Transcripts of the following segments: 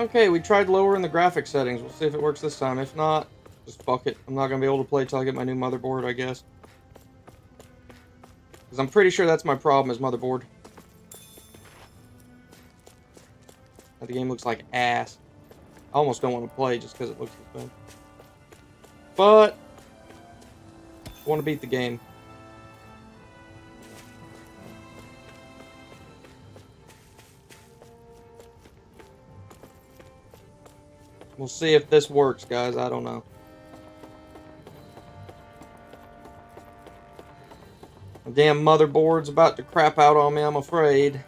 Okay, we tried lowering the graphic settings. We'll see if it works this time. If not, just fuck it. I'm not going to be able to play till I get my new motherboard, I guess. Because I'm pretty sure that's my problem, is motherboard. The game looks like ass. I almost don't want to play just because it looks this bad. But I want to beat the game. We'll see if this works, guys. I don't know. The damn motherboard's about to crap out on me, I'm afraid.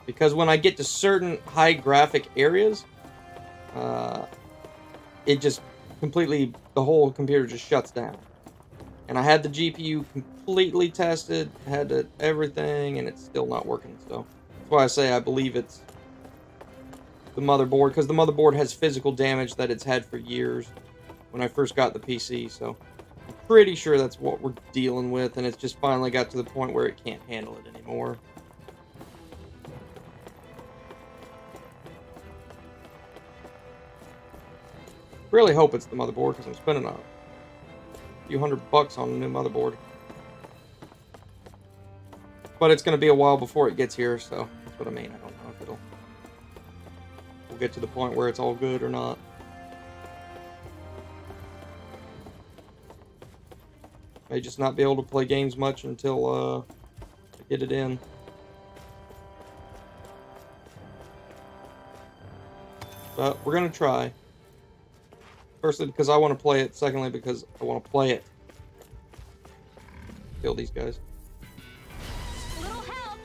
Because when I get to certain high graphic areas, it just completely, the whole computer just shuts down. And I had the GPU completely tested, had everything, and it's still not working. So that's why I say I believe it's the motherboard, because the motherboard has physical damage that it's had for years when I first got the PC. So I'm pretty sure that's what we're dealing with, and it's just finally got to the point where it can't handle it anymore. Really hope it's the motherboard, because I'm spending a few $100 on a new motherboard. But it's going to be a while before it gets here, so that's what I mean. I don't know if we'll get to the point where it's all good or not. May just not be able to play games much until I get it in. But we're going to try. Firstly, because I want to play it. Secondly, because I want to play it. Kill these guys. Little help.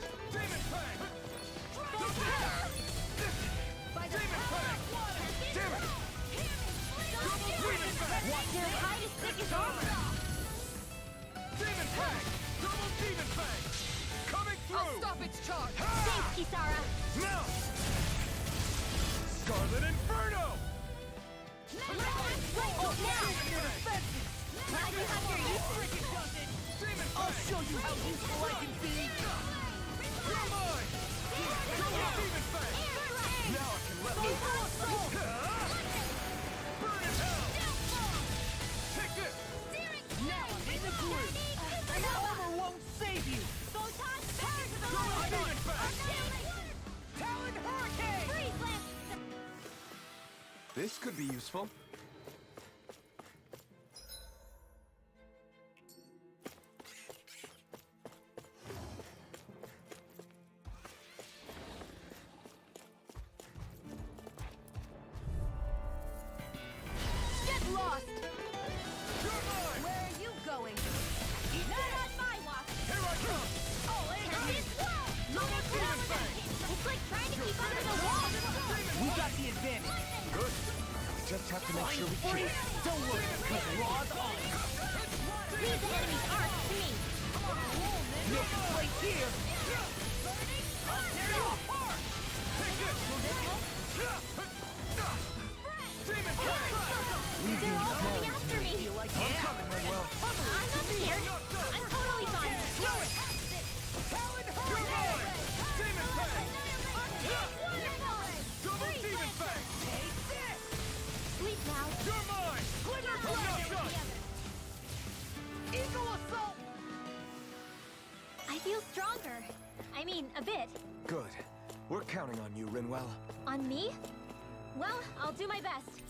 Their hide is thick as armor. I'll stop its charge. Thanks, Kisara. Now! Scarlet Inferno! I'll show you how useful I can be! You're mine! Demon Fang! Now I can let loose! Burn in hell! Take this! Now I'm in the groove! And armor won't save you! Demon Fang! Talon Hurricane! This could be useful. Get lost! Where are you going? Not on my watch! Here I come! Oh, it's like trying to keep under the wall! We got the advantage. Good. Just have to make sure we kill it. Don't worry, because Raw's on it. Leave the enemy's arc to me! No place here. I'll tear you apart. Take this. Demon Fang! They're all coming after me! I'm coming, Manuel. I'm not scared! I'm totally fine! Talon Hurricane! Demon Fang! Double Demon Fang! Take this! Sleep now! You're mine! Glitter Dragon! Eagle Assault! I feel stronger. I mean, a bit. Good. We're counting on you, Rinwell. On me? Well, I'll do my best.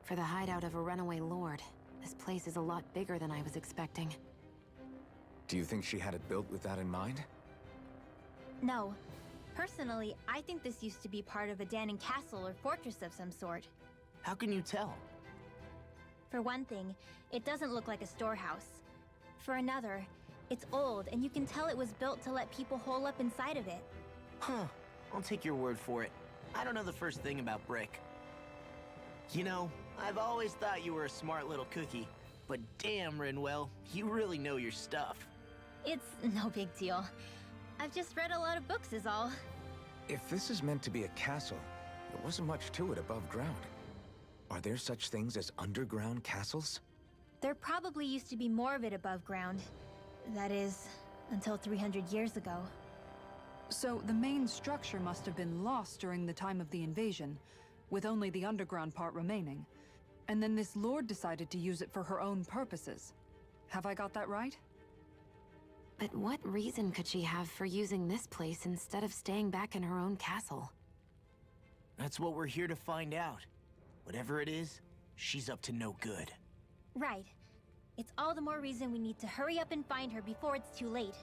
For the hideout of a runaway lord, this place is a lot bigger than I was expecting. Do you think she had it built with that in mind? No. Personally, I think this used to be part of a Danon castle or fortress of some sort. How can you tell? For one thing, it doesn't look like a storehouse. For another, it's old, and you can tell it was built to let people hole up inside of it. Huh. I'll take your word for it. I don't know the first thing about brick. You know, I've always thought you were a smart little cookie. But damn, Rinwell, you really know your stuff. It's no big deal. I've just read a lot of books is all. If this is meant to be a castle, there wasn't much to it above ground. Are there such things as underground castles? There probably used to be more of it above ground. That is, until 300 years ago. So the main structure must have been lost during the time of the invasion, with only the underground part remaining. And then this lord decided to use it for her own purposes. Have I got that right? But what reason could she have for using this place instead of staying back in her own castle? That's what we're here to find out. Whatever it is, she's up to no good. Right. It's all the more reason we need to hurry up and find her before it's too late.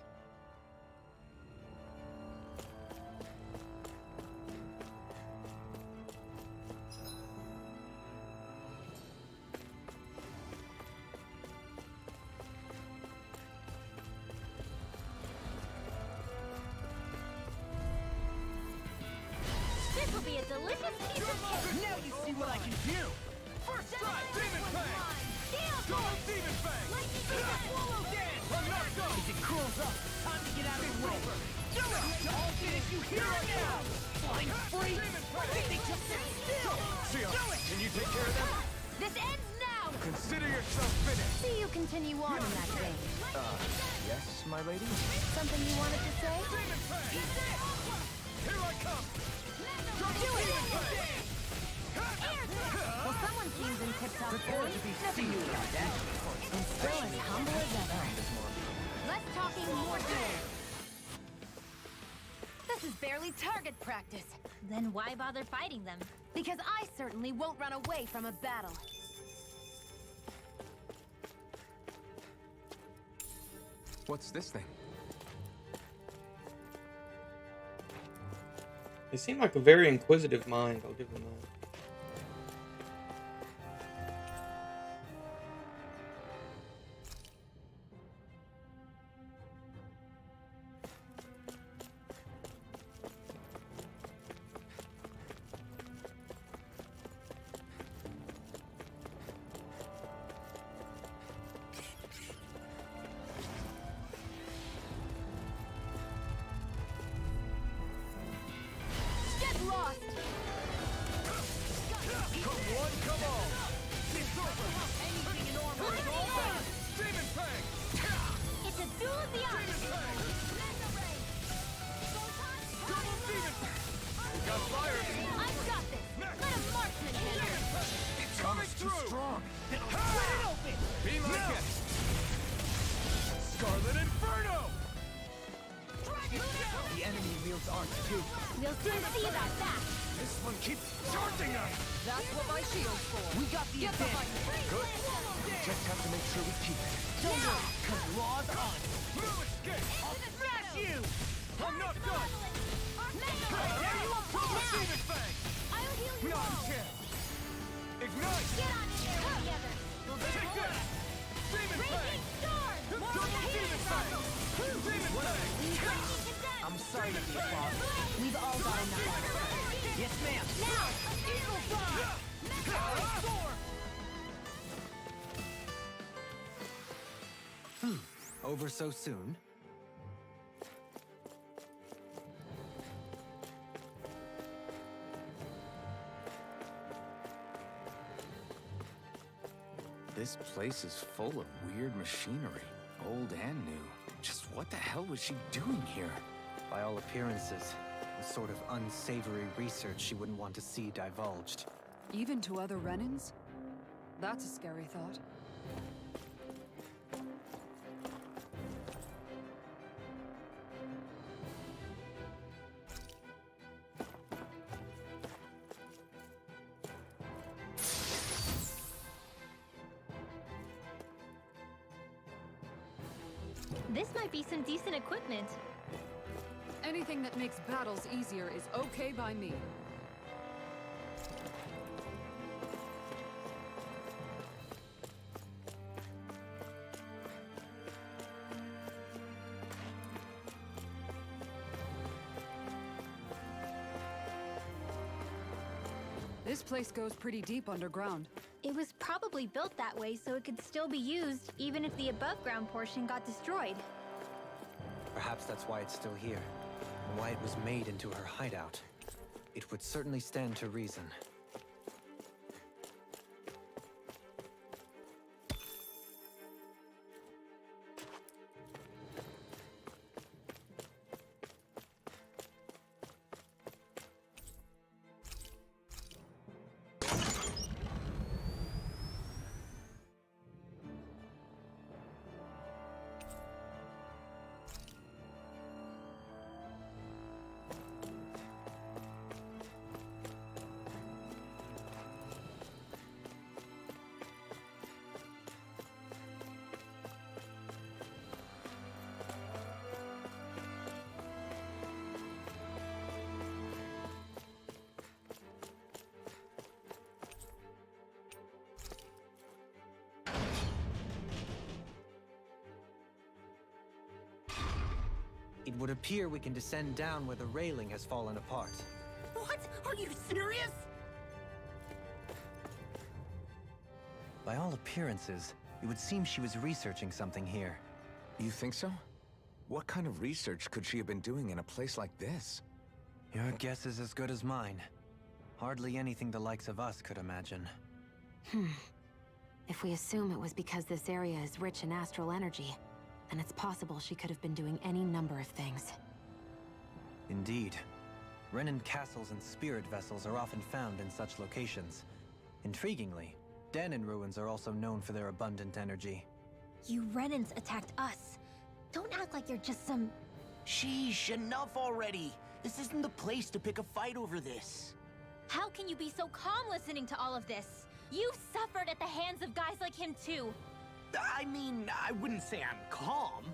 This will be a delicious piece of cake! Now you see what I can do! First strike, Demon Fang! Go on, Demon Fang! Swallow dance! I'm not done! If it curls up, time to get out of the way. Do it! I'll finish you here and now! Flying free? I think they just sit still. Sia, can you take care of them? This ends now! Consider yourself finished! See you continue on in that vein. Yes, my lady? Something you wanted to say? Demon Fang! Here I come! Do it! Well, someone seems in tip-top form. See you like that. And still as humble as ever. Less talking, more doing. This is barely target practice. Then why bother fighting them? Because I certainly won't run away from a battle. What's this thing? They seem like a very inquisitive mind, I'll give them that. Get lost! Come one, come all! It's over! Anything in armor is all Demon Fang! It's a duel of the Demon eyes! Fang! Double Demon Fang! We got fire! I've got this! Let a marksman hit her! It's coming through! Strong. Split it open! Be like it! Scarlet Inferno! The enemy wields arms too. We'll soon see about that! This one keeps charging us! That's what my shield's for. We got the advantage. Good. Just have to make sure we keep it. Don't worry, cause law's on. No escape! I'll smash you! I'm not done! There you are! Demon Fang! I'll heal you Not a all! chance! Ignite! Get on in there together! Take that! Demon Fang! Raging storm! Double Demon Fang! Demon Fang! I'm sorry to be a father. We've all got enough. Yes, ma'am. Now! Eagle fly! Over so soon? This place is full of weird machinery, old and new. Just what the hell was she doing here? By all appearances, the sort of unsavory research she wouldn't want to see divulged. Even to other Renins? That's a scary thought. This might be some decent equipment. Anything that makes battles easier is okay by me. This place goes pretty deep underground. It was probably built that way so it could still be used even if the above-ground portion got destroyed. Perhaps that's why it's still here, and why it was made into her hideout. It would certainly stand to reason. It would appear we can descend down where the railing has fallen apart. What? Are you serious? By all appearances, it would seem she was researching something here. You think so? What kind of research could she have been doing in a place like this? Your guess is as good as mine. Hardly anything the likes of us could imagine. If we assume it was because this area is rich in astral energy, then it's possible she could have been doing any number of things. Indeed. Renan castles and spirit vessels are often found in such locations. Intriguingly, Dahnan ruins are also known for their abundant energy. You Renans attacked us. Don't act like you're just some... Sheesh, enough already. This isn't the place to pick a fight over this. How can you be so calm listening to all of this? You've suffered at the hands of guys like him too. I mean, I wouldn't say I'm calm.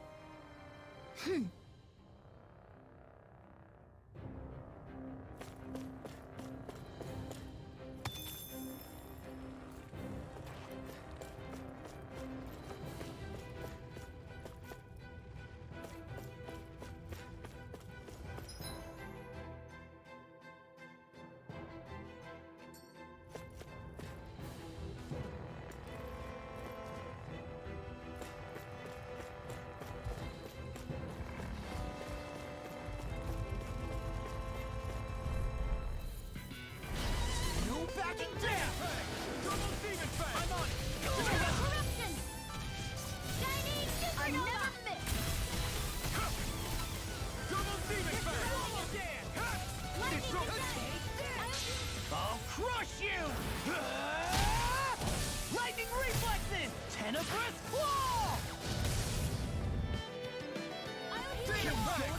Backing down! Double Demon Fang! I'm on it! Corruption! Shining Supernova! I never miss! Double Demon Fang! Lightning Strike! I'll crush you! Lightning reflexes! Tenebrous claw! Demon Fang!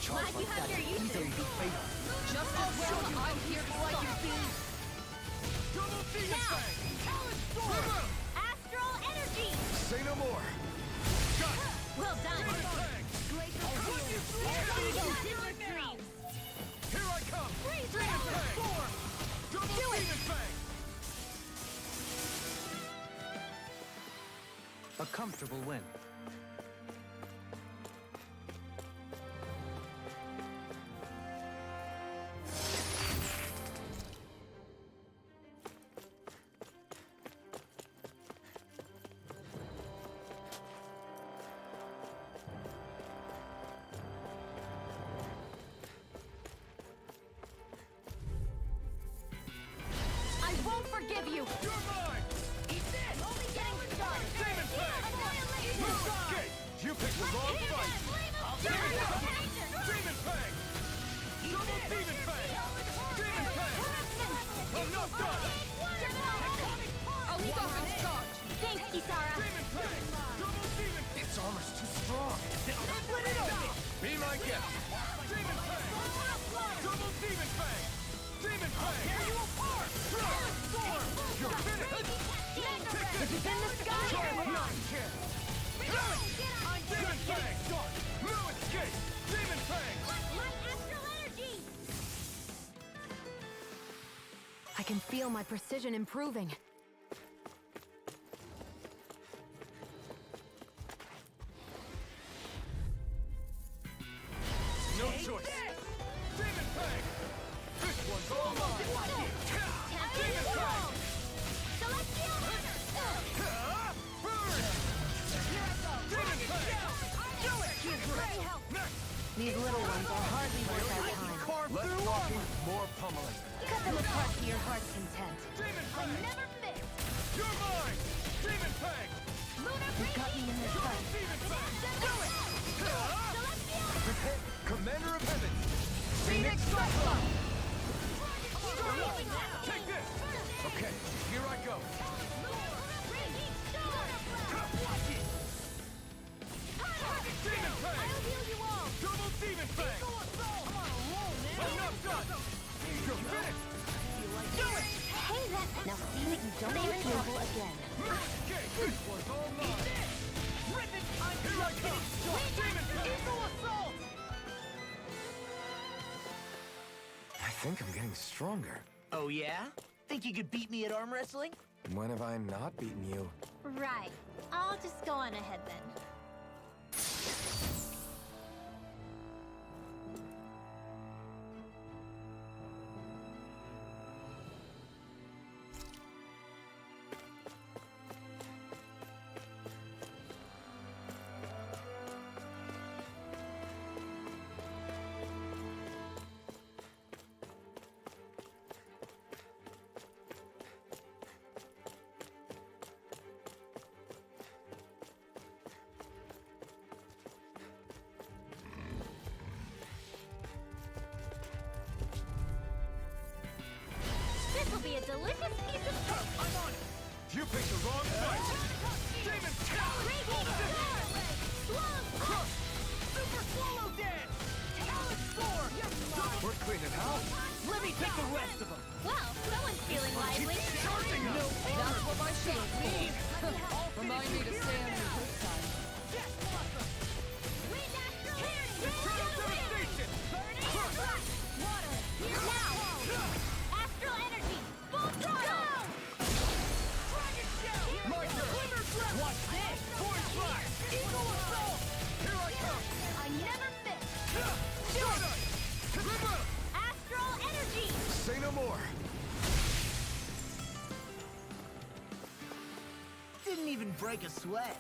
Glad you have your uses. Just as well, I'm here to stop. Double Demon Now! Fang! Astral energy! Say no more! Got it! Well done! Demon Fang! Dreams! Here I come! Demon Fang! Double Demon Fang! A comfortable win. I won't forgive you! You're mine! Eat this! Only getting started! Demon Fang! Okay, you picked the wrong fight! Demon Fang! Demon Fang! Double Demon Fang! Demon Fang! I'm not done! I'll leave off in charge! Thanks, Kisara! Demon Fang! Double Demon Fang! Its armor's too strong! Split it open! Be my guest! Demon Fang! Double Demon Fang! Demon Fang! Tear you apart! Storm! You're finished! Take this in the sky! Demon Fang! No escape! Demon Fang! My astral energy! I can feel my precision improving. No choice! Demon Fang! This one's all mine! Demon Fang! Celestial! Burn! Demon Fang! Do it! Next! These little ones are hardly worth our time. Less talking, more pummeling. Cut them apart to your heart's content. Demon Fang! Never miss! You're mine! Demon Fang! You've got me in this fight. Demon Fang! Do it! Celestial! Commander of Heaven! Phoenix Cyclone! Take this! Okay, here I go! Demon Fang! I'll heal you all! Double Demon Fang! Enough done! You're finished! Do it! Hey, that... Now see that you don't get in trouble again. Okay, this one's all mine! Here I come! Demon Fang! I think I'm getting stronger. Oh yeah? Think you could beat me at arm wrestling? When have I not beaten you? Right. I'll just go on ahead then. This will be a delicious piece of toast. I'm on it! You picked the wrong fight! Demon Raging Star! Crush! Super Swallow Dance! Talon Sword! We're cleaning house! Let me take the rest of them. Well, someone's feeling lively. Charging us! That's what my shield's for. Remind me to stay on your good side. Wind astral Return to the station! Crush! Water! Now! Astral energy! Full throttle! My turn! Watch this! Force Fire! Eagle Assault! Here I come! I never miss! Stardust! Remove! Astral energy! Say no more. Didn't even break a sweat.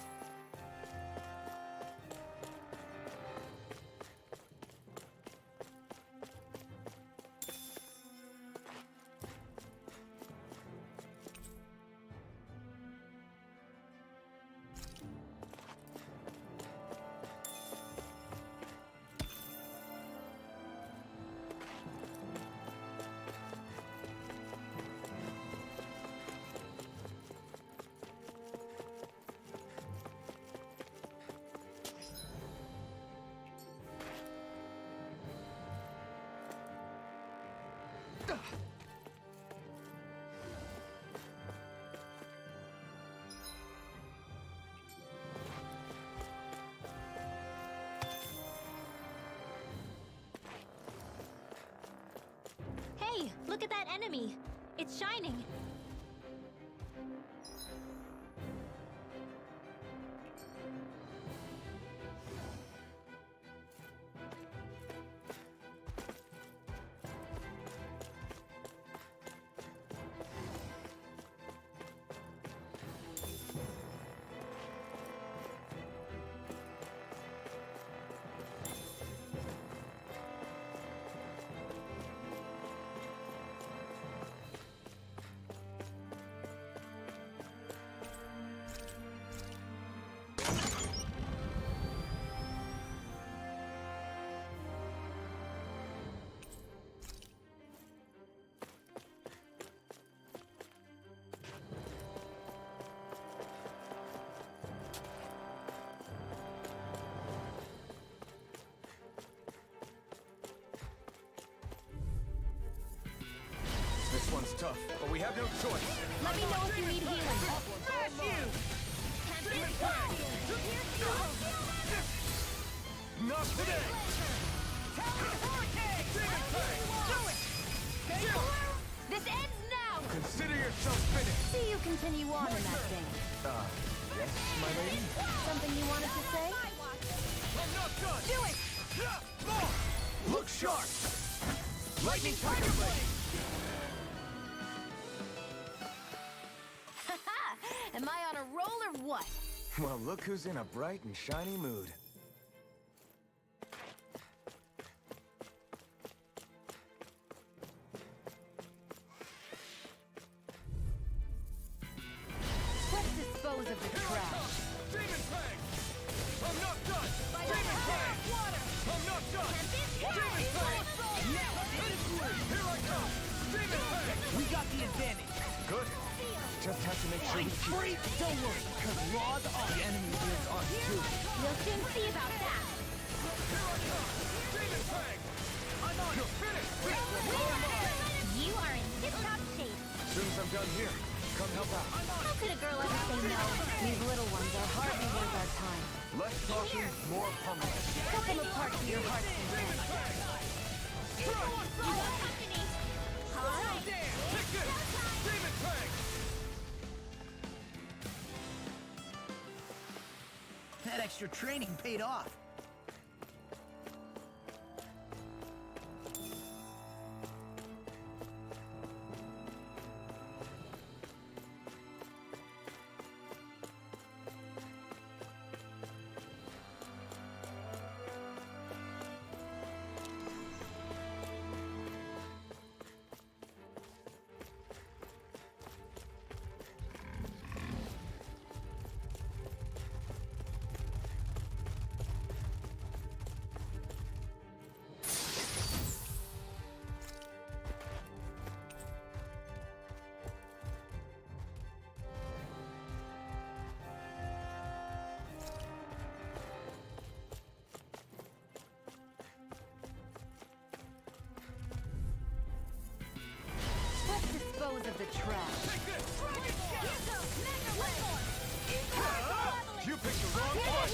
Hey, look at that enemy! It's shining! one's tough, but we have no choice. Let me know if you need healing. Smash you! Not today! This ends now! Consider yourself finished! See you continue on in that thing. Yes, my lady? Something you wanted to say? I'm not done! Do it! Look sharp! Lightning Tiger Blade! Am I on a roll or what? Well, look who's in a bright and shiny mood. Let's dispose of the trash. Demon Fang! I'm not done! Demon Fang! I'm not done! Demon Fang! Here I come! Demon Fang! We got the advantage. Good. Just have to make sure we keep... Free? Don't worry, because Raw's on. The enemy lives on too. We'll soon see about that. Here I come! Demon Fang! I'm on! You're finished! You are in tip-top shape. As soon as I'm done here, come help out. How could a girl ever say no? These little ones are hardly worth our time. Less talking, more pummeling. Cut them apart to your heart's content. You want company? All right. Take this! Demon Fang! That extra training paid off. Let's dispose of the trash. You picked the wrong one!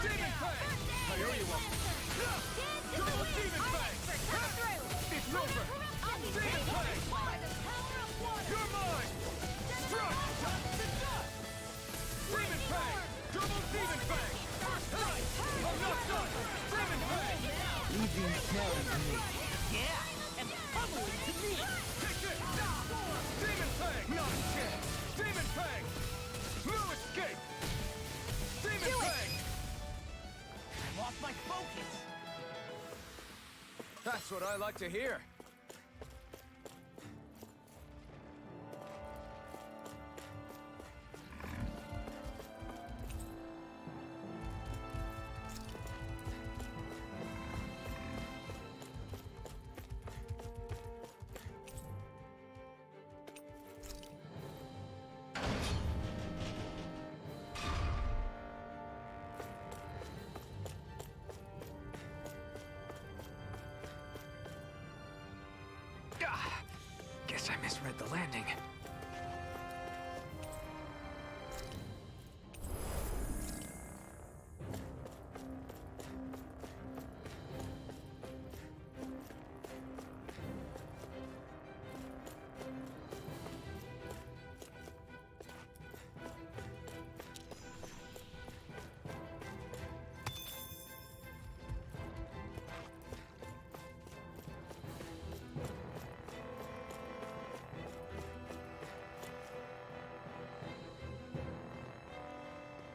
Demon Fang! I owe you one! Double Demon Fang! It's over! Demon Fang! You're mine! Strike! Demon Fang! Double Demon Fang! I'm not done! Demon Fang! Leave the smelling to me. Yeah, and pummeling to me. Take this! Demon Fang! Not a chance! Demon Fang! No escape! Demon Fang! I lost my focus. That's what I like to hear. Guess I misread the landing.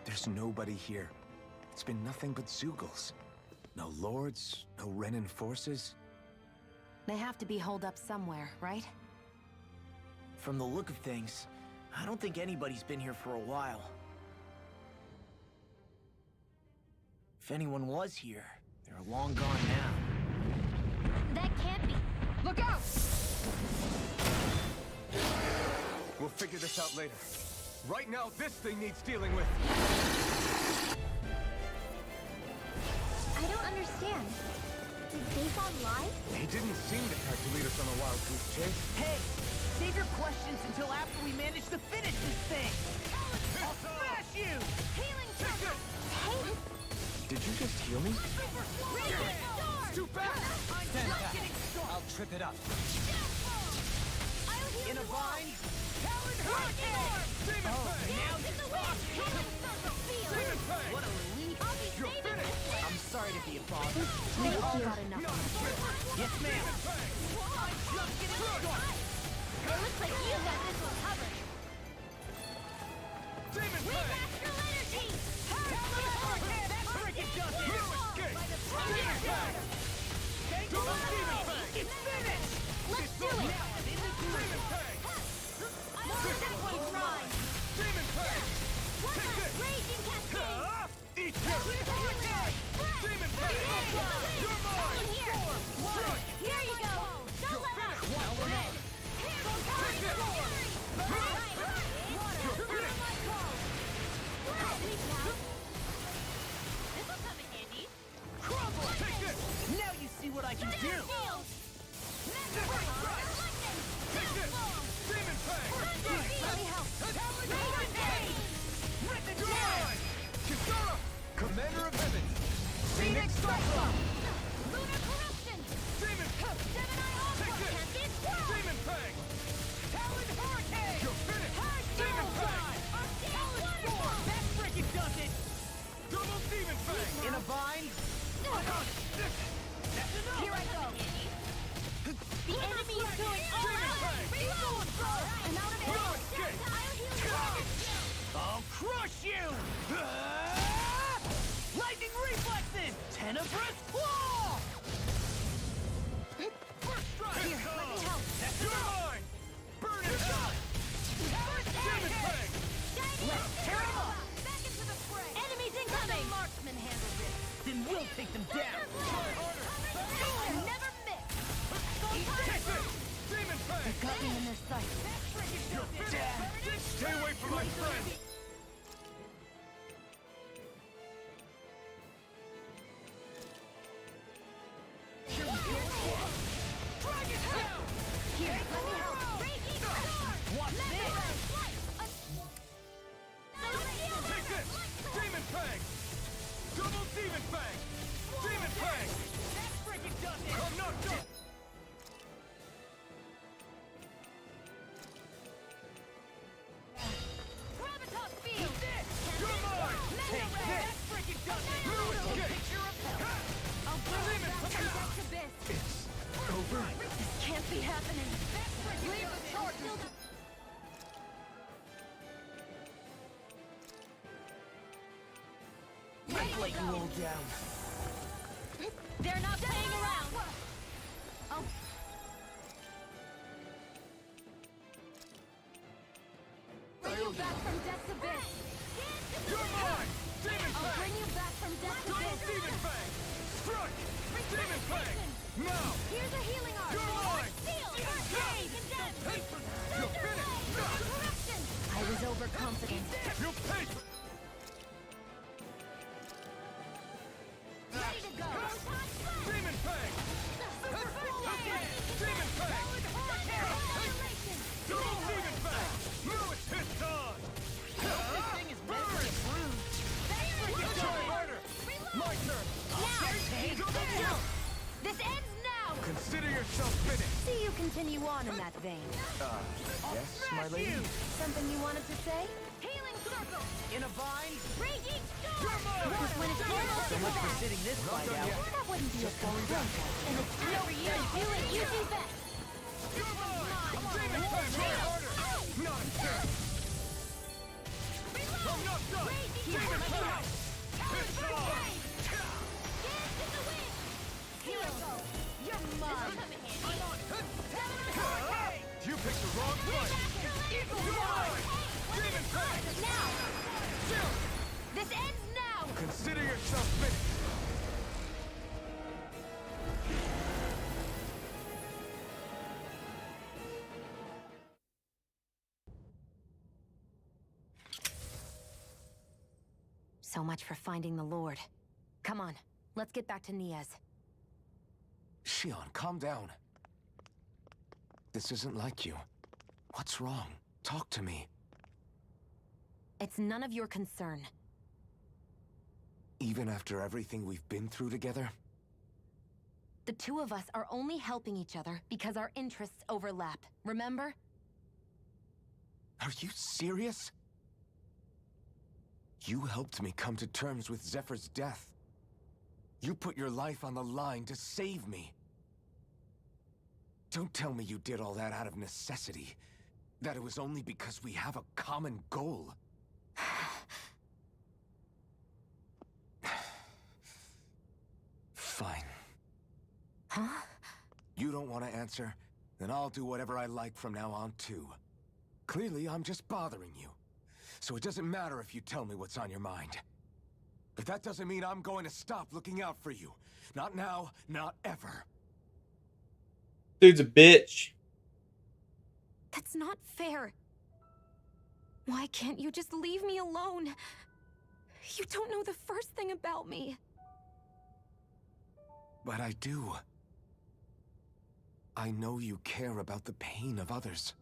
There's nobody here. It's been nothing but Zeugles. No lords, no Renan forces. They have to be holed up somewhere, right? From the look of things, I don't think anybody's been here for a while. If anyone was here, they're long gone now. That can't be. Look out! We'll figure this out later. Right now, this thing needs dealing with. I don't understand. Did Zaphod lie? He didn't seem to try to lead us on a wild goose chase. Hey, questions until after we manage to finish this thing. I'll smash you! Healing circle! Hey! Did you just heal me? Too fast! Stand back. I'll trip it up. I'll heal In a you all! bind? Talon Hurricane! Demon Fang! Now Dance in the wind! Healing circle field! Demon Fang! what a relief! I'll be You're saving finished. this day! I'm sorry to be a bother. We all got enough. Yes, ma'am. Demon Fang! I'm just getting started. It looks like you got this one covered. Demon Wind Fang! astral energy! Talon Hurricane! That freaking does it! No escape! Demon Fang! Thank you. Double Demon Fang! It's finished! Let's do it! Now I'm in the groove. Demon Fang! I'll let that one dry! Demon Fang! Watch Take out! this! Raging cascade! Eat you! Demon Fang! You're mine! Here! Here you go! Don't let up! Take this! You're finished! This'll come in handy. Crumble! Take this! Now you see what I can do! Take this! Demon Fang! Let me help. Rip it You're down! mine! Kisara! Commander of Heaven! Phoenix Cyclone! Lunar corruption. Demon! Gemini Alpha. Take this! Can't get through. Demon Fang! Talon Hurricane! You're finished! Demon Fang! Talon Storm! That freaking does it! Double Demon Fang! In a bind? That's enough! Here I go. The enemy is going all out. Fang! Reload. I'm out of No ammo. escape! I'll heal you all. I'll crush you! Ah! Lightning reflexes! Tenebrous claw! First strike! Here, let me help. That's You're enough! mine! Burn it up! Demon Fang! Let's tear it up! Back into the fray. Enemies incoming. Marksman handle this. Then we'll take them down! Never miss. Take this! Demon Fang! Got me in their sight. You're finished! Stay away from my friend! Here, let me help. Watch this! Take this! Demon Fang! Double Demon Fang! Demon Fang! That freaking does it! I'm not done! Gravitas field. You're mine! Take this! That freaking does it! No escape! I'll bring you back from death to this. It's over. This can't be happening. Leave the charges. Let's let you all down. They're not playing around. Oh. Bring you back from death to this. You're mine! Demon I'll Fang! bring you back from death to Double this. Demon Fang! Strike! Demon Fang! Now! Here's a healing arm. You're mine! Seal. Arcade. Condemned. You're finished! Corruption. I was overconfident. You pay for... Ready to go. Demon Fang! Demon Fang! Double Demon Fang! Now it's his time! This thing is meant to bruise. Try harder! My turn! Take Double this! jump! This ends now. Consider yourself finished! See you continue on in that vein. Yes, my lady? Something you wanted to say? Healing circle. In a bind? Raging storm. You're mine! When it's your So much for sitting this fight out. that wouldn't be a complaint. And it's time for you to do what you do best. You're mine! Demon Fang! Try harder! Not a chance! I'm not done! Demon Fang! It's on! You're mine. You picked the wrong fight! You're mine! Demon Fang! Now. Jump! This ends now. Consider yourself finished! So much for finding the Lord. Come on, let's get back to Niaz. Shion, calm down. This isn't like you. What's wrong? Talk to me. It's none of your concern. Even after everything we've been through together? The two of us are only helping each other because our interests overlap, remember? Are you serious? You helped me come to terms with Zephyr's death. You put your life on the line to save me. Don't tell me you did all that out of necessity. That it was only because we have a common goal. Fine. Huh? You don't want to answer? Then I'll do whatever I like from now on, too. Clearly, I'm just bothering you. So it doesn't matter if you tell me what's on your mind. But that doesn't mean I'm going to stop looking out for you. Not now, not ever. Dude's a bitch. That's not fair. Why can't you just leave me alone? You don't know the first thing about me. But I do. I know you care about the pain of others.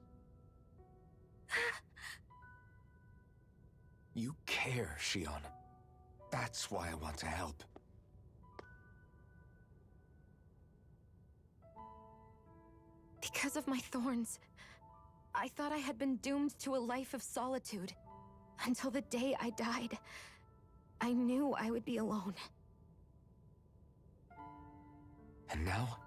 You care, Shionne. That's why I want to help. Because of my thorns, I thought I had been doomed to a life of solitude. Until the day I died, I knew I would be alone. And now?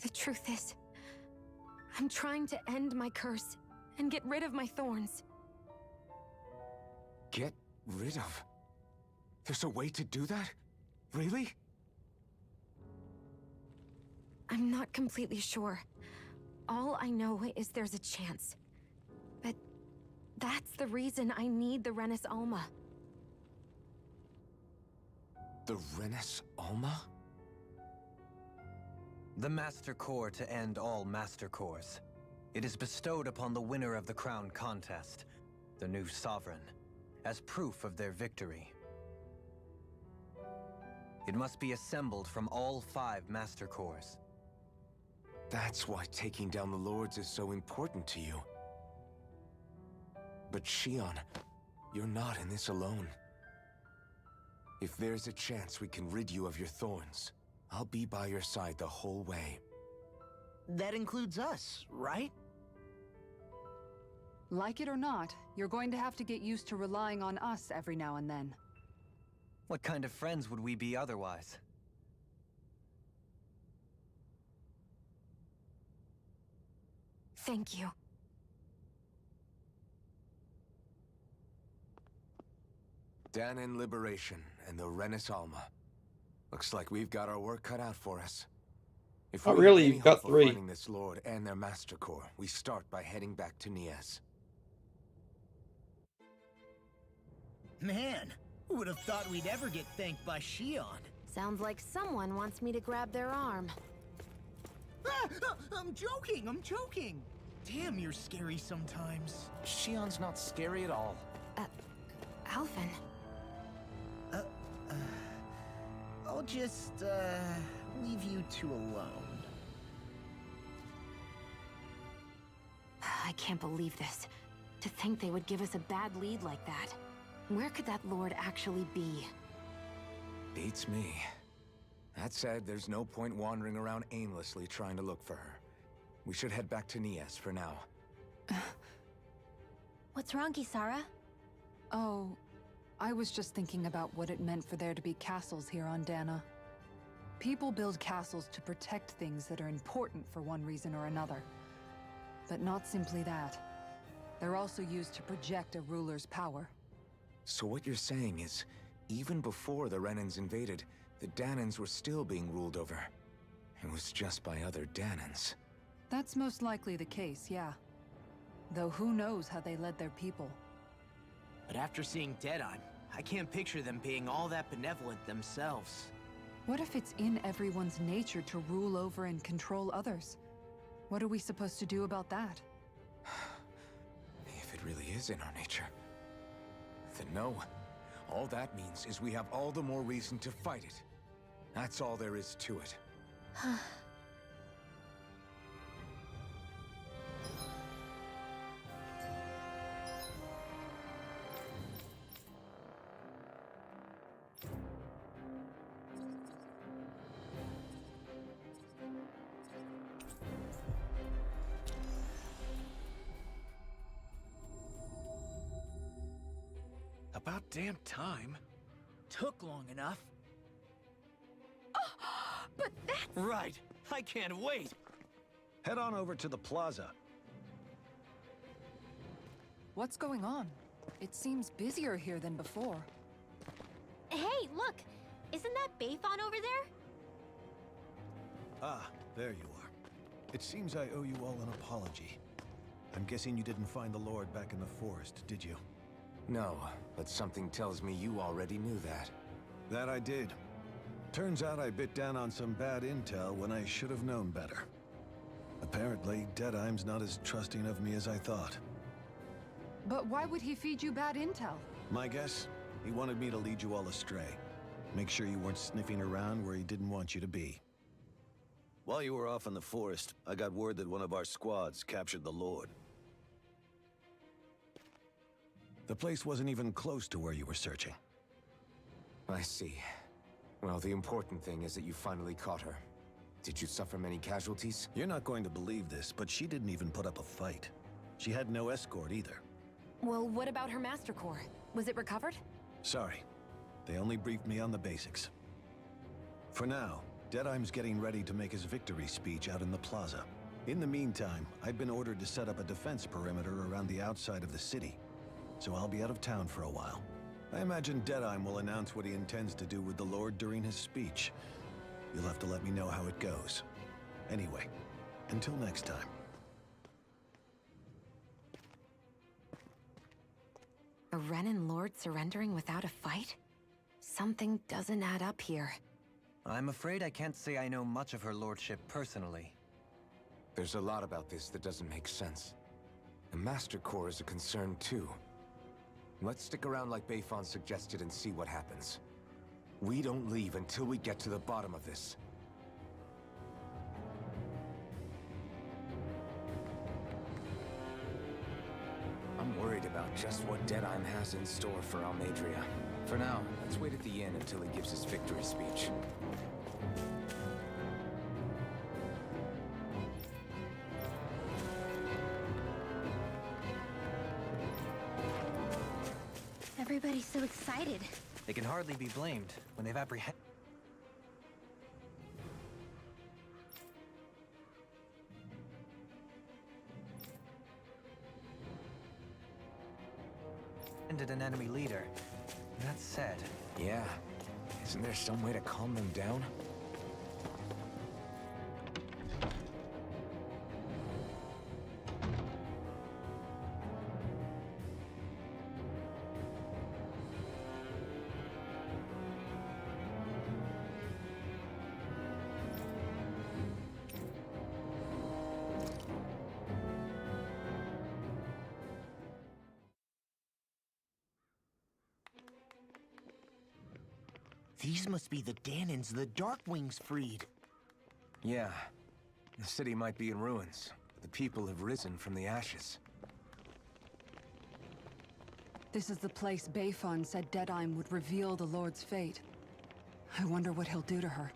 The truth is, I'm trying to end my curse and get rid of my thorns. Get rid of? There's a way to do that? Really? I'm not completely sure. All I know is there's a chance. But that's the reason I need the Renis Alma. The Renis Alma? The Master Core to end all Master Cores. It is bestowed upon the winner of the Crown Contest, the new Sovereign, as proof of their victory. It must be assembled from all 5 Master Cores. That's why taking down the Lords is so important to you. But Shionne, you're not in this alone. If there's a chance we can rid you of your thorns, I'll be by your side the whole way. That includes us, right? Like it or not, you're going to have to get used to relying on us every now and then. What kind of friends would we be otherwise? Thank you. Dahnan Liberation and the Renis Alma. Looks like we've got our work cut out for us. If Not we really, have any you've got hope of 3. finding this Lord and their Master Core, we start by heading back to Niez. Man, who would have thought we'd ever get thanked by Shionne? Sounds like someone wants me to grab their arm. I'm joking, I'm joking. Damn, you're scary sometimes. Shionne's not scary at all. Alphen. I'll just, leave you two alone. I can't believe this. To think they would give us a bad lead like that. Where could that Lord actually be? Beats me. That said, there's no point wandering around aimlessly trying to look for her. We should head back to Niez for now. What's wrong, Kisara? Oh, I was just thinking about what it meant for there to be castles here on Dahna. People build castles to protect things that are important for one reason or another. But not simply that. They're also used to project a ruler's power. So what you're saying is, even before the Renans invaded, the Dahnans were still being ruled over. It was just by other Dahnans. That's most likely the case, yeah. Though who knows how they led their people. But after seeing Deadeye, I can't picture them being all that benevolent themselves. What if it's in everyone's nature to rule over and control others? What are we supposed to do about that? If it really is in our nature, then no. All that means is we have all the more reason to fight it. That's all there is to it. About damn time. Took long enough. But that's... Right. I can't wait. Head on over to the plaza. What's going on? It seems busier here than before. Hey, look! Isn't that Bayfon over there? Ah, there you are. It seems I owe you all an apology. I'm guessing you didn't find the Lord back in the forest, did you? No, but something tells me you already knew that. That I did. Turns out I bit down on some bad intel when I should have known better. Apparently, Deadeye's not as trusting of me as I thought. But why would he feed you bad intel? My guess? He wanted me to lead you all astray. Make sure you weren't sniffing around where he didn't want you to be. While you were off in the forest, I got word that one of our squads captured the Lord. The place wasn't even close to where you were searching. I see. Well, the important thing is that you finally caught her. Did you suffer many casualties? You're not going to believe this, but she didn't even put up a fight. She had no escort either. Well, what about her Master Core? Was it recovered? Sorry. They only briefed me on the basics. For now, Deadeye's getting ready to make his victory speech out in the plaza. In the meantime, I've been ordered to set up a defense perimeter around the outside of the city. So I'll be out of town for a while. I imagine Deadeye will announce what he intends to do with the Lord during his speech. You'll have to let me know how it goes. Anyway, until next time. A Renan Lord surrendering without a fight? Something doesn't add up here. I'm afraid I can't say I know much of her lordship personally. There's a lot about this that doesn't make sense. The Master Core is a concern too. Let's stick around like Bayfon suggested and see what happens. We don't leave until we get to the bottom of this. I'm worried about just what Deadeye has in store for Almeidrea. For now, let's wait at the inn until he gives his victory speech. Everybody's so excited. They can hardly be blamed when they've apprehended an enemy leader. That said, Yeah. Isn't there some way to calm them down? These must be the Danins the Darkwings freed. Yeah. The city might be in ruins, but the people have risen from the ashes. This is the place Bayfon said Deadeye would reveal the Lord's fate. I wonder what he'll do to her.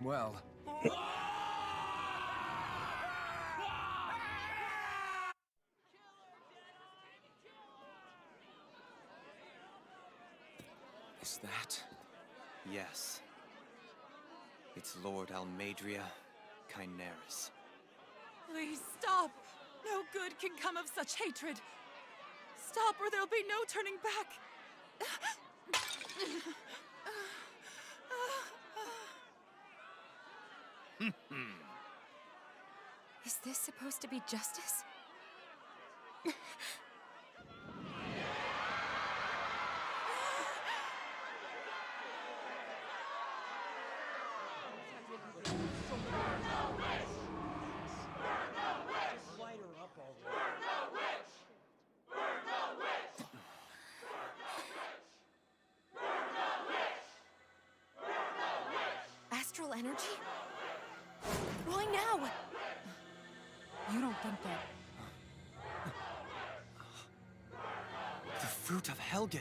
Well... Is that... yes. It's Lord Almeidrea Kynaris. Please stop! No good can come of such hatred. Stop or there'll be no turning back. Is this supposed to be justice? energy? Why now? You don't think that... The fruit of Helgen.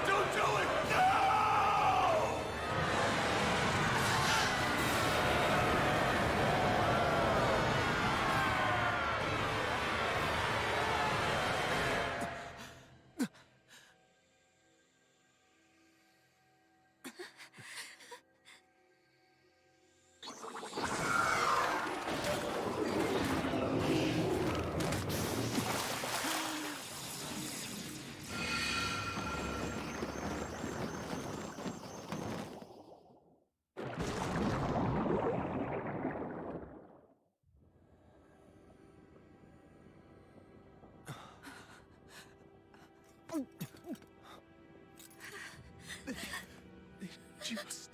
Don't do it! No! Just...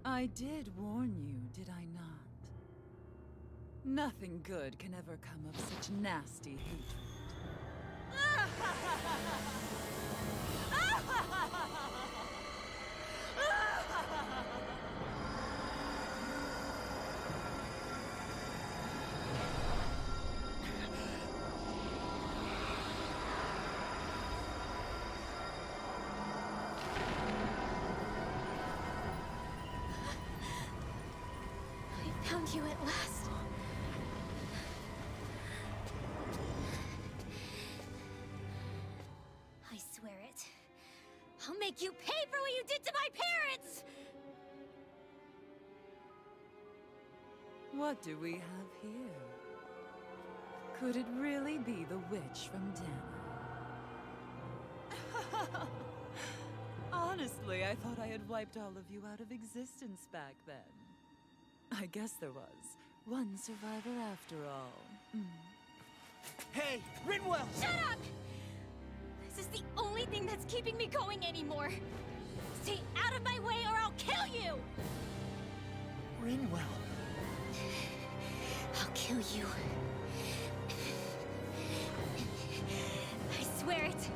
I did warn you, did I not? Nothing good can ever come of such nasty hatred. I found you at last. I swear it. I'll make you pay for what you did to my parents! What do we have here? Could it really be the witch from Dana? Honestly, I thought I had wiped all of you out of existence back then. I guess there was one survivor after all. Hey, Rinwell! Shut up! This is the only thing that's keeping me going anymore. Stay out of my way or I'll kill you! Rinwell. I'll kill you. I swear it.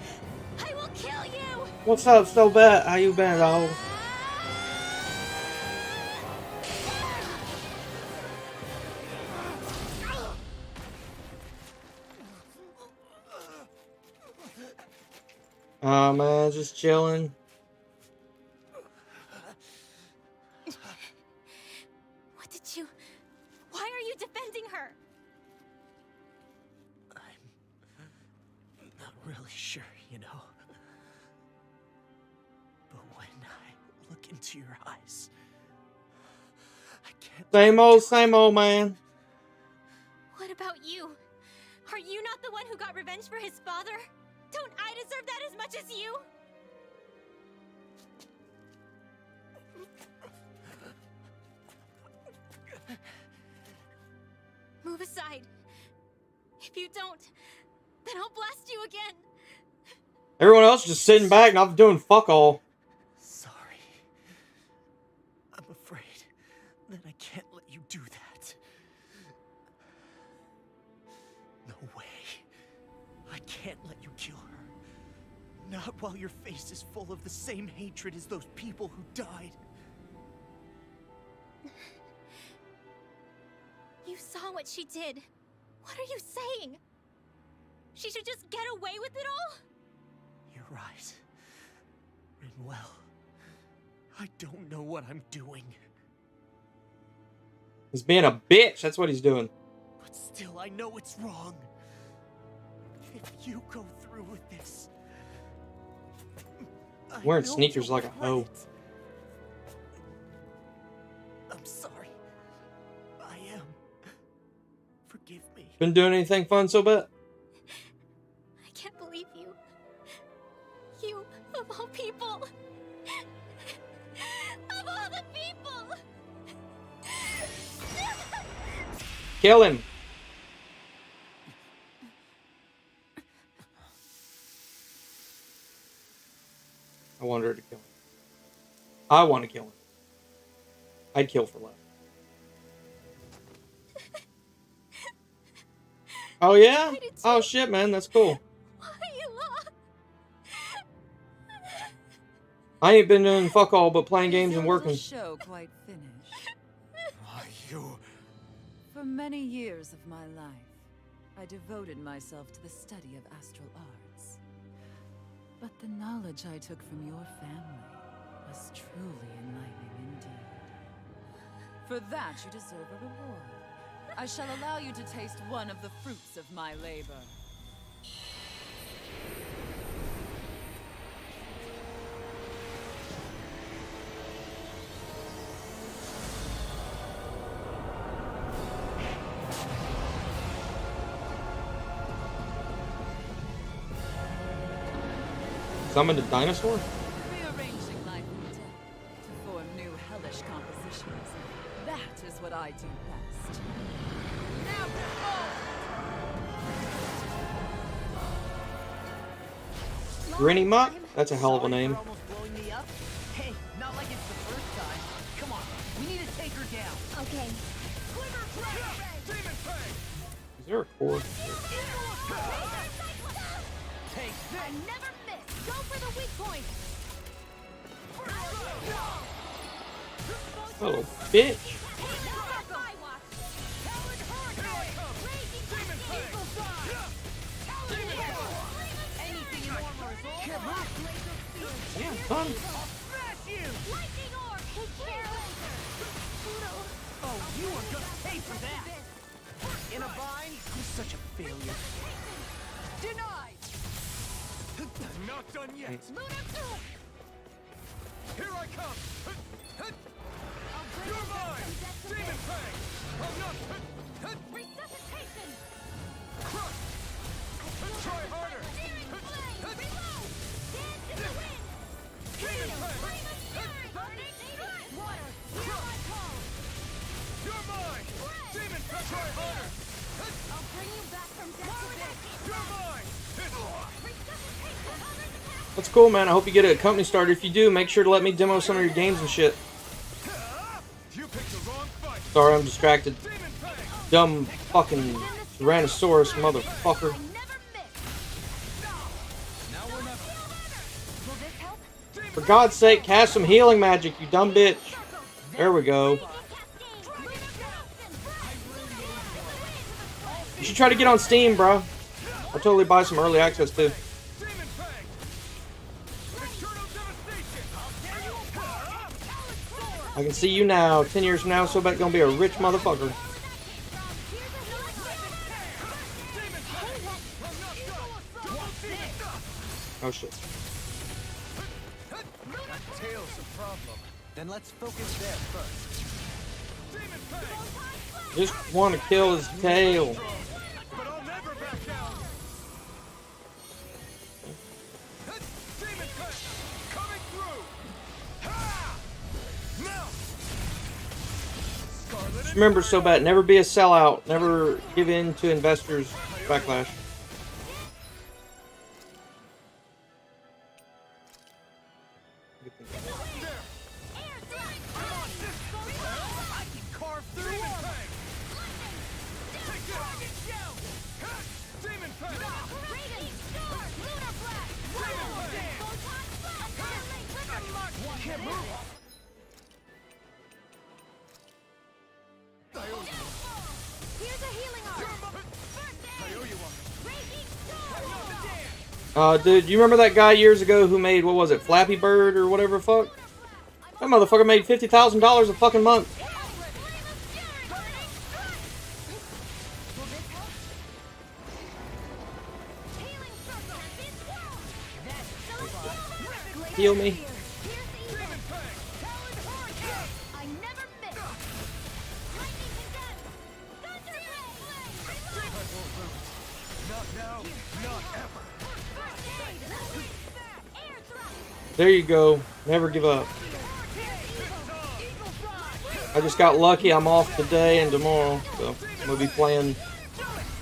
I will kill you! What's up, Snowbat? How you been, dog? Oh man, just chilling. What did you... Why are you defending her? I'm not really sure, you know. But when I look into your eyes, I can't... Same old, man. What about you? Are you not the one who got revenge for his father? Don't I deserve that as much as you? Move aside. If you don't, then I'll blast you again. Everyone else just sitting back, not doing fuck all. Sorry. I'm afraid then I can't let you do that. No way. I can't let you kill her. Not while your face is full of the same hatred as those people who died. You saw what she did. What are you saying? She should just get away with it all? You're right. Rinwell. I don't know what I'm doing. He's being a bitch. That's what he's doing. But still, I know it's wrong. If you go through with this... I Wearing know sneakers you'll like a hoe. regret it. I'm sorry. I am. Forgive me. Been doing anything fun, Sobet? I can't believe you. You, of all people. Of all the people. Kill him. I want her to kill him. I want to kill him. I'd kill for love. Oh yeah? Oh shit, man, that's cool. I ain't been doing fuck all but playing games and working. Show quite finished. Why, you... For many years of my life, I devoted myself to the study of astral arts. But the knowledge I took from your family was truly enlightening indeed. For that, you deserve a reward. I shall allow you to taste one of the fruits of my labor. Summon a dinosaur? Rearranging life and death to form new hellish compositions. That is what I do best. Now Grinny Muck? That's a hell of a name. Sorry for almost blowing me up. Hey, not like it's the first time. Come on, we need to take her down. Okay. Is there a cord? Take I never miss. Go for the weak point. Oh, bitch. Yeah, son. Oh, you are gonna pay for that! In a bind? I'm such a failure. Denied! I'm not done yet! Here I come! You're mine! Demon Fang! I'm not... Resuscitation! Crush! Try harder! Demon Fang! You're mine! Demon Fang! Try harder! I'll bring you back from death to this. You're mine! That's cool, man. I hope you get a company started. If you do, make sure to let me demo some of your games and shit. You picked the wrong fight! Sorry, I'm distracted. Demon Fang! Dumb fucking Tyrannosaurus motherfucker. For God's sake, cast some healing magic, you dumb bitch. There we go. You should try to get on Steam, bro. I'll totally buy some early access too. Demon Fang! Eternal devastation! I can see you now. 10 years from now, Sobek gonna be a rich motherfucker. Oh shit. That tail's a problem. Then let's focus there first. Demon Fang! Just want to kill his tail. But I'll never back down! Demon Fang! Coming through! Ha! Now! Scarlet Just remember, Sobek, never be a sellout. Never give in to investors' backlash. Dude, you remember that guy years ago who made, what was it, Flappy Bird or whatever the fuck? That motherfucker made $50,000 a fucking month. Heal me. There you go. Never give up. I just got lucky. I'm off today and tomorrow, so I'm gonna be playing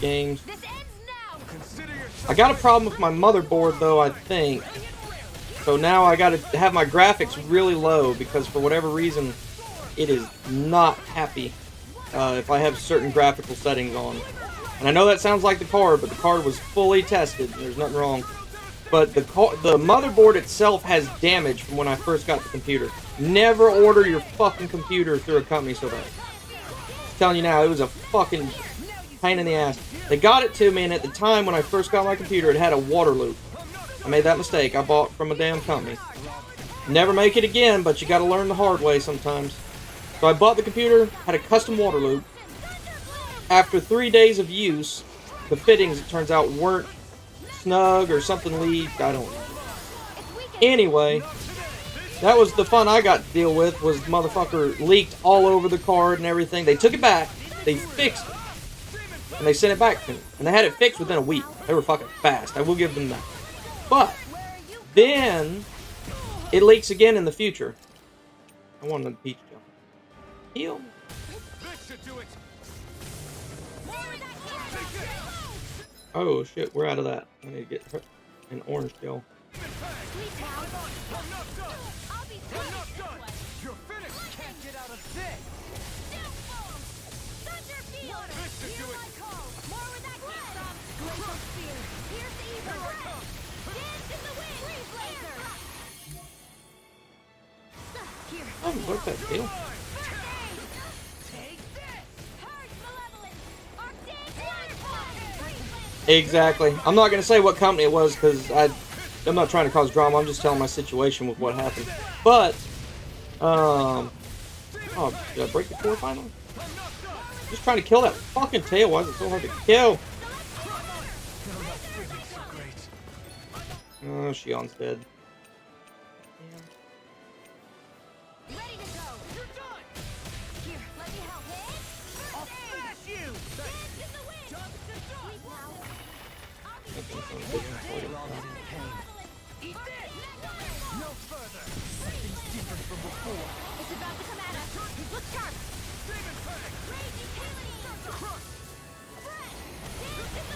games. I got a problem with my motherboard though, I think. So now I gotta have my graphics really low because for whatever reason it is not happy if I have certain graphical settings on. And I know that sounds like the card, but the card was fully tested and there's nothing wrong. But the motherboard itself has damage from when I first got the computer. Never order your fucking computer through a company so bad. I'm telling you now, it was a fucking pain in the ass. They got it to me, and at the time when I first got my computer, it had a water loop. I made that mistake. I bought from a damn company. Never make it again, but you gotta learn the hard way sometimes. So I bought the computer, had a custom water loop. After 3 days of use, the fittings, it turns out, weren't snug or something leaked. I don't know. Anyway, that was the fun I got to deal with, was the motherfucker leaked all over the card and everything. They took it back, they fixed it, and they sent it back to me. And they had it fixed within a week. They were fucking fast. I will give them that. But then it leaks again in the future. I want the peach jump. Heal me. Oh shit, we're out of that. I need to get an orange gel. Oh, what's that deal? Exactly. I'm not going to say what company it was because I'm not trying to cause drama. I'm just telling my situation with what happened. But, oh, did I break the core finally? Just trying to kill that fucking tail. Why is it so hard to kill? Oh, Shion's dead.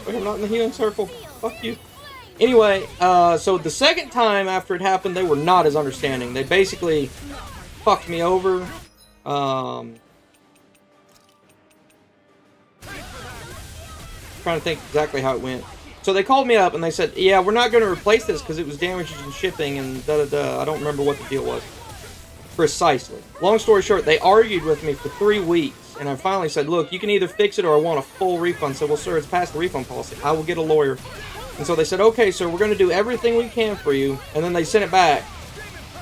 Wait, I'm not in the healing circle. Fuck you. Anyway, so the second time after it happened, they were not as understanding. They basically fucked me over. Trying to think exactly how it went. So they called me up and they said, yeah, we're not going to replace this because it was damaged in shipping and da-da-da. I don't remember what the deal was. Precisely. Long story short, they argued with me for 3 weeks. And I finally said, look, you can either fix it or I want a full refund. I said, well, sir, it's past the refund policy. I will get a lawyer. And so they said, okay, sir, we're going to do everything we can for you. And then they sent it back.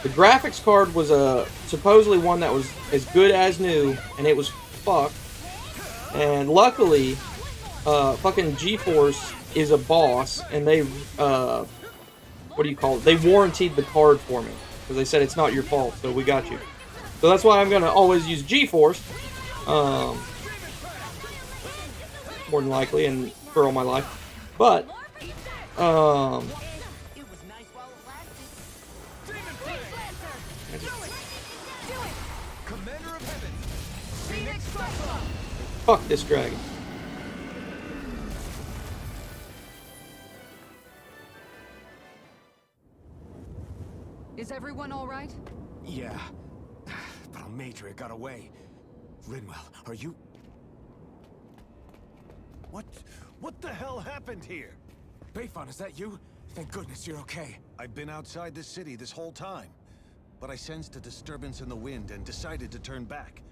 The graphics card was supposedly one that was as good as new. And it was fucked. And luckily, fucking GeForce is a boss. And they, what do you call it? They warranted the card for me. Because they said it's not your fault, so we got you. So that's why I'm going to always use GeForce. More than likely, and for all my life. But, fuck this dragon. Is everyone all right? Yeah, but Almeidrea got away. Rinwell, are you... What the hell happened here? Bayfon, is that you? Thank goodness you're okay. I've been outside the city this whole time, but I sensed a disturbance in the wind and decided to turn back.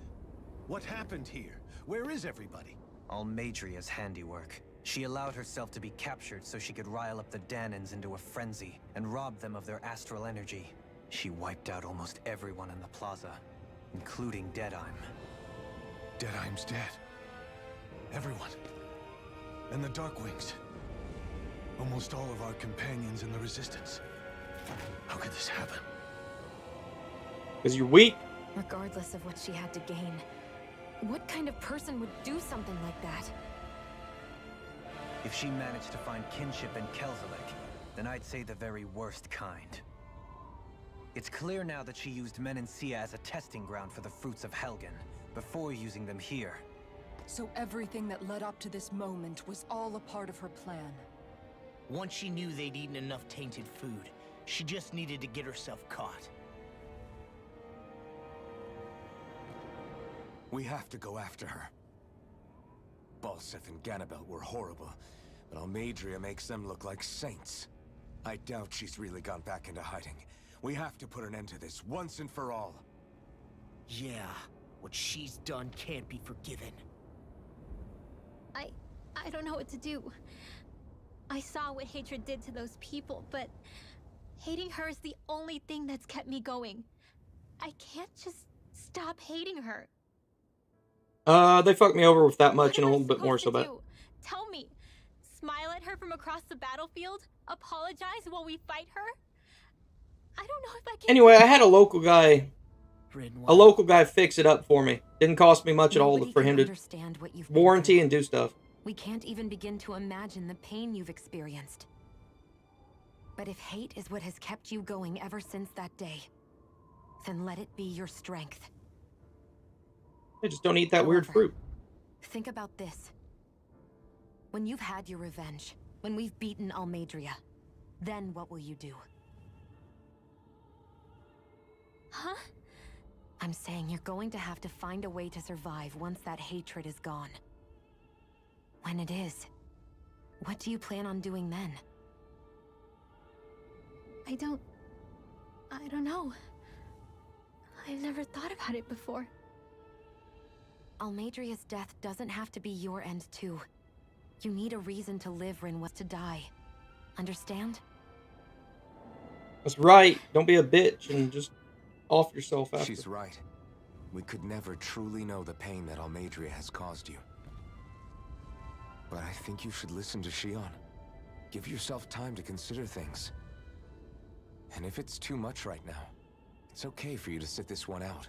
What happened here? Where is everybody? Almeidrea's handiwork. She allowed herself to be captured so she could rile up the Dahnans into a frenzy and rob them of their astral energy. She wiped out almost everyone in the plaza, including Deadheim. Deadheim's dead. Everyone. And the Darkwings. Almost all of our companions in the Resistance. How could this happen? Because you're weak. Regardless of what she had to gain, what kind of person would do something like that? If she managed to find kinship in Kelzelik, then I'd say the very worst kind. It's clear now that she used Menancia as a testing ground for the fruits of Helgen, before using them here. So everything that led up to this moment was all a part of her plan. Once she knew they'd eaten enough tainted food, she just needed to get herself caught. We have to go after her. Balseph and Ganabelt were horrible, but Almeidrea makes them look like saints. I doubt she's really gone back into hiding. We have to put an end to this once and for all. Yeah, what she's done can't be forgiven. I don't know what to do. I saw what hatred did to those people, but hating her is the only thing that's kept me going. I can't just stop hating her. They fucked me over with that much What and a am I little bit more so supposed that. to do? Tell me. Smile at her from across the battlefield? Apologize while we fight her? I don't know if I can. Anyway, I had a local guy Rinwell. fix it up for me. Didn't cost me much at all Nobody for can him to understand what you've been warranty through. and do stuff. We can't even begin to imagine the pain you've experienced. But if hate is what has kept you going ever since that day, then let it be your strength. I just don't eat that weird However, fruit. Think about this. When you've had your revenge, when we've beaten Almeidrea, then what will you do? Huh? I'm saying you're going to have to find a way to survive once that hatred is gone. When it is, what do you plan on doing then? I don't know. I've never thought about it before. Almeidrea's death doesn't have to be your end too. You need a reason to live, Rinwell, to die. Understand? That's right. Don't be a bitch and just off yourself after. She's right. We could never truly know the pain that Almeidrea has caused you. But I think you should listen to Shion. Give yourself time to consider things. And if it's too much right now, it's okay for you to sit this one out.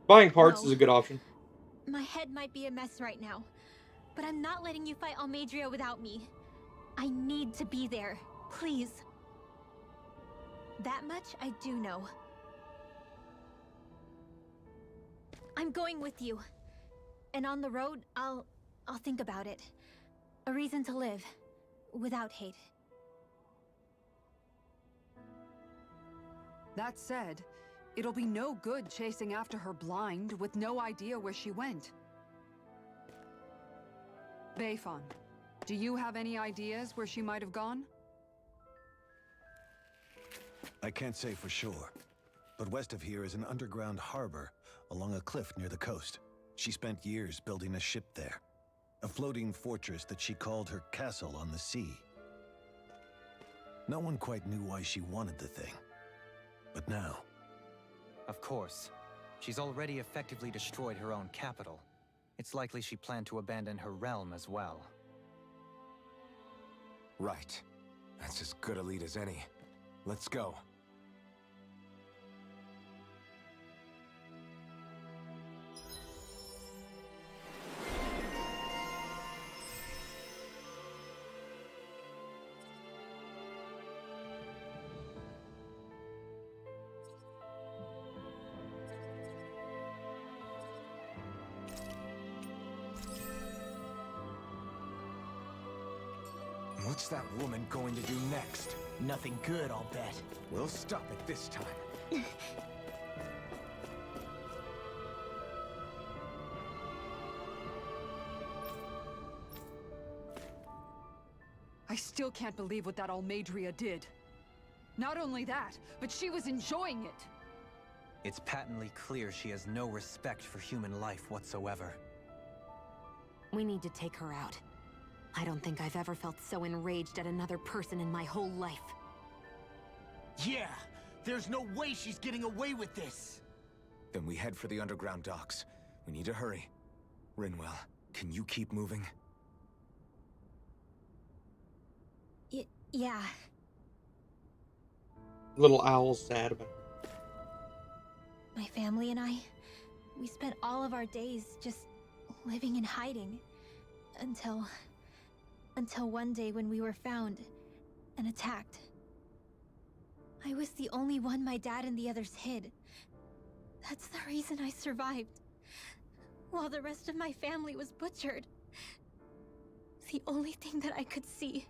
Buying parts No. is a good option. My head might be a mess right now, but I'm not letting you fight Almeidrea without me. I need to be there, please. That much I do know. I'm going with you. And on the road, I'll think about it. A reason to live, without hate. That said, it'll be no good chasing after her blind with no idea where she went. Beifan, do you have any ideas where she might have gone? I can't say for sure, but west of here is an underground harbor along a cliff near the coast. She spent years building a ship there, a floating fortress that she called her castle on the sea. No one quite knew why she wanted the thing, but now... Of course. She's already effectively destroyed her own capital. It's likely she planned to abandon her realm as well. Right. That's as good a lead as any. Let's go. What's that woman going to do next? Nothing good, I'll bet. We'll stop it this time. I still can't believe what that Almeidrea did. Not only that, but she was enjoying it. It's patently clear she has no respect for human life whatsoever. We need to take her out. I don't think I've ever felt so enraged at another person in my whole life. Yeah, there's no way she's getting away with this. Then we head for the underground docks. We need to hurry. Rinwell, can you keep moving? Yeah. Little owl's sad about it. My family and I, we spent all of our days just living in hiding. Until one day when we were found and attacked. I was the only one my dad and the others hid. That's the reason I survived. While the rest of my family was butchered. The only thing that I could see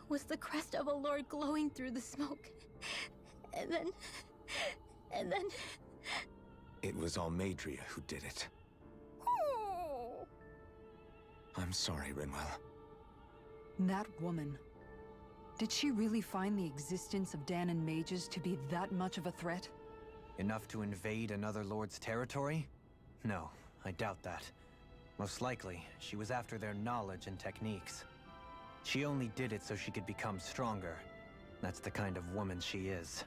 was the crest of a lord glowing through the smoke. And then... It was Almeidrea who did it. I'm sorry, Rinwell. That woman. Did she really find the existence of Dahnan mages to be that much of a threat? Enough to invade another lord's territory? No, I doubt that. Most likely, she was after their knowledge and techniques. She only did it so she could become stronger. That's the kind of woman she is.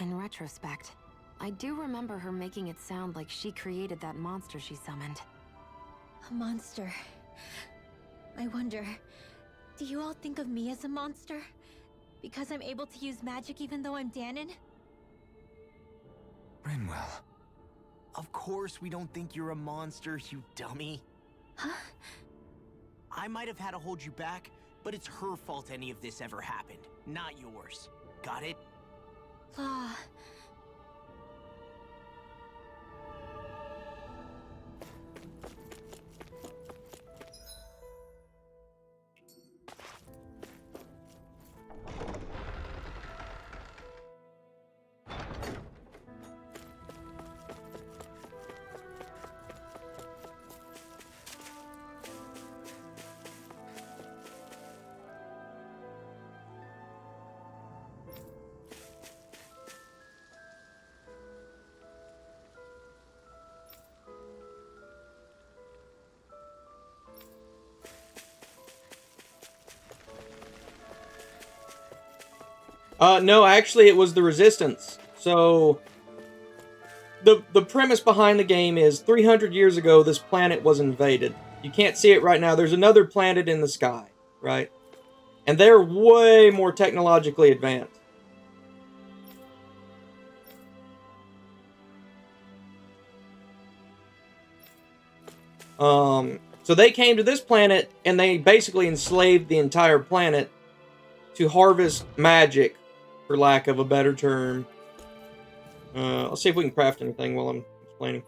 In retrospect, I do remember her making it sound like she created that monster she summoned. A monster. I wonder, do you all think of me as a monster? Because I'm able to use magic even though I'm Dahnan? Rinwell. Of course we don't think you're a monster, you dummy. Huh? I might have had to hold you back, but it's her fault any of this ever happened, not yours. Got it? Law. No, actually it was the Resistance. So, the premise behind the game is 300 years ago this planet was invaded. You can't see it right now. There's another planet in the sky, right? And they're way more technologically advanced. So they came to this planet and they basically enslaved the entire planet to harvest magic, for lack of a better term. Let's see if we can craft anything while I'm explaining.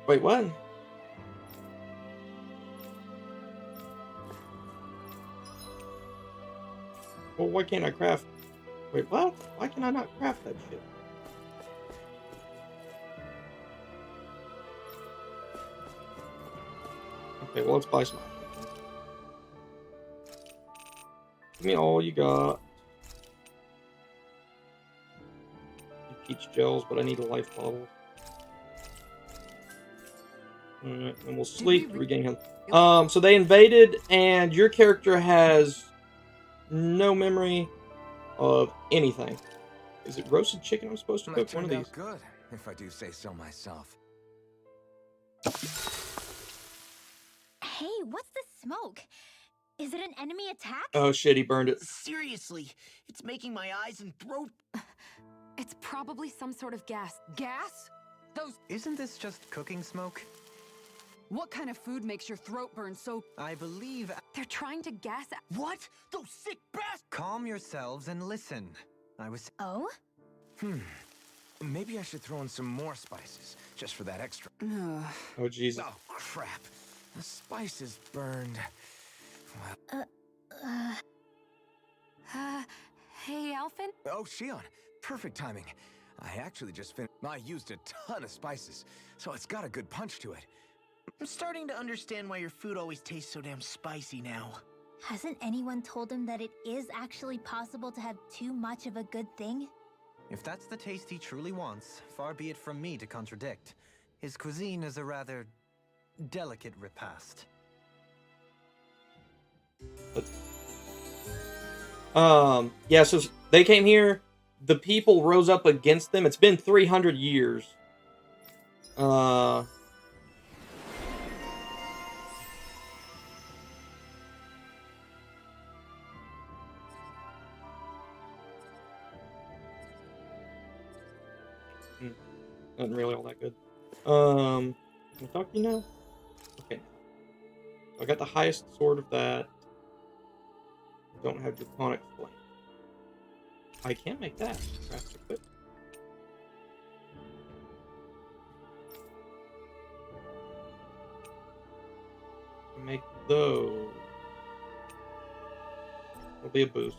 Wait, what? Well, why can't I craft? Wait, what? Why can I not craft that shit? Okay, well, let's buy some. Give me all you got. Peach gels, but I need a life bottle. Alright, and we'll sleep, regain health. So they invaded, and your character has no memory of anything. Is it roasted chicken I'm supposed to cook? One of these. Good, if I do say so myself. Hey, what's the smoke? Is it an enemy attack? Oh shit, he burned it. Seriously, it's making my eyes and throat... It's probably some sort of gas. Gas? Those... Isn't this just cooking smoke? What kind of food makes your throat burn so... I believe... They're trying to gas... What? Those sick bastards! Calm yourselves and listen. I was... Oh? Maybe I should throw in some more spices, just for that extra... Oh Jesus. Oh, crap. The spices burned. Hey, Alphen? Oh, Shion. Perfect timing. I actually just finished... I used a ton of spices, so it's got a good punch to it. I'm starting to understand why your food always tastes so damn spicy now. Hasn't anyone told him that it is actually possible to have too much of a good thing? If that's the taste he truly wants, far be it from me to contradict. His cuisine is a rather delicate repast. Yeah, so they came here, the people rose up against them. It's been 300 years. Not really all that good. Can I talk to you now? Okay. I got the highest sword of that. Don't have Draconic Flame. I can't make that. Craft equip. Make those. It'll be a boost.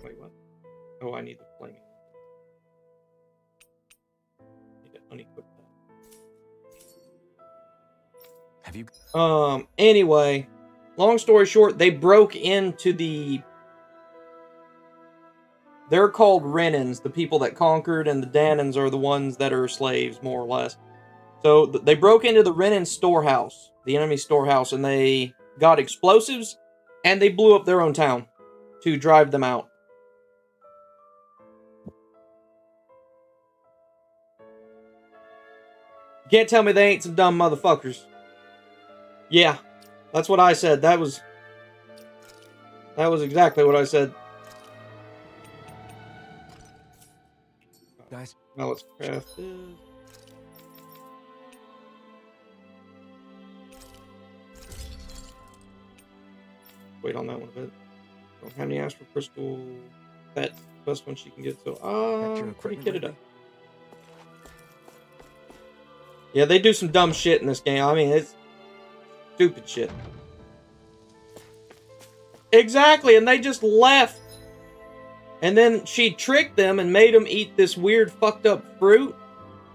Wait, what? Oh, I need the flaming. Need to unequip that. Have you... Anyway, long story short, they broke into the... They're called Renans, the people that conquered, and the Danans are the ones that are slaves, more or less. So they broke into the Renan storehouse, the enemy storehouse, and they got explosives, and they blew up their own town to drive them out. You can't tell me they ain't some dumb motherfuckers. Yeah, that's what I said. That was exactly what I said. Guys, Now let's craft this. Wait on that one a bit. Don't have any Astral Crystal. That's the best one she can get, so pretty kitted up. Yeah, they do some dumb shit in this game. I mean, it's stupid shit. Exactly, and they just left. And then she tricked them and made them eat this weird fucked up fruit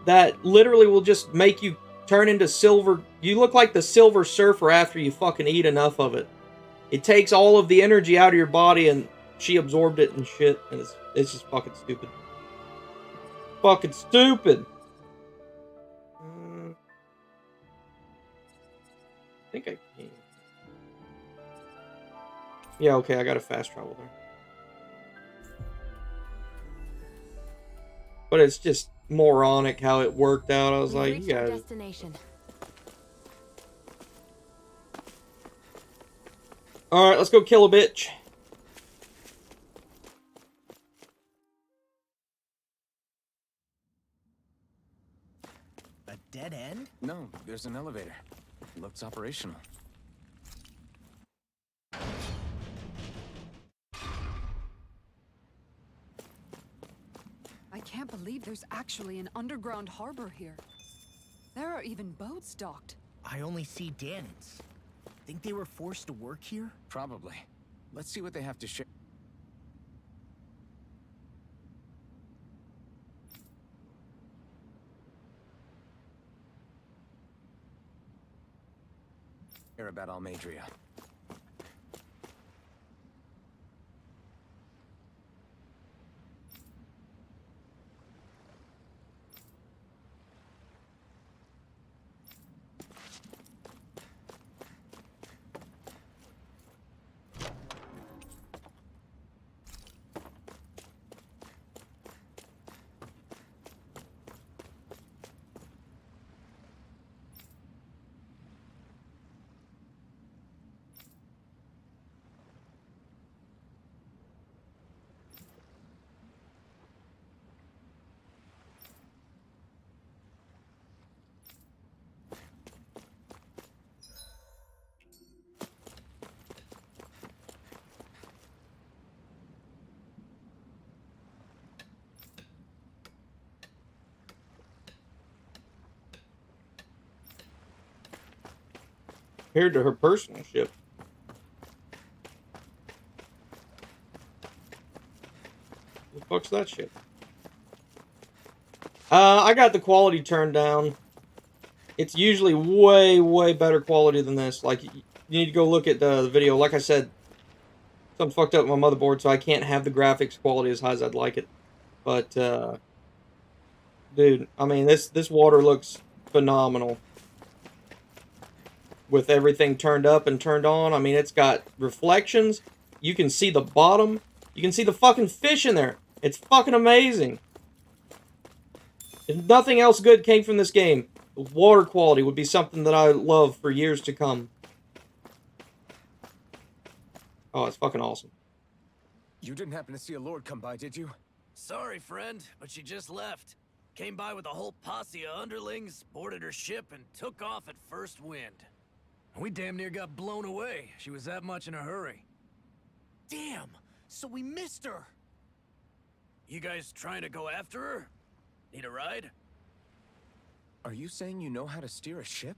that literally will just make you turn into silver. You look like the Silver Surfer after you fucking eat enough of it. It takes all of the energy out of your body, and she absorbed it and shit, and it's just fucking stupid. Fucking stupid. I think I can. Yeah, okay, I gotta fast travel there. But it's just moronic how it worked out. I was like, you guys. Destination. Alright, let's go kill a bitch. A dead end? no, there's an elevator. Looks operational. I can't believe there's actually an underground harbor here. There are even boats docked. I only see Danans. Think they were forced to work here? Probably. Let's see what they have to share. About Almadria. Compared to her personal ship. What the fuck's that ship? I got the quality turned down. It's usually way, way better quality than this. Like, you need to go look at the video. Like I said, something fucked up with my motherboard, so I can't have the graphics quality as high as I'd like it. But, dude, I mean, this water looks phenomenal. With everything turned up and turned on. I mean, it's got reflections. You can see the bottom. You can see the fucking fish in there. It's fucking amazing. If nothing else good came from this game, the water quality would be something that I love for years to come. Oh, it's fucking awesome. You didn't happen to see a lord come by, did you? Sorry, friend, but she just left. Came by with a whole posse of underlings, boarded her ship, and took off at first wind. We damn near got blown away. She was that much in a hurry. Damn! So we missed her! You guys trying to go after her? Need a ride? Are you saying you know how to steer a ship?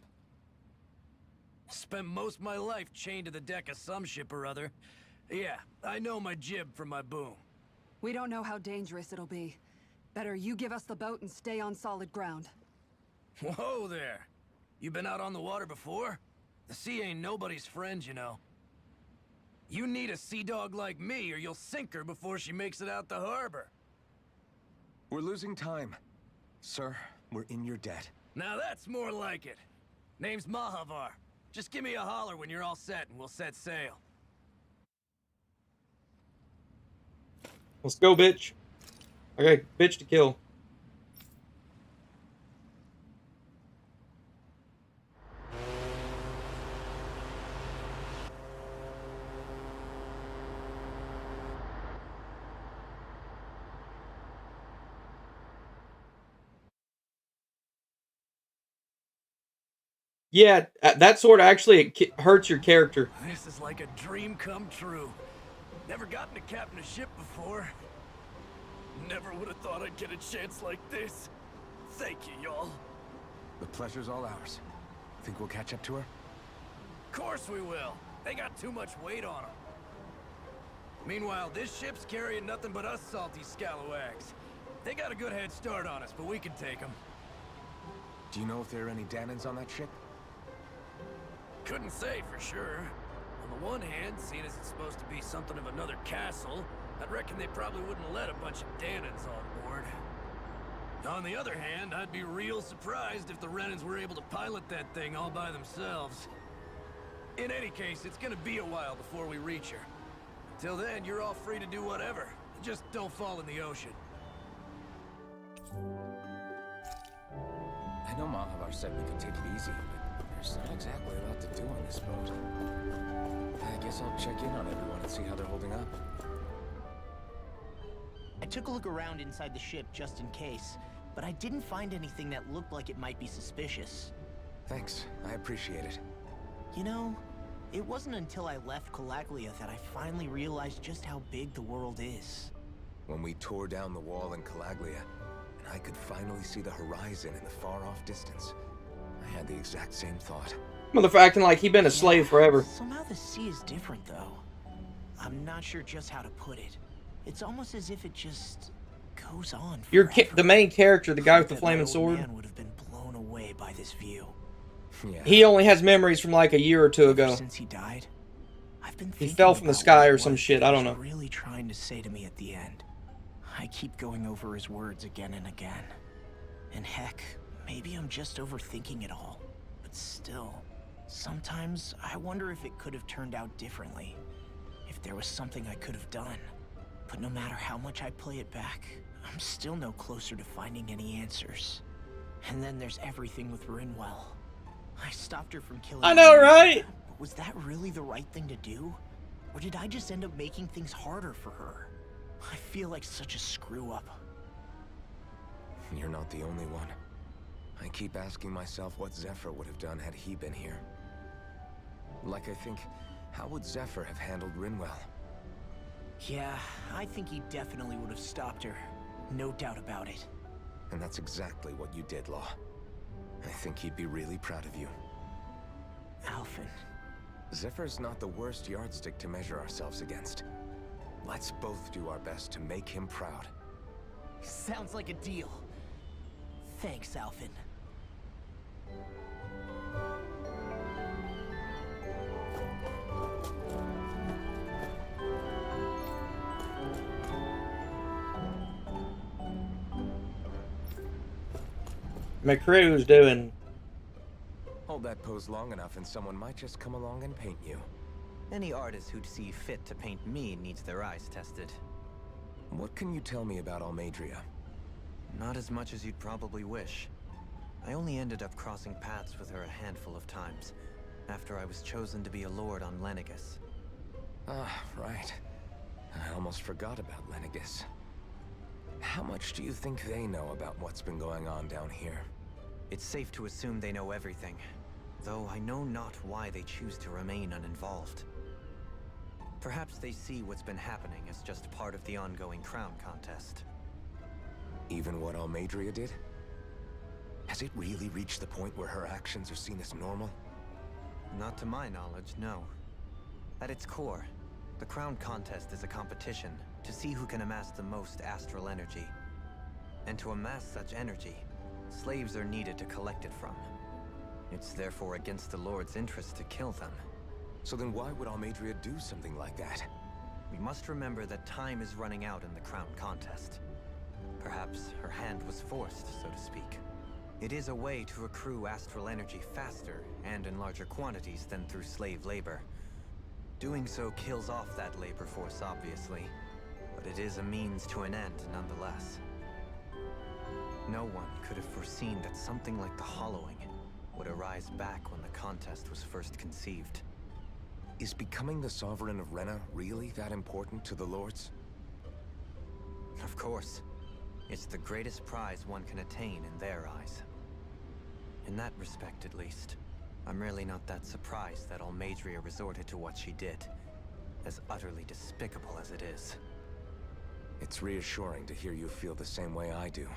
Spent most of my life chained to the deck of some ship or other. Yeah, I know my jib from my boom. We don't know how dangerous it'll be. Better you give us the boat and stay on solid ground. Whoa there! You been out on the water before? The sea ain't nobody's friend, you know. You need a sea dog like me, or you'll sink her before she makes it out the harbor. We're losing time. Sir, we're in your debt. Now that's more like it. Name's Mahavar. Just give me a holler when you're all set, and we'll set sail. Let's go, bitch. I got a bitch to kill. Yeah, that sword actually hurts your character. This is like a dream come true. Never gotten to captain a ship before. Never would have thought I'd get a chance like this. Thank you, y'all. The pleasure's all ours. Think we'll catch up to her? Of course we will. They got too much weight on them. Meanwhile, this ship's carrying nothing but us salty scalawags. They got a good head start on us, but we can take them. Do you know if there are any Danans on that ship? Couldn't say for sure. On the one hand, seeing as it's supposed to be something of another castle, I'd reckon they probably wouldn't let a bunch of Danans on board. On the other hand, I'd be real surprised if the Renans were able to pilot that thing all by themselves. In any case, it's gonna be a while before we reach her. Until then, you're all free to do whatever. Just don't fall in the ocean. I know Mahavar said we could take it easy, but there's not exactly a lot to do on this boat. I guess I'll check in on everyone and see how they're holding up. I took a look around inside the ship just in case, but I didn't find anything that looked like it might be suspicious. Thanks, I appreciate it. You know, it wasn't until I left Calaglia that I finally realized just how big the world is. When we tore down the wall in Calaglia, and I could finally see the horizon in the far-off distance, I had the exact same thought. Motherfucker acting like he'd been a slave forever. Somehow the sea is different, though. I'm not sure just how to put it. It's almost as if it just goes on forever. The main character, the guy with the That flaming my old sword. man would have been blown away by this view. Yeah. He only has memories from like a year or two ago. Since he died, I've been He thinking fell from the about sky or what some he shit, I don't was know. really trying to say to me at the end. I keep going over his words again and again. And heck, maybe I'm just overthinking it all. But still, sometimes I wonder if it could have turned out differently. If there was something I could have done. But no matter how much I play it back, I'm still no closer to finding any answers. And then there's everything with Rinwell. I stopped her from killing I know, me. right? But was that really the right thing to do? Or did I just end up making things harder for her? I feel like such a screw-up. You're not the only one. I keep asking myself what Zephyr would have done had he been here. Like I think, how would Zephyr have handled Rinwell? Yeah, I think he definitely would have stopped her. No doubt about it. And that's exactly what you did, Law. I think he'd be really proud of you. Alphen. Zephyr's not the worst yardstick to measure ourselves against. Let's both do our best to make him proud. Sounds like a deal. Thanks, Alphen. McCrew's doing. Hold that pose long enough and someone might just come along and paint you. Any artist who'd see fit to paint me needs their eyes tested. What can you tell me about Almeidrea? Not as much as you'd probably wish. I only ended up crossing paths with her a handful of times, after I was chosen to be a lord on Lenegis. Ah, right. I almost forgot about Lenegis. How much do you think they know about what's been going on down here? It's safe to assume they know everything, though I know not why they choose to remain uninvolved. Perhaps they see what's been happening as just part of the ongoing crown contest. Even what Almeidrea did? Has it really reached the point where her actions are seen as normal? Not to my knowledge, no. At its core, the crown contest is a competition to see who can amass the most astral energy. And to amass such energy, slaves are needed to collect it from. It's therefore against the Lord's interest to kill them. So then why would Almeidrea do something like that? We must remember that time is running out in the crown contest. Perhaps her hand was forced, so to speak. It is a way to accrue astral energy faster and in larger quantities than through slave labor. Doing so kills off that labor force, obviously, but it is a means to an end nonetheless. No one could have foreseen that something like the Hollowing would arise back when the contest was first conceived. Is becoming the Sovereign of Rena really that important to the Lords? Of course. It's the greatest prize one can attain in their eyes. In that respect, at least, I'm really not that surprised that Almeidrea resorted to what she did, as utterly despicable as it is. It's reassuring to hear you feel the same way I do.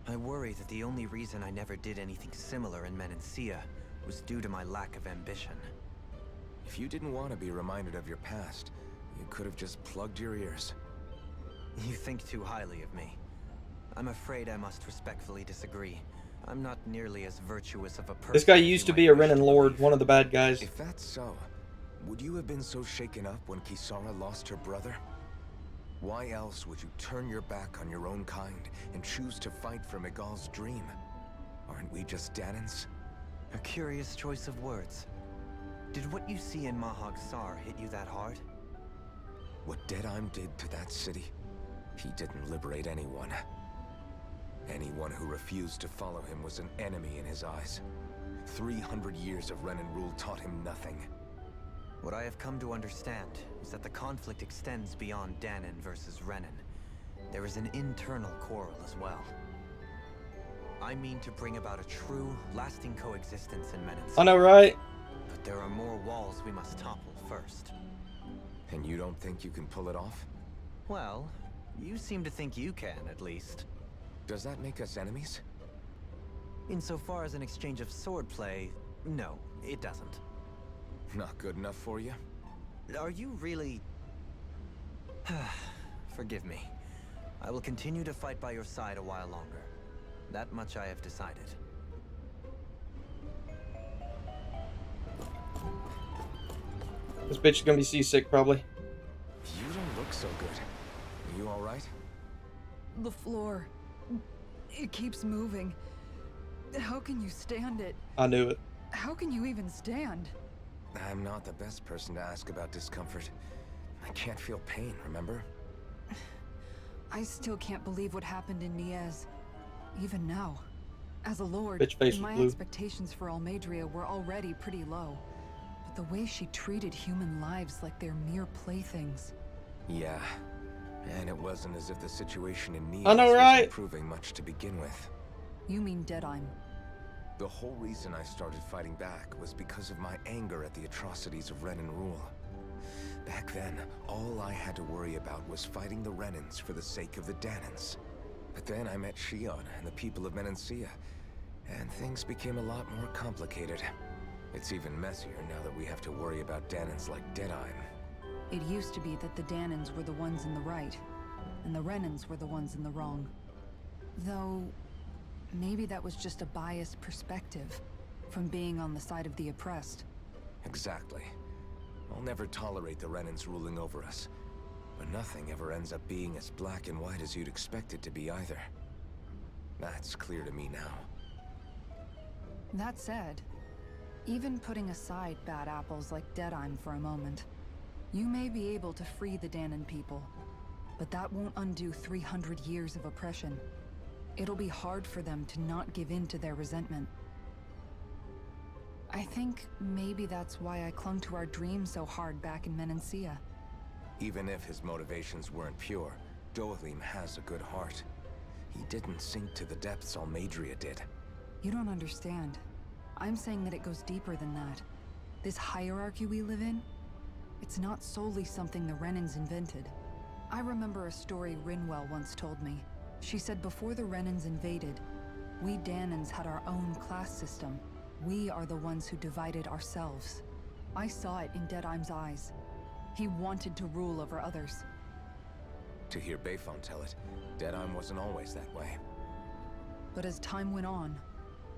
I worry that the only reason I never did anything similar in Menancia was due to my lack of ambition. If you didn't want to be reminded of your past, you could have just plugged your ears. You think too highly of me. I'm afraid I must respectfully disagree. I'm not nearly as virtuous of a person. This guy used to be a Renan Lord, one of the bad guys. If that's so, would you have been so shaken up when Kisara lost her brother? Why else would you turn your back on your own kind and choose to fight for Miguel's dream? Aren't we just Danans? A curious choice of words. Did what you see in Mahag Saar hit you that hard? What Deadheim did to that city, he didn't liberate anyone. Anyone who refused to follow him was an enemy in his eyes. 300 years of Renan rule taught him nothing. What I have come to understand is that the conflict extends beyond Danan versus Renan. There is an internal quarrel as well. I mean to bring about a true, lasting coexistence in Menancia. I know, right? But there are more walls we must topple first. And you don't think you can pull it off? Well, you seem to think you can, at least. Does that make us enemies? Insofar as an exchange of swordplay, no, it doesn't. Not good enough for you? Are you really... Forgive me. I will continue to fight by your side a while longer. That much I have decided. This bitch is gonna be seasick, probably. You don't look so good. Are you alright? The floor. It keeps moving. How can you stand it? I knew it. How can you even stand? I'm not the best person to ask about discomfort. I can't feel pain, remember? I still can't believe what happened in Niez. Even now. As a lord, Bitch face my was blue. expectations for Almeidrea were already pretty low. But the way she treated human lives like they're mere playthings. Yeah. And it wasn't as if the situation in Niez I know, right? was improving much to begin with. You mean Deadheim? The whole reason I started fighting back was because of my anger at the atrocities of Renan rule. Back then, all I had to worry about was fighting the Renans for the sake of the Danans. But then I met Shion and the people of Menancia, and things became a lot more complicated. It's even messier now that we have to worry about Danans like Deadheim. It used to be that the Danans were the ones in the right, and the Renans were the ones in the wrong. Though, maybe that was just a biased perspective from being on the side of the oppressed. Exactly. I'll never tolerate the Renans ruling over us. But nothing ever ends up being as black and white as you'd expect it to be either. That's clear to me now. That said, even putting aside bad apples like Deadheim for a moment, you may be able to free the Dahnan people, but that won't undo 300 years of oppression. It'll be hard for them to not give in to their resentment. I think maybe that's why I clung to our dream so hard back in Menancia. Even if his motivations weren't pure, Dohalim has a good heart. He didn't sink to the depths Almeidrea did. You don't understand. I'm saying that it goes deeper than that. This hierarchy we live in, it's not solely something the Renans invented. I remember a story Rinwell once told me. She said before the Renans invaded, we Dahnans had our own class system. We are the ones who divided ourselves. I saw it in Deadheim's eyes. He wanted to rule over others. To hear Bayfon tell it, Deadheim wasn't always that way. But as time went on,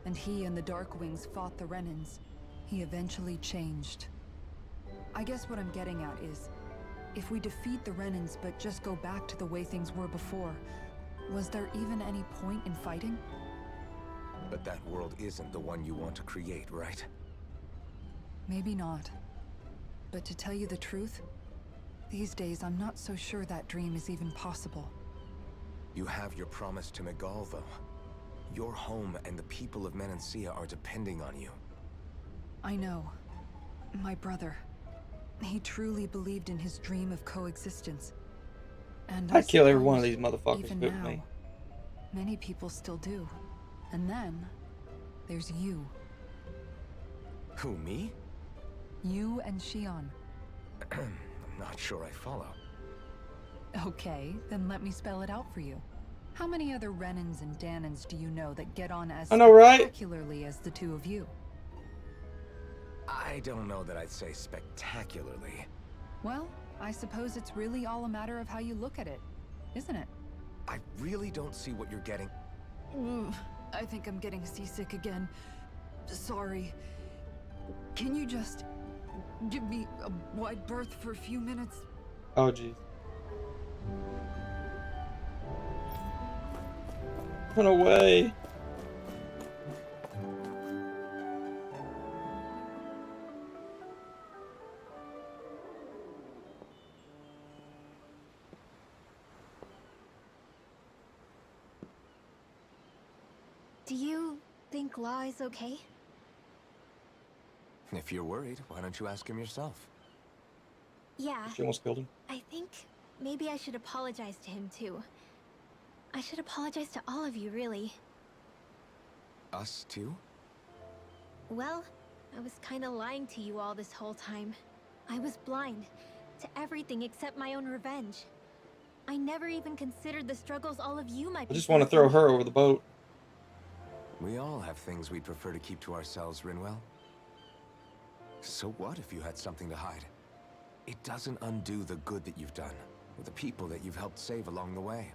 and he and the Darkwings fought the Renans, he eventually changed. I guess what I'm getting at is, if we defeat the Renans but just go back to the way things were before, was there even any point in fighting? But that world isn't the one you want to create, right? Maybe not. But to tell you the truth, these days I'm not so sure that dream is even possible. You have your promise to Megal, though. Your home and the people of Menancia are depending on you. I know. My brother. He truly believed in his dream of coexistence. And I'd kill every one of suppose these motherfuckers even with now, me. many people still do. And then, there's you. Who, me? You and Shion. I'm not sure I follow. Okay, then let me spell it out for you. How many other Renans and Dahnans do you know that get on as I know, right? spectacularly as the two of you? I don't know that I'd say spectacularly. Well, I suppose it's really all a matter of how you look at it, isn't it? I really don't see what you're getting. I think I'm getting seasick again. Sorry. Can you just give me a wide berth for a few minutes? Oh, jeez. Run away. Do you think Law is okay? If you're worried, why don't you ask him yourself? Yeah, She almost killed him. I think maybe I should apologize to him too. I should apologize to all of you, really. Us too? Well, I was kinda lying to you all this whole time. I was blind to everything except my own revenge. I never even considered the struggles all of you might I be just want to throw facing. her over the boat. We all have things we'd prefer to keep to ourselves, Rinwell. So what if you had something to hide? It doesn't undo the good that you've done, or the people that you've helped save along the way.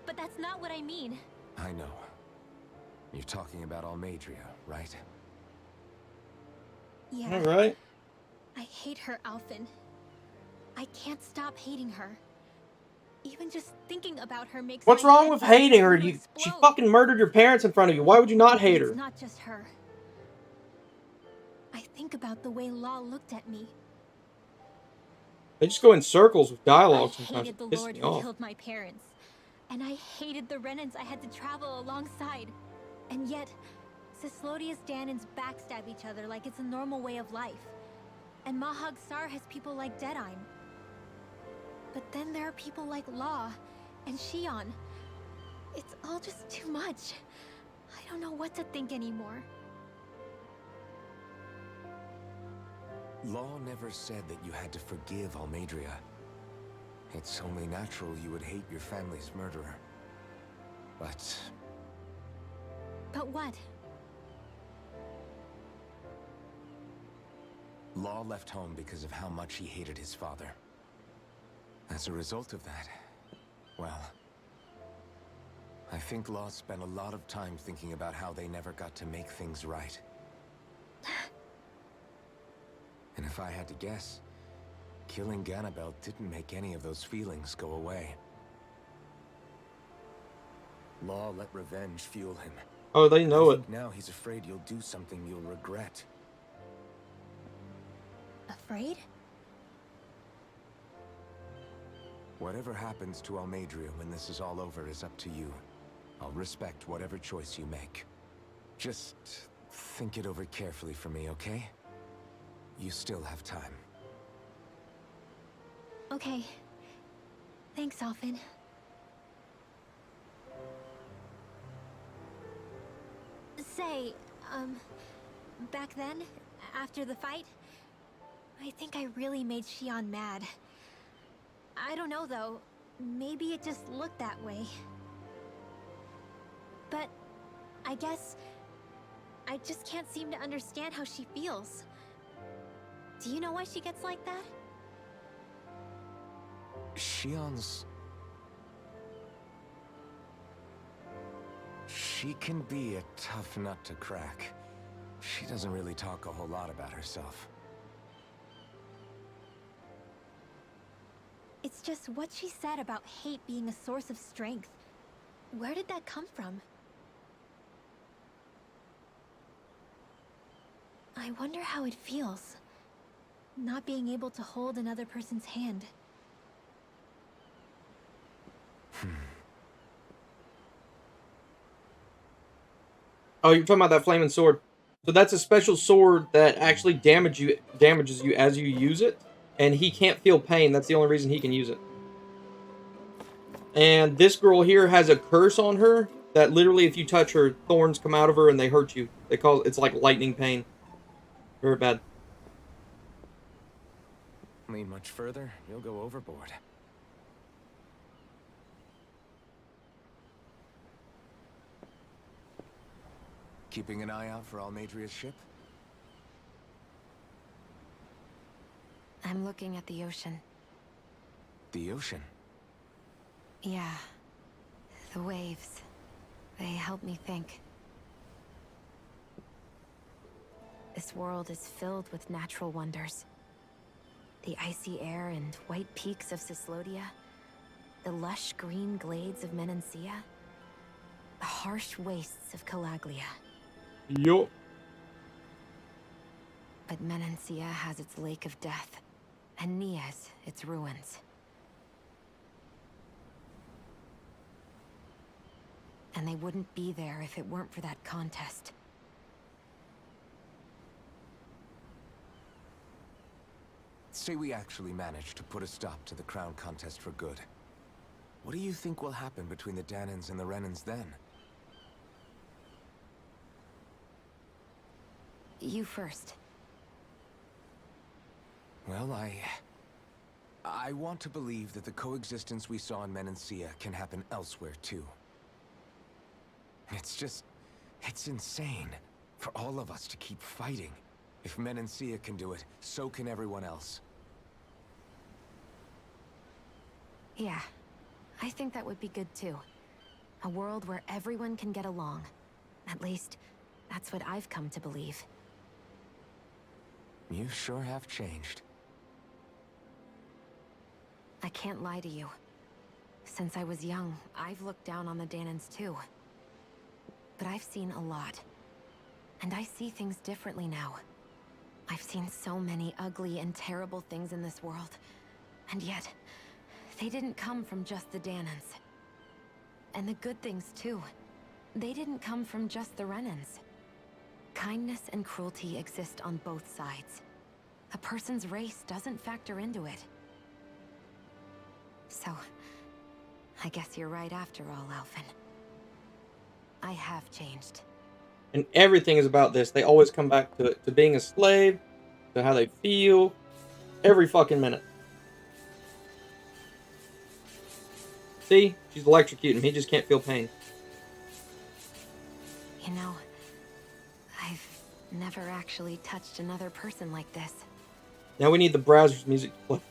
But that's not what I mean. I know. You're talking about Almeidrea, right? Yeah. All right. I hate her, Alphen. I can't stop hating her. Even just thinking about her makes What's my wrong head with start hating her? to She explode. fucking murdered your parents in front of you. Why would you not hate her? It's not just her. I think about the way Law looked at me. They just go in circles with dialogue I sometimes. hated the It pisses Lord me who off. killed my parents. And I hated the Renans I had to travel alongside. And yet, Cislodius Dahnans backstab each other like it's a normal way of life. And Mahag Sar has people like Deadheim. But then there are people like Law and Shion. It's all just too much. I don't know what to think anymore. Law never said that you had to forgive Almeidrea. It's only natural you would hate your family's murderer. But But what? Law left home because of how much he hated his father. As a result of that, well, I think Law spent a lot of time thinking about how they never got to make things right. And if I had to guess, killing Ganabel didn't make any of those feelings go away. Law let revenge fuel him. Oh, they know I it. think now he's afraid you'll do something you'll regret. Afraid? Whatever happens to Almadria when this is all over is up to you. I'll respect whatever choice you make. Just think it over carefully for me, okay? You still have time. Okay. Thanks, Alphen. Say, back then, after the fight, I think I really made Xion mad. I don't know though, maybe it just looked that way. But I guess I just can't seem to understand how she feels. Do you know why she gets like that? Xion's... She can be a tough nut to crack. She doesn't really talk a whole lot about herself. It's just what she said about hate being a source of strength. Where did that come from? I wonder how it feels, not being able to hold another person's hand. Oh, you're talking about that flaming sword. So that's a special sword that actually damages you as you use it, and he can't feel pain. That's the only reason he can use it. And this girl here has a curse on her that literally, if you touch her, thorns come out of her and they hurt you. It's like lightning pain. Very bad. Lean much further, you'll go overboard. Keeping an eye out for Almadria's ship? I'm looking at the ocean. The ocean? Yeah. The waves. They help me think. This world is filled with natural wonders. The icy air and white peaks of Cyslodia. The lush green glades of Menancia. The harsh wastes of Calaglia. Yup. But Menancia has its Lake of Death, and Nias its ruins. And they wouldn't be there if it weren't for that contest. Say we actually manage to put a stop to the crown contest for good. What do you think will happen between the Dahnans and the Renans then? You first. Well, I want to believe that the coexistence we saw in Menancia can happen elsewhere too. It's insane for all of us to keep fighting. If Menancia can do it, so can everyone else. Yeah, I think that would be good too. A world where everyone can get along. At least, that's what I've come to believe. You sure have changed. I can't lie to you. Since I was young, I've looked down on the Dahnans too. But I've seen a lot. And I see things differently now. I've seen so many ugly and terrible things in this world. And yet, they didn't come from just the Dahnans. And the good things too. They didn't come from just the Renans. Kindness and cruelty exist on both sides. A person's race doesn't factor into it. So, I guess you're right after all, Alphen. I have changed. And everything is about this. They always come back to it, to being a slave, to how they feel, every fucking minute. See? She's electrocuting him. He just can't feel pain. You know, I've never actually touched another person like this. Now we need the Brazzers music to play.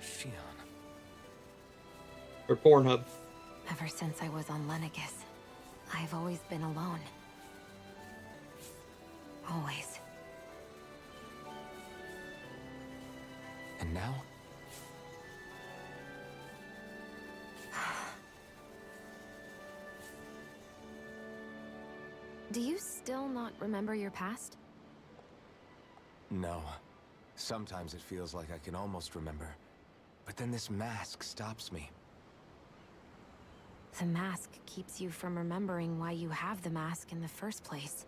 Xion. Or Pornhub. Ever since I was on Lenegis, I've always been alone. Always. And now? Do you still not remember your past? No. Sometimes it feels like I can almost remember. But then this mask stops me. The mask keeps you from remembering why you have the mask in the first place.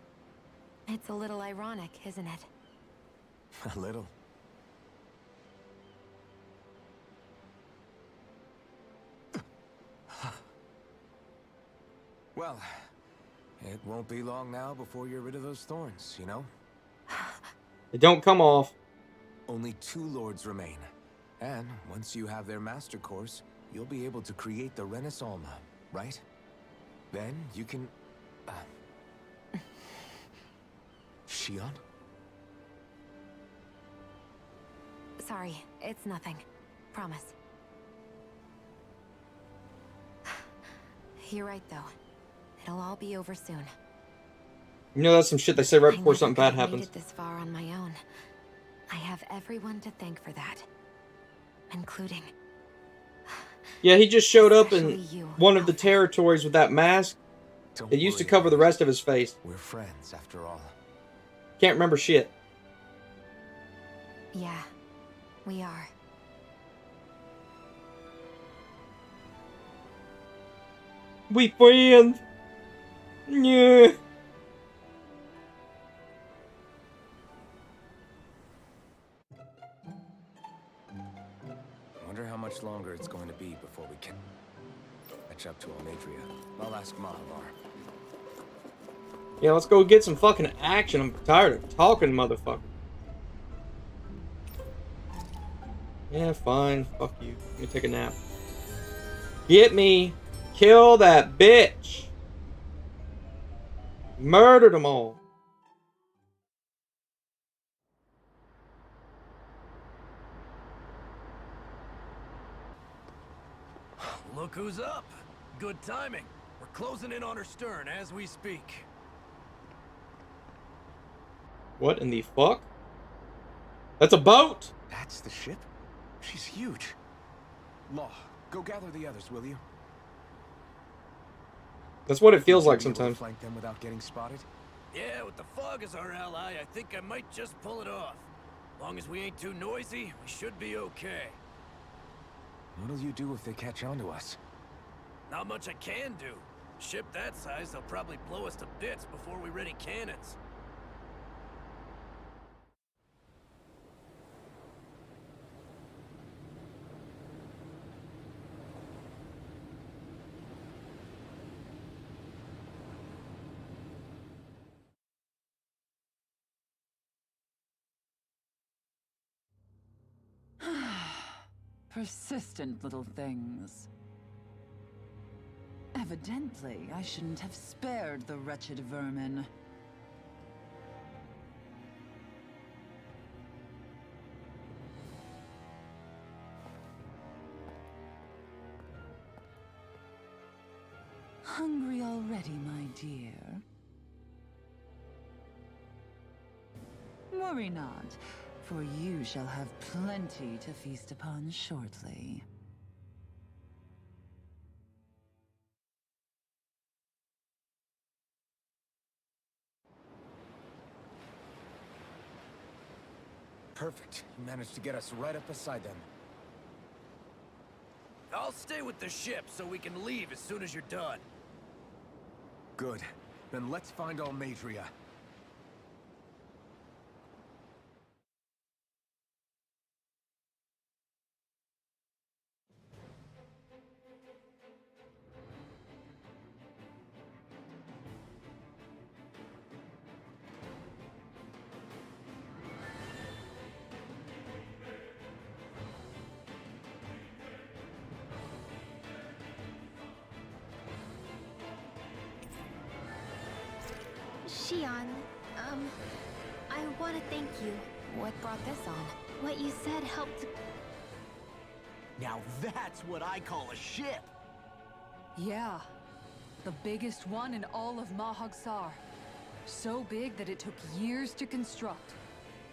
It's a little ironic, isn't it? A little. Well, it won't be long now before you're rid of those thorns, you know? They don't come off. Only 2 lords remain. And once you have their master course, you'll be able to create the Renis Alma, right? Then you can... Shion? Sorry, it's nothing. Promise. You're right, though. It'll all be over soon. You know, that's some shit they say right before I something bad never made happens. it this far on my own. I have everyone to thank for that. Including... Yeah, he just showed up in especially you, one of the Alfred. territories with that mask. Don't It used to worry cover the about it. rest of his face. We're friends, after all. Can't remember shit. Yeah, we are. We friends. Yeah. Wonder how much longer it's going to be before we can catch up to Almadria. I'll ask Mahalar. Yeah, let's go get some fucking action. I'm tired of talking, motherfucker. Yeah, fine. Fuck you. Let me take a nap. Get me. Kill that bitch. Murdered them all. Look who's up. Good timing. We're closing in on her stern as we speak. What in the fuck? That's a boat! That's the ship? She's huge. Law, go gather the others, will you? That's what it feels Think like you'll be able to sometimes. flank them without getting spotted? Yeah, with the fog as our ally, I think I might just pull it off. Long as we ain't too noisy, we should be okay. What'll you do if they catch on to us? Not much I can do. Ship that size, they'll probably blow us to bits before we ready cannons. Persistent little things. Evidently, I shouldn't have spared the wretched vermin. Hungry already, my dear? Worry not, for you shall have plenty to feast upon shortly. Perfect. You managed to get us right up beside them. I'll stay with the ship so we can leave as soon as you're done. Good. Then let's find Almadria. Shion, I want to thank you. What brought this on? What you said helped. Now that's what I call a ship. Yeah. The biggest one in all of Mahag-Sar. So big that it took years to construct.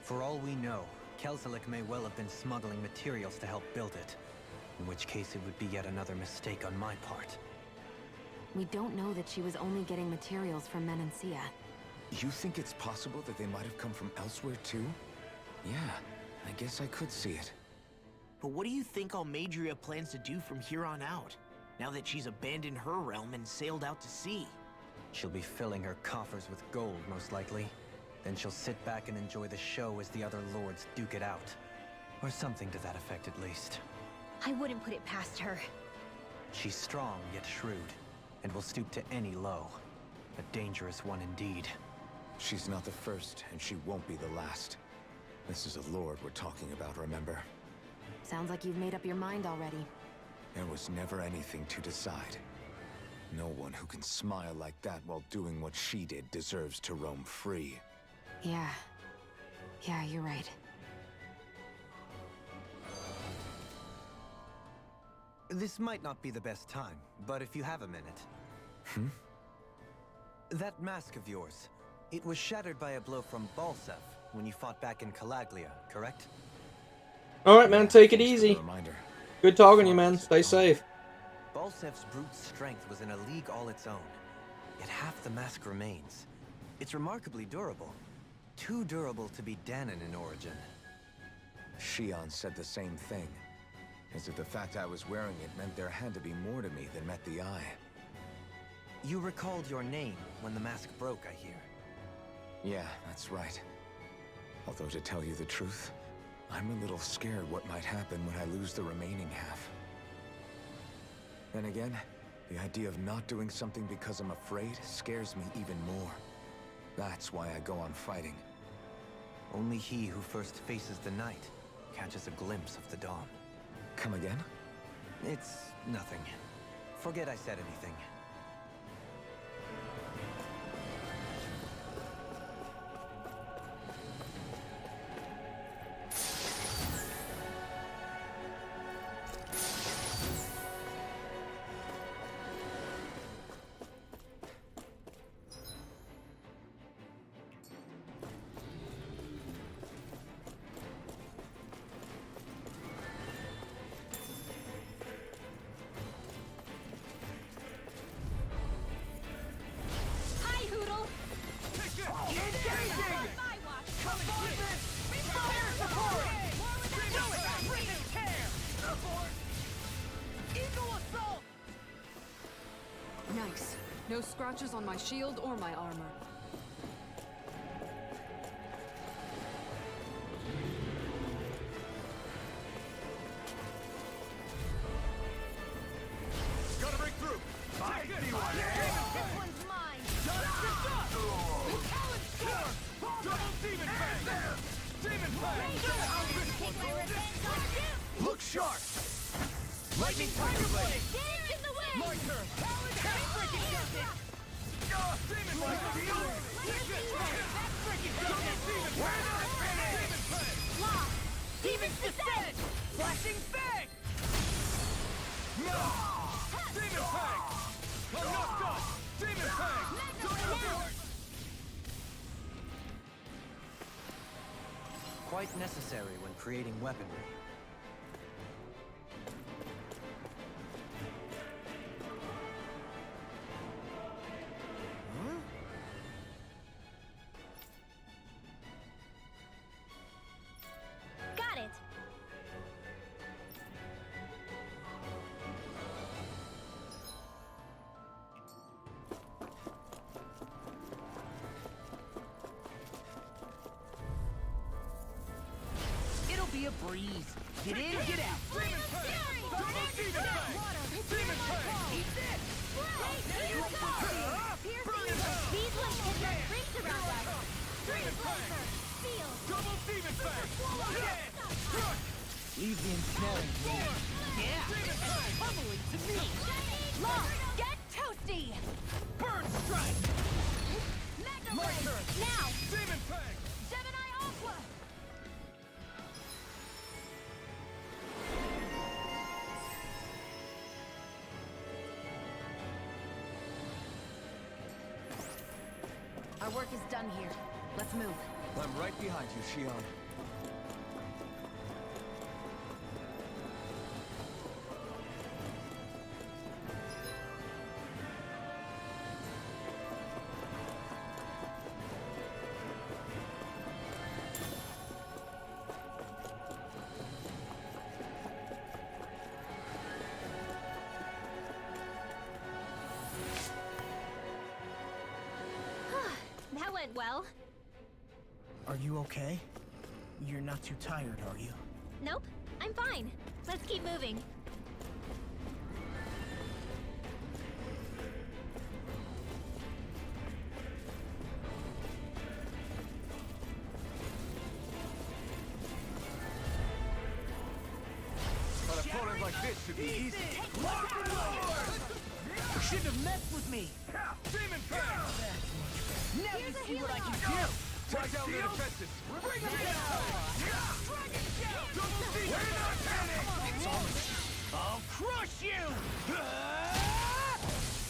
For all we know, Kelzelik may well have been smuggling materials to help build it. In which case it would be yet another mistake on my part. We don't know that she was only getting materials from Menancia. You think it's possible that they might have come from elsewhere too? Yeah, I guess I could see it. But what do you think Almadria plans to do from here on out, now that she's abandoned her realm and sailed out to sea? She'll be filling her coffers with gold, most likely. Then she'll sit back and enjoy the show as the other lords duke it out. Or something to that effect, at least. I wouldn't put it past her. She's strong, yet shrewd, and will stoop to any low. A dangerous one indeed. She's not the first, and she won't be the last. This is a lord we're talking about, remember? Sounds like you've made up your mind already. There was never anything to decide. No one who can smile like that while doing what she did deserves to roam free. Yeah. Yeah, you're right. This might not be the best time, but if you have a minute. That mask of yours, it was shattered by a blow from Balseph when you fought back in Calaglia, correct? All right, man, take it Thanks for the easy. reminder. Good talking to you, man. Stay safe. Balseph's brute strength was in a league all its own, yet half the mask remains. It's remarkably durable. Too durable to be Dahnan in origin. Shion said the same thing. As if the fact I was wearing it meant there had to be more to me than met the eye. You recalled your name when the mask broke, I hear. Yeah, that's right. Although to tell you the truth, I'm a little scared what might happen when I lose the remaining half. Then again, the idea of not doing something because I'm afraid scares me even more. That's why I go on fighting. Only he who first faces the night catches a glimpse of the dawn. Come again? It's nothing. Forget I said anything. Hi, Hoodle! Engaging! My watch! Come on, this! Air support! Do it! Bring it! Tear! Support! Eagle assault! Nice. No scratches on my shield or my armor. Gotta break through! I see one! This one's mine! Talon Storm! Double Demon Fang! Demon Fang! Take my revenge on you! Look sharp! Lightning Tiger Blade! Get in the way! My turn! Talon Breaking Circuit! Demon Fang! Backbreaking Circuit! Demon Fang! Lock! Demon's Descent! Flashing Fang! No! Demon Fang! I'm not done! Demon Fang! Double Sword! Quite necessary when creating weaponry. Got it! It'll be a breeze. Get in, get out. Demon Fang! Double Demon Fang! Demon Fang! Eat this! Here you go! Brilliant Hell! These ones can run rings around us! Demon Fang! Seal! Double Demon Fang! Crush! Leave the ensnaring to me. Yeah. Demon Fang! Pummeling to me. Lock! Get toasty! Burn Strike! Mega My Ray! turn! Now! Demon Fang! Gemini Aqua! Our work is done here. Let's move. I'm right behind you, Shion. well? Are you okay? You're not too tired, are you? Nope, I'm fine. Let's keep moving. An opponent like this should be easy. You shouldn't have messed with me! Demon Fang! Now you see what I can do! Take down the defenses. Bring it down! Dragon Shout! Double Demon We're not Fang! panicked! I'll crush you!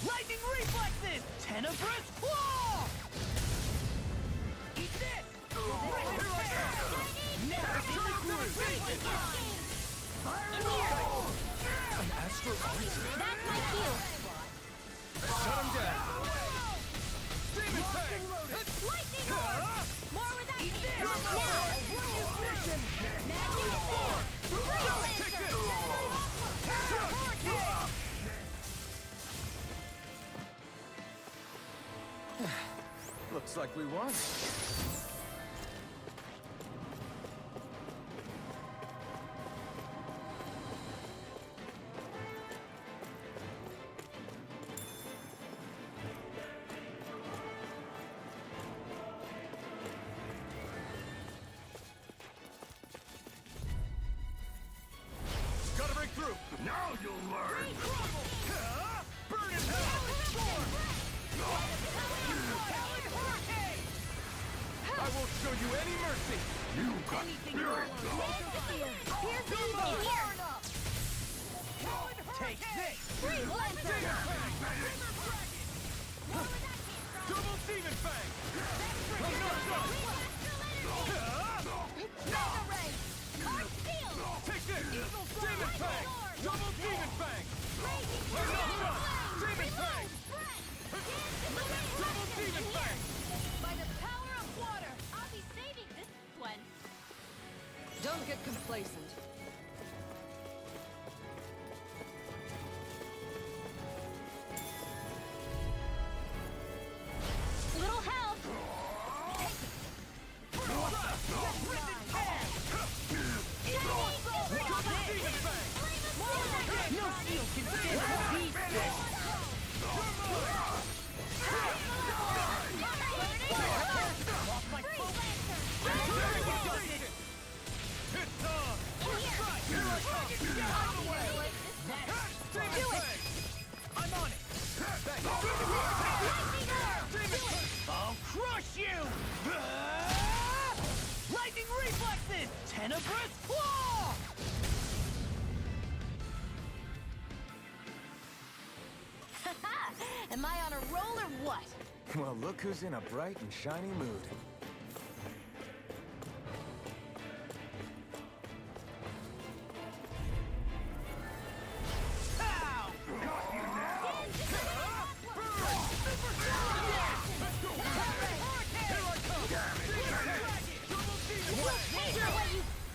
Lightning reflexes! Tenebrous claw! Eat this! Never in the groove! An astral arts? That's my cue. Shut him down. Demon Fang! Lightning orb! More with that Eat this! Looks like we won. Gotta break through! Now you'll learn! Burn in hell! I won't show you any mercy. You got spirit! Take this! Double Demon Fang! I'm not done! Take this! Demon Fang! Double Demon Fang! I'm not done! Demon Fang! Double Demon Fang! By the power of water, I'll be saving this one. Don't get complacent. Little help! No steel can stand the beast! It's on! I'm on it! I'll crush you! Lightning reflexes! Tenebrous claw! Am I on a roll or what? Well, look who's in a bright and shiny mood. Pow!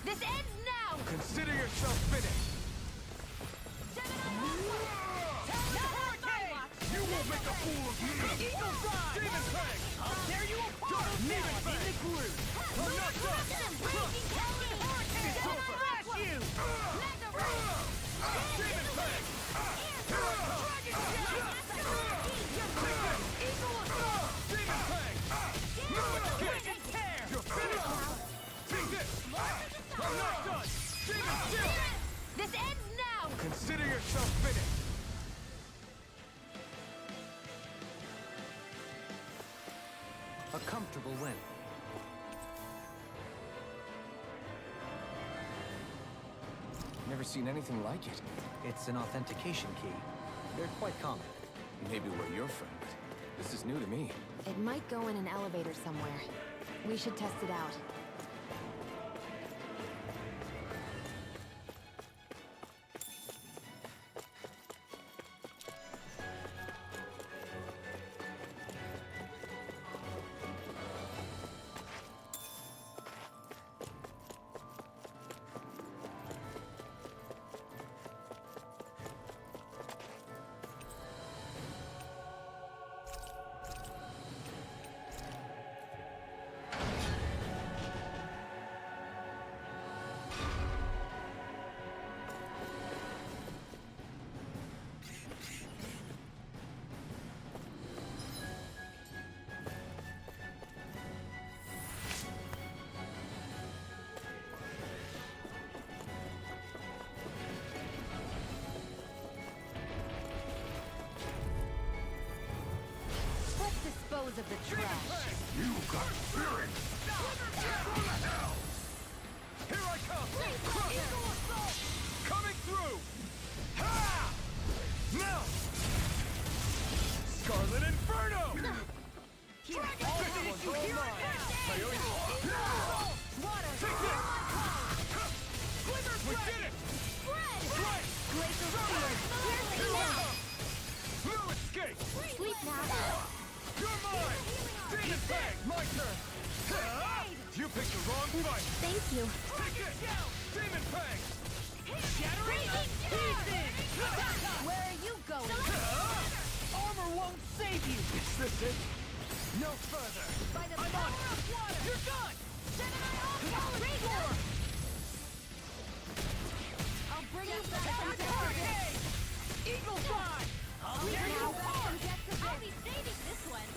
This ends now! Consider yourself finished. You won't make a fool of me! Eagle Drive! Demon Fang! I'll tear you apart! Now I'm in the groove! I'm not done! It's over! Smash you! Demon Fang! Demon Fang! Legend tear! You're finished! Take this! I'm not done! Demon Steel! This ends now! Consider yourself finished. A comfortable win. Never seen anything like it. It's an authentication key. They're quite common. Maybe where you're from, but this is new to me. It might go in an elevator somewhere. We should test it out. dispose of the trash. You got spirit! From the hell! Here I come! Coming through! Ha! Now! Scarlet Inferno! This one's all mine! Water! Take it! We did it! Right! Glacial Spear! No escape! Sleep now. You're mine! Demon Fang! My turn! You picked the wrong fight! Thank you. Take it! Demon Fang! Where are you going? Armor won't save you! Is this it? No further! By the power of water! You're done! I'll bring you back. Eagle Fly! I'll bring you back. I'll be saving this one.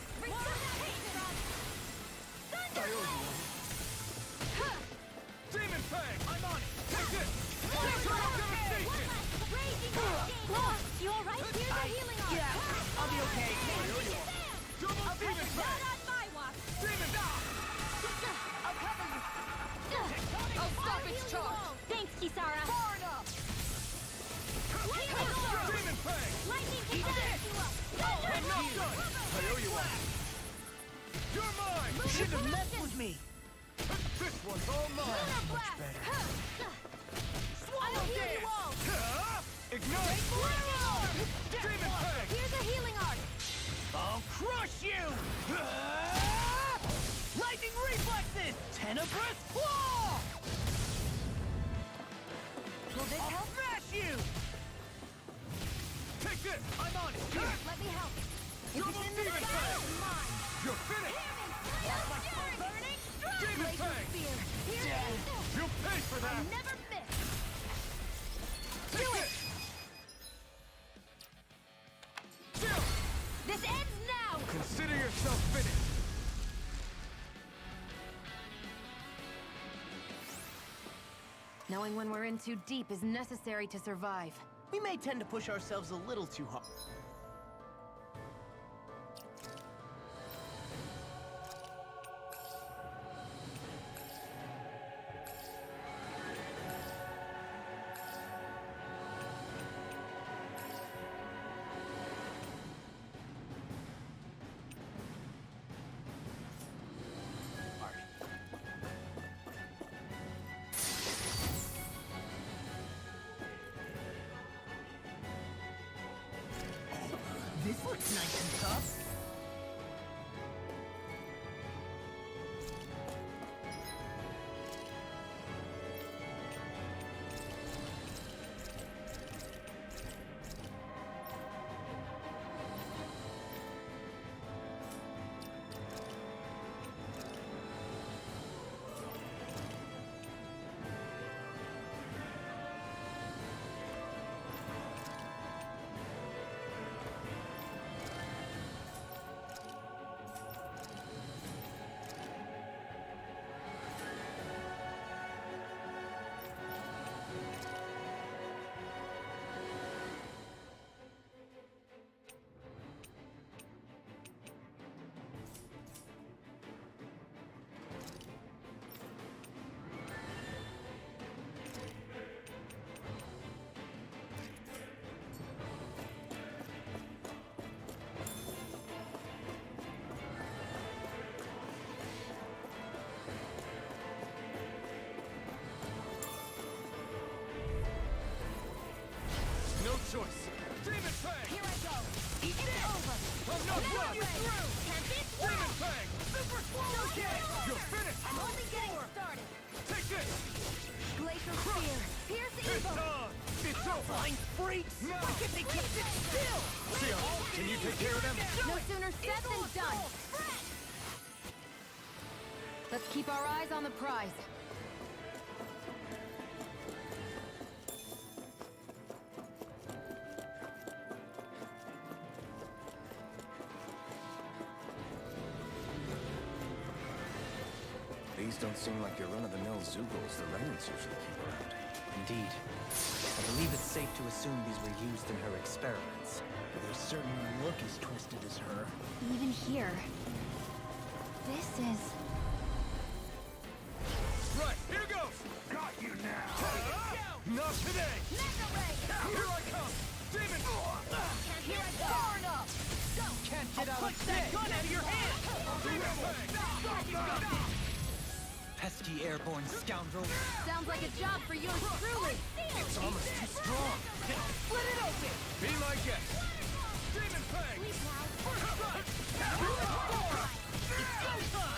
Demon Fang! I'm on it! Take it! Eternal devastation! You alright? Here's a healing arm. Yeah, I'll be okay. Double Demon Fang! Not on my watch. Demon! I'll cover you. I'll stop its charge. Thanks, Kisara. Far enough. Demon Fang! Lightning can finish you up. I'm not done! I owe you one! You're mine! You shouldn't have messed with me. This one's all mine! Much better. I'll heal you all. Ignite! Demon Fang! Here's a healing arm. I'll crush you! Lightning reflexes! Tenebrous claw! Will this I'll help? smash you! Take this! I'm on it! Let me help. Double Demon Fang! You're finished! Demon Fang! You'll pay for that! Never miss. Take it! Still! This ends now. Consider yourself finished! Knowing when we're in too deep is necessary to survive. We may tend to push ourselves a little too hard. This looks nice and tough. No choice! Demon Fang! Here I go. Eat it over! I'm not done! Can't this Demon Fang! Super slow kick! You're finished! I'm only getting started. Take this! Glacial Spear. Pierce It's evil. on! It's over! Flying freaks! Now! Why can't they keep it still? Sia, can you take care of them? No sooner said than done. Let's keep our eyes on the prize. These don't seem like your run-of-the-mill Zeugles the Remnants usually keep around. Indeed. A I believe it's safe to assume these were used in her experiments. They certainly look as twisted as her. Even here. This is... Right, here goes! Got you now! Not today! Mega Ray! Here I come! Demon! Here I go! Far enough! Go! Can't get out of that gun out of your hand! Pesky airborne scoundrel! Sounds like a job for yours truly. It's almost too strong! Split it open! Be my guest! Demon Fang! First strike!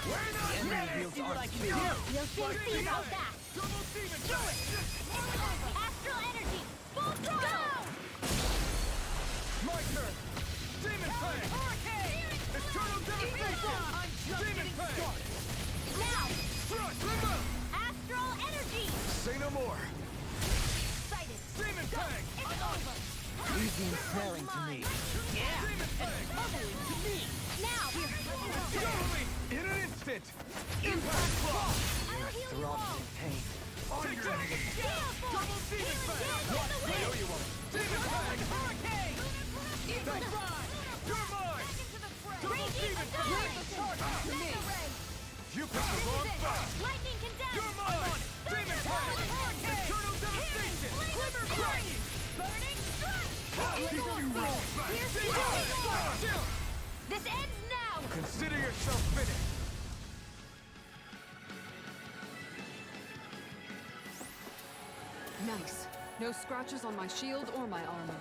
We're not The enemy ready! wields Arc You'll soon see about that! Double Demon Fang! Astral energy! Full throttle! My turn! Demon Fang! Eternal Devastation! Demon Fang! Now! Thrust! Remove! Astral energy! Say no more! Sighted! Demon Fang! It's over! Leave the ensnaring to me. Demon Fang! Now! Follow me! In an instant! Impact Claw! I'll heal you all! Throbbing in pain. On your knees! Double Demon Fang! I know you won't! Demon Fang! Hurricane! Thanks! You're mine! Double Demon Fang! You picked the wrong spot! Lightning condemned! You're mine! Demon Fang! Eternal Devastation! Glimmer Crush! Burning strike! Still! This ends now! Consider yourself finished! Nice. No scratches on my shield or my armor.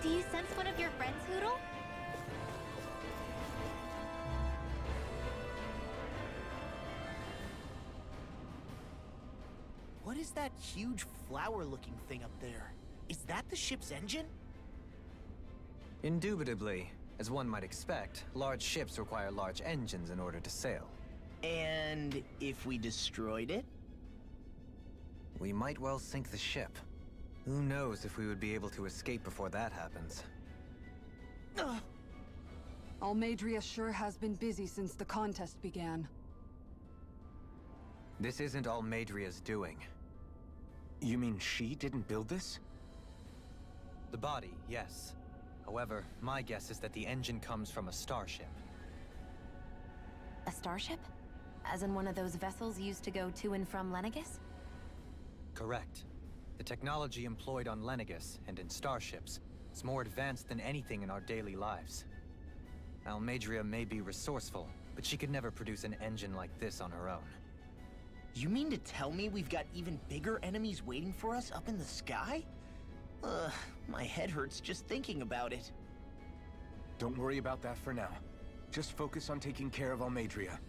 Do you sense one of your friends, Hoodle? What is that huge flower-looking thing up there? Is that the ship's engine? Indubitably. As one might expect, large ships require large engines in order to sail. And if we destroyed it? We might well sink the ship. Who knows if we would be able to escape before that happens. Almadria sure has been busy since the contest began. This isn't Almadria's doing. You mean she didn't build this? The body, yes. However, my guess is that the engine comes from a starship. A starship? As in one of those vessels used to go to and from Lenegis? Correct. The technology employed on Lenegis and in starships is more advanced than anything in our daily lives. Almadria may be resourceful, but she could never produce an engine like this on her own. You mean to tell me we've got even bigger enemies waiting for us up in the sky? My head hurts just thinking about it. Don't worry about that for now. Just focus on taking care of Almadria.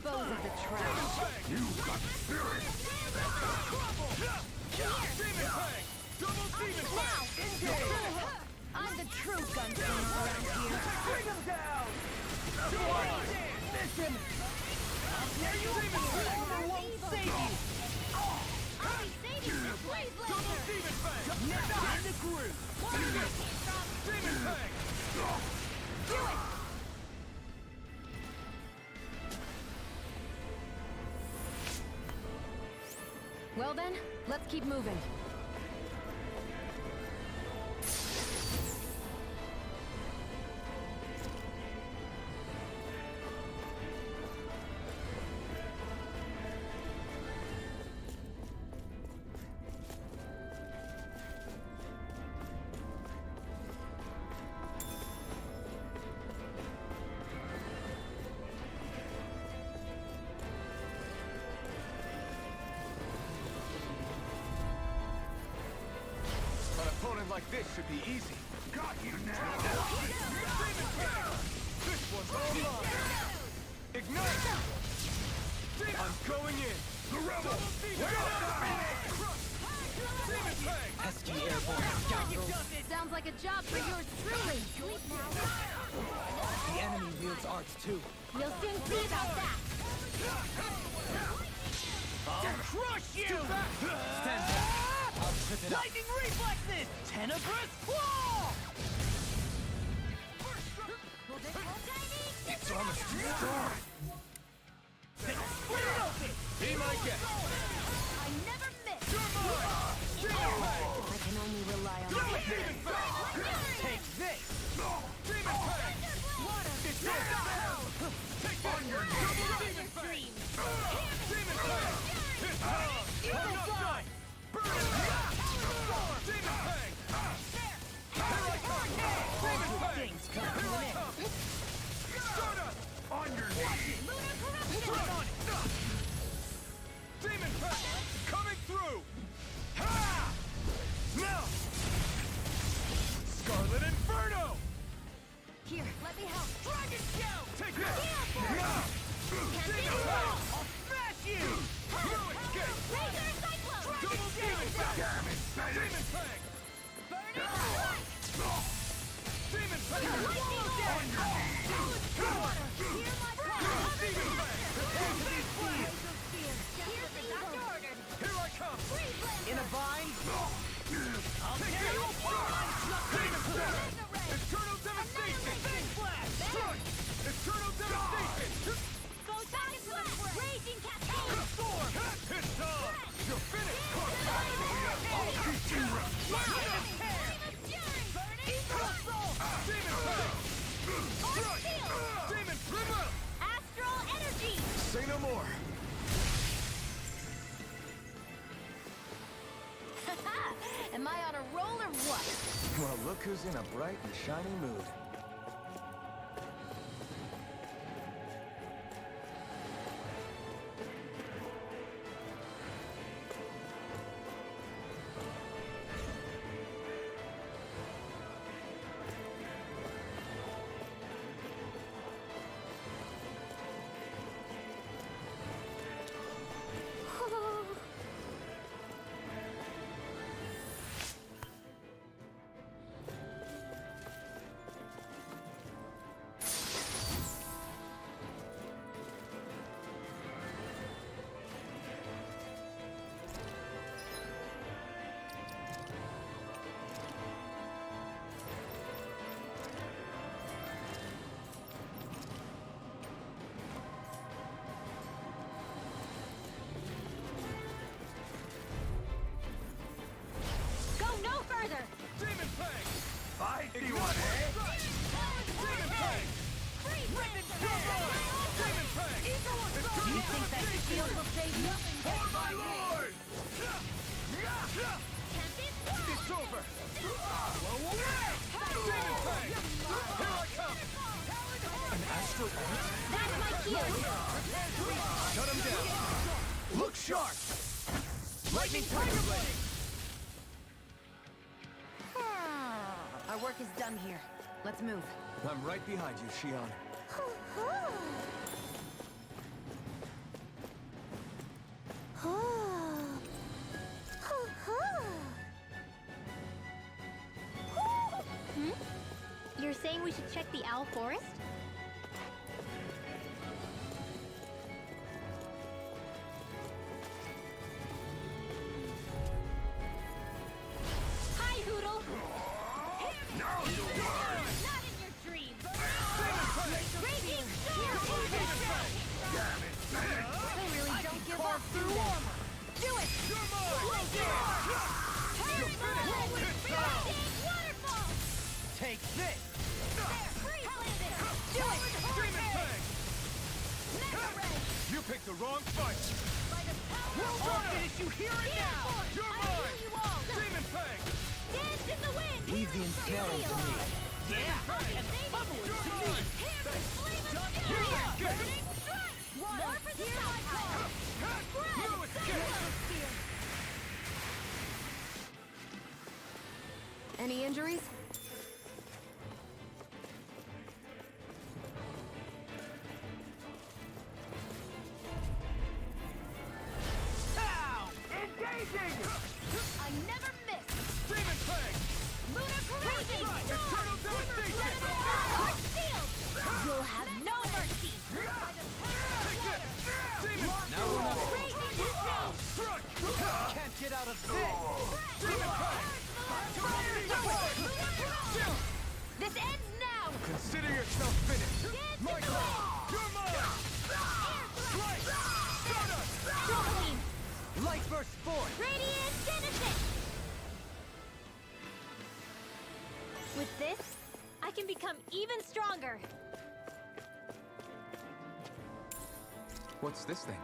dispose of the trash. You got spirit! Demon Fang! Double Demon Fang! Engage! I'm the true gunslinger around here. Bring him down! Mission! There you go! Armor won't save you! I'll be saving you, Blaze Double Laser! Demon Fang! Next in the group! Demon Fang! Do it! Well then, let's keep moving. An opponent like this should be easy. Got you now! This one's all mine! Ignite! I'm going in! The rebel! Where Demon Fang! Pesky airborne scoundrels. Sounds like a job for yours truly. Sleep now. The enemy wields arts too. We'll soon see about that. I'll crush you! Stand back. I'll trip it up. Lightning reflexes! Tenebrous claw! It's almost gone! Split it open! Be my guest! I never miss. I can only rely on Demon you. Fang! Take this! Demon Fang! It's your time! Take on your double Demon Fang! Demon Fang! It's time! Enough time! Burn it out! Demon Fang! Here I come! Demon Fang! Here I come! Stardust! On your knees! Run on it! Demon Fang! Coming through! Ha! Now! Scarlet Inferno! Here, let me help. Dragon Shell! Take this! Heal Now! Can't Demon be Fang! wrong. I'll smash you! No escape! Laser Cyclone! Double Demon Fang! Damn it! Demon Fang! Burn it out! Demon Fang! Lightning On your knees! Hear my call! Demon Fang! Here's the doctor ordered. Here I come! In a bind? I'll take it! Demon Fang! Eternal Devastation! Strike! Eternal Devastation! Photonic blast! Raging Cascade! Storm! It's time! You're finished! I'll teach you! Demon Fang! Strike! Demon Primal! Astral Energy! Say no more! Am I on a roll or what? Well, look who's in a bright and shiny mood. Go no further! Demon Fang! Fight me one, eh? Demon Fang! Demon Fang! Do you think that shield will save you? For my lord! Can't be It's over! Blow away! Demon Fang! Here I come! An astral art? That's my shield! Shut him down! Look sharp! Lightning Tiger Blade! Our work is done here. Let's move. I'm right behind you, Shion. Hmm? You're saying we should check the Owl Forest? Hi, Hoodle! Now you learn! Not in your dreams! Raging Damn it, man! They really don't give up through armor! Do it! You're mine! Waterfall! Take this! Do it! Demon Fang! Mega Red! You picked the wrong fight! By the power I'll finish you here and now! You're I mine! heal you all! Demon Fang! Dance in the wind! Leave the ensnaring to me. Demon Fang! You're mine! Burning strike! More for the side power! No escape! Any injuries? Engaging! I never miss! Demon Fang! Lunar Corruption! Eternal devastation! Dark Shield! You'll have no mercy! Demon Now we're not Raging Crusade! Struck! can't get out of this! Demon Fang! This ends now! Consider yourself finished! Dance My in the God! wind! You're mine! Strike! Stardust! Gleam! Light burst forth! Radiant Genesis! With this, I can become even stronger! What's this thing?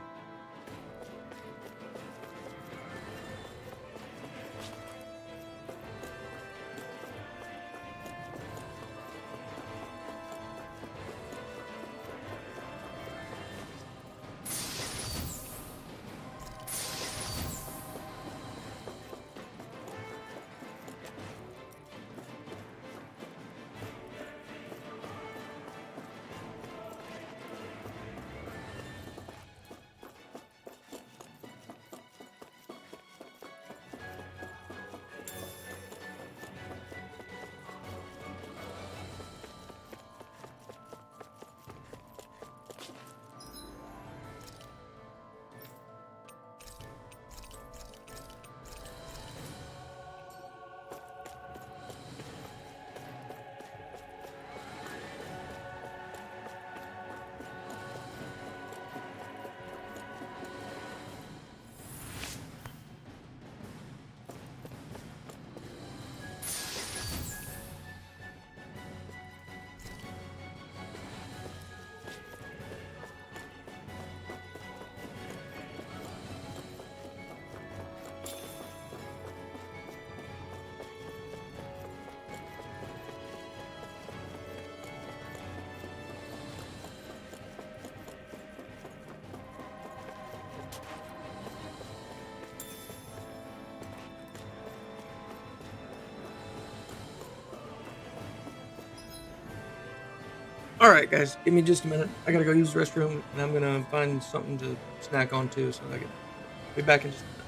Alright, guys, give me just a minute. I gotta go use the restroom, and I'm gonna find something to snack on too, so I can be back in just a minute.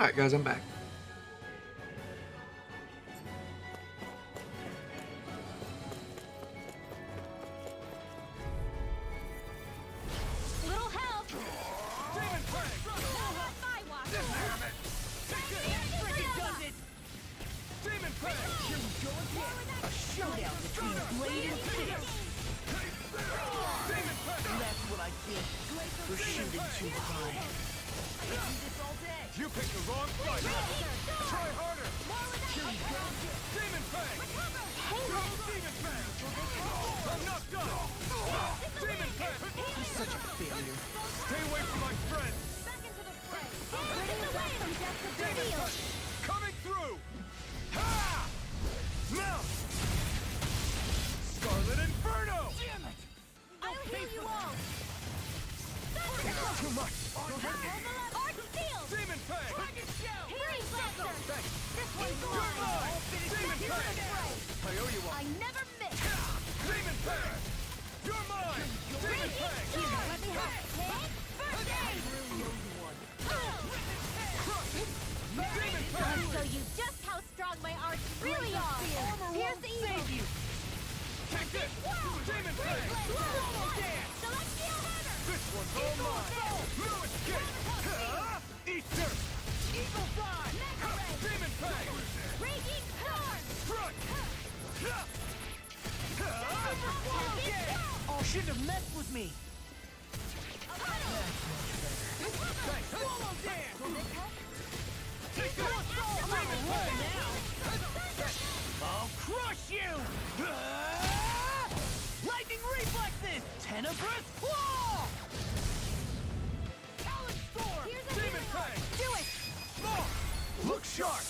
Alright, guys, I'm back. Little help! Demon Fang! Not my walk! Damn it! Take this! Freaking does it! Demon Fang! Here we go again! A showdown between Blade and Fist! Demon Fang! That's what I get for shooting too high. You picked the wrong fight! Try harder! Here we go! Demon Fang! Demon Fang! I'm not done! Demon Fang! He's such a failure. Stay away from my friend! Back into the fray! Get away from Death of the Demon Field! Fang! Coming through! Ha! Now! Scarlet Inferno! Damn it! I'll heal you all! Too much! Arch Field! Demon Fang! Healing Blaster! This one's You're mine! mine! Demon Fang! I owe you one! I never miss! Demon Fang! You're mine! Demon Fang! Let me help! First aid! Demon Fang! I'll show you just how strong my arts really are! Here's the evil! Take this! Demon Fang! Celestial Hammer! This one's all mine! No escape! Eat dirt! Eagle Fly! Mega Ray! Demon Fang! Raging Storm! Front! Oh, shouldn't have messed with me. Swallow Dance! Take this! Demon Fang! I'll crush you! Lightning Reflexes! Tenebrous Claw! Talon Storm! Here's a Demon hero. Fang! Do it! More! Look sharp!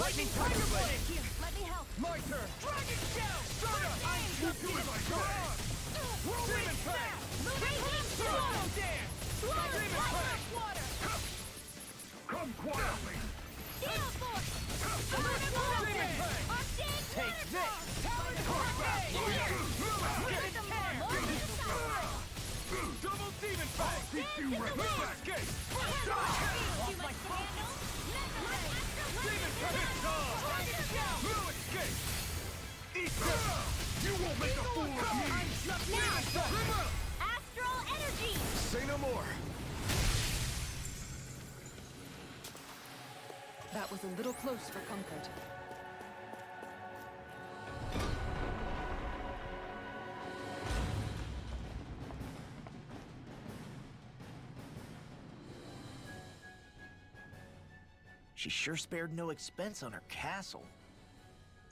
Lightning Tiger Blade! Here, let me help. My turn! Dragon Shell! Stardust! I'm doing my best! Demon Fang! Raging Swallow Storm! Dance! Swallow Demon Flash Fang! Water! Come quietly! Steel Force! Demon Fang! Arctic Take this! Waterfall! Double Demon Fang! Escape! Demon Fang! No escape! Eat this! You won't make a fool of me! Demon Fang! Astral Energy! Say no more! That was a little close for comfort. She sure spared no expense on her castle.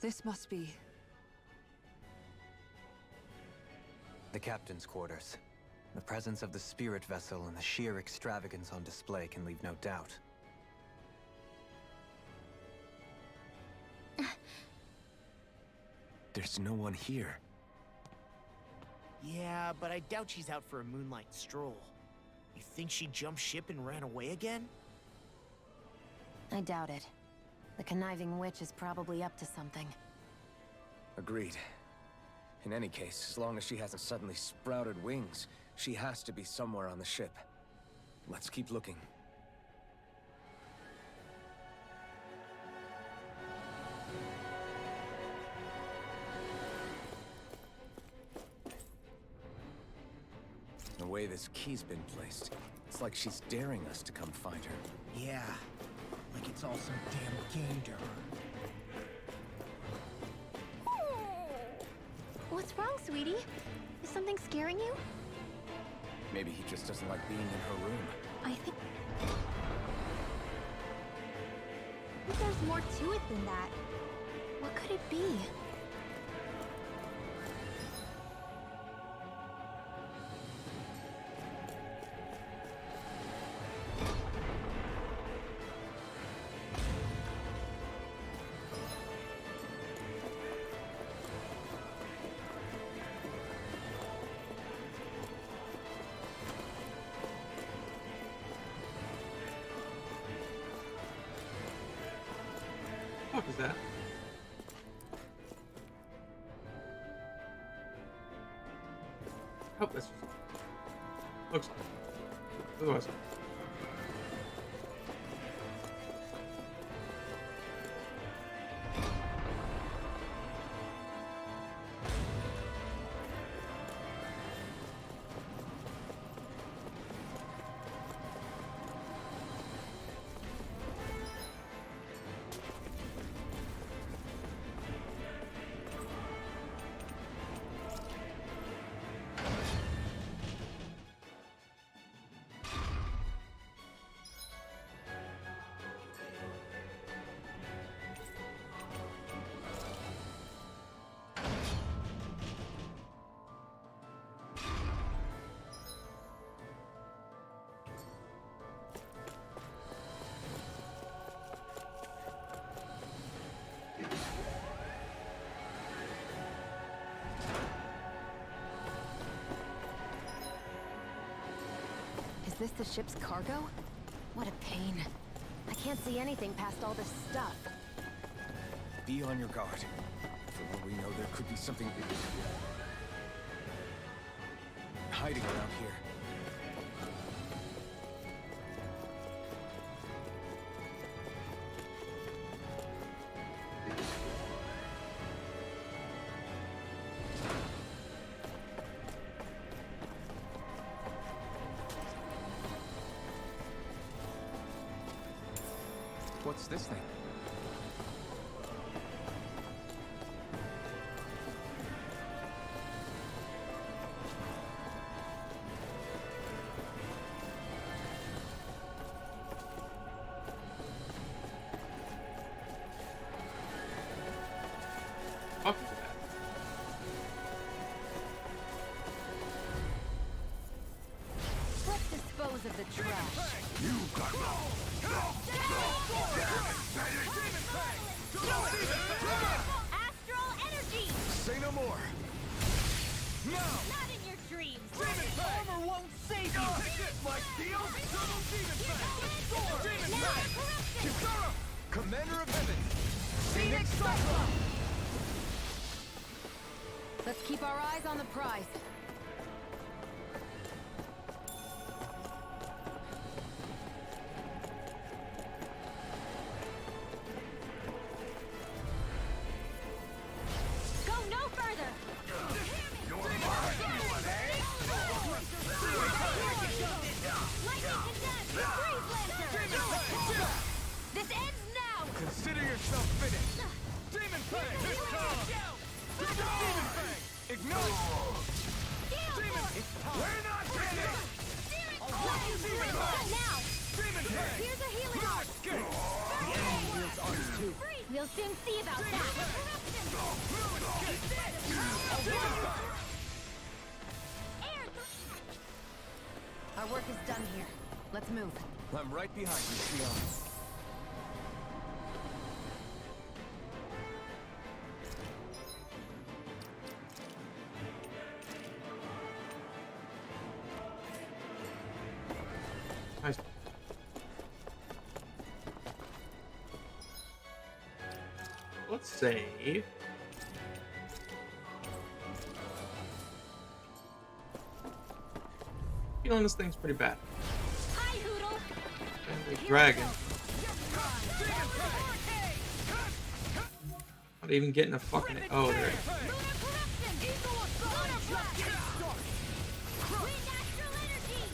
This must be... The captain's quarters. The presence of the spirit vessel and the sheer extravagance on display can leave no doubt. There's no one here. Yeah, but I doubt she's out for a moonlight stroll. You think she jumped ship and ran away again? I doubt it. The conniving witch is probably up to something. Agreed. In any case, as long as she hasn't suddenly sprouted wings, she has to be somewhere on the ship. Let's keep looking. The way this key's been placed, it's like she's daring us to come find her. Yeah, like it's all some damn game to her. What's wrong, sweetie? Is something scaring you? Maybe he just doesn't like being in her room. I think there's more to it than that. What could it be? What the fuck is that? Oh, that's just... looks like. Otherwise, this the ship's cargo? What a pain. I can't see anything past all this stuff. Be on your guard. For all we know, there could be something hiding around here. What's this thing? Fuck is that? Let's dispose of the trash. Astral energy! Say no more! Now! Not in your dreams! Demon Fang! Armor won't save you! Take this, my steel! Double Demon Fang! Demon Fang! Kisara! Commander of Heaven! Phoenix Cyclone! Let's keep our eyes on the prize. Go no further! Lightning condensed! Freeze Lancer! This ends now! Consider yourself finished! Demon Fang! This time! Demon Fang! Ignite! Demon! We're not finished! Demon Fang! Now! Demon Fang! Here's a healing No art! escape! We'll soon see about that! Our work is done here. Let's move. I'm right behind you, Sion. Nice. Let's save. Feeling this thing's pretty bad. Hi, Hoodle! Family dragon. Not even getting a fucking. Oh, there it is. Lunar corruption! Lunar blast! Wind astral energy!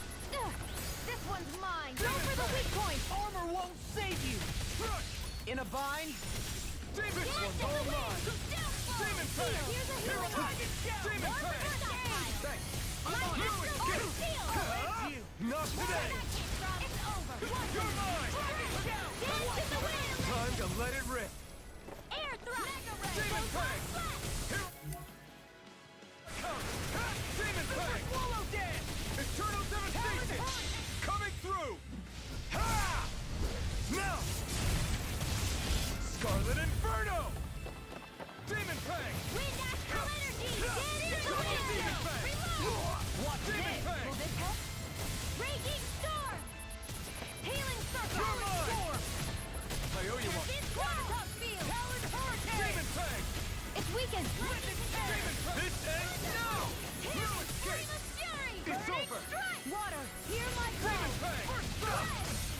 This one's mine! Go for the weak point! Armor won't save you! In a bind? Demon one's all mine! Demon Fang! Here's a healing art! Demon Fang! Not today! It's over! You're mine! Dance in the wind! Time to let it rip! Air thrust! Demon Fang! Come! Demon Fang! Swallow dance! Eternal devastation! Coming through! Ha! Now! Scarlet Inferno! Demon Fang! Wind astral energy! Get in the wind! Demon Fang! Watch Demon this! Fang! Will this help? Raging storm! Healing circle! You're mine! Storm! I owe you one! This Quantum field! Talon Hurricane! Demon Fang! It's weakened! Demon Fang! This ends now! No escape! Flame of fury! It's Burning over! strike! Water! Hear my cry! Demon Fang! First blood!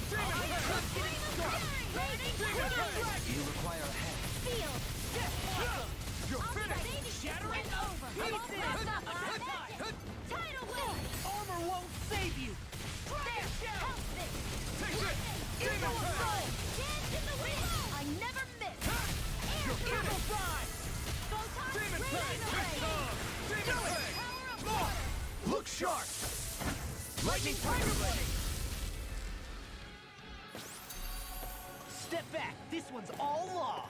Demon Fang! Flame of fury! Raging Demon storm! Fang! You require a head. Field! You're finished! Shattering over! Tidal wave! Armor won't save you! There! Help this! Take this! Demon Fang! Dance in the wind! I never miss! You're finished! Photon Demon Fang! radiant This ray! time! Demon Fang! Power of water! Look sharp! Lightning Tiger Blade! Step back! This one's all law!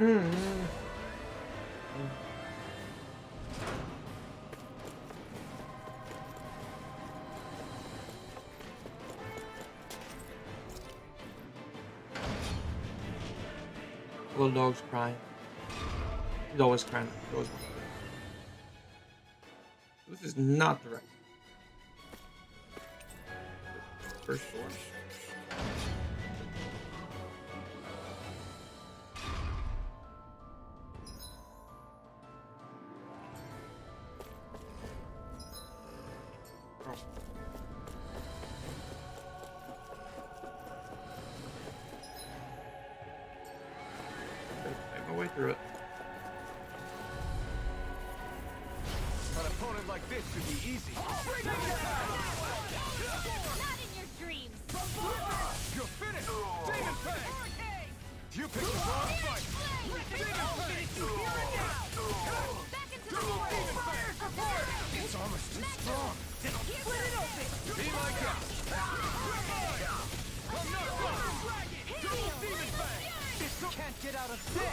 Mm-hmm. Little dog's crying. He's always crying. He always wants to cry. This is not the right. First floor. Make my way through it. An opponent like this should be easy. Not in your dreams. You're finished! Demon Fang! You picked the wrong fight! Demon Fang! Back into the fire. Its armor's too strong! Split it open. Be my guest! I'm not done! Double Demon Fang! Can't get out of this! That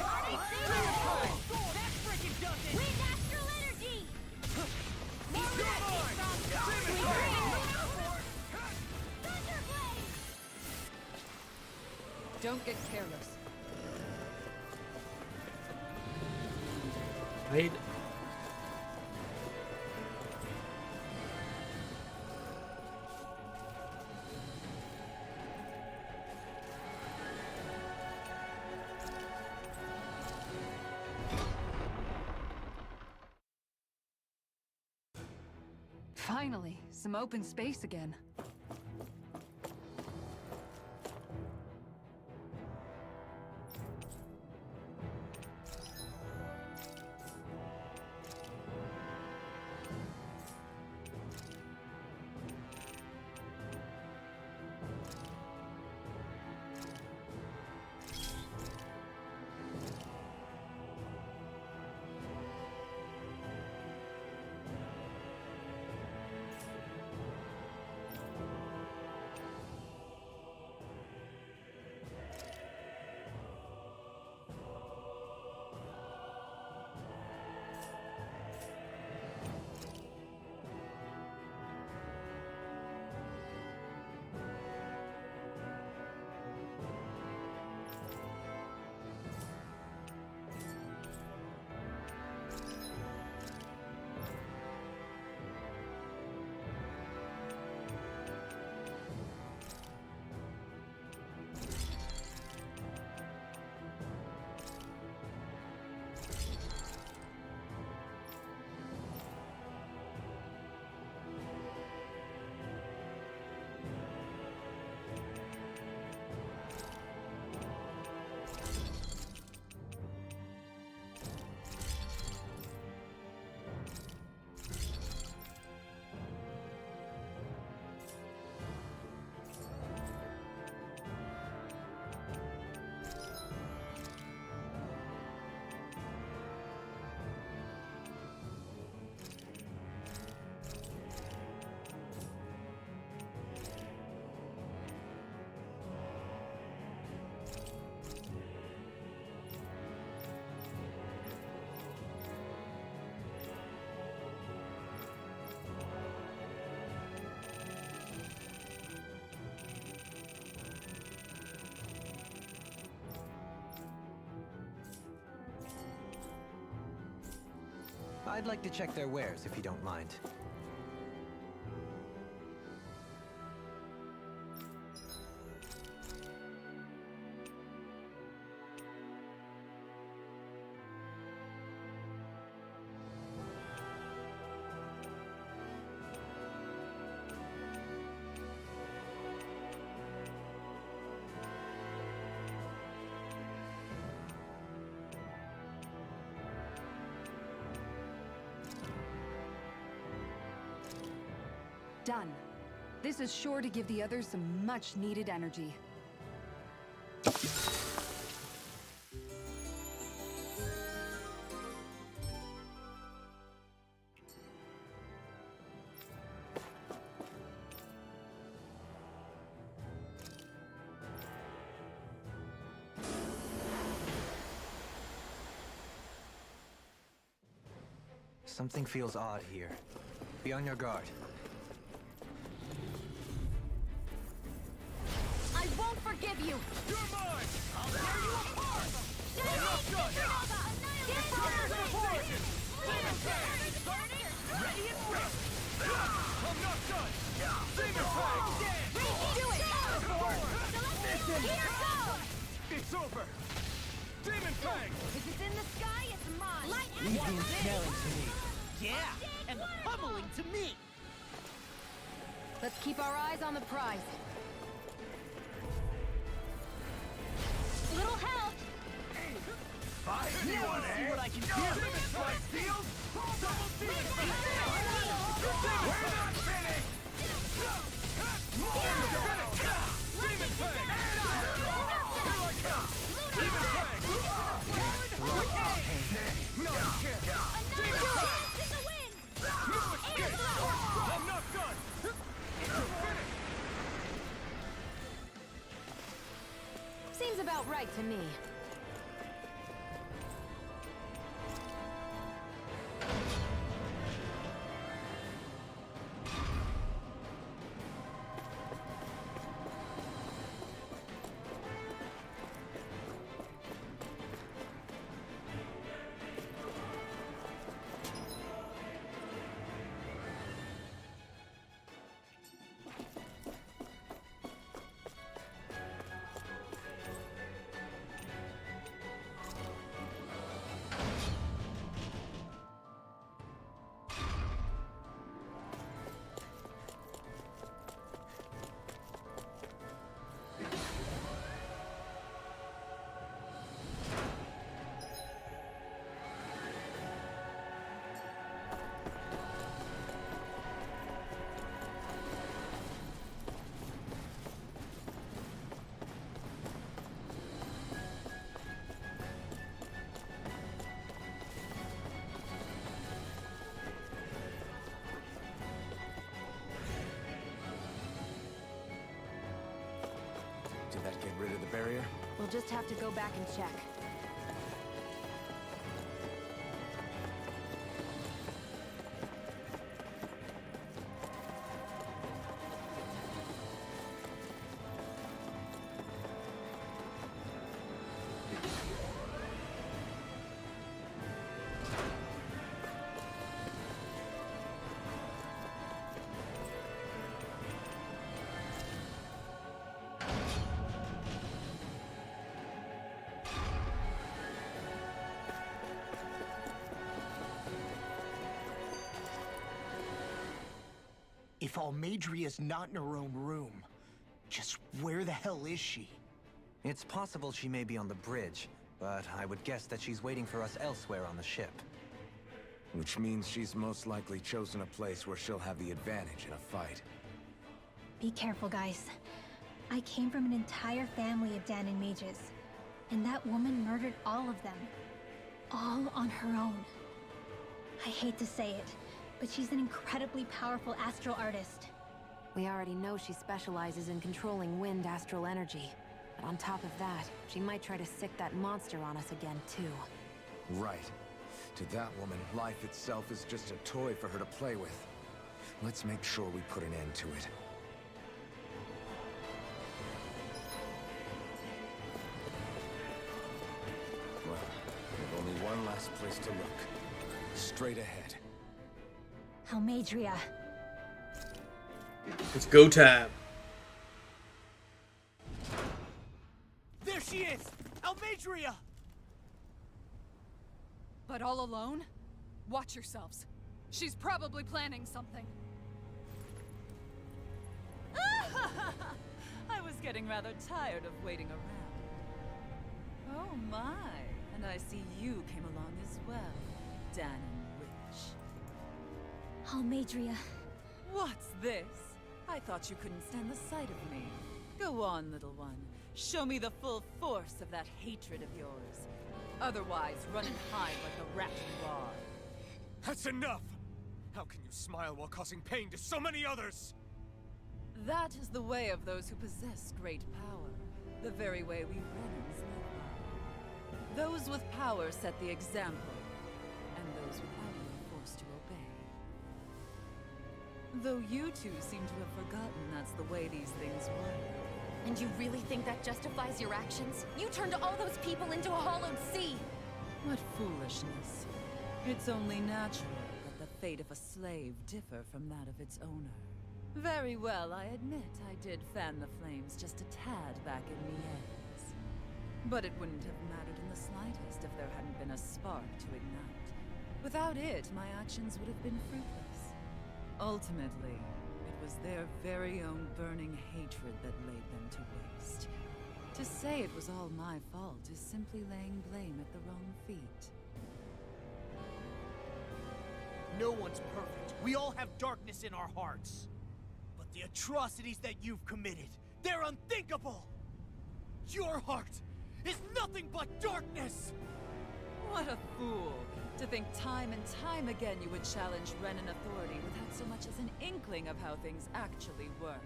frickin' does it. Wind astral energy. More Thunderblade. Don't get careless. Wait. Finally, some open space again. I'd like to check their wares, if you don't mind. Done. This is sure to give the others some much-needed energy. Something feels odd here. Be on your guard. I won't forgive you! You're mine! I'll tear you apart! I'm not done! Ready and ready! I'm not done! Demon Fang! Do it! Here goes! It's over! Demon Fang! If it's in the sky, it's mine! Leave him smelling to me. Yeah, and pummeling to me. Let's keep our eyes on the prize. Little help! Fight Now anyone, we'll see eh? what I can do. Demon Fang steals! Double Demon Fang! We're not finished! Demon Fang! Here I come! Demon Fang! No, you can't! Demon Fang! No escape! I'm not done! You're finished! Seems about right to me. Did that get rid of the barrier? We'll just have to go back and check. If Almadria's not in her own room, just where the hell is she? It's possible she may be on the bridge, but I would guess that she's waiting for us elsewhere on the ship. Which means she's most likely chosen a place where she'll have the advantage in a fight. Be careful, guys. I came from an entire family of Danon mages, and that woman murdered all of them. All on her own. I hate to say it, but she's an incredibly powerful astral artist. We already know she specializes in controlling wind astral energy. But on top of that, she might try to sick that monster on us again, too. Right. To that woman, life itself is just a toy for her to play with. Let's make sure we put an end to it. Well, we've only one last place to look. Straight ahead. Almadria. It's go time. There she is! Almadria! But all alone? Watch yourselves. She's probably planning something. I was getting rather tired of waiting around. Oh my, and I see you came along as well, Danon Witch. Almadria. What's this? I thought you couldn't stand the sight of me. Go on, little one. Show me the full force of that hatred of yours. Otherwise, run and hide like a rat you are. That's enough! How can you smile while causing pain to so many others? That is the way of those who possess great power. The very way we Renans live by. Those with power set the example, and those without it are forced to Though you two seem to have forgotten that's the way these things work. And you really think that justifies your actions? You turned all those people into a hollowed sea! What foolishness. It's only natural that the fate of a slave differ from that of its owner. Very well, I admit I did fan the flames just a tad back in Mies. But it wouldn't have mattered in the slightest if there hadn't been a spark to ignite. Without it, my actions would have been fruitless. Ultimately, it was their very own burning hatred that laid them to waste. To say it was all my fault is simply laying blame at the wrong feet. No one's perfect. We all have darkness in our hearts. But the atrocities that you've committed, they're unthinkable! Your heart is nothing but darkness! What a fool! To think time and time again you would challenge Renan authority without so much as an inkling of how things actually work.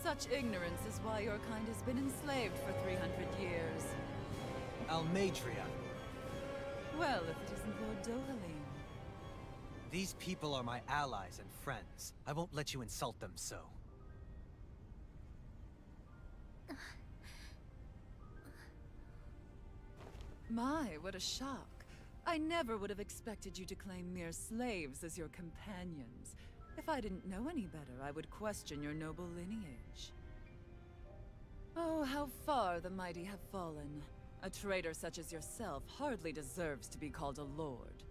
Such ignorance is why your kind has been enslaved for 300 years. Almeidria. Well, if it isn't Lord Dohalim. These people are my allies and friends. I won't let you insult them so. My, what a shock. I never would have expected you to claim mere slaves as your companions. If I didn't know any better, I would question your noble lineage. Oh, how far the mighty have fallen. A traitor such as yourself hardly deserves to be called a lord.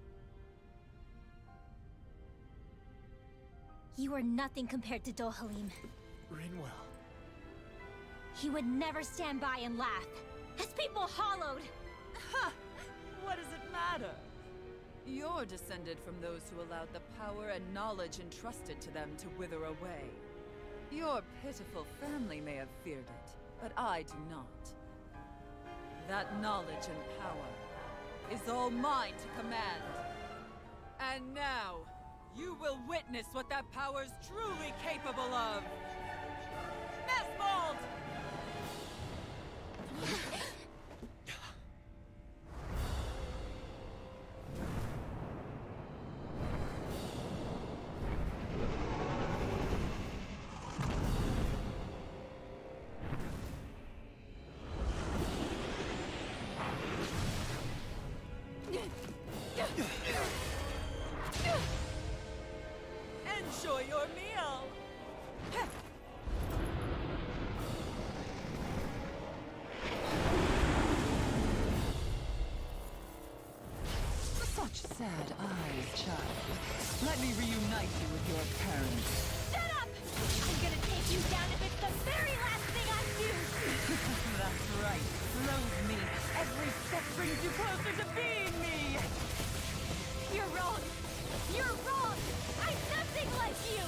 You are nothing compared to Dohalim. Rinwell. He would never stand by and laugh. His people hollowed! Ha! What does it matter? You're descended from those who allowed the power and knowledge entrusted to them to wither away. Your pitiful family may have feared it, but I do not. That knowledge and power is all mine to command. And now, you will witness what that power's truly capable of! Mesmold! Enjoy your meal! Such sad eyes, child. Let me reunite you with your parents. Shut up! I'm gonna take you down if it's the very last thing I do! That's right. Loathe me. Every step brings you closer to being me! You're wrong! You're wrong! I'm nothing like you!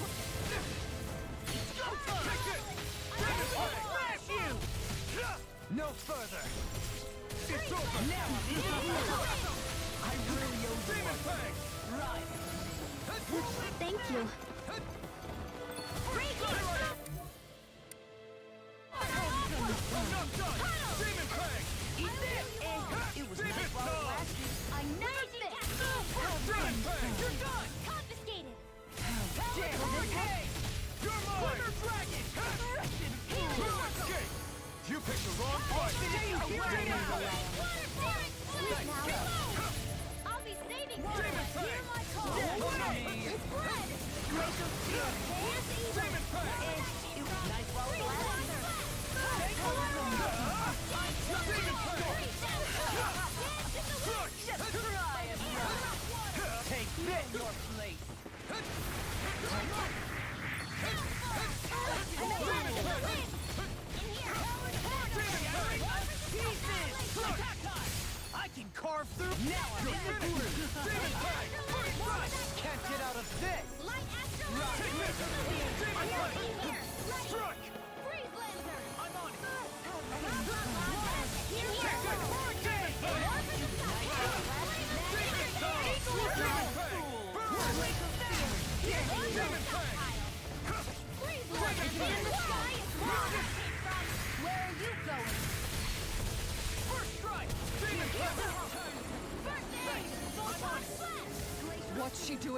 Go time! Take it! Bring it back! Smash you! No further! It's over! Now I really owe you Demon one. Fang! Right! Thank you. Break it! I'm not done! Demon Fang! Eat this! It was nice while it lasted. I never did! Demon Fang! You're done! Confiscated! Hurricane! You're mine! Thunder Dragon! You escaped! You picked the wrong fight! Demon Fang! I'll be saving you! Demon Fang! Hear my call! It's blood! Demon Fang! It was nice while it lasted. Demon Fang! Take this, your place! I can carve through. Now I'm in the groove. Demon Fang! Can't get out of this! Light Astro! Take this! Demon Fang!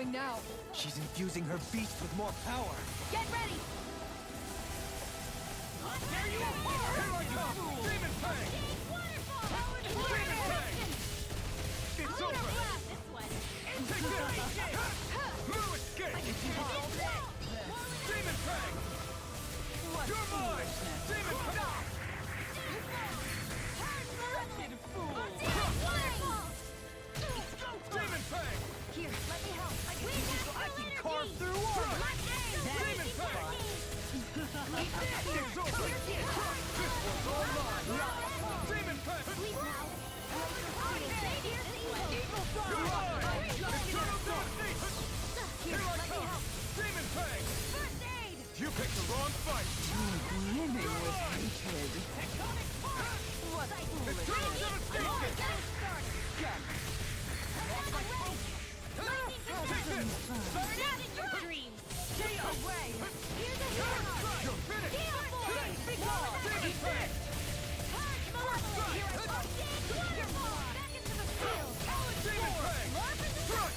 doing now? She's infusing her beast with more power. Get ready! Here I come! Demon Fang! Demon Fang! It's over! Take this! No escape! Demon Fang! You're mine! Demon Fang! Demon Fang! Here, let me help. I can carve through armor! Demon Fang! It's over! This one's all mine! Demon Fang! Sleep now. You're mine! Eternal Darkness! Here I come! Demon Fang! First aid! You picked the wrong fight! Brimming with hatred. What Eternal Devastation! Take this! Burn out in your dreams! Stay away! Here's a hero! You're finished! Demon Fang! Back into the field! Demon Fang!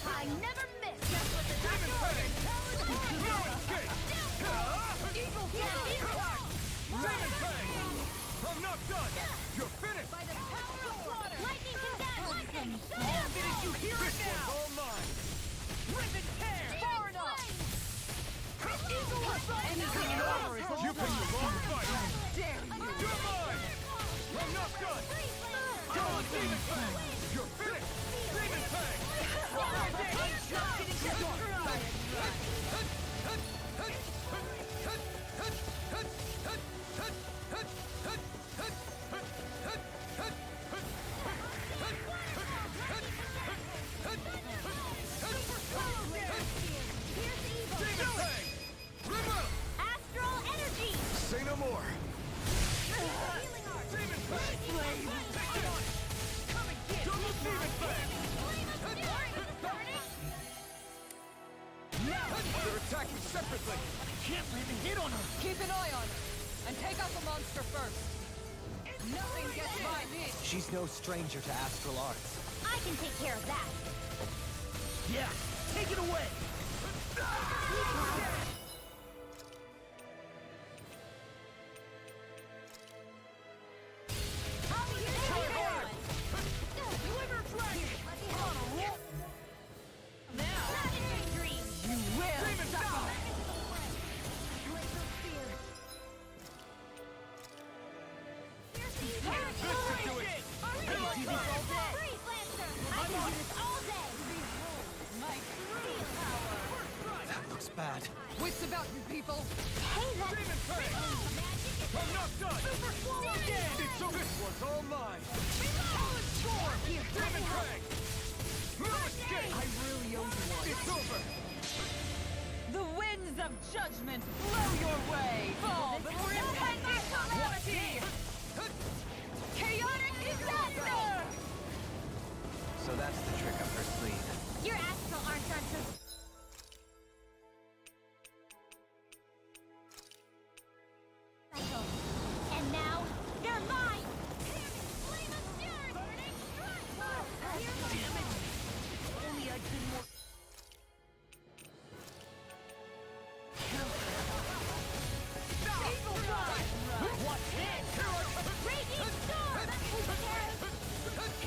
I never miss! Just what the Demon doctor Fang! ordered! No escape! Demon Fang! I'm not done! You're finished! By the power of water! Lightning condemned! I'll finish you here and now! This one's all mine! Rip and tear! Far enough! Anything in armor is all you picked the wrong fight! dare you? You're mine! I'm not done! Go on, Demon Fang! You're finished! Demon Fang! Demon Fang! Remove! Astral energy! Say no more! Demon Fang! Take this! Double Demon Fang! They're attacking separately! Can't even hit on her! Keep an eye on her, and take out the monster first. Nothing gets by me. She's no stranger to astral arts. I can take care of that. Yeah! Take it away! I'll be here to deliver dragon! Let me help. Now! Not in your dreams! You will Demon suffer. Laser spear. This should do it! Here I come! Freeze Lancer! I can do this all day! My true power. That looks bad. Wits about you, people. Hey, that Demon Fang! I'm not done! super swallow again! It's over! This one's all mine! Here, let me Demon help. Fang! No escape! I really owe you one. It's over! The winds of judgment blow your way. Fall the impending calamity. Chaotic disaster. So that's the trick up her sleeve. Your astral arts aren't so... special. And now, they're mine! Flame of Fury! Burning Strike! Damn it! Only I'd been more... Evil Rod! What's this? Raging Storm!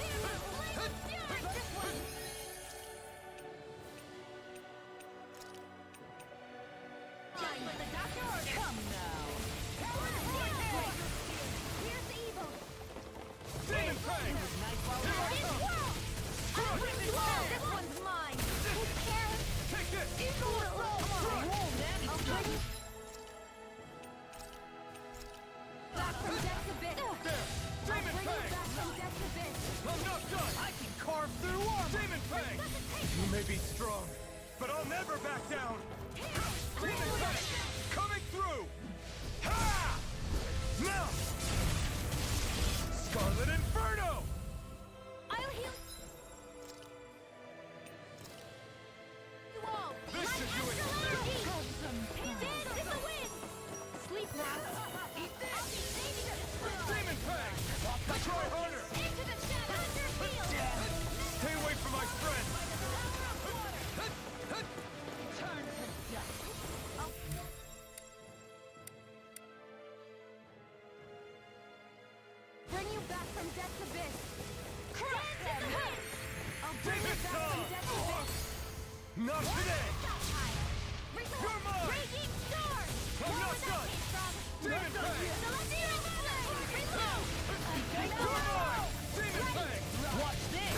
Flame of Fury! This one! Just what the doctor ordered! Come now. Here's the evil! Demon Fang! This world! This one's mine! Who cares? Take this! Evil roll! I'll bring you back from death's abyss! There! Demon Bring you Fang! back from death's abyss! I'm not done! I can carve through armor! Demon Fang! You may be strong, but I'll never back down! Demon Fang! Coming through! Ha! Now! Scarlet Inferno! I'll heal you all! This My should do it. astral energy! Dance in the wind! Sleep now! Eat this! I'll be saving her! Demon Fang! Try harder! Into the shadows! Under field! Stay away from my friend! By the power of water! you back from Death's Abyss. Crush them! I'll bring you back from Death's Abyss. Not today! You're mine! Raging Storm! I'm not done! Demon Fang! Celestial Flame! Reload! You're mine! Demon Fang! Watch this!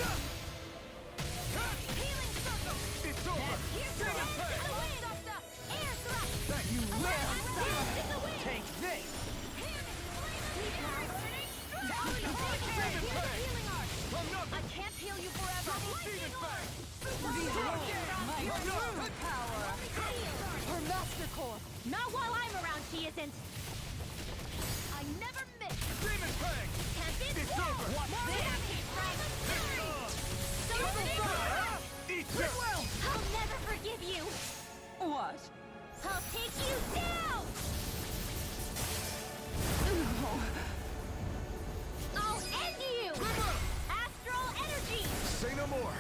Healing Circle! It's over! Demon Fang! Air Thrust! That you will! In the wind! Take this! Demon Fang! I'm not I can't heal you forever! Demon Fang! Her Master Core! Not while I'm around, she isn't! I never miss! Demon Fang! Tempest! It's over! More damage, friend! Eat this! I'll never forgive you! What? I'll take you down! I'll end you! Astral energy! Say no more!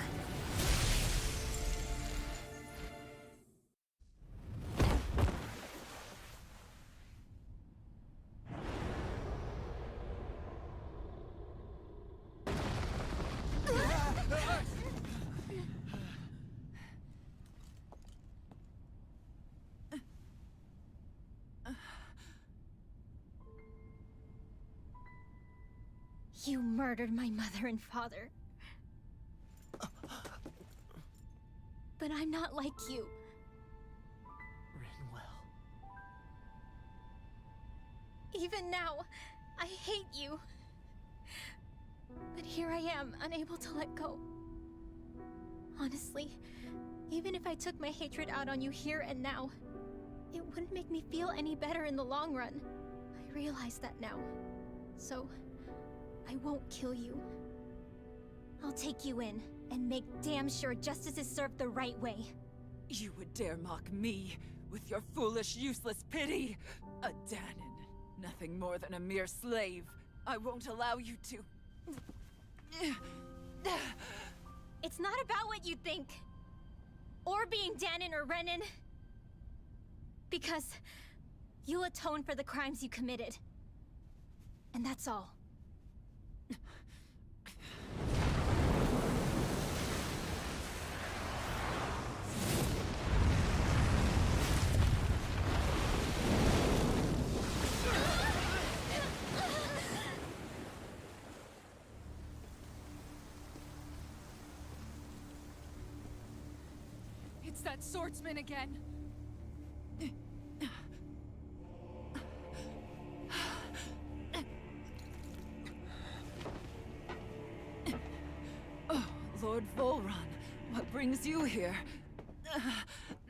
You murdered my mother and father. But I'm not like you. Rinwell. Even now, I hate you. But here I am, unable to let go. Honestly, even if I took my hatred out on you here and now, it wouldn't make me feel any better in the long run. I realize that now. So, I won't kill you. I'll take you in and make damn sure justice is served the right way. You would dare mock me with your foolish, useless pity? A Danon, nothing more than a mere slave. I won't allow you to... It's not about what you think. Or being Danon or Renan. Because you'll atone for the crimes you committed. And that's all. It's that swordsman again. Oh, Lord Volron, what brings you here?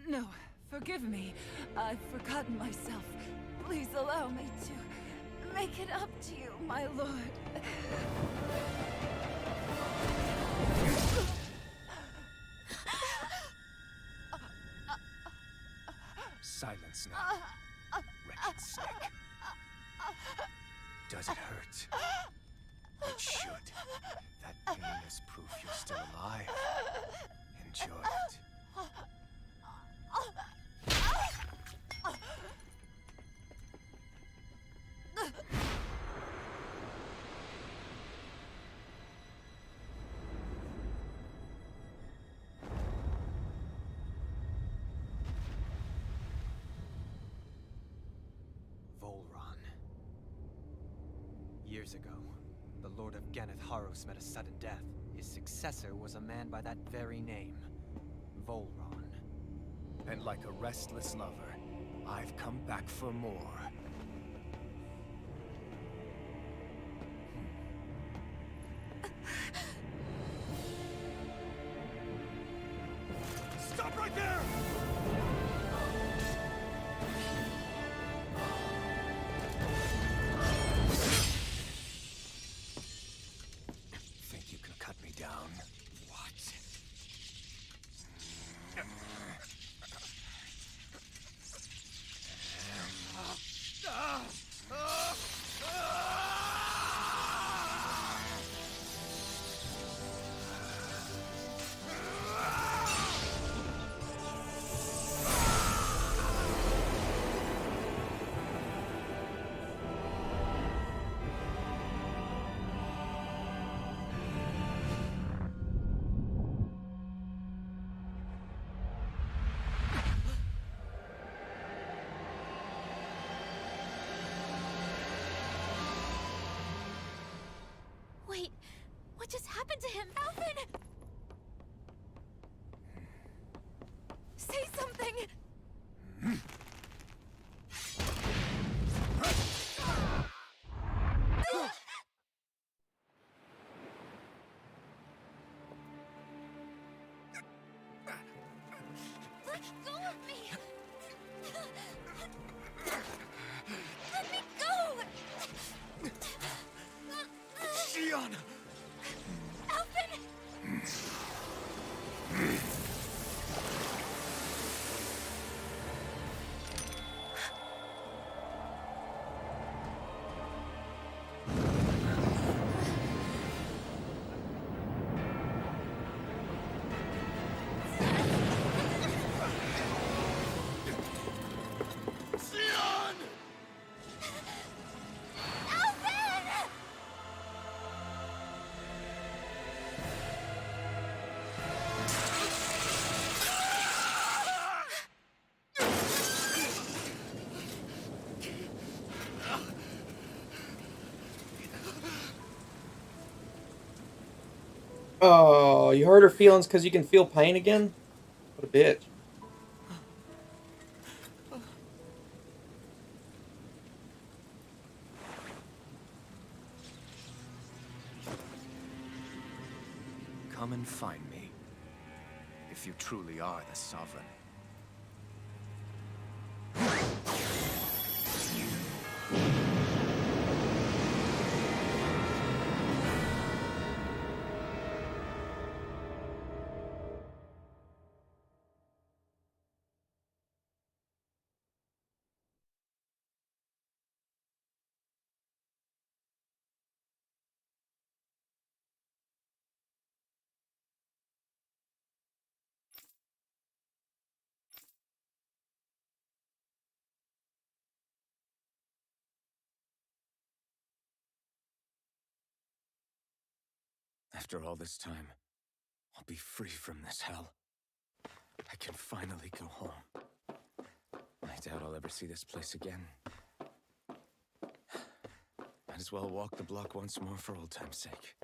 No, forgive me. I've forgotten myself. Please allow me to make it up to you, my lord. Silence now, wretched snake. Does it hurt? It should. That pain is proof you're still alive. Enjoy it. Volron. Years ago, the Lord of Ganeth Haros met a sudden death. His successor was a man by that very name, Volron. And like a restless lover, I've come back for more. Stop right there! Think you can cut me down? What? happened to him? Alvin! Say something! Let go of me! Let me go! Shion! Alvin! Shion! Alvin! Oh, you hurt her feelings because you can feel pain again? What a bitch. Come and find me, if you truly are the Sovereign. After all this time, I'll be free from this hell. I can finally go home. I doubt I'll ever see this place again. Might as well walk the block once more for old time's sake.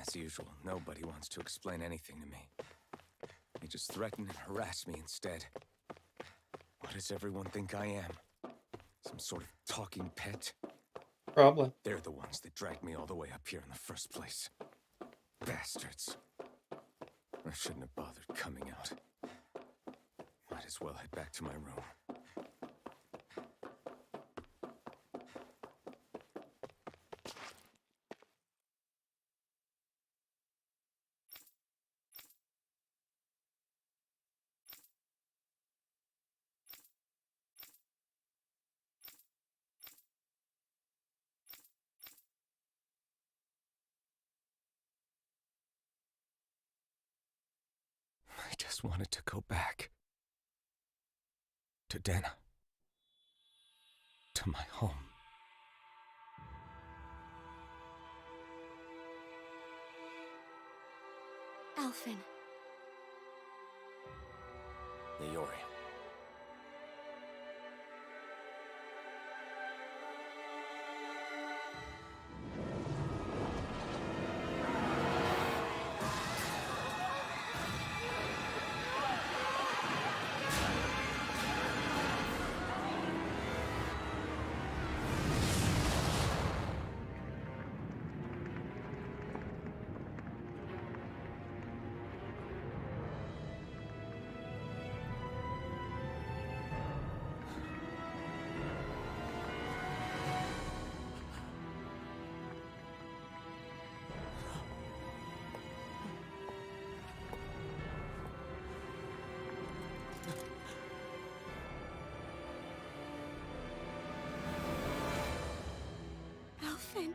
As usual, nobody wants to explain anything to me. They just threaten and harass me instead. What does everyone think I am? Some sort of talking pet? Probably. They're the ones that dragged me all the way up here in the first place. Bastards. I shouldn't have bothered coming out. Might as well head back to my room. I just wanted to go back. To Dana. To my home. Alphen. Niori. Alphen.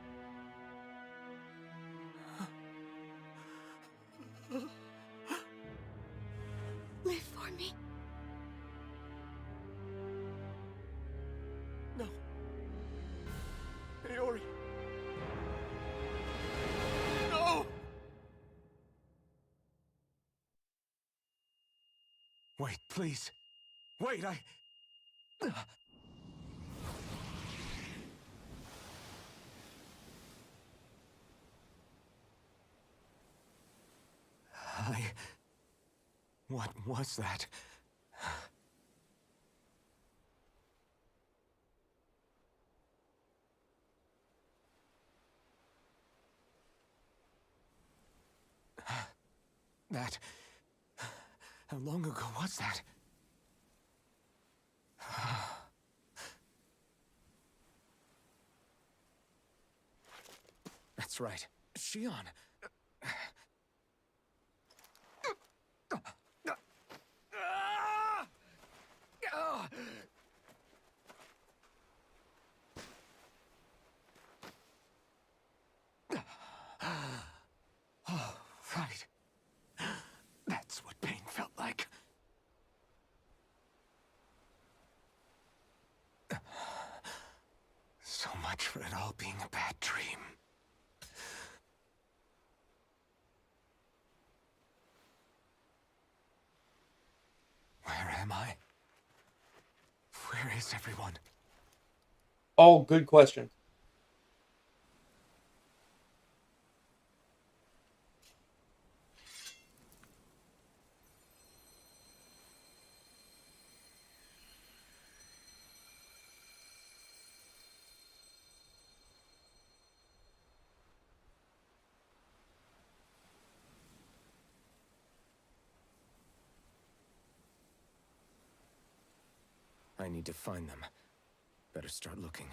Live for me. No. Niori. No! Wait, please. Wait, What was that? That... How long ago was that? That's right. Shion. Oh, right. That's what pain felt like. So much for it all being a bad dream. Where am I? Where is everyone? All good questions. I need to find them. Better start looking.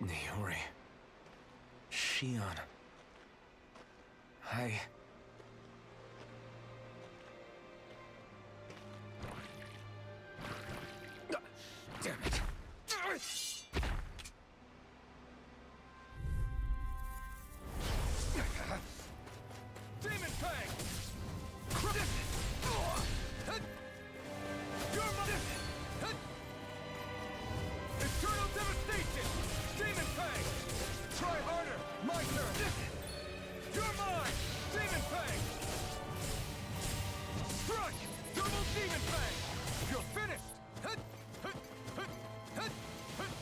Niori. Shion. Demon Fang! You're finished! Hut, hut, hut, hut, hut.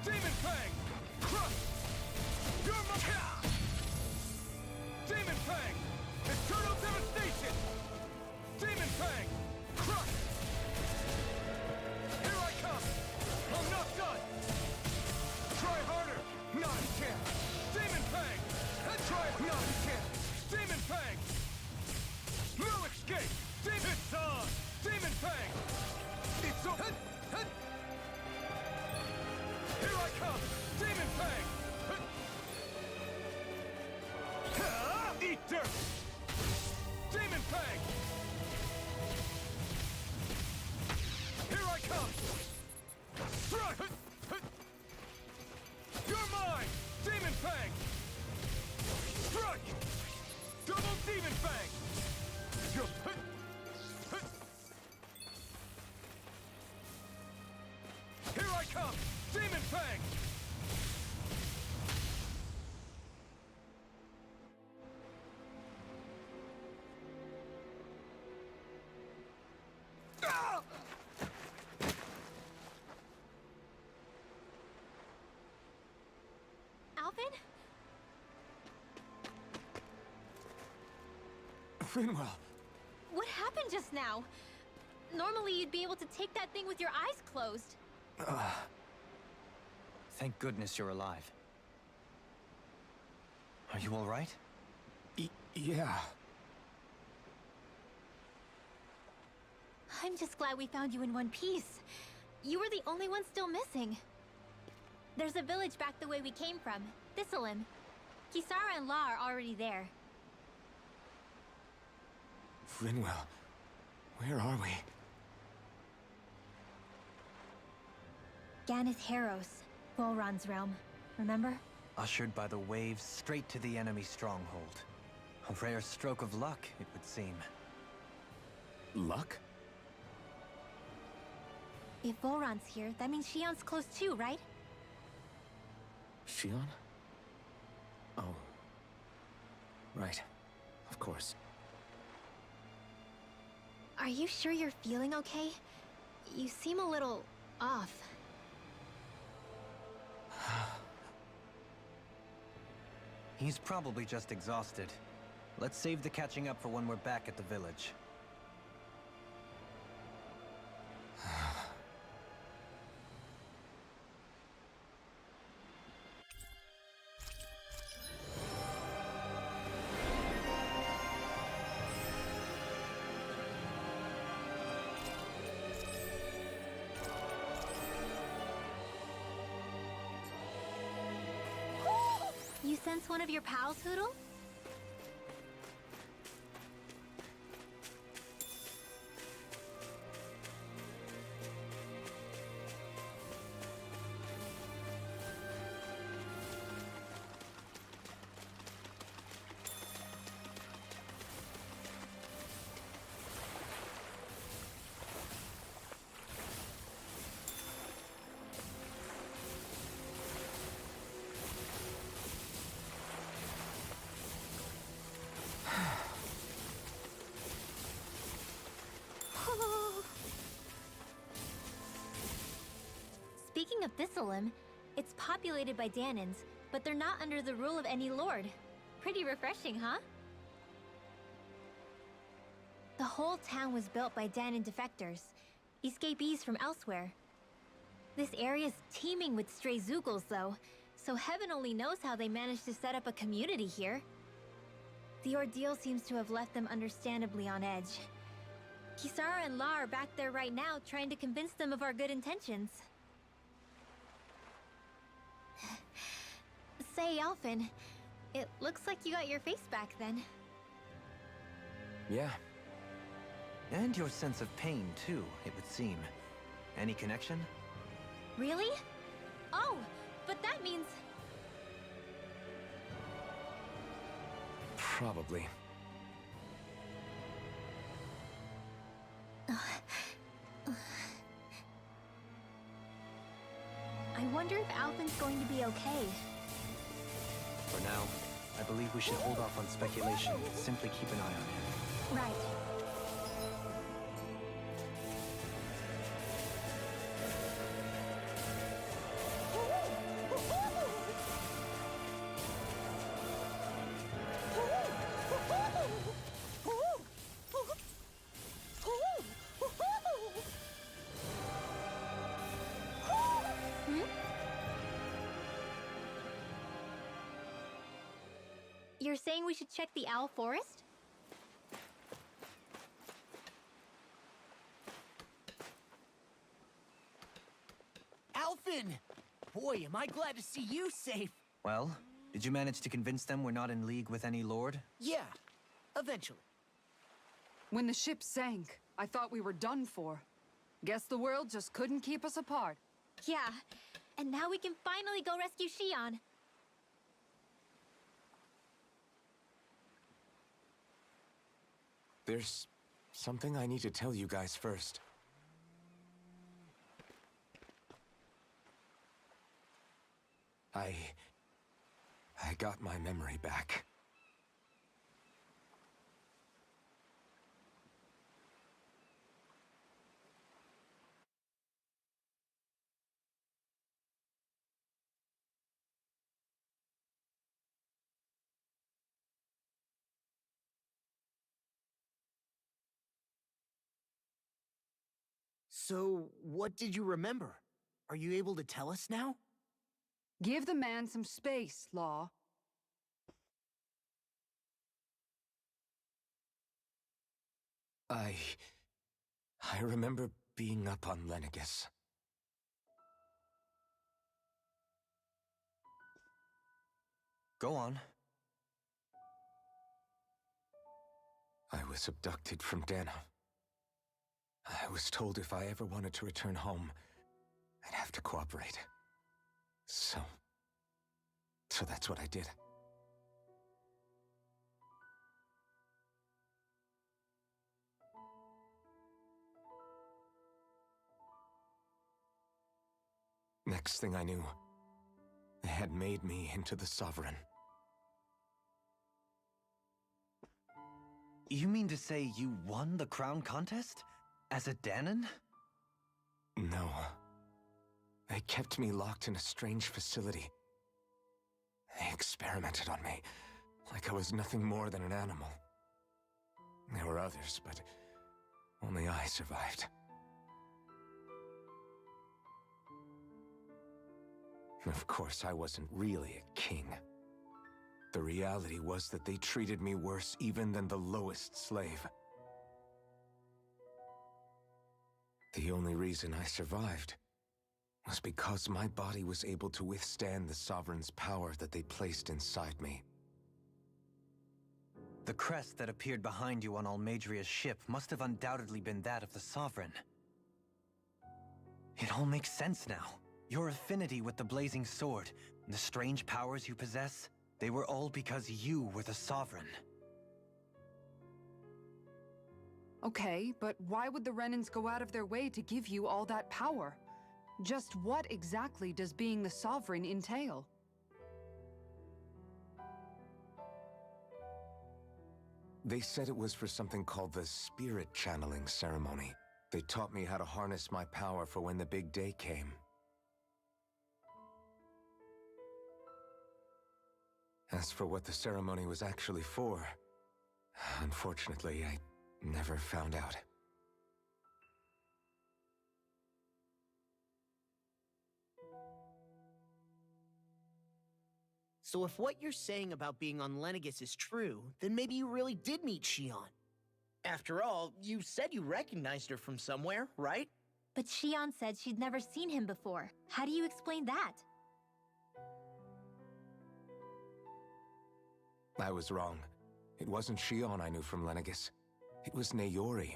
Demon Fang! Crush! You're my... Demon Fang! Eternal Devastation! Demon Fang! Crush! Here I come! I'm not done! Try harder! Not a chance! Demon Fang! Try not a chance! Demon Fang! No escape! It's on! Demon Fang! It's on! Here I come! Demon Fang! Eat dirt! Demon Fang! Here I come! Strike! You're mine! Demon Fang! Strike! Double Demon Fang! You're... Here I come! Demon Fang! Ah! Alvin? Finwell! What happened just now? Normally you'd be able to take that thing with your eyes closed. Thank goodness you're alive. Are you all right? Yeah. I'm just glad we found you in one piece. You were the only one still missing. There's a village back the way we came from, Thistleim. Kisara and La are already there. Finwell, where are we? Ganeth Haros, Volron's realm. Remember? Ushered by the waves straight to the enemy stronghold. A rare stroke of luck, it would seem. Luck? If Volron's here, that means Shion's close too, right? Shion? Oh. Right. Of course. Are you sure you're feeling okay? You seem a little off. He's probably just exhausted. Let's save the catching up for when we're back at the village. You sense one of your pals, Hoodle? Speaking of Thistleim, it's populated by Danans, but they're not under the rule of any lord. Pretty refreshing, huh? The whole town was built by Danan defectors, escapees from elsewhere. This area's teeming with stray Zeugles, though, so heaven only knows how they managed to set up a community here. The ordeal seems to have left them understandably on edge. Kisara and La are back there right now trying to convince them of our good intentions. Say, Alphen, it looks like you got your face back then. Yeah. And your sense of pain, too, it would seem. Any connection? Really? Oh, but that means... Probably. I wonder if Alphen's going to be okay. For now, I believe we should hold off on speculation. Simply keep an eye on him. Right. You're saying we should check the Owl Forest? Alphen! Boy, am I glad to see you safe. Well, did you manage to convince them we're not in league with any lord? Yeah, eventually. When the ship sank, I thought we were done for. Guess the world just couldn't keep us apart. Yeah. And now we can finally go rescue Shion. There's something I need to tell you guys first. I got my memory back. So, what did you remember? Are you able to tell us now? Give the man some space, Law. I remember being up on Lenegis. Go on. I was abducted from Dana. I was told if I ever wanted to return home, I'd have to cooperate. So that's what I did. Next thing I knew, they had made me into the Sovereign. You mean to say you won the crown contest? As a Danon? No. They kept me locked in a strange facility. They experimented on me, like I was nothing more than an animal. There were others, but only I survived. Of course, I wasn't really a king. The reality was that they treated me worse even than the lowest slave. The only reason I survived was because my body was able to withstand the Sovereign's power that they placed inside me. The crest that appeared behind you on Almadria's ship must have undoubtedly been that of the Sovereign. It all makes sense now. Your affinity with the Blazing Sword, and the strange powers you possess, they were all because you were the Sovereign. Okay, but why would the Renans go out of their way to give you all that power? Just what exactly does being the Sovereign entail? They said it was for something called the Spirit Channeling Ceremony. They taught me how to harness my power for when the big day came. As for what the ceremony was actually for, unfortunately, I never found out. So if what you're saying about being on Lenegis is true, then maybe you really did meet Shion. After all, you said you recognized her from somewhere, right? But Shion said she'd never seen him before. How do you explain that? I was wrong. It wasn't Shion I knew from Lenegis. It was Nayori.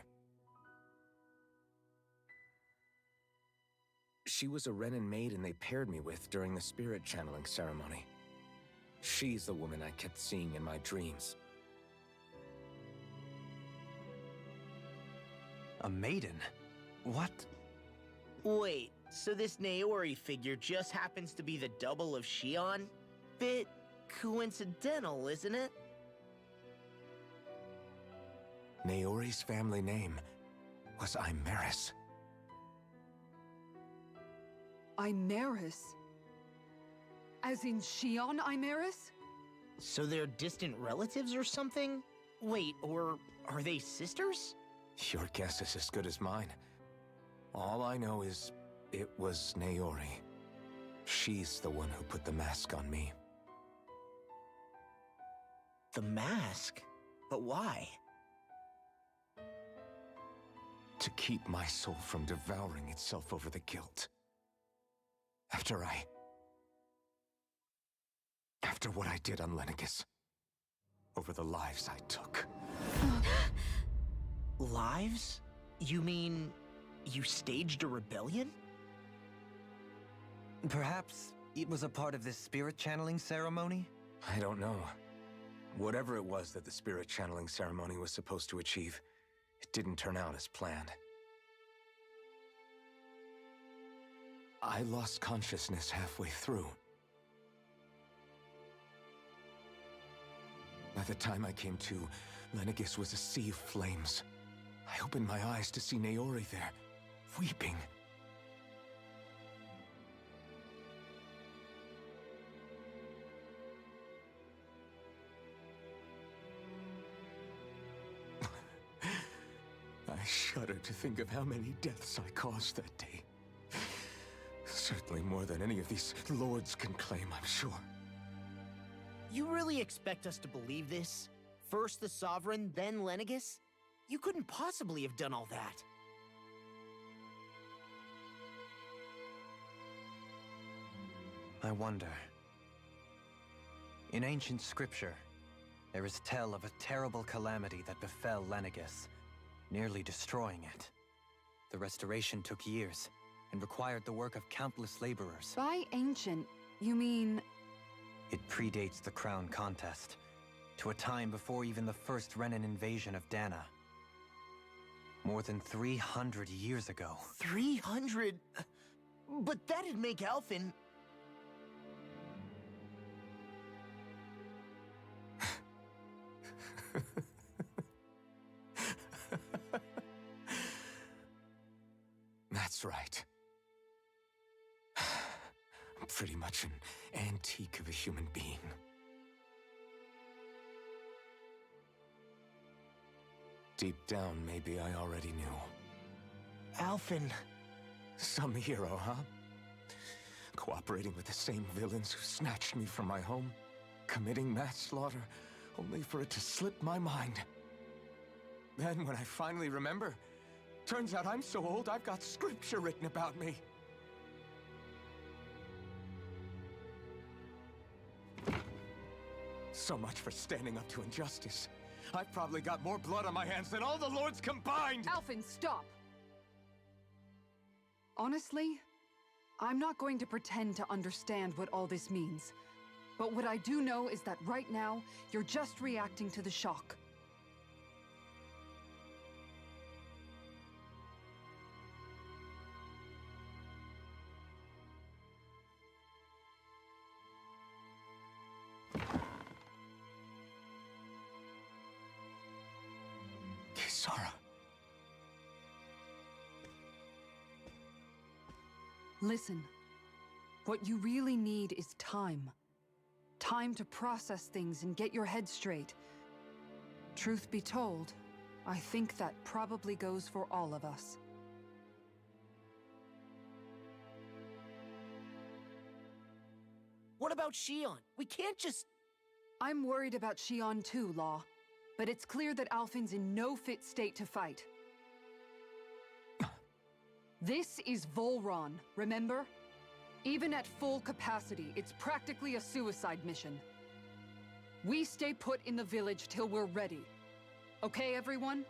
She was a Renan maiden they paired me with during the spirit channeling ceremony. She's the woman I kept seeing in my dreams. A maiden? What? Wait, so this Nayori figure just happens to be the double of Shion? Bit coincidental, isn't it? Naori's family name was Imeris. Imeris? As in Shion Imeris? So they're distant relatives or something? Wait, or are they sisters? Your guess is as good as mine. All I know is it was Naori. She's the one who put the mask on me. The mask? But why? To keep my soul from devouring itself over the guilt. After what I did on Lenegis. Over the lives I took. Lives? You mean you staged a rebellion? Perhaps it was a part of this spirit channeling ceremony? I don't know. Whatever it was that the spirit channeling ceremony was supposed to achieve, it didn't turn out as planned. I lost consciousness halfway through. By the time I came to, Lenegis was a sea of flames. I opened my eyes to see Naori there, weeping. I shudder to think of how many deaths I caused that day. Certainly more than any of these lords can claim, I'm sure. You really expect us to believe this? First the Sovereign, then Lenegis? You couldn't possibly have done all that. I wonder. In ancient scripture, there is tell of a terrible calamity that befell Lenegis, nearly destroying it. The restoration took years, and required the work of countless laborers. By ancient, you mean... It predates the crown contest, to a time before even the first Renan invasion of Dana. More than 300 years ago. 300? But that'd make Alphen... That's right. I'm pretty much an antique of a human being. Deep down, maybe I already knew. Alphen... Some hero, huh? Cooperating with the same villains who snatched me from my home, committing mass slaughter, only for it to slip my mind. Then, when I finally remember, turns out I'm so old I've got scripture written about me. So much for standing up to injustice. I've probably got more blood on my hands than all the lords combined! Alphen, stop! Honestly, I'm not going to pretend to understand what all this means. But what I do know is that right now, you're just reacting to the shock. Kisara. Listen, what you really need is time. Time to process things and get your head straight. Truth be told, I think that probably goes for all of us. What about Shion? We can't just... I'm worried about Shion too, Law. But it's clear that Alphen's in no fit state to fight. This is Volron, remember? Even at full capacity, it's practically a suicide mission. We stay put in the village till we're ready. Okay, everyone?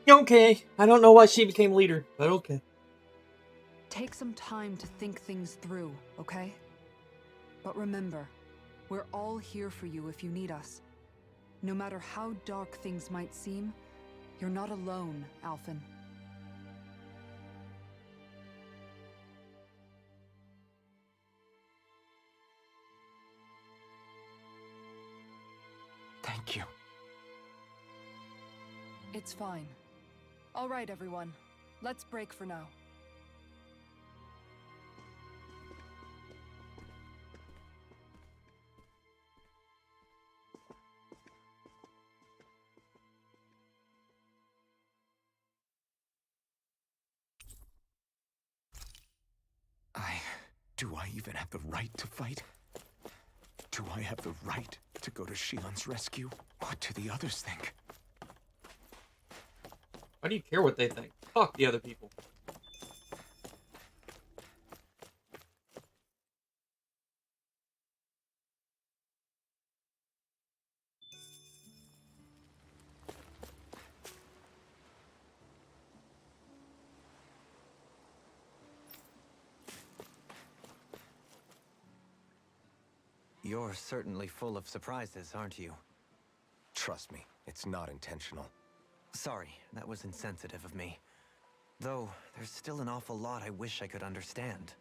Okay. I don't know why she became leader, but okay. Take some time to think things through, okay? But remember, we're all here for you if you need us. No matter how dark things might seem, you're not alone, Alphen. Thank you. It's fine. All right, everyone. Let's break for now. Do I even have the right to fight? Do I have the right to go to Shion's rescue? What do the others think? Why do you care what they think? Fuck the other people. You're certainly full of surprises, aren't you? Trust me, it's not intentional. Sorry, that was insensitive of me. Though, there's still an awful lot I wish I could understand.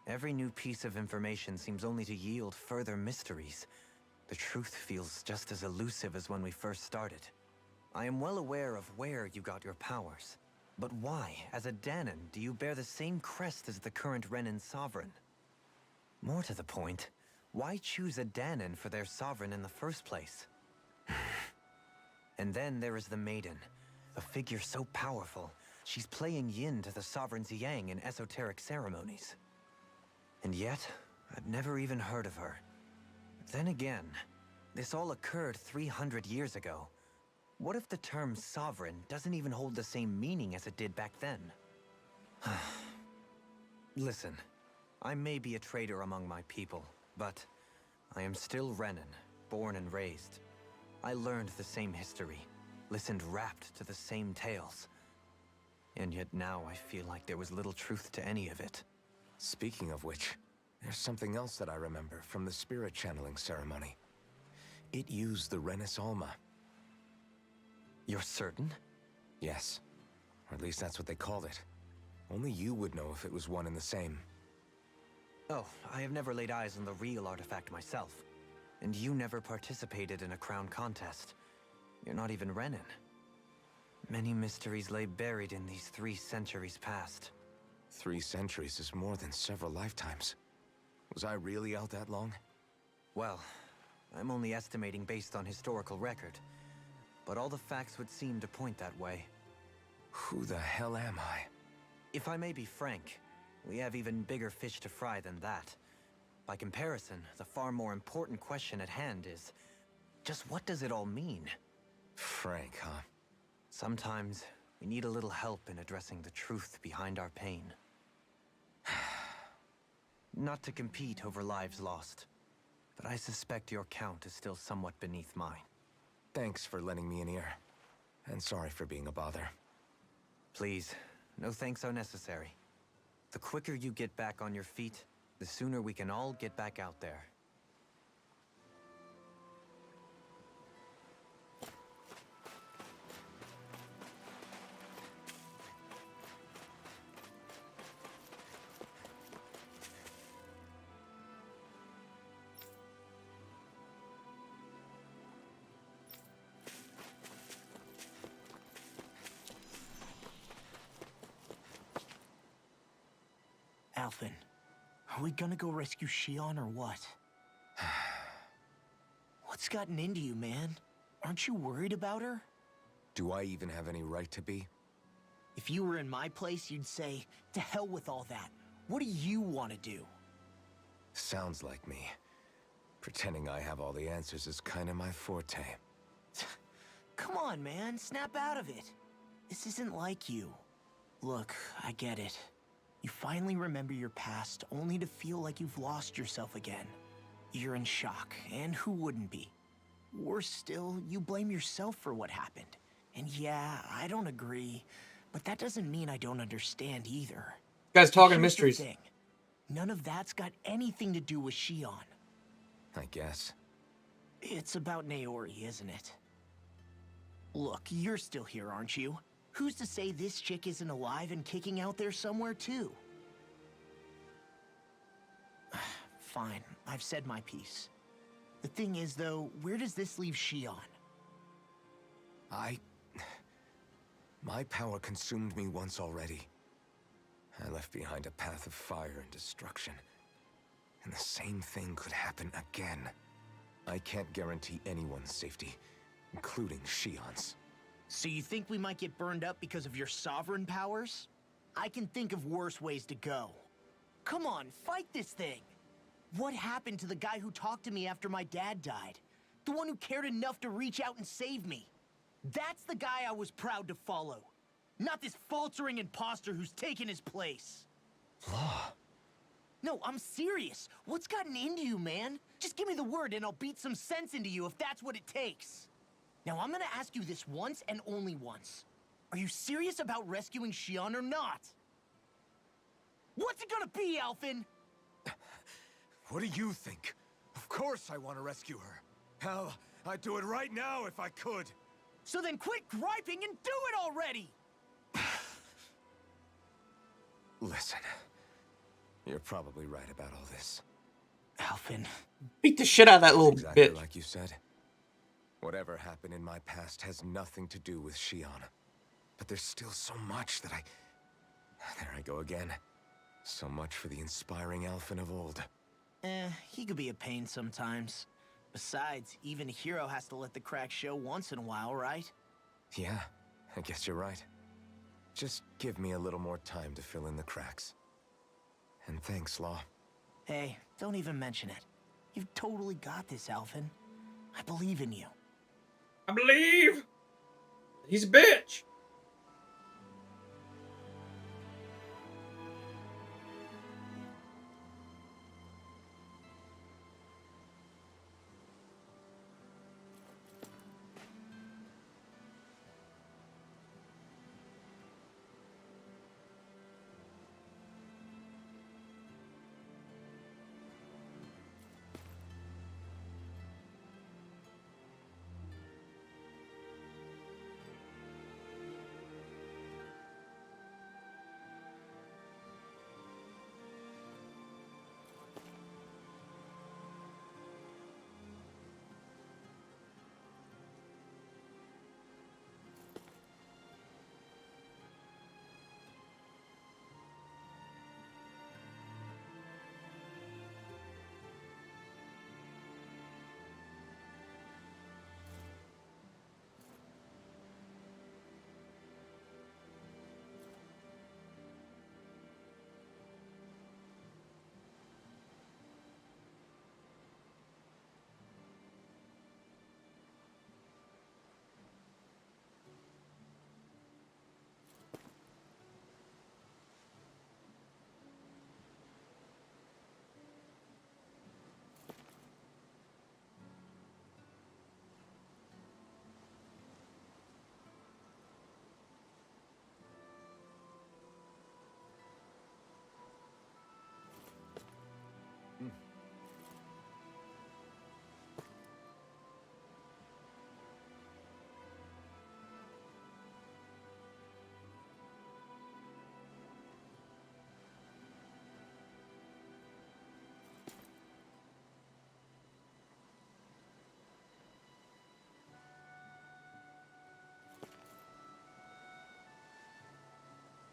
Every new piece of information seems only to yield further mysteries. The truth feels just as elusive as when we first started. I am well aware of where you got your powers. But why, as a Dahnan, do you bear the same crest as the current Renan sovereign? More to the point, why choose a Dahnan for their sovereign in the first place? And then there is the Maiden, a figure so powerful, she's playing yin to the sovereign's yang in esoteric ceremonies. And yet, I've never even heard of her. Then again, this all occurred 300 years ago. What if the term sovereign doesn't even hold the same meaning as it did back then? Listen, I may be a traitor among my people, but I am still Renan, born and raised. I learned the same history, listened rapt to the same tales. And yet now I feel like there was little truth to any of it. Speaking of which, there's something else that I remember from the spirit channeling ceremony. It used the Renis Alma. You're certain? Yes. Or at least that's what they called it. Only you would know if it was one and the same. Oh, I have never laid eyes on the real artifact myself. And you never participated in a crown contest. You're not even Renan. Many mysteries lay buried in these 3 centuries past. 3 centuries is more than several lifetimes. Was I really out that long? Well, I'm only estimating based on historical record. But all the facts would seem to point that way. Who the hell am I? If I may be frank, we have even bigger fish to fry than that. By comparison, the far more important question at hand is, just what does it all mean? Frank, huh? Sometimes, we need a little help in addressing the truth behind our pain. Not to compete over lives lost, but I suspect your count is still somewhat beneath mine. Thanks for lending me an ear. And sorry for being a bother. Please, no thanks are necessary. The quicker you get back on your feet, the sooner we can all get back out there. Alphen, are we gonna go rescue Shion or what? What's gotten into you, man? Aren't you worried about her? Do I even have any right to be? If you were in my place, you'd say, to hell with all that. What do you want to do? Sounds like me. Pretending I have all the answers is kinda my forte. Come on, man, snap out of it. This isn't like you. Look, I get it. You finally remember your past, only to feel like you've lost yourself again. You're in shock, and who wouldn't be? Worse still, you blame yourself for what happened. And yeah, I don't agree, but that doesn't mean I don't understand either. Guys talking Here's the mysteries. thing. None of that's got anything to do with Shion. I guess. It's about Naori, isn't it? Look, you're still here, aren't you? Who's to say this chick isn't alive and kicking out there somewhere, too? Fine, I've said my piece. The thing is, though, where does this leave Shion? My power consumed me once already. I left behind a path of fire and destruction. And the same thing could happen again. I can't guarantee anyone's safety, including Shion's. So you think we might get burned up because of your sovereign powers? I can think of worse ways to go. Come on, fight this thing! What happened to the guy who talked to me after my dad died? The one who cared enough to reach out and save me? That's the guy I was proud to follow. Not this faltering imposter who's taken his place. Law. No, I'm serious. What's gotten into you, man? Just give me the word and I'll beat some sense into you if that's what it takes. Now, I'm gonna ask you this once and only once. Are you serious about rescuing Shion or not? What's it gonna be, Alphen? What do you think? Of course I want to rescue her. Hell, I'd do it right now if I could. So then quit griping and do it already! Listen, you're probably right about all this. Alphen. Beat the shit out of that little Exactly bitch. like you said. Whatever happened in my past has nothing to do with Shion. But there's still so much that There I go again. So much for the inspiring Alphen of old. He could be a pain sometimes. Besides, even a hero has to let the cracks show once in a while, right? Yeah, I guess you're right. Just give me a little more time to fill in the cracks. And thanks, Law. Hey, don't even mention it. You've totally got this, Alphen. I believe in you. I believe he's a bitch.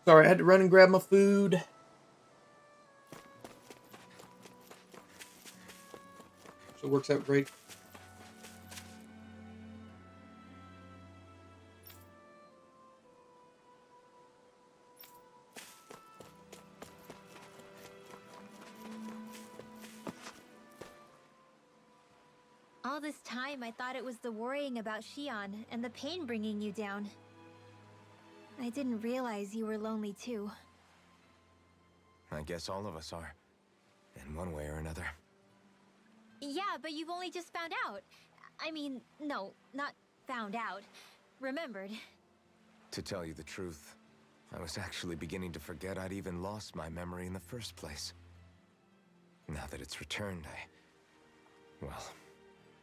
Sorry, I had to run and grab my food. So it works out great. All this time, I thought it was the worrying about Shion and the pain bringing you down. I didn't realize you were lonely too. I guess all of us are. In one way or another. Yeah, but you've only just found out. I mean, no, not found out. Remembered. To tell you the truth, I was actually beginning to forget I'd even lost my memory in the first place. Now that it's returned, well,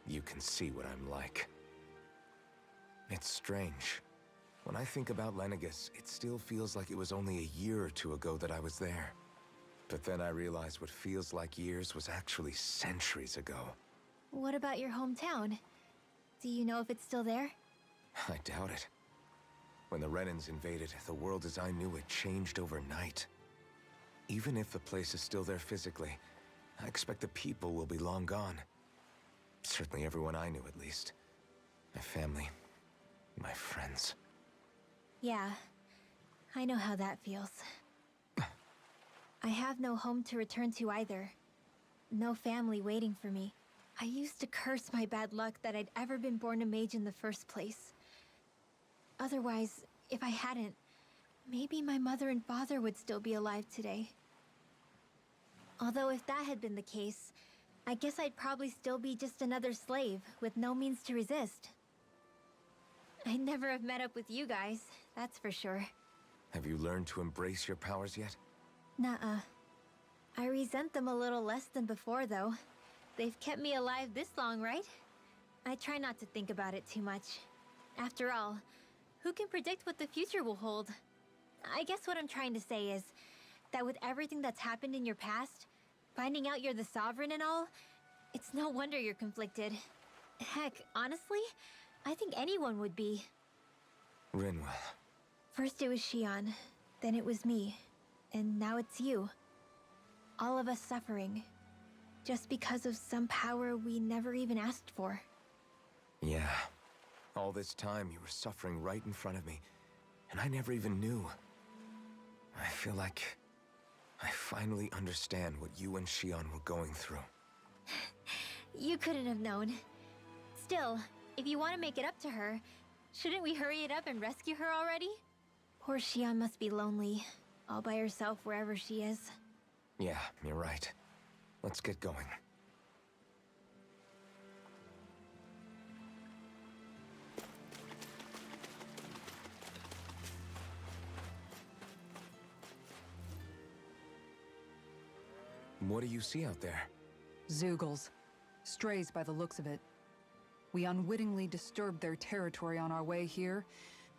you can see what I'm like. It's strange. When I think about Lenegis, it still feels like it was only a year or two ago that I was there. But then I realized what feels like years was actually centuries ago. What about your hometown? Do you know if it's still there? I doubt it. When the Renans invaded, the world as I knew it changed overnight. Even if the place is still there physically, I expect the people will be long gone. Certainly everyone I knew, at least. My family, my friends. Yeah, I know how that feels. I have no home to return to either. No family waiting for me. I used to curse my bad luck that I'd ever been born a mage in the first place. Otherwise, if I hadn't, maybe my mother and father would still be alive today. Although if that had been the case, I guess I'd probably still be just another slave with no means to resist. I'd never have met up with you guys, that's for sure. Have you learned to embrace your powers yet? Nuh-uh. I resent them a little less than before, though. They've kept me alive this long, right? I try not to think about it too much. After all, who can predict what the future will hold? I guess what I'm trying to say is that with everything that's happened in your past, finding out you're the Sovereign and all, it's no wonder you're conflicted. Heck, honestly, I think anyone would be. Rinwell. First it was Shion, then it was me, and now it's you. All of us suffering, just because of some power we never even asked for. Yeah. All this time you were suffering right in front of me, and I never even knew. I feel like I finally understand what you and Shion were going through. You couldn't have known. Still, if you want to make it up to her, shouldn't we hurry it up and rescue her already? Poor Shion must be lonely, all by herself wherever she is. Yeah, you're right. Let's get going. What do you see out there? Zeugles. Strays by the looks of it. We unwittingly disturbed their territory on our way here,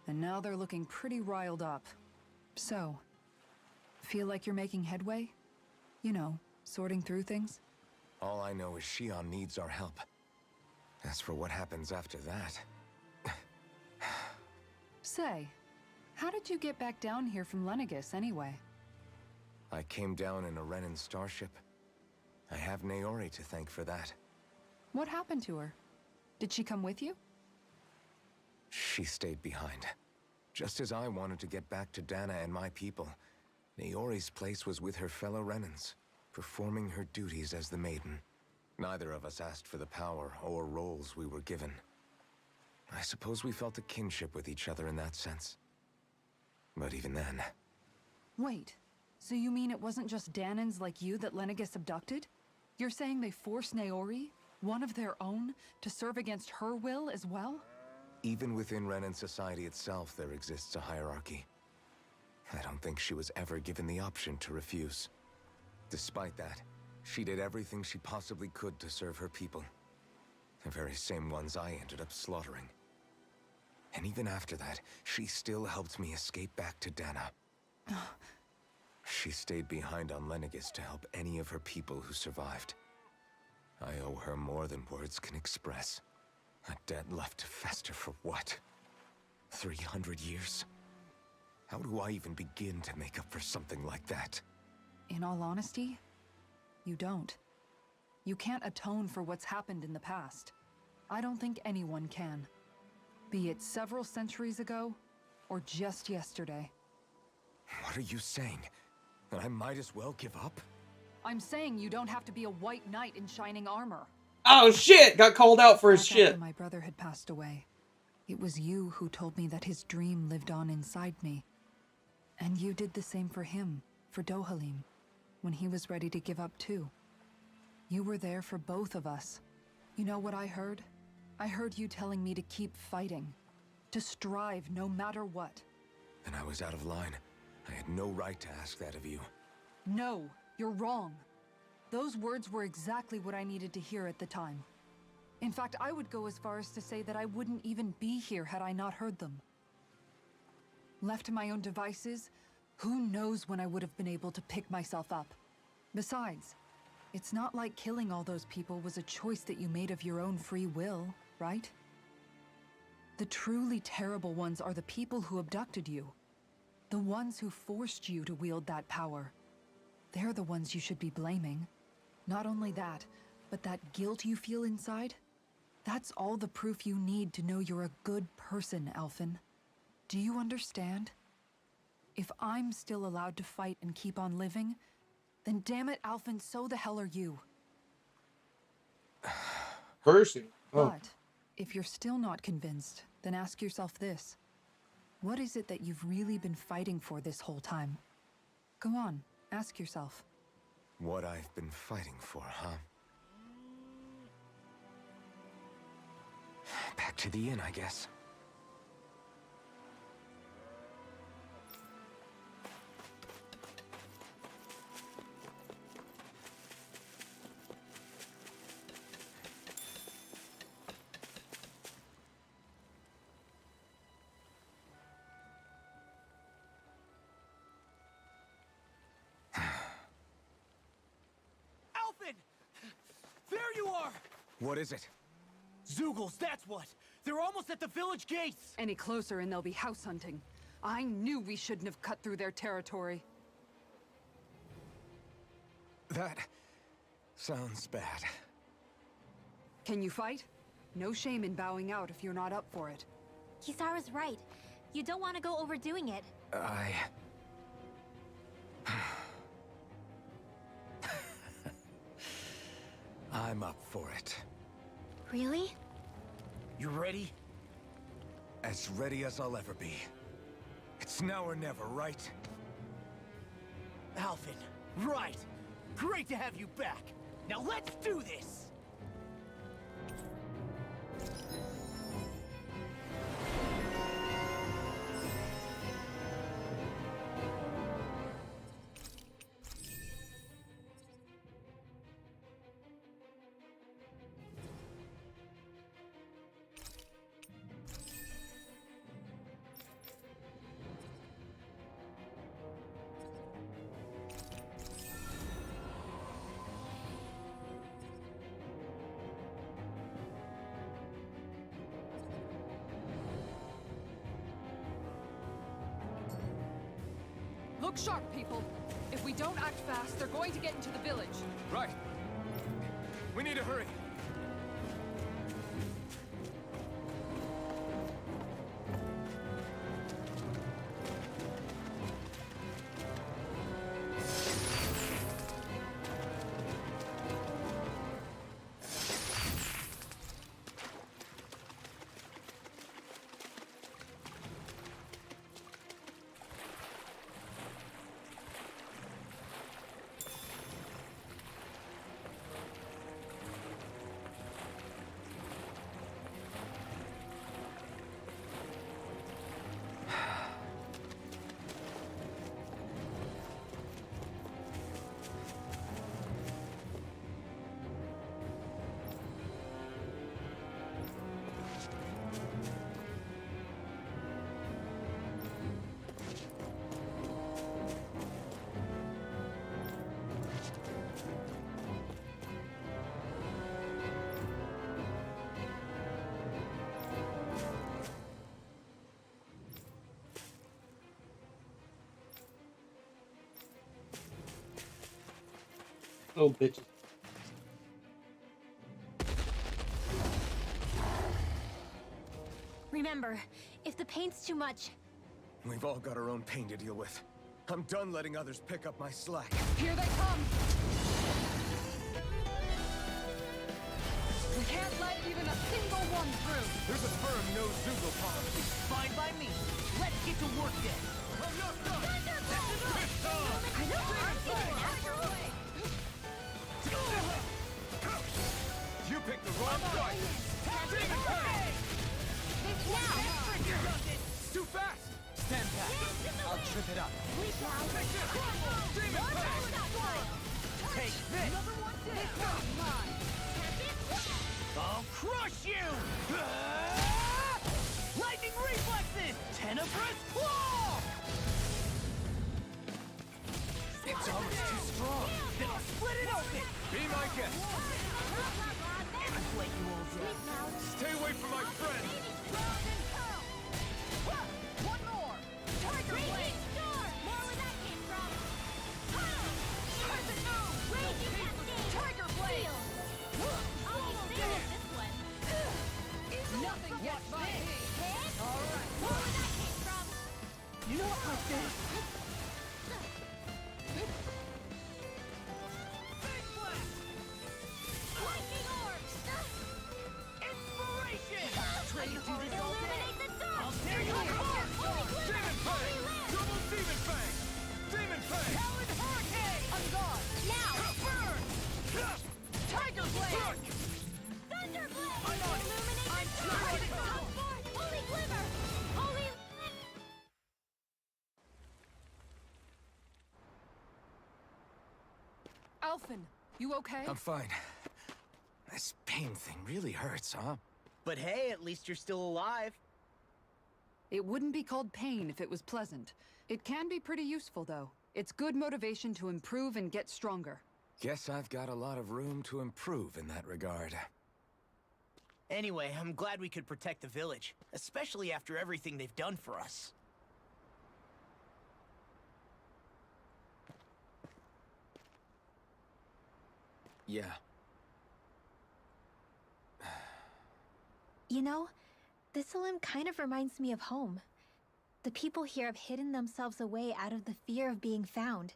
and now they're looking pretty riled up. So, feel like you're making headway? You know, sorting through things? All I know is Shion needs our help. As for what happens after that... Say, how did you get back down here from Lenegis anyway? I came down in a Renan starship. I have Naori to thank for that. What happened to her? Did she come with you? She stayed behind. Just as I wanted to get back to Dana and my people, Naori's place was with her fellow Renans, performing her duties as the Maiden. Neither of us asked for the power or roles we were given. I suppose we felt a kinship with each other in that sense. But even then... Wait, so you mean it wasn't just Danans like you that Lenegis abducted? You're saying they forced Naori, one of their own, to serve against her will as well? Even within Renan society itself, there exists a hierarchy. I don't think she was ever given the option to refuse. Despite that, she did everything she possibly could to serve her people. The very same ones I ended up slaughtering. And even after that, she still helped me escape back to Dana. She stayed behind on Lenegis to help any of her people who survived. I owe her more than words can express. A debt left to fester for what? 300 years? How do I even begin to make up for something like that? In all honesty, you don't. You can't atone for what's happened in the past. I don't think anyone can. Be it several centuries ago, or just yesterday. What are you saying? That I might as well give up? I'm saying you don't have to be a white knight in shining armor. Oh shit! Got called out for his Back shit. after my brother had passed away, it was you who told me that his dream lived on inside me. And you did the same for him, for Dohalim, when he was ready to give up too. You were there for both of us. You know what I heard? I heard you telling me to keep fighting, to strive no matter what. Then I was out of line. I had no right to ask that of you. No, you're wrong. Those words were exactly what I needed to hear at the time. In fact, I would go as far as to say that I wouldn't even be here had I not heard them. Left to my own devices, who knows when I would have been able to pick myself up. Besides, It's not like killing all those people was a choice that you made of your own free will, right? The truly terrible ones are the people who abducted you. The ones who forced you to wield that power. They're the ones you should be blaming. Not only that, but that guilt you feel inside, that's all the proof you need to know you're a good person, Alphen. Do you understand? If I'm still allowed to fight and keep on living, then damn it, Alphen, so the hell are you. Percy. Oh. But if you're still not convinced, then ask yourself this. What is it that you've really been fighting for this whole time? Go on, ask yourself. What I've been fighting for, huh? Back to the inn, I guess. There you are! What is it? Zeugles, that's what! They're almost at the village gates! Any closer and they'll be house hunting. I knew we shouldn't have cut through their territory. That sounds bad. Can you fight? No shame in bowing out if you're not up for it. Kisara's right. You don't want to go overdoing it. I'm up for it. Really? You ready? As ready as I'll ever be. It's now or never, right? Alphen, right! Great to have you back! Now let's do this! Look sharp, people. If we don't act fast, they're going to get into the village. Right. We need to hurry. Oh, bitches. Remember, if the pain's too much, We've all got our own pain to deal with. I'm done letting others pick up my slack. Here they come! We can't let even a single one through! There's a firm no Zeugle policy. Fine by me. Let's get to work then. I'm not done! Piss off! I know You picked the wrong fight! Too fast! Stand back. I'll trip it up. Take this! I'll crush you! Lightning reflexes! Tenebrous claw! It's almost too strong. then I'll split it open! Be my guest! Let you all down. Stay away from my friend! One more! Tiger Blade! More where that came from. Crescent Moon! Raging Cascade. Tiger Blade! I'll be staying with this one. Nothing gets by me! Alright. More where that came from. Not like this! Lightning orbs. Inspiration! Trying to do this all day. Illuminate the dark. I'll tear you apart! Holy Glimmer. Demon Fang! Double Demon Fang! Demon Fang! Talon Hurricane! On guard! Now. Burn! Tiger Blade! Thunderblade. I'm on it. Illuminate I'm the dark. trying to go. Holy Glimmer. Holy. Alphen, you okay? I'm fine. This pain thing really hurts, huh? But hey, at least you're still alive. It wouldn't be called pain if it was pleasant. It can be pretty useful, though. It's good motivation to improve and get stronger. Guess I've got a lot of room to improve in that regard. Anyway, I'm glad we could protect the village, especially after everything they've done for us. Yeah. You know, Thistleum kind of reminds me of home. The people here have hidden themselves away out of the fear of being found,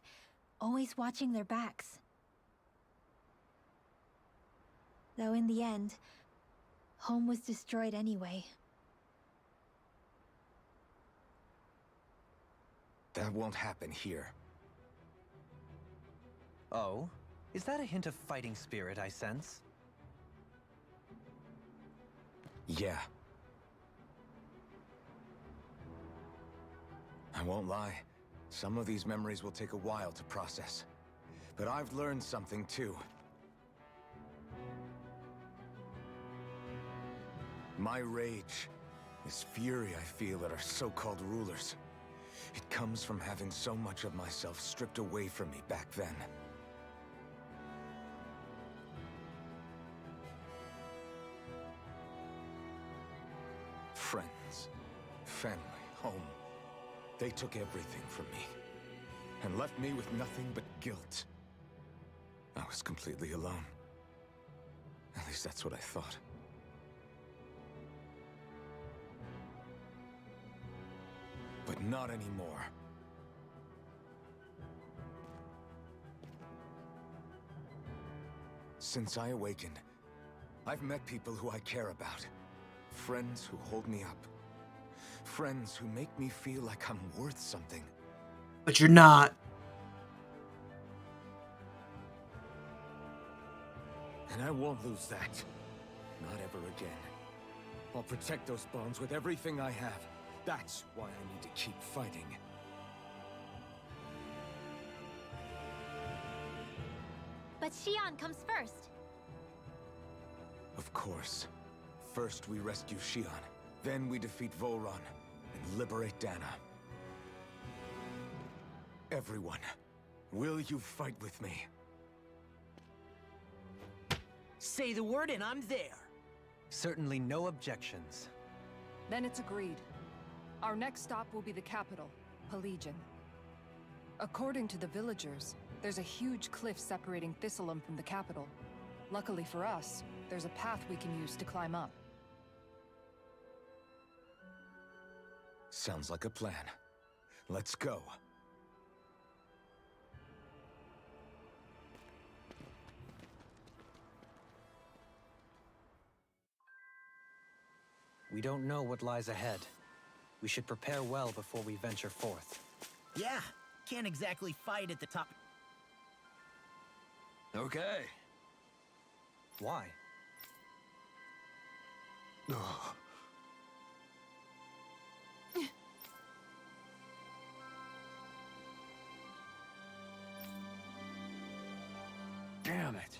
always watching their backs. Though in the end, home was destroyed anyway. That won't happen here. Oh? Is that a hint of fighting spirit I sense? Yeah. I won't lie. Some of these memories will take a while to process. But I've learned something too. My rage, this fury I feel at our so-called rulers, it comes from having so much of myself stripped away from me back then. Friends, family, home. They took everything from me and left me with nothing but guilt. I was completely alone. At least that's what I thought. But not anymore. Since I awakened, I've met people who I care about. Friends who hold me up. Friends who make me feel like I'm worth something. But you're not. And I won't lose that. Not ever again. I'll protect those bonds with everything I have. That's why I need to keep fighting. But Xion comes first. Of course. First we rescue Xion. Then we defeat Volron and liberate Dana. Everyone, will you fight with me? Say the word and I'm there. Certainly no objections. Then it's agreed. Our next stop will be the capital, Pelegion. According to the villagers, there's a huge cliff separating Thistleum from the capital. Luckily for us, there's a path we can use to climb up. Sounds like a plan. Let's go. We don't know what lies ahead. We should prepare well before we venture forth. Yeah, can't exactly fight at the top. Okay. Why? Ugh. Damn it.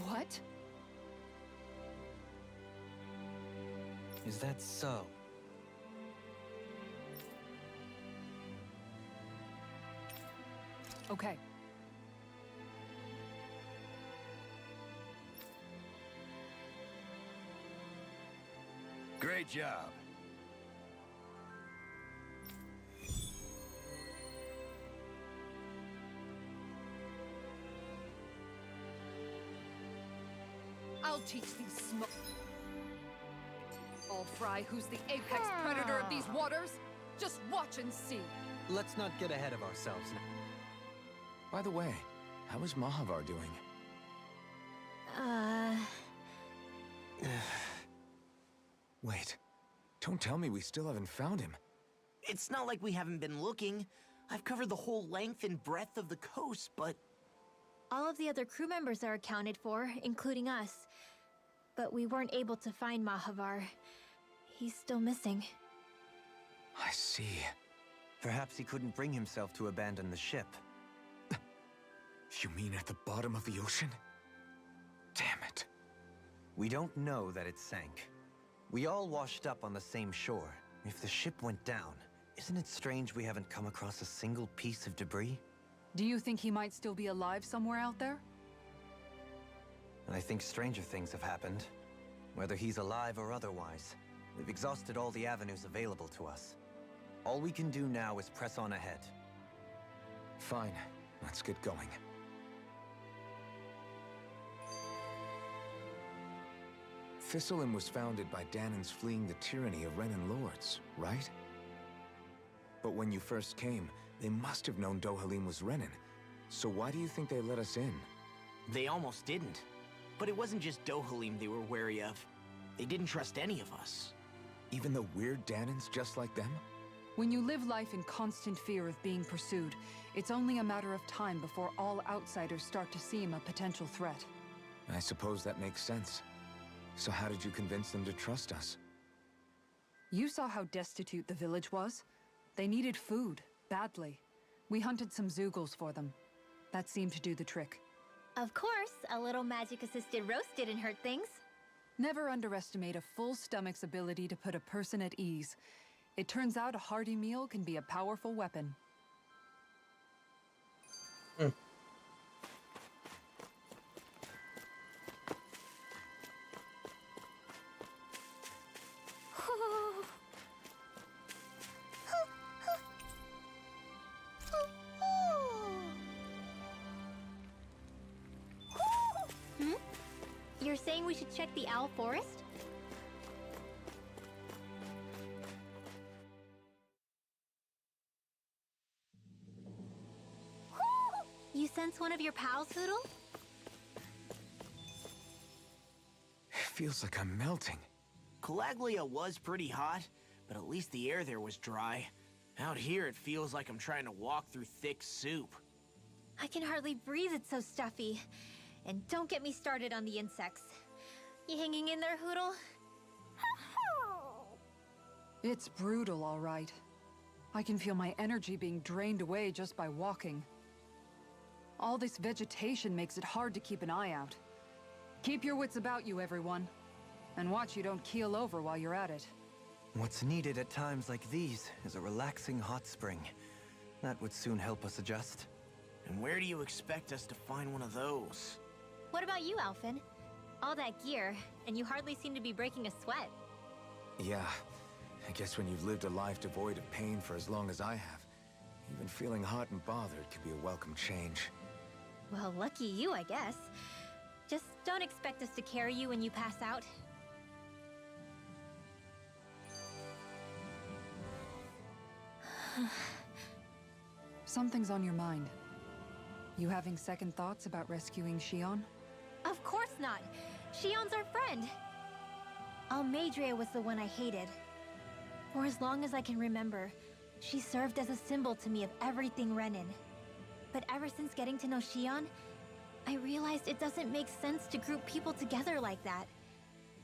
What? Is that so? Okay. Great job. I'll teach these All Fry, who's the apex predator of these waters? Just watch and see. Let's not get ahead of ourselves now. By the way, how is Mahavar doing? Wait. Don't tell me we still haven't found him. It's not like we haven't been looking. I've covered the whole length and breadth of the coast, but... All of the other crew members are accounted for, including us. But we weren't able to find Mahavar. He's still missing. I see. Perhaps he couldn't bring himself to abandon the ship. You mean at the bottom of the ocean? Damn it. We don't know that it sank. We all washed up on the same shore. If the ship went down, isn't it strange we haven't come across a single piece of debris? Do you think he might still be alive somewhere out there? I think stranger things have happened. Whether he's alive or otherwise, we've exhausted all the avenues available to us. All we can do now is press on ahead. Fine. Let's get going. Thistlein was founded by Danans fleeing the tyranny of Renan lords, right? But when you first came, they must have known Dohalim was Renan. So why do you think they let us in? They almost didn't. But it wasn't just Dohalim they were wary of. They didn't trust any of us. Even the weird Danans just like them? When you live life in constant fear of being pursued, it's only a matter of time before all outsiders start to seem a potential threat. I suppose that makes sense. So how did you convince them to trust us? You saw how destitute the village was. They needed food, badly. We hunted some Zeugles for them. That seemed to do the trick. Of course, a little magic-assisted roast didn't hurt things. Never underestimate a full stomach's ability to put a person at ease. It turns out a hearty meal can be a powerful weapon. You're saying we should check the Owl Forest? You sense one of your pals, Hoodle? It feels like I'm melting. Calaglia was pretty hot, but at least the air there was dry. Out here, it feels like I'm trying to walk through thick soup. I can hardly breathe, it's so stuffy. And don't get me started on the insects. You hanging in there, Hoodle? It's brutal, all right. I can feel my energy being drained away just by walking. All this vegetation makes it hard to keep an eye out. Keep your wits about you, everyone. And watch you don't keel over while you're at it. What's needed at times like these is a relaxing hot spring. That would soon help us adjust. And where do you expect us to find one of those? What about you, Alphen? All that gear, and you hardly seem to be breaking a sweat. Yeah, I guess when you've lived a life devoid of pain for as long as I have, even feeling hot and bothered could be a welcome change. Well, lucky you, I guess. Just don't expect us to carry you when you pass out. Something's on your mind. You having second thoughts about rescuing Shion? Of course not! Shion's our friend! Almeidrea was the one I hated. For as long as I can remember, she served as a symbol to me of everything Renan. But ever since getting to know Shion, I realized it doesn't make sense to group people together like that.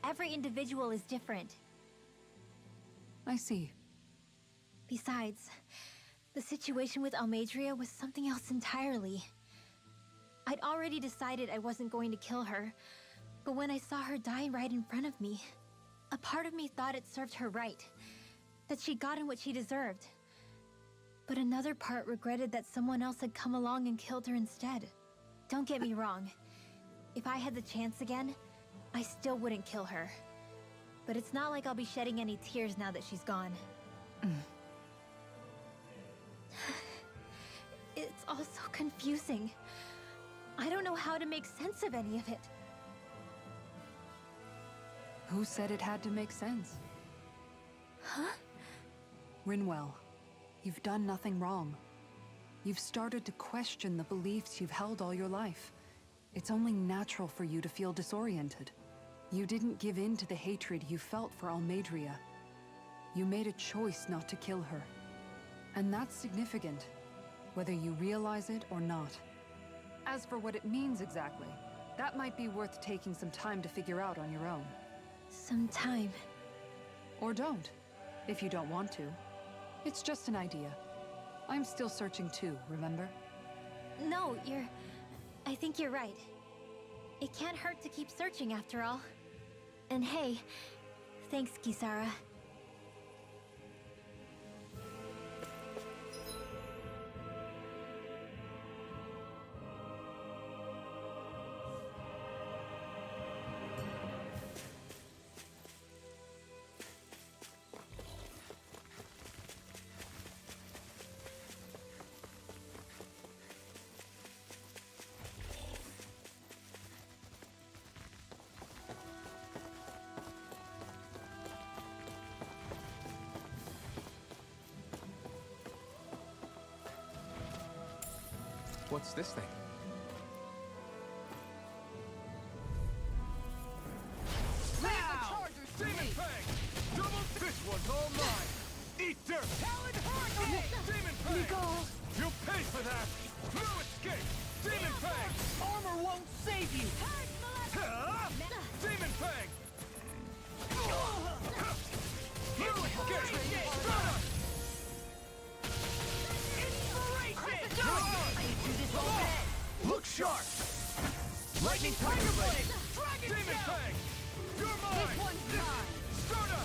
Every individual is different. I see. Besides, the situation with Almeidrea was something else entirely. I'd already decided I wasn't going to kill her, but when I saw her die right in front of me, a part of me thought it served her right, that she'd gotten what she deserved. But another part regretted that someone else had come along and killed her instead. Don't get me wrong. If I had the chance again, I still wouldn't kill her. But it's not like I'll be shedding any tears now that she's gone. It's all so confusing. I don't know how to make sense of any of it. Who said it had to make sense? Huh? Rinwell, you've done nothing wrong. You've started to question the beliefs you've held all your life. It's only natural for you to feel disoriented. You didn't give in to the hatred you felt for Almeidrea. You made a choice not to kill her. And that's significant, whether you realize it or not. As for what it means exactly, that might be worth taking some time to figure out on your own. Some time. Or don't, if you don't want to. It's just an idea. I'm still searching too, remember? No, I think you're right. It can't hurt to keep searching after all. And hey, thanks, Kisara. What's this thing? Demon Fang! Double! This one's all mine! Eat dirt! Talon Hurricane! Demon Fang! You'll pay for that! No escape! Demon Fang! Armor won't save you! Demon Fang! No escape! Stunner! Look sharp! Lightning Tiger Blade! Demon Fang! You're mine! This one's mine! Stunner!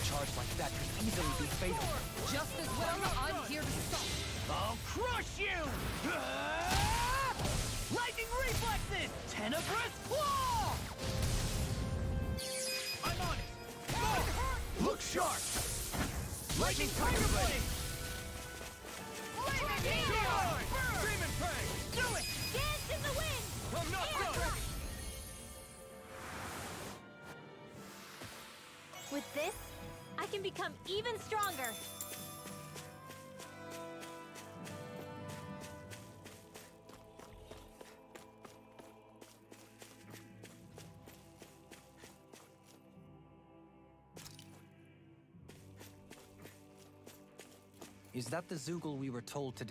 Charge like that could easily be fatal. Just as well, I'm here to stop. I'll crush you! Lightning reflexes! Tenebrous claw! I'm on it! Look sharp! Lightning Tiger Blade! Demon Fang! Do it! Dance in the wind! I'm not done! With this, I can become even stronger. Is that the Zoogle we were told to...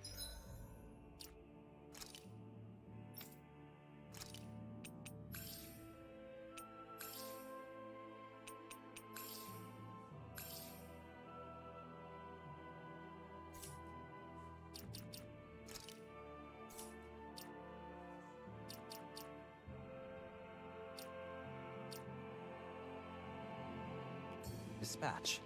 dispatch?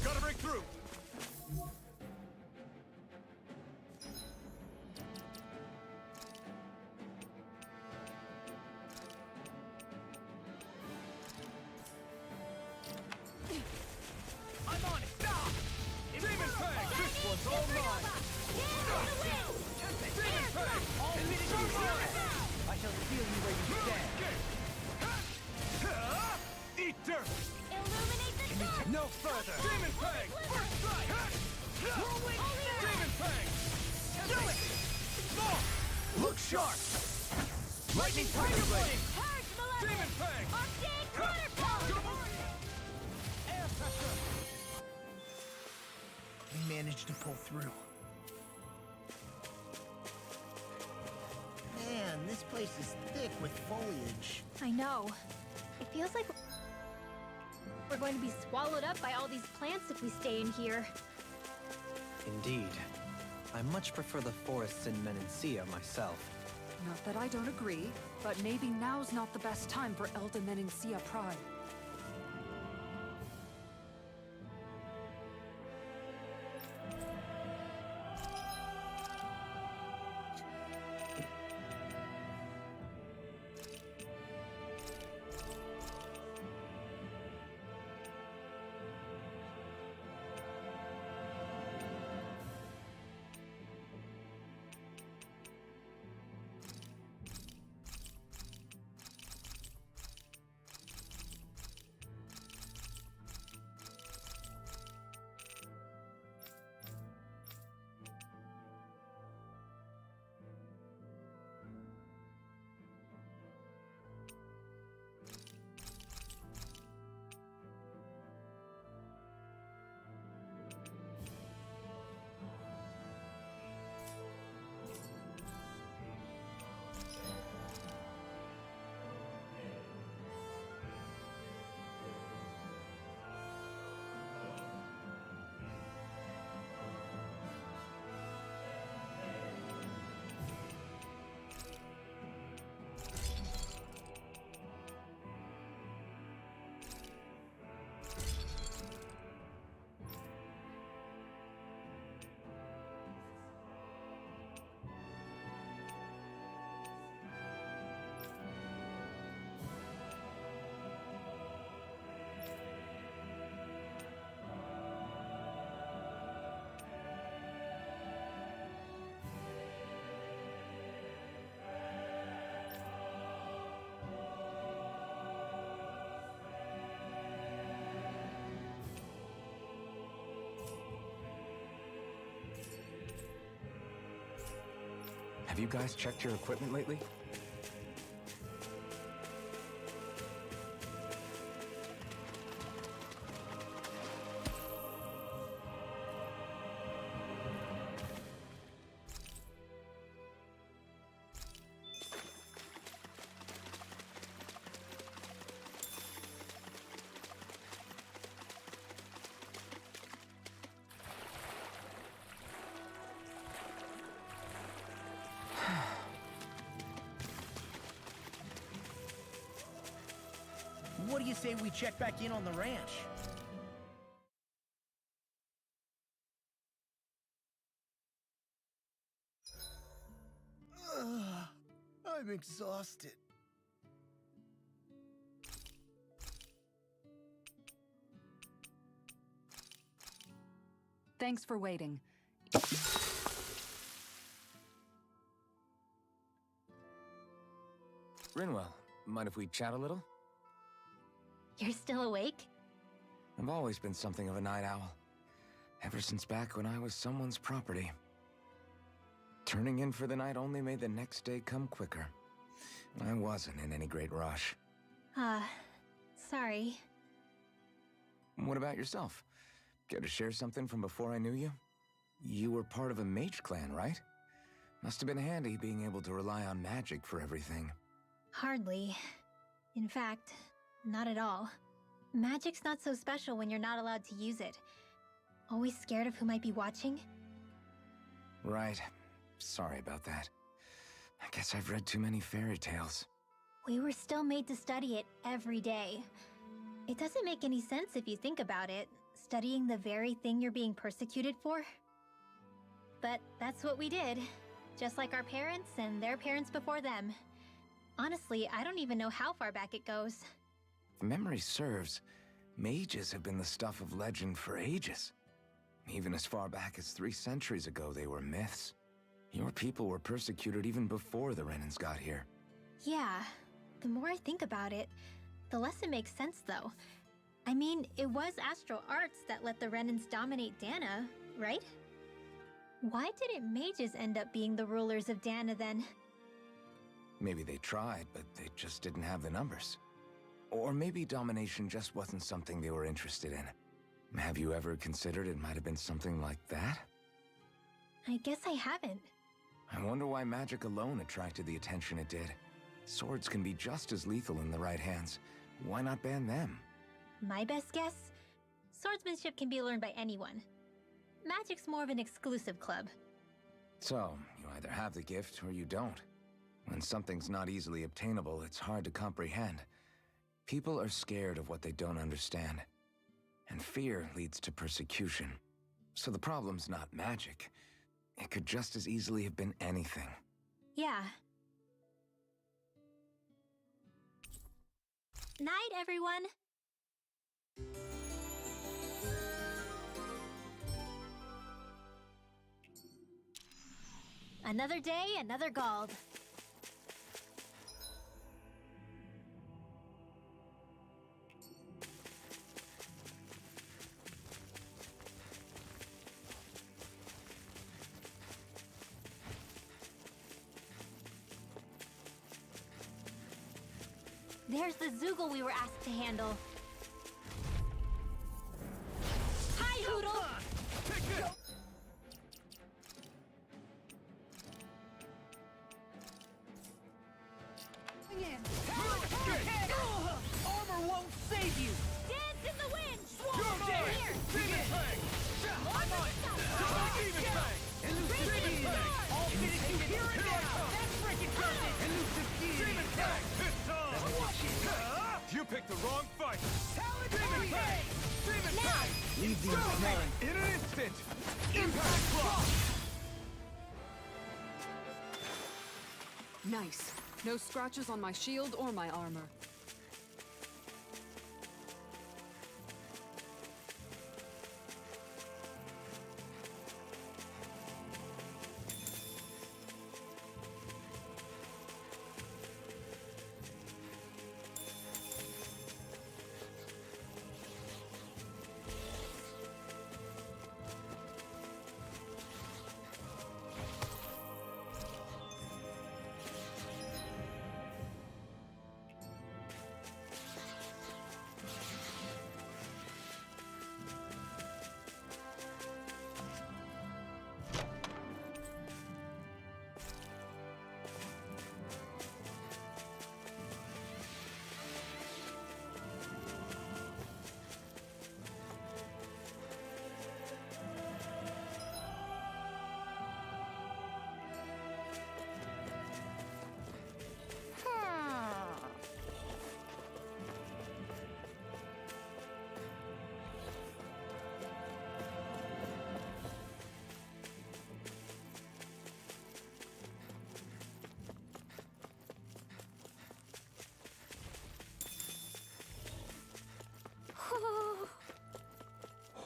Gotta break through! I'm on it! Stop! Demon Fang! This one's all mine! Demon Fang! All minutes you I shall feel you where you stand. Eat dirt! Illuminate the dark! No further! Demon Fang! First strike! Whirlwind Demon Fang! Do it! Look sharp! Lightning Tiger Blade! Purge, Malevolent! Demon Fang! Arcane Waterfall! Air pressure! We managed to pull through. Man, this place is thick with foliage. I know. It feels like we're going to be swallowed up by all these plants if we stay in here. Indeed. I much prefer the forests in Menancia myself. Not that I don't agree, but maybe now's not the best time for Elda Menencia Pride. Have you guys checked your equipment lately? What do you say we check back in on the ranch? I'm exhausted. Thanks for waiting. Rinwell, mind if we chat a little? You're still awake? I've always been something of a night owl. Ever since back when I was someone's property. Turning in for the night only made the next day come quicker. I wasn't in any great rush. Sorry. What about yourself? Care to share something from before I knew you? You were part of a mage clan, right? Must have been handy being able to rely on magic for everything. Hardly. In fact, not at all. Magic's not so special when you're not allowed to use it. Always scared of who might be watching? Right. Sorry about that. I guess I've read too many fairy tales. We were still made to study it every day. It doesn't make any sense if you think about it, studying the very thing you're being persecuted for. But that's what we did, just like our parents and their parents before them. Honestly, I don't even know how far back it goes. If memory serves, mages have been the stuff of legend for ages. Even as far back as 3 centuries ago, they were myths. Your people were persecuted even before the Renans got here. Yeah, the more I think about it, the less it makes sense though. I mean, it was Astral Arts that let the Renans dominate Dana, right? Why didn't mages end up being the rulers of Dana then? Maybe they tried, but they just didn't have the numbers. Or maybe domination just wasn't something they were interested in. Have you ever considered it might have been something like that? I guess I haven't. I wonder why magic alone attracted the attention it did. Swords can be just as lethal in the right hands. Why not ban them? My best guess? Swordsmanship can be learned by anyone. Magic's more of an exclusive club. So, you either have the gift or you don't. When something's not easily obtainable, it's hard to comprehend. People are scared of what they don't understand. And fear leads to persecution. So the problem's not magic. It could just as easily have been anything. Yeah. Night, everyone. Another day, another Gald. There's the Zoogle we were asked to handle. Hi, Hoodle! Armor won't save you! Dance in the wind! You're dead! Here! Demon Fang! I'm on it! Demon Fang! Demon Fang! I'll finish you here and now! That's freaking justice! Elusive deity! Demon Fang! It's on! You picked the wrong fight! Demon Fang! Demon Fang! Leave the ignorant. In an instant! Impact Block! Nice. No scratches on my shield or my armor.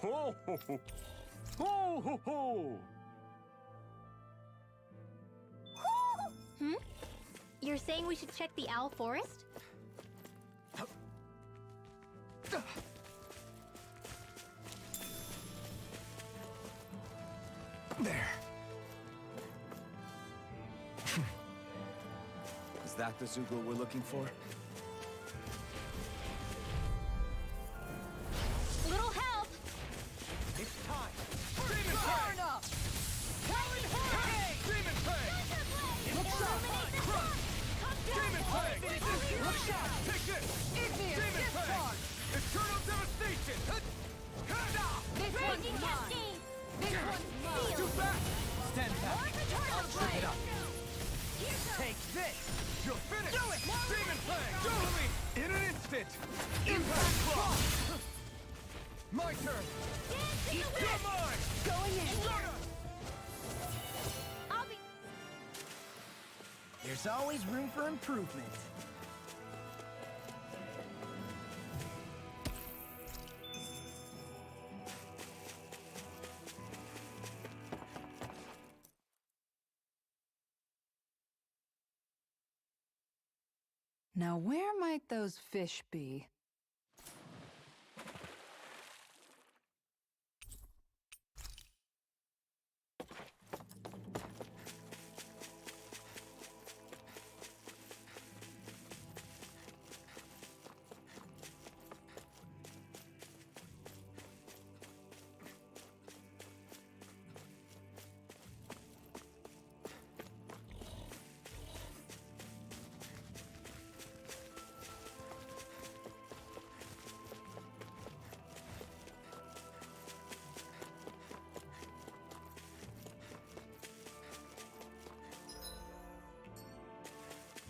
Ho ho ho! Ho ho ho! Hmm? You're saying we should check the Owl Forest? There. Is that the Zoogle we're looking for? Little help! It's time! Demon Fang! Talon Hurricane! Demon Fang! Look Crush! Demon Fang! Look out! Take this! Demon Fang! Eternal Devastation! This one's mine! This one's mine! Too fast! Stand back. I'll trip it up. Take this! You're finished! Do it! Demon Fang! Do it! In an instant! Impact Block! My turn! You're mine! Going in! I'll be... There's always room for improvement. Now where might those fish be?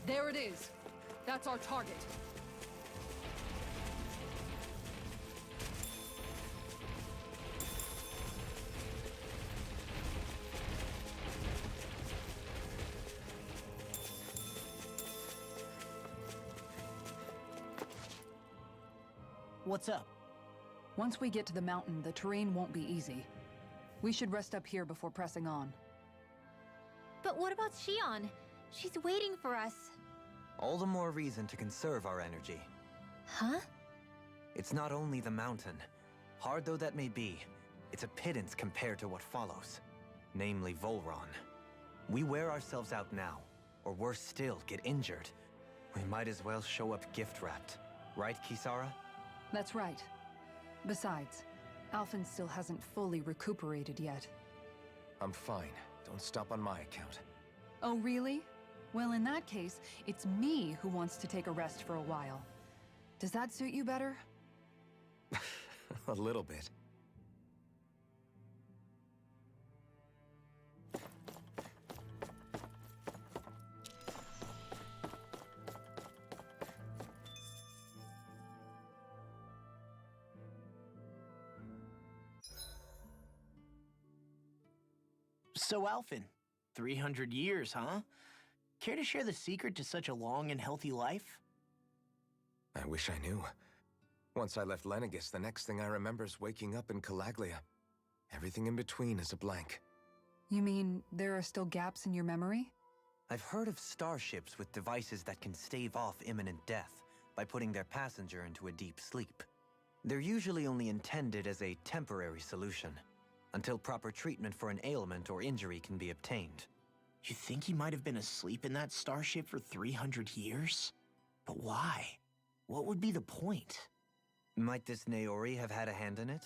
There it is. That's our target. What's up? Once we get to the mountain, the terrain won't be easy. We should rest up here before pressing on. But what about Shion? She's waiting for us. All the more reason to conserve our energy. Huh? It's not only the mountain. Hard though that may be, it's a pittance compared to what follows. Namely Volron. We wear ourselves out now, or worse still, get injured. We might as well show up gift-wrapped. Right, Kisara? That's right. Besides, Alphen still hasn't fully recuperated yet. I'm fine. Don't stop on my account. Oh, really? Well, in that case, it's me who wants to take a rest for a while. Does that suit you better? A little bit. So, Alphen, 300 years, huh? Care to share the secret to such a long and healthy life? I wish I knew. Once I left Lenegis, the next thing I remember is waking up in Calaglia. Everything in between is a blank. You mean there are still gaps in your memory? I've heard of starships with devices that can stave off imminent death by putting their passenger into a deep sleep. They're usually only intended as a temporary solution, until proper treatment for an ailment or injury can be obtained. You think he might have been asleep in that starship for 300 years? But why? What would be the point? Might this Naori have had a hand in it?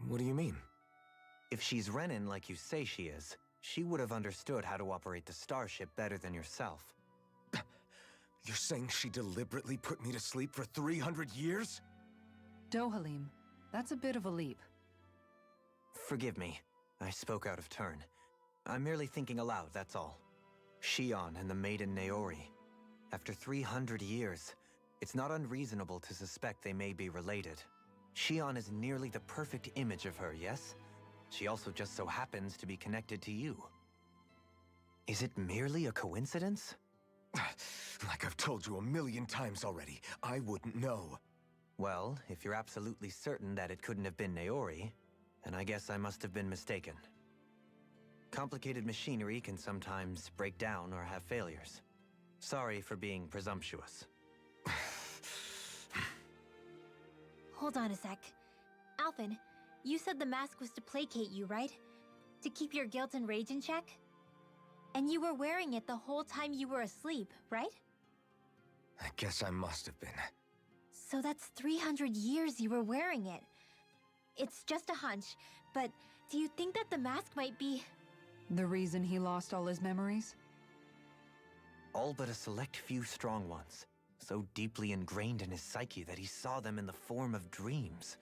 What do you mean? If she's Renin like you say she is, she would have understood how to operate the starship better than yourself. You're saying she deliberately put me to sleep for 300 years? Dohalim, that's a bit of a leap. Forgive me. I spoke out of turn. I'm merely thinking aloud, that's all. Shion and the maiden Naori. After 300 years, it's not unreasonable to suspect they may be related. Shion is nearly the perfect image of her, yes? She also just so happens to be connected to you. Is it merely a coincidence? Like I've told you 1,000,000 times already, I wouldn't know. Well, if you're absolutely certain that it couldn't have been Naori, then I guess I must have been mistaken. Complicated machinery can sometimes break down or have failures. Sorry for being presumptuous. Hold on a sec. Alphen, you said the mask was to placate you, right? To keep your guilt and rage in check? And you were wearing it the whole time you were asleep, right? I guess I must have been. So that's 300 years you were wearing it. It's just a hunch, but do you think that the mask might be... The reason he lost all his memories? All but a select few strong ones, so deeply ingrained in his psyche that he saw them in the form of dreams.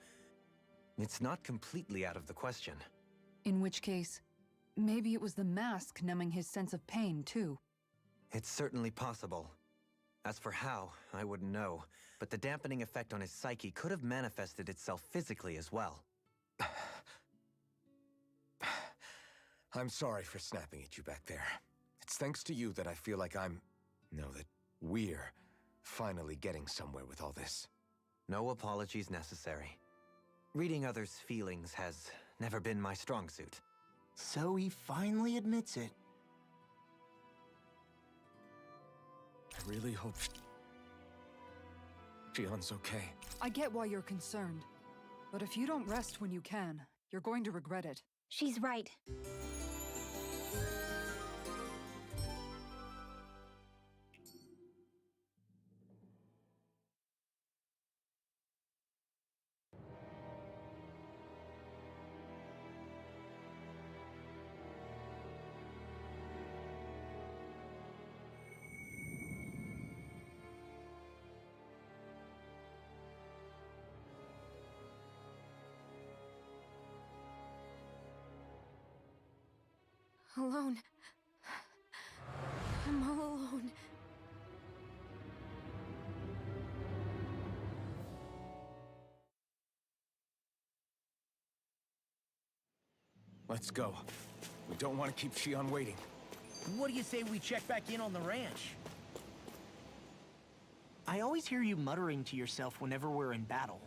It's not completely out of the question. In which case, maybe it was the mask numbing his sense of pain, too. It's certainly possible. As for how, I wouldn't know, but the dampening effect on his psyche could have manifested itself physically as well. I'm sorry for snapping at you back there. It's thanks to you that I feel like that we're finally getting somewhere with all this. No apologies necessary. Reading others' feelings has never been my strong suit. So he finally admits it. I really hope Shion's okay. I get why you're concerned. But if you don't rest when you can, you're going to regret it. She's right. Alone. I'm all alone. Let's go. We don't want to keep Shion waiting. What do you say we check back in on the ranch? I always hear you muttering to yourself whenever we're in battle.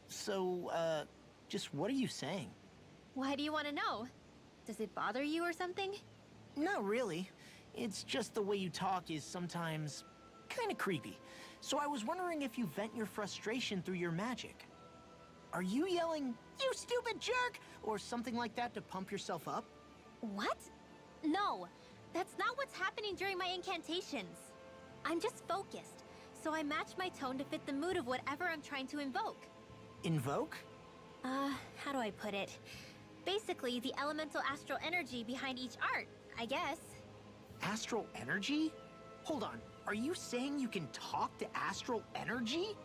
So, just what are you saying? Why do you want to know? Does it bother you or something? Not really. It's just the way you talk is sometimes kind of creepy. So I was wondering if you vent your frustration through your magic. Are you yelling, "You stupid jerk," or something like that to pump yourself up? What? No, that's not what's happening during my incantations. I'm just focused, so I match my tone to fit the mood of whatever I'm trying to invoke. Invoke? How do I put it? Basically, the elemental astral energy behind each art, I guess. Astral energy? Hold on, are you saying you can talk to astral energy?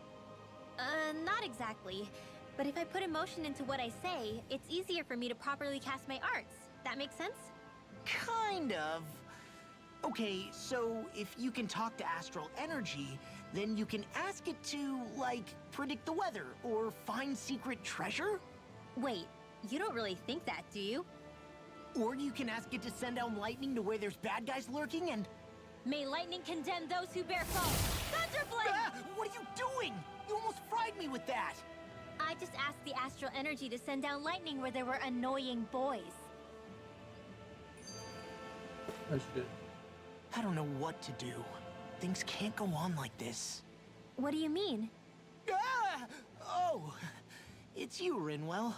Not exactly. But if I put emotion into what I say, it's easier for me to properly cast my arts. That makes sense? Kind of. Okay, so if you can talk to astral energy, then you can ask it to, like, predict the weather or find secret treasure? Wait, you don't really think that, do you? Or you can ask it to send down lightning to where there's bad guys lurking and... May lightning condemn those who bear false! Thunderblade! Ah! What are you doing? You almost fried me with that! I just asked the astral energy to send down lightning where there were annoying boys. Oh shit. I don't know what to do. Things can't go on like this. What do you mean? Ah! Oh, it's you, Rinwell.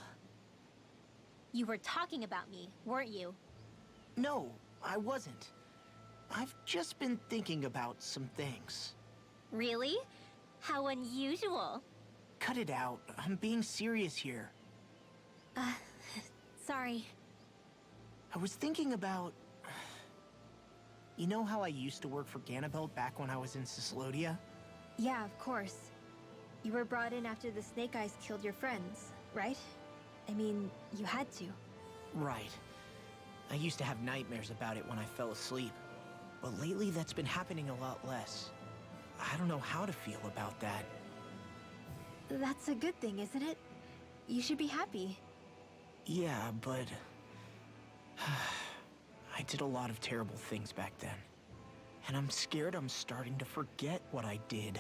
You were talking about me, weren't you? No, I wasn't. I've just been thinking about some things. Really? How unusual. Cut it out. I'm being serious here. Sorry. I was thinking about... You know how I used to work for Ganabelt back when I was in Cyslodia? Yeah, of course. You were brought in after the Snake Eyes killed your friends, right? I mean, you had to. Right. I used to have nightmares about it when I fell asleep. But lately that's been happening a lot less. I don't know how to feel about that. That's a good thing, isn't it? You should be happy. Yeah, but... I did a lot of terrible things back then. And I'm scared I'm starting to forget what I did.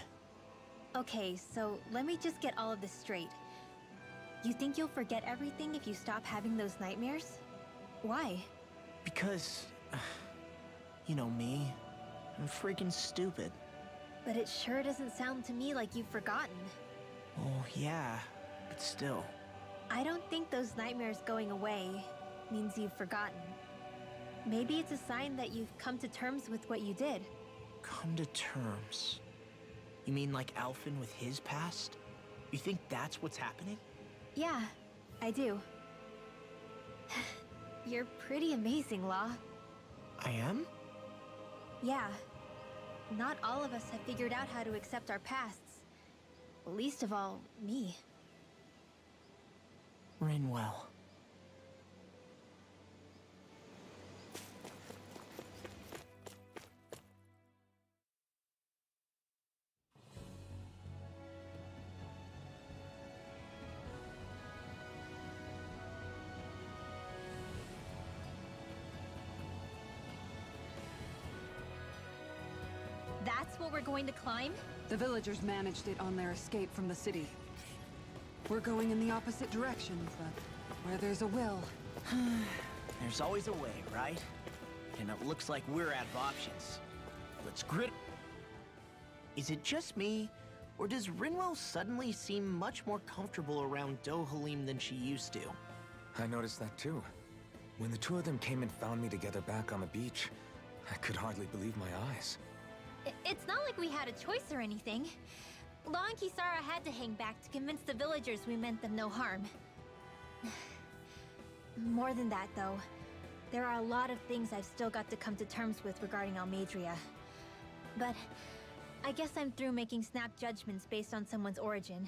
Okay, so let me just get all of this straight. You think you'll forget everything if you stop having those nightmares? Why? Because... you know me. I'm freaking stupid. But it sure doesn't sound to me like you've forgotten. Oh, yeah. But still. I don't think those nightmares going away means you've forgotten. Maybe it's a sign that you've come to terms with what you did. Come to terms? You mean like Alphen with his past? You think that's what's happening? Yeah, I do. You're pretty amazing, Law. I am? Yeah. Not all of us have figured out how to accept our pasts. Least of all, me. Rinwell. That's what we're going to climb? The villagers managed it on their escape from the city. We're going in the opposite direction, but where there's a will... There's always a way, right? And it looks like we're out of options. Let's grit. Is it just me, or does Rinwell suddenly seem much more comfortable around Dohalim than she used to? I noticed that too. When the two of them came and found me together back on the beach, I could hardly believe my eyes. It's not like we had a choice or anything. Law and Kisara had to hang back to convince the villagers we meant them no harm. More than that, though, there are a lot of things I've still got to come to terms with regarding Almeidrea. But I guess I'm through making snap judgments based on someone's origin.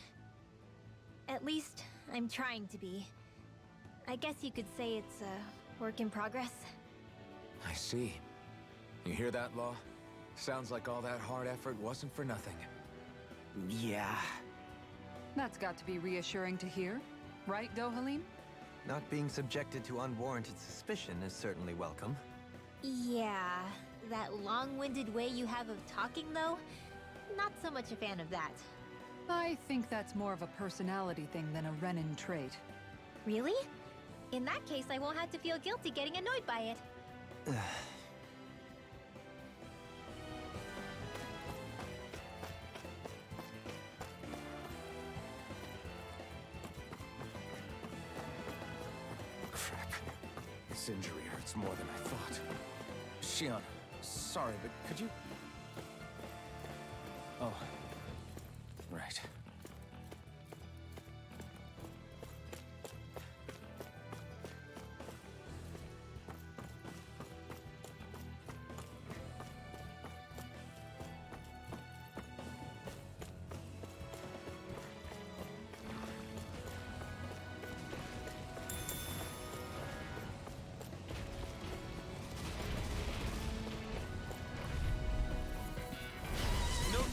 At least, I'm trying to be. I guess you could say it's a work in progress. I see. You hear that, Law? Sounds like all that hard effort wasn't for nothing. Yeah. That's got to be reassuring to hear, right, Dohalim? Not being subjected to unwarranted suspicion is certainly welcome. Yeah, that long-winded way you have of talking, though, not so much a fan of that. I think that's more of a personality thing than a Renin trait. Really? In that case, I won't have to feel guilty getting annoyed by it. Crap. This injury hurts more than I thought. Shion, sorry, but could you... Oh. Right.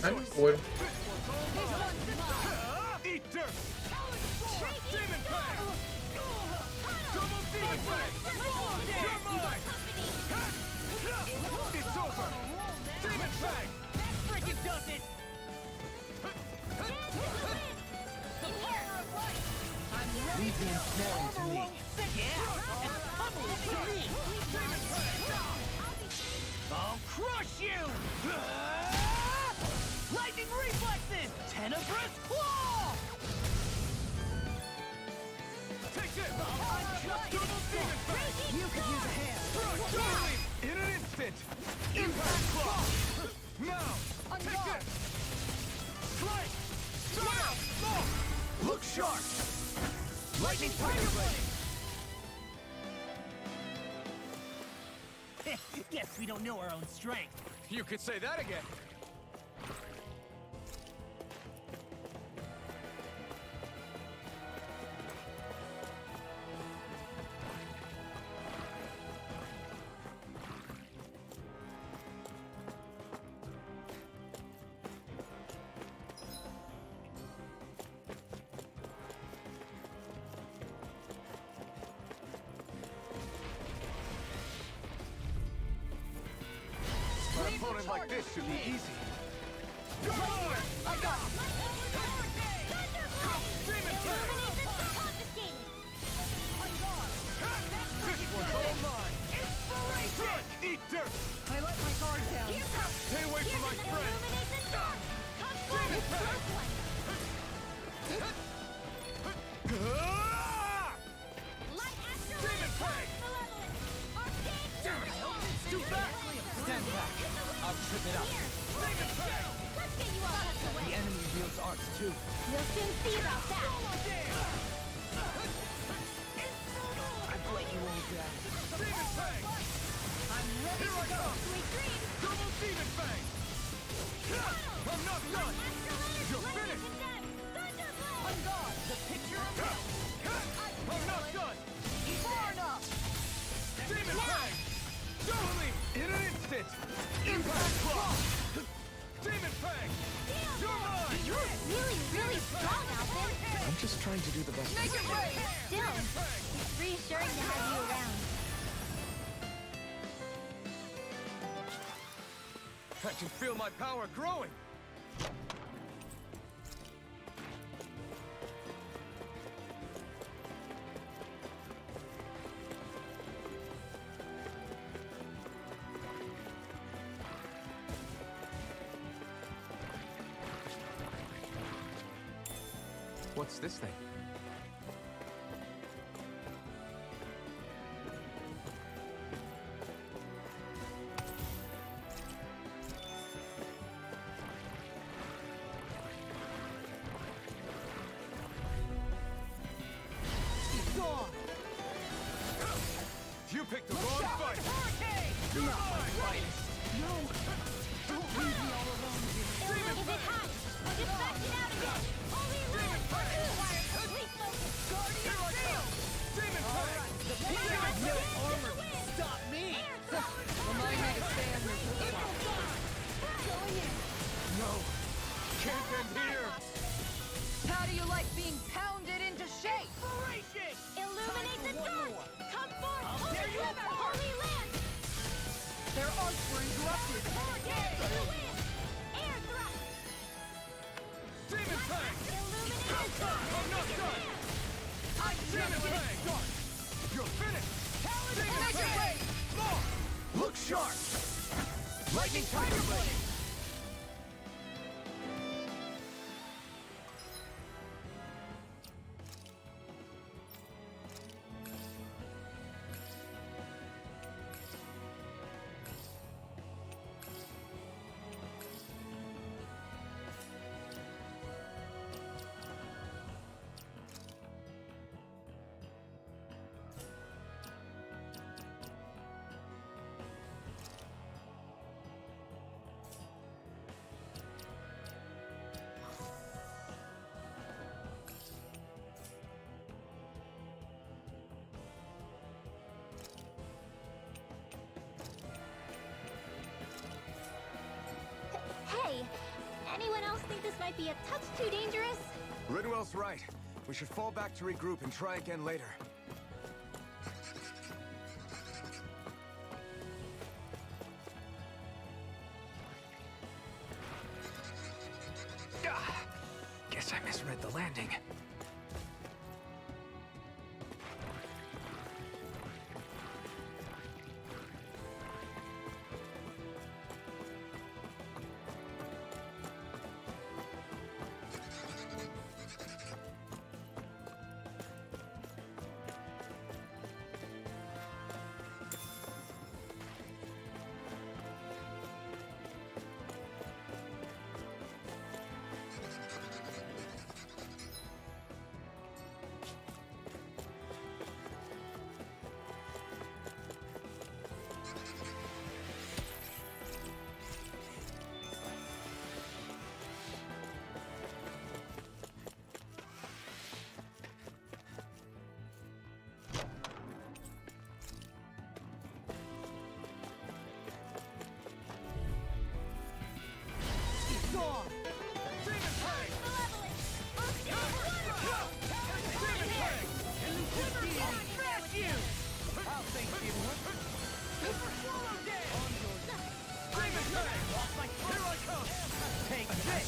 I'm bored. Eat dirt! Demon Fang! Double Demon Fang! You're mine! It's over! Demon Fang! That frickin' does it! Leave the ensnaring to me. Yeah! And pummel it to me! Demon Fang! I'll crush you! Lightning reflexes! Tenebrous claw! Take this! Double Demon Fang! You could use a hand. Totally! In an instant! Impact Claw! Now! Take this! Slice! Now! Look sharp! Lightning Tiger Blade! Guess we don't know our own strength. You could say that again! An opponent like this should be easy. Go on! I got it! Demon Fang! This one's all mine! Inspiration! Eat dirt! I let my guard down. Stay away from my friend! Demon Fang! Demon Fang! Damn it! It's too fast! Stand back. I'll trip it up. Demon Fang! The enemy wields arts too. You'll soon see about that. I've let you all down. Demon Fang! Here I come! Double Demon Fang! I'm not done! You're finished! On guard, the picture of I'm not done! far enough. Demon Fang! Totally! In an instant! Impact Claw! Demon Fang! You're mine! You're really strong, Alvin. I'm just trying to do the best. Make it rain! Still, it's reassuring to have you around. I can feel my power growing! What's this thing? Gone. You picked the wrong fight! Hurricane! You're mine! No! Don't leave me all alone here. Is it hot? Just back it out again. Only Demon Fang! require complete focus. Here I come! Demon Fang! Picture of no armor can stop me! Remind me to stay on your toes. No! Can't end here! How do you like being pounded into shape? Inspiration! Illuminate Power interrupted! Air thrust! Demon Fang! Illuminate! I'm not done! Demon Fang! Start! You're finished! Demon Fang! More! Look sharp! Lightning Tiger Blade! Hey, anyone else think this might be a touch too dangerous? Ridwell's right. We should fall back to regroup and try again later. Guess I misread the landing.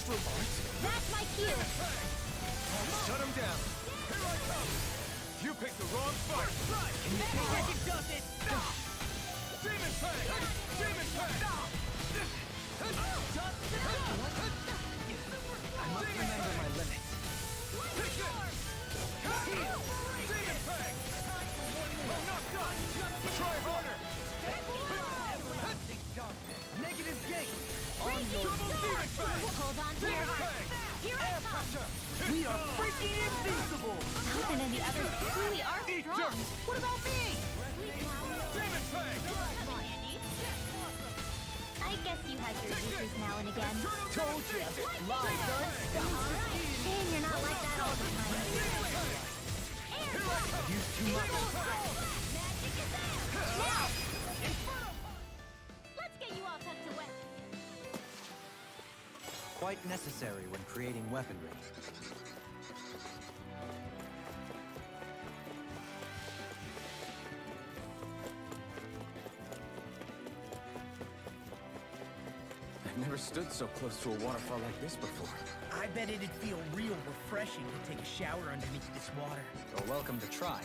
That's my cue! Shut him down. Here I come. You picked the wrong fight. Can you take it? Does it? Demon Fang! Demon Fang! I must remember my limits. Demon Fang! I'm not done! Try harder! Negative gate! Double Demon Fang! Hold on Demon here! Fang! Here I come! We are freaking invincible! Coven and the others truly are strong! What about me? Demon Fang! Come on, Andy! I guess you have your uses now and again. Told you! Lie, son! Shame you're not like that all the time. Air thrust! Use too much. Magic is there! Now! Let's get you all tucked away. Quite necessary when creating weaponry. I've never stood so close to a waterfall like this before. I bet it'd feel real refreshing to take a shower underneath this water. You're welcome to try.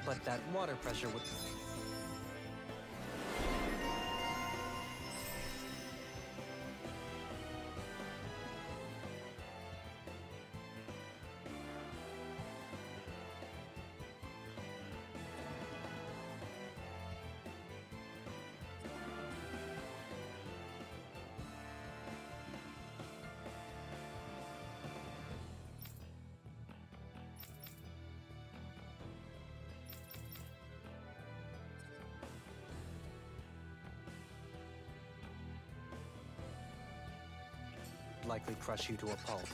But that water pressure would... likely crush you to a pulp.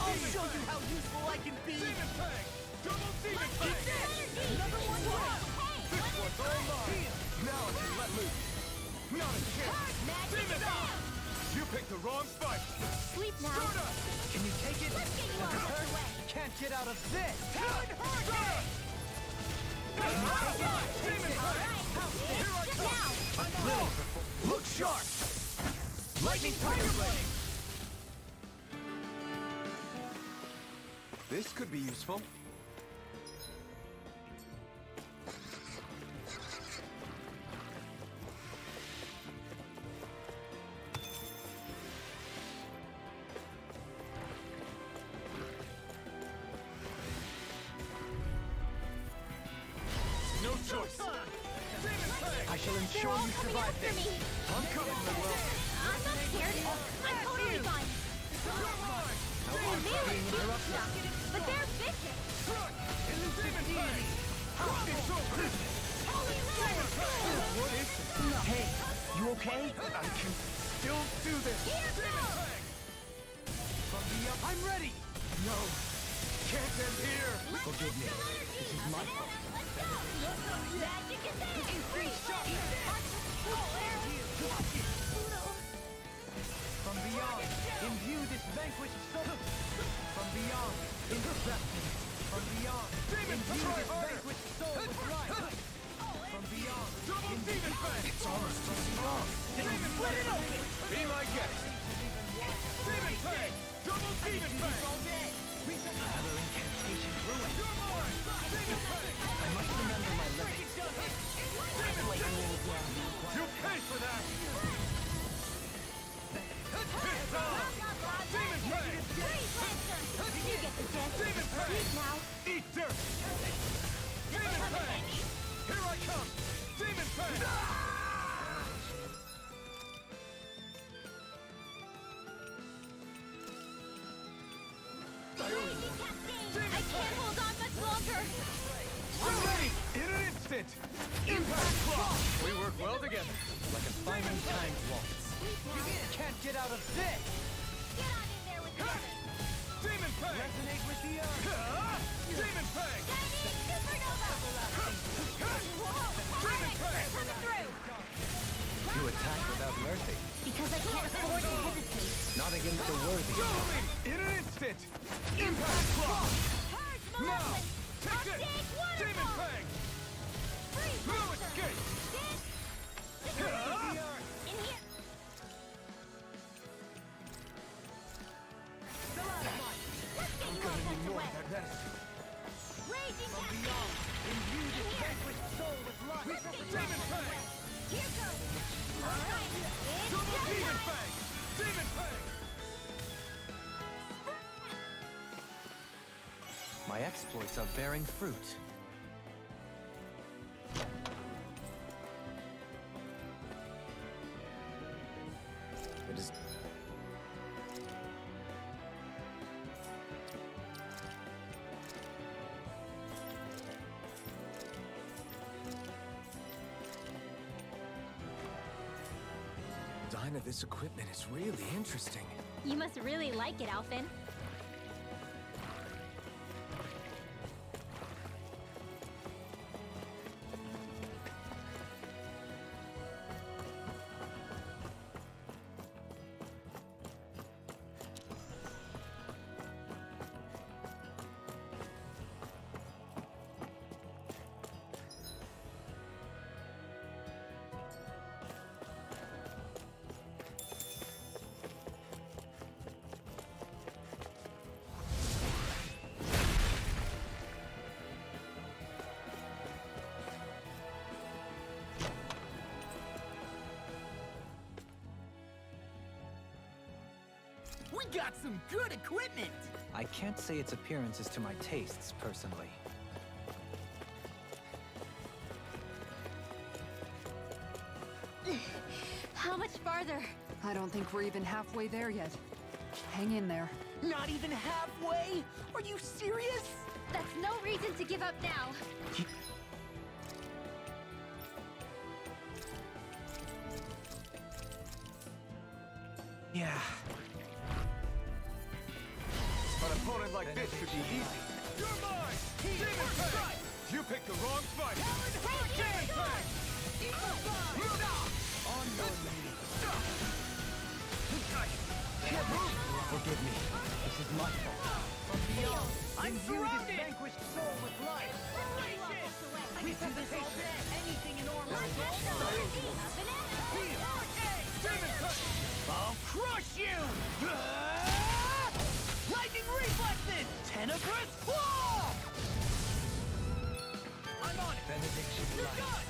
I'll show you how useful I can be! Demon Fang! Double Demon Fang! Another one more! This one's all mine! Now I can let loose! Not a chance! Demon Fang! You picked the wrong fight! Sleep now. Can you take it? Let's get you Does it out of hurt? the way. Can't get out of this! Talon Hurricane! Demon Fang! Here I come! Look sharp! Lightning Tiger Blade! This could be useful. No choice! Demon Fang! I shall They're ensure all you coming survive after this. me. I'm coming, Manuel! I'm not scared. I'm totally fine. You're mine! They're very cute stuff, but they're vicious. Demon Fang! It's over! What is this? Hey, you okay? I can still do this! Demon Fang! From the up, I'm ready! No! Can't end here! Forgive me. This is my fault. Magic is there. Free shot. From beyond, imbue this vanquished soul. From beyond, intercept me. From beyond, Demon, imbue try this harder. vanquished soul with life. From beyond, Double Demon Fang! It's almost too strong. Demon Fang! Be my guest! Demon Fang! Double Demon Fang! another incantation ruined. You're mine! Demon Fang! I must remember my limits. You pay for that! It's on! Demon Fang! You get the gist. Demon Fang! Sleep now. Eat dirt! Demon Fang! Here I come! Demon Fang! I can't hold on much longer. I'm ready! In an instant! Impact Claw! We work well together, like a finely timed waltz. Can't get out of this! Get on in there with me. Demon Fang! Resonate with the earth! Demon Fang! Chinese supernova. Whoa, Demon Fang! coming through. You attack without mercy. Because I can't afford to hesitate. Not against the worthy. Double me! In an instant! Impact Claw! Purge Now! Maleficent. Take I'll this! take Demon waterfall. Fang! Free No monster. escape! In here. Let's get you all tucked away. Raging Cascade. Imbue this Here. vanquished soul with life. Let's get you all Demon tucked Fang! away. Here goes. All right. It's Double go Demon time. Fang! Demon Fang! My exploits are bearing fruit. It is Design of this equipment is really interesting. You must really like it, Alphen. We got some good equipment! I can't say its appearance is to my tastes, personally. How much farther? I don't think we're even halfway there yet. Hang in there. Not even halfway? Are you serious? That's no reason to give up now. Yeah. But a like this should be easy. You're mine! Demon Fang! You picked the wrong fight! Demon Fang! On your knees. Forgive me. This is my fault. From beyond, imbue this vanquished soul with life. We do this all day. Anything in order. I'll crush you! Lightning reflexes! Tenebrous claw! I'm on it! Benediction You're light. done!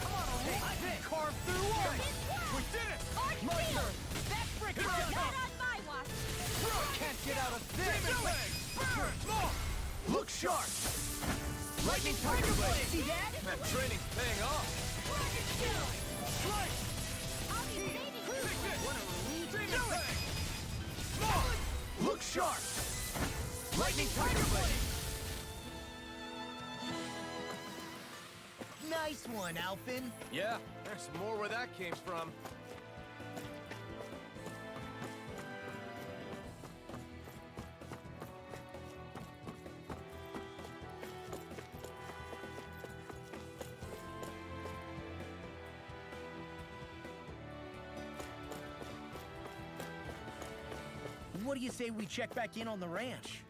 Come on, I'll take this! Carve through ice! We did it! My turn! That's freaking Not on my watch. Can't get out of this! Demon Fang! Burn! Small! Look sharp! Lightning Tiger Blade! See that? That training's paying off! Dragon Shield! Slice! I'll be saving you. Demon Fang! Small! Look sharp! Lightning Tiger Blade! Nice one, Alphen. Yeah, there's more where that came from. What do you say we check back in on the ranch?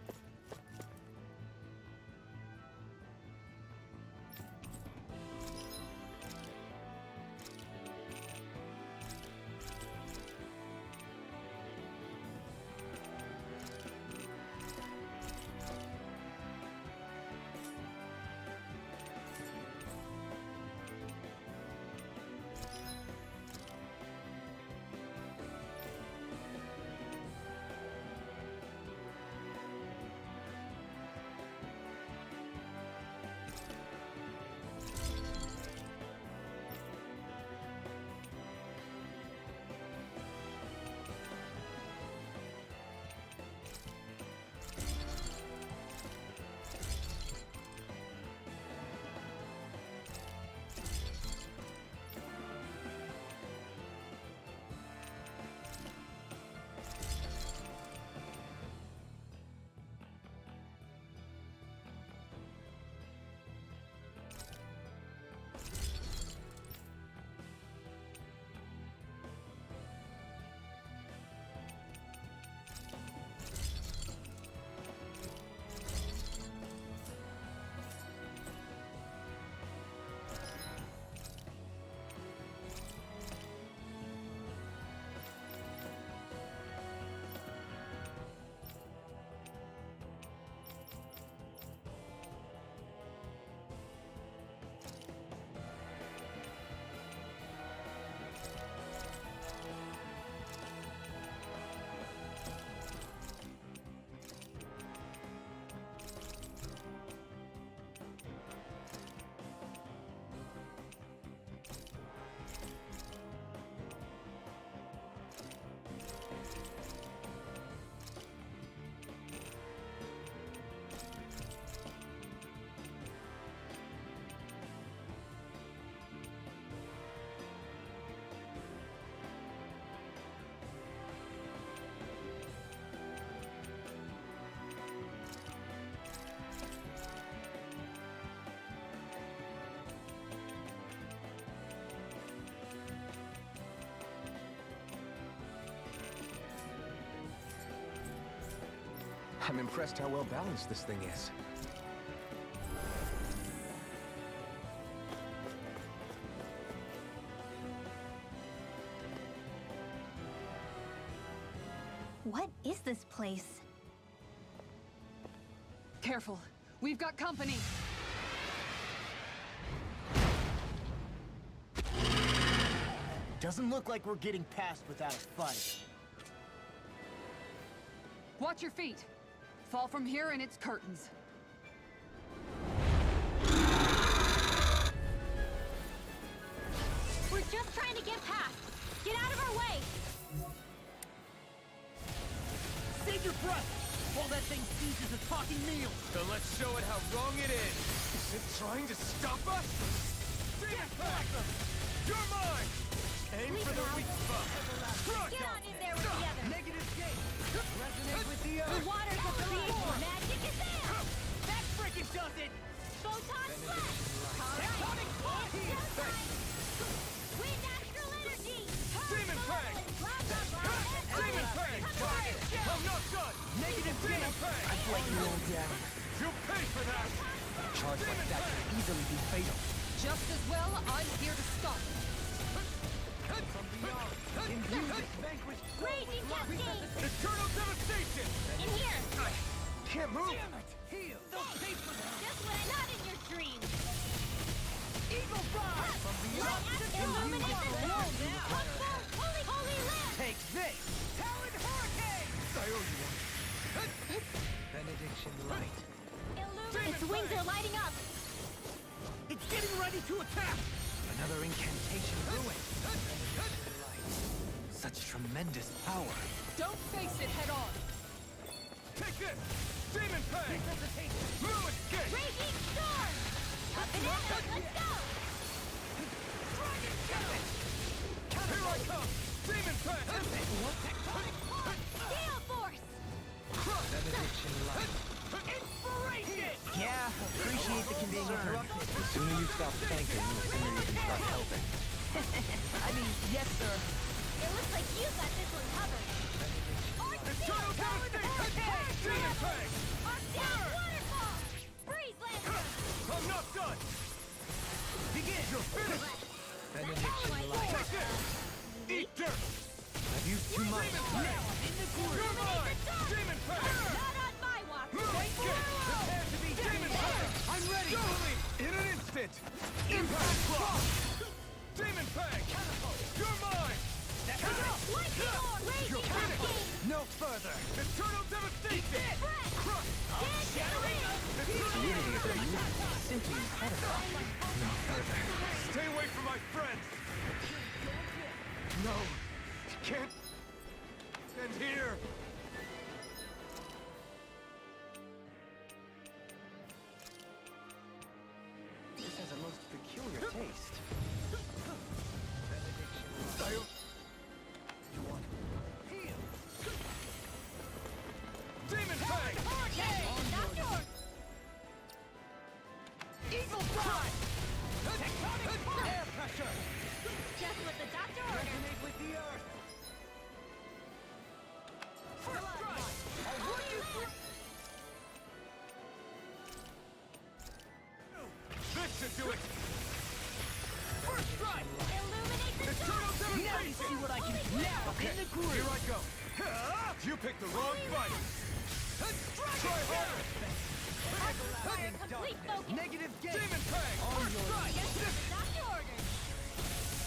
I'm impressed how well balanced this thing is. What is this place? Careful. We've got company. Doesn't look like we're getting past without a fight. Watch your feet. Fall from here and it's curtains. We're just trying to get past. Get out of our way. Save your breath! While that thing seizes a talking meal! So let's show it how wrong it is! Is it trying to stop us? Demon Fang! You're mine! Aim for the weak spot! Get on in there with the others. Negative Resonate with the The earth. waters of creation magic is there! That freaking does it! Photon flash! Tectonic force! Wind astral energy! Demon Fang! Blah, blah, blah, Demon Fang! I'm not done! Negative Demon Fang! I let you all down. You'll pay for that! A charge like that can easily be fatal. Just as well, I'm here to stop it. From beyond, imbue this vanquished soul Raging with love. cascade! Eternal devastation! In here! Can't move! Damn it! Heal! They'll pay for that! Just when I'm not in your dreams! Eagle Fire! From beyond, Illuminate the imbue zone! this Come forth, holy land! Take this! Talon Hurricane! I owe you one. Benediction Light. Its wings are lighting up! It's getting ready to attack! Another incantation ruin. Such tremendous power. Don't face it head on. Take this! Demon Fang! No escape! Raging storm! Bananas, let's go! Dragon Cannon! Here I come! Demon Fang! Gale force! Benediction Light. Inspiration! Yeah, appreciate the being interrupted. The sooner you stop thanking, the sooner you can start helping. I mean, yes, sir. It looks like you got this one covered. Eternal devastation! Demon Fang! Arctic waterfall! Breeze lancer! I'm not done! Begin! You're finished! Benediction Light. Take this! Eat dirt! I've used too much. Demon Fang! You're mine! Demon Fang! Not on my watch! Prepare to be Demon Fang! I'm ready! Surely! In an instant! Impact Block! Demon Fang! You're mine! Lightning orb! Raging cascade! No further! Eternal devastation! Crush! The unity of the movement is simply incredible. No further. Stay away from my friends! No! Can't end here! This has a most peculiar taste. Benediction. You want heal? Demon Fang! Doctor! Eagle Fly! Tectonic air pressure! Just what the doctor ordered! Resonate with the earth! First strike! I'll run you through! This should do it! First strike! Illuminate the Eternal zone! Now you devastation! see what I can do! Now, in the groove! Here I go! You picked the wrong fight! Try harder! Fire complete focus! Negative gate! Demon Fang! On your Just what the doctor ordered!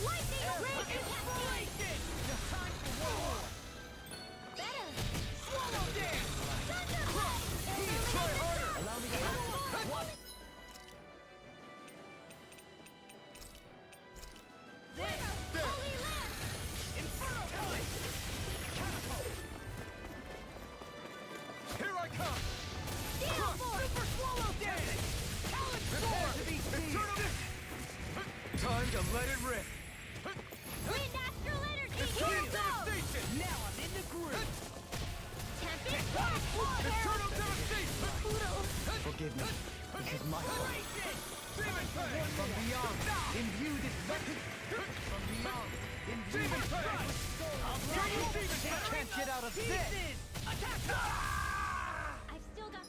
Lightning raging cascade! time for war! Better! Swallow dance! Thunderbolt! Try harder! Allow me to What? There! Holy land! Inferno Pellet! Catapult! Here I come! Steel force! Super swallow dance! Talon Prepare sword! to be Eternal! Time to let it rip! Wind astral energy! Eternal Here goes! devastation! Now I'm in the groove! Tempest blast water! Eternal devastation! Forgive me. This is my fault. Demon Fang! From beyond, imbue this vessel. From beyond, imbue Demon this Fang! Demon Fang! Can't get out of this! Attack! I've still got...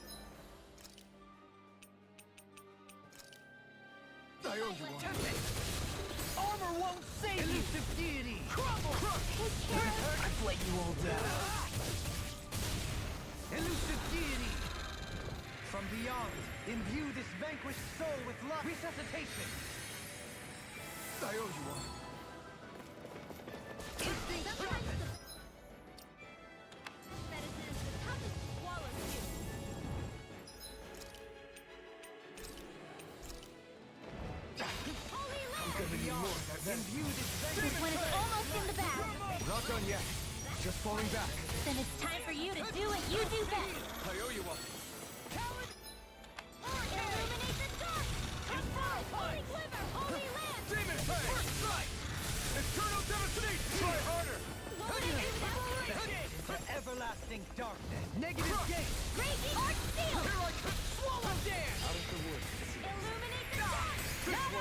I owe you one. Armor won't save you! Elusive deity! Crumble! Take care of... I've let you all down. Elusive deity! From beyond, imbue this vanquished soul with love. Resuscitation! I owe you one. Instinct sharpened! Medicine is the toughest to swallow, too. Holy land! From beyond, imbue this This vanquished one is almost in the bag. Not done yet. Just falling back. Then it's time for you to do what you do best. I owe you one. Illuminate the dark! Temporal! Holy glimmer! Holy land! Demon Fang! First strike! Eternal devastation! Try harder! Loaded and separated! for everlasting.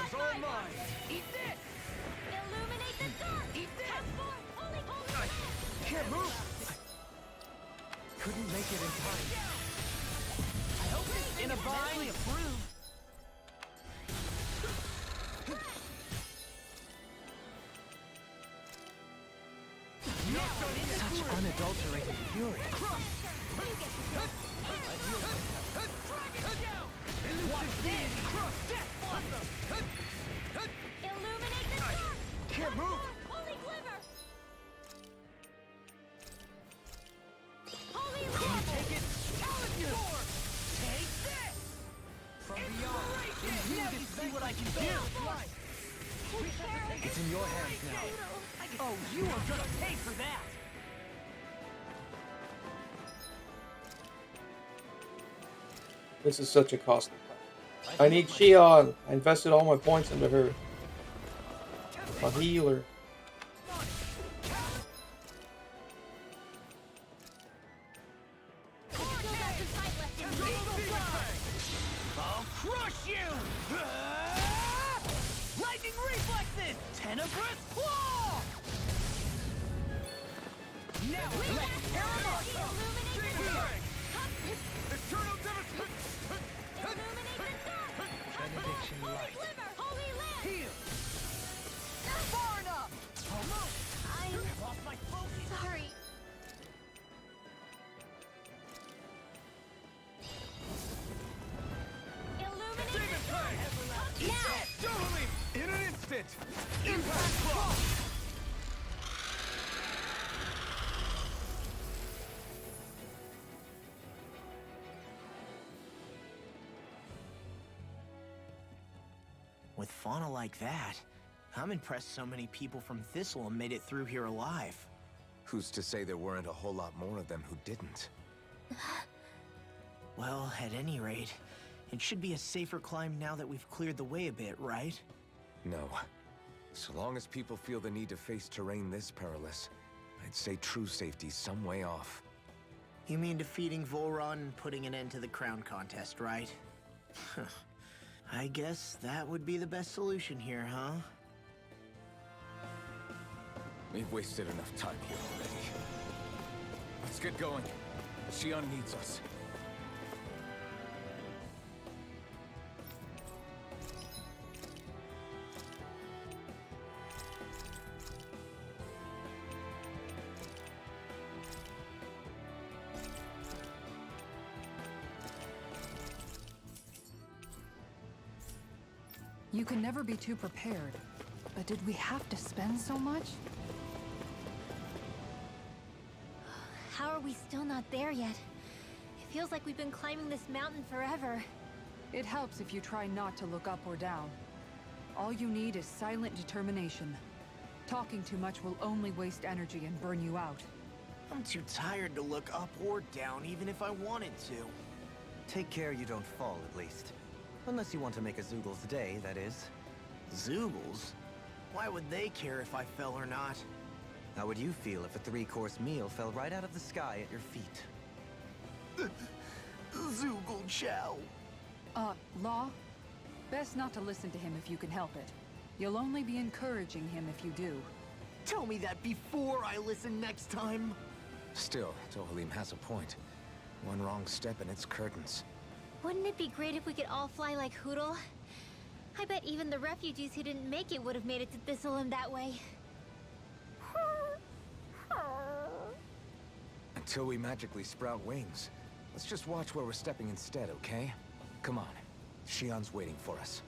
is all mine. Eat this! Illuminate the dark! Eat this! Have more! Holy Can't move. Couldn't make it in time. I hope this in a vine approved. Such unadulterated fury. Illuminate the dark! Can't move. Holy glimmer! Holy Can light! you take it? Challenge you! Take this! From beyond, now you see what I can do! It's in your hands now. Oh, you are gonna pay for that! This is such a costly fight. I need Shion. I invested all my points into her. A healer. I'll crush you! Lightning reflexes! Tenebrous claw! Now let's tear him up! Eternal devastation. Benediction light. Here! Far enough! Almost! I'm Lost my focus! sorry. Illuminate now! Totally. In an instant. Impact block. With fauna like that, I'm impressed so many people from Thistle made it through here alive. Who's to say there weren't a whole lot more of them who didn't? Well, at any rate, it should be a safer climb now that we've cleared the way a bit, right? No. So long as people feel the need to face terrain this perilous, I'd say true safety's some way off. You mean defeating Volron and putting an end to the crown contest, right? I guess that would be the best solution here, huh? We've wasted enough time here already. Let's get going. Shion needs us. You can never be too prepared. But did we have to spend so much? How are we still not there yet? It feels like we've been climbing this mountain forever. It helps if you try not to look up or down. All you need is silent determination. Talking too much will only waste energy and burn you out. I'm too tired to look up or down, even if I wanted to. Take care you don't fall, at least. Unless you want to make a Zoogle's day, that is. Zoogles? Why would they care if I fell or not? How would you feel if a three-course meal fell right out of the sky at your feet? Zoogle Chow. Law? Best not to listen to him if you can help it. You'll only be encouraging him if you do. Tell me that before I listen next time. Still, Dohalim has a point. One wrong step and it's curtains. Wouldn't it be great if we could all fly like Hootle? I bet even the refugees who didn't make it would have made it to Thistleum that way. Until we magically sprout wings, let's just watch where we're stepping instead, okay? Come on. Shion's waiting for us.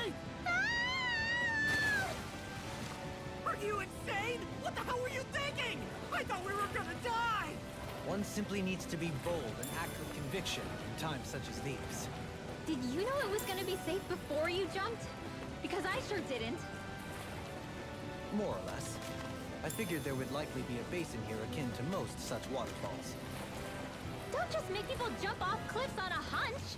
me! Are you insane? What the hell were you thinking? I thought we were gonna die! One simply needs to be bold and act with conviction in times such as these. Did you know it was gonna be safe before you jumped? Because I sure didn't. More or less. I figured there would likely be a basin here akin to most such waterfalls. Don't just make people jump off cliffs on a hunch.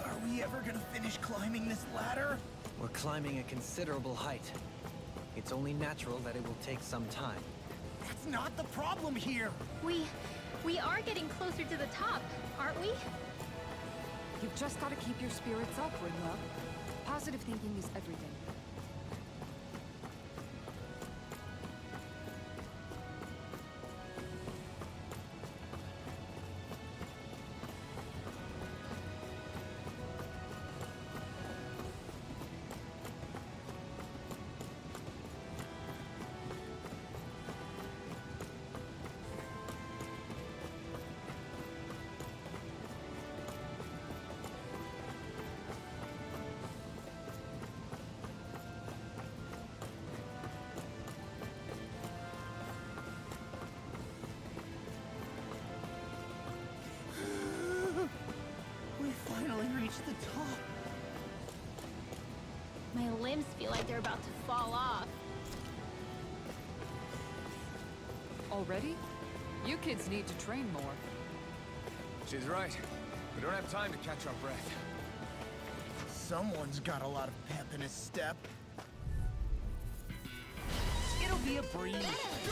Are we ever gonna finish climbing this ladder? We're climbing a considerable height. It's only natural that it will take some time. That's not the problem here! We are getting closer to the top, aren't we? You've just got to keep your spirits up, Rinwell. Positive thinking is everything. We finally reached the top. My limbs feel like they're about to fall off. Already? You kids need to train more. She's right. We don't have time to catch our breath. Someone's got a lot of pep in his step. It'll be a breeze.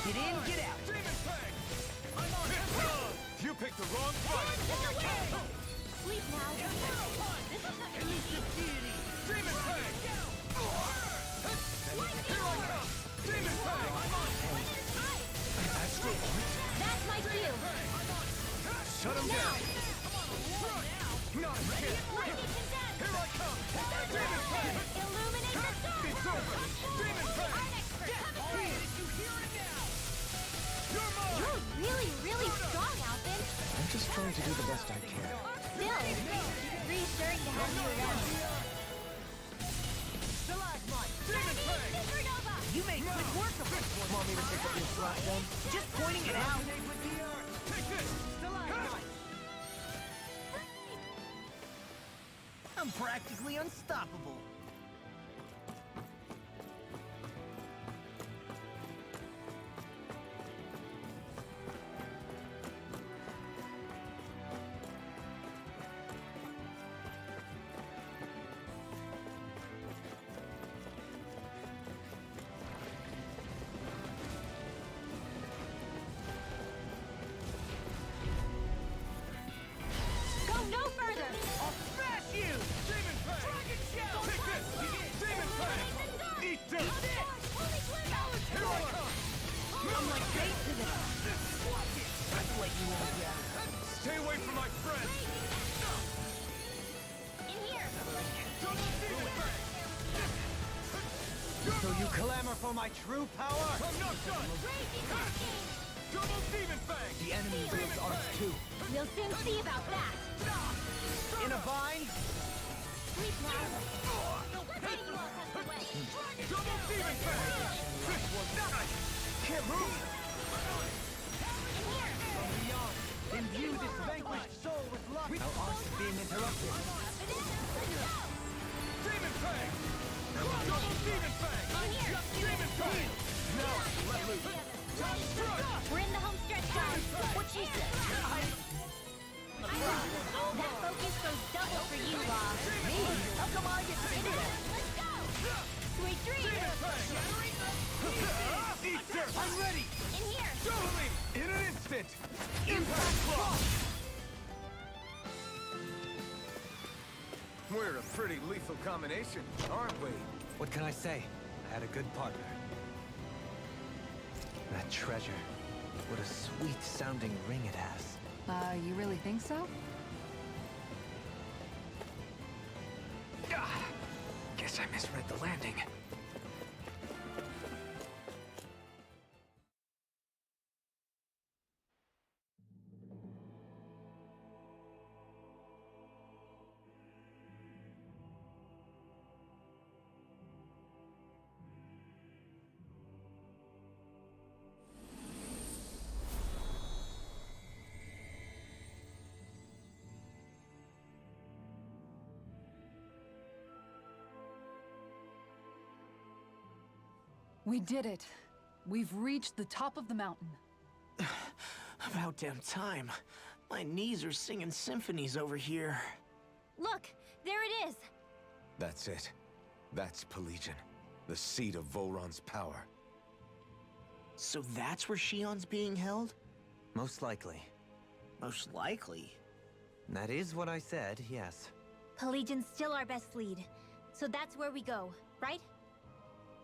Get in, get out. You picked the wrong fight! Sleep now. This is not easy. Demon Fang! Here I come! Demon Fang! Astral Arts? That's my cue. Shut him down! Not again! Lightning condensed. Here I come! Demon Fang! Illuminate the sun. It's over! Demon Fang! Our expert coming through. You hear it now? You're mine! You're really strong, Alvin. I'm just trying to do the best I can. Still, reassuring to have you around. Stalagmite! Chinese supernova. You make quick work of it! Want me to pick up your slack then? Just pointing it out! Take this! Stalagmite! I'm practically unstoppable. Go no further. I'll smash you! Demon Fang! Dragon shell! Take this! Demon Fang! Eat dirt! Here I come! I'm like bait to them. That's what you won't get. Stay away from my friend! In here. Double Demon Fang! So you clamor for my true power? I'm not done! Raging hurricane. Double Demon Fang! The enemy wields arts too. We'll soon see about that. In a vine? Sleep now. Fighting walls has the way. Double Demon Fang! This one's nice! Can't move! In here. Beyond. Imbue this vanquished soul with love. Our arts is being interrupted. Demon Fang! Double Demon Fang! In here. Demon Fang! Now, let loose! We're in the home stretch, guys. What she said. That focus goes double for you, Bob. Me? How come I get to do that? Let's go! Sweet dreams! Eat dirt! I'm ready! In here! Totally! In an instant! Impact Claw! We're a pretty lethal combination, aren't we? What can I say? I had a good partner. That treasure. What a sweet-sounding ring it has. You really think so? Guess I misread the landing. We did it. We've reached the top of the mountain. About damn time. My knees are singing symphonies over here. Look, there it is. That's it. That's Pelegion, the seat of Volron's power. So that's where Shion's being held? Most likely. Most likely. That is what I said, yes. Pelagian's still our best lead. So that's where we go, right?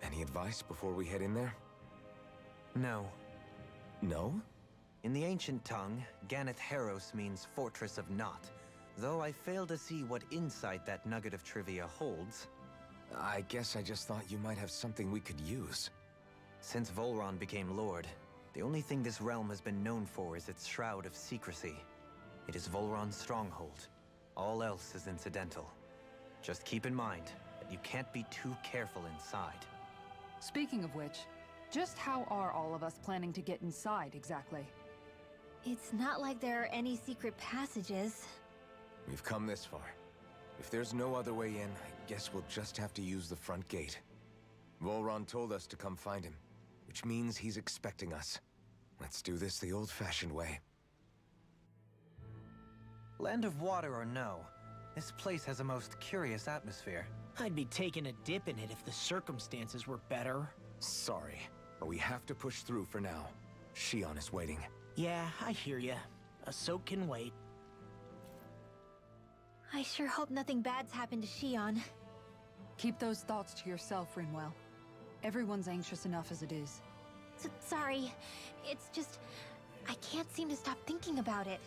Any advice before we head in there? No. No? In the ancient tongue, Ganeth Heros means Fortress of Naught. Though I fail to see what insight that nugget of trivia holds. I guess I just thought you might have something we could use. Since Volron became Lord, the only thing this realm has been known for is its shroud of secrecy. It is Volron's stronghold. All else is incidental. Just keep in mind that you can't be too careful inside. Speaking of which, just how are all of us planning to get inside exactly? It's not like there are any secret passages. We've come this far. If there's no other way in, I guess we'll just have to use the front gate. Volron told us to come find him, which means he's expecting us. Let's do this the old-fashioned way. Land of water or no, this place has a most curious atmosphere. I'd be taking a dip in it if the circumstances were better. Sorry, but we have to push through for now. Shion is waiting. Yeah, I hear ya. A soak can wait. I sure hope nothing bad's happened to Shion. Keep those thoughts to yourself, Rinwell. Everyone's anxious enough as it is. Sorry. It's just... I can't seem to stop thinking about it.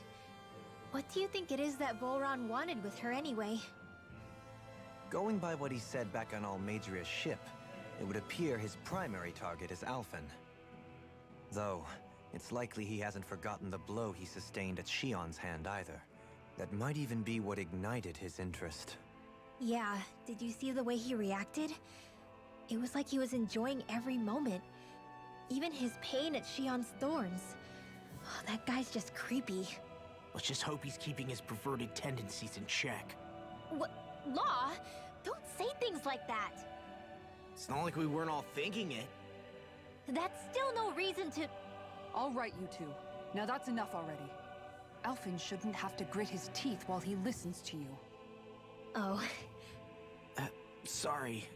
What do you think it is that Volron wanted with her anyway? Going by what he said back on Almadria's ship, it would appear his primary target is Alphen. Though, it's likely he hasn't forgotten the blow he sustained at Shion's hand either. That might even be what ignited his interest. Yeah, did you see the way he reacted? It was like he was enjoying every moment. Even his pain at Shion's thorns. Oh, that guy's just creepy. Let's just hope he's keeping his perverted tendencies in check. What? Law? Don't say things like that. It's not like we weren't all thinking it. That's still no reason to... All right, you two. Now that's enough already. Alphen shouldn't have to grit his teeth while he listens to you. Oh. Sorry.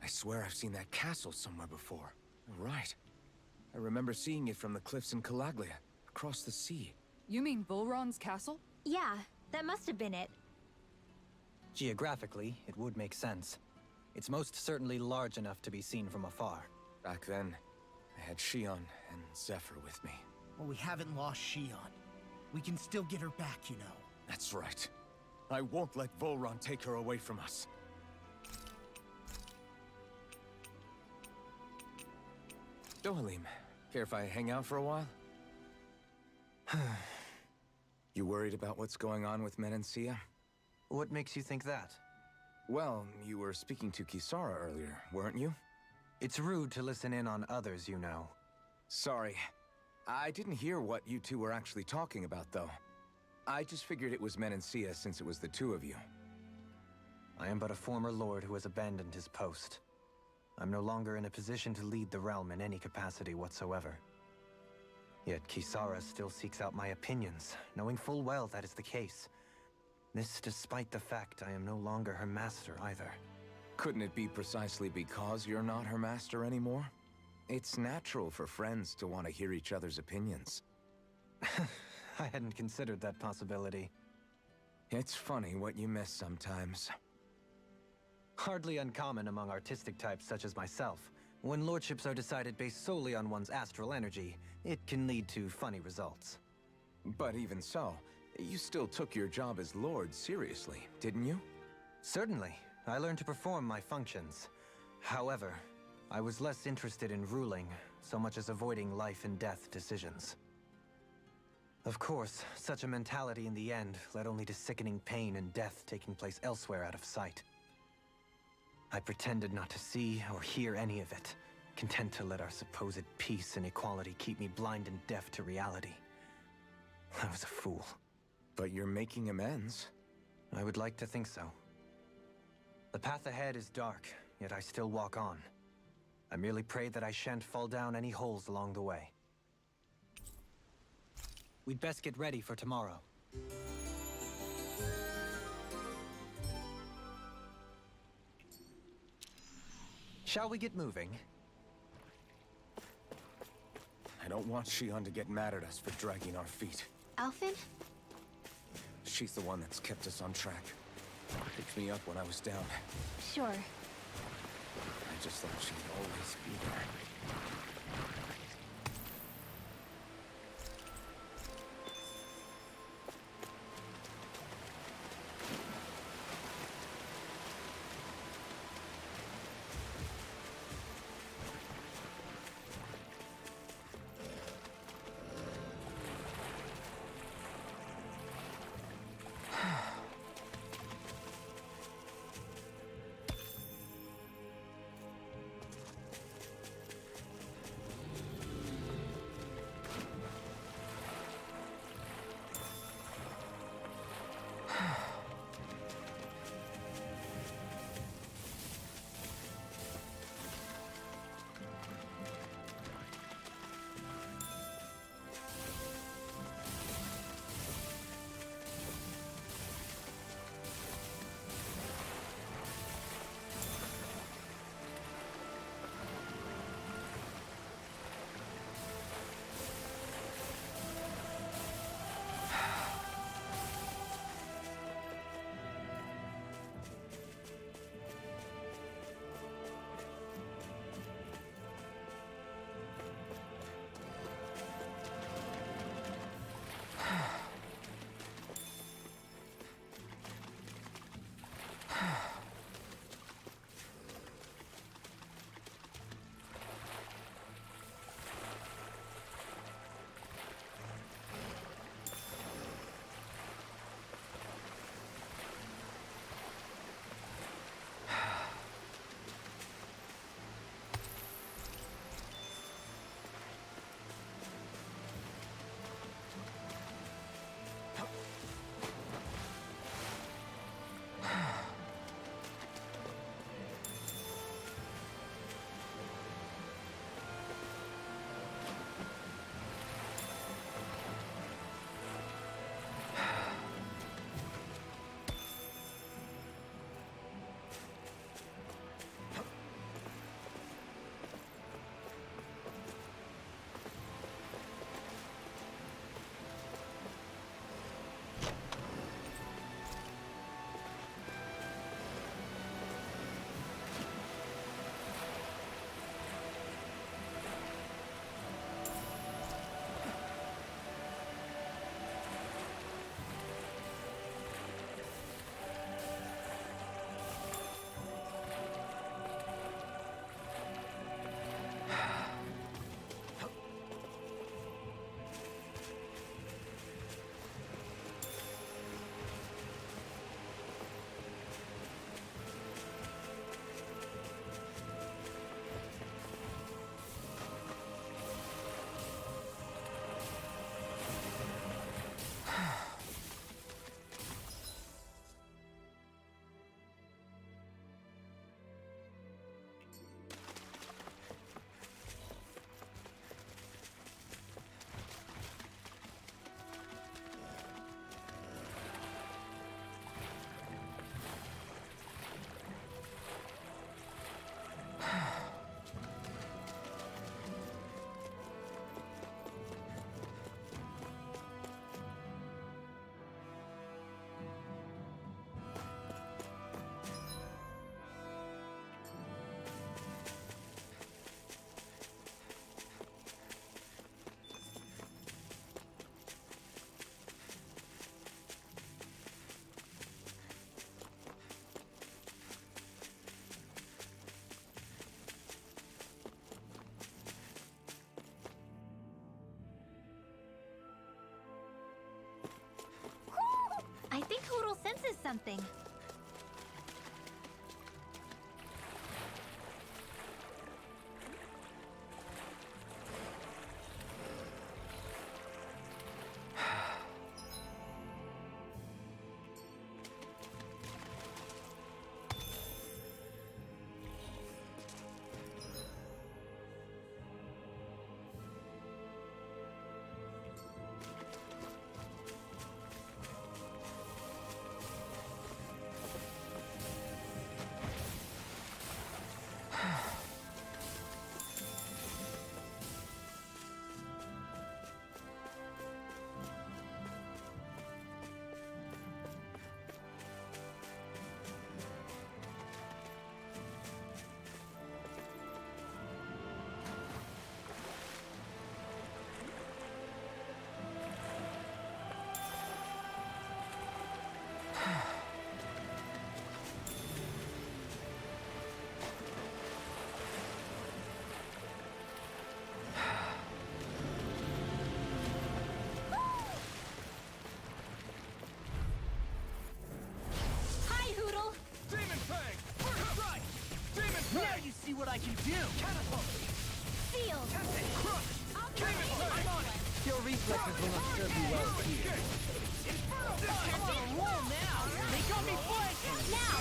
I swear I've seen that castle somewhere before. Right. I remember seeing it from the cliffs in Calaglia, across the sea. You mean Volron's castle? Yeah, that must have been it. Geographically, it would make sense. It's most certainly large enough to be seen from afar. Back then, I had Shion and Zephyr with me. Well, we haven't lost Shion. We can still get her back, you know. That's right. I won't let Volron take her away from us. Dohalim, care if I hang out for a while? You worried about what's going on with Menancia? What makes you think that? Well, you were speaking to Kisara earlier, weren't you? It's rude to listen in on others, you know. Sorry. I didn't hear what you two were actually talking about, though. I just figured it was Menancia since it was the two of you. I am but a former lord who has abandoned his post. I'm no longer in a position to lead the realm in any capacity whatsoever. Yet Kisara still seeks out my opinions, knowing full well that is the case. This despite the fact I am no longer her master either. Couldn't it be precisely because you're not her master anymore? It's natural for friends to want to hear each other's opinions. I hadn't considered that possibility. It's funny what you miss sometimes. Hardly uncommon among artistic types such as myself. When lordships are decided based solely on one's astral energy, it can lead to funny results. But even so, you still took your job as Lord seriously, didn't you? Certainly. I learned to perform my functions. However, I was less interested in ruling, so much as avoiding life and death decisions. Of course, such a mentality in the end led only to sickening pain and death taking place elsewhere out of sight. I pretended not to see or hear any of it, content to let our supposed peace and equality keep me blind and deaf to reality. I was a fool. But you're making amends. I would like to think so. The path ahead is dark, yet I still walk on. I merely pray that I shan't fall down any holes along the way. We'd best get ready for tomorrow. Shall we get moving? I don't want Shion to get mad at us for dragging our feet. Alphen? She's the one that's kept us on track. Picked me up when I was down. Sure. I just thought she'd always be there. I think Hoodle senses something. Hi, Hoodle. Demon Fang! First strike! Demon Fang! Now you see what I can do! Catapult! Seal. Crush! I'll be Demon ready. Fang! I'm on it. Your reflexes will not serve you well here. Inferno I'm Fang! on a roll now! They got me flanking! Now.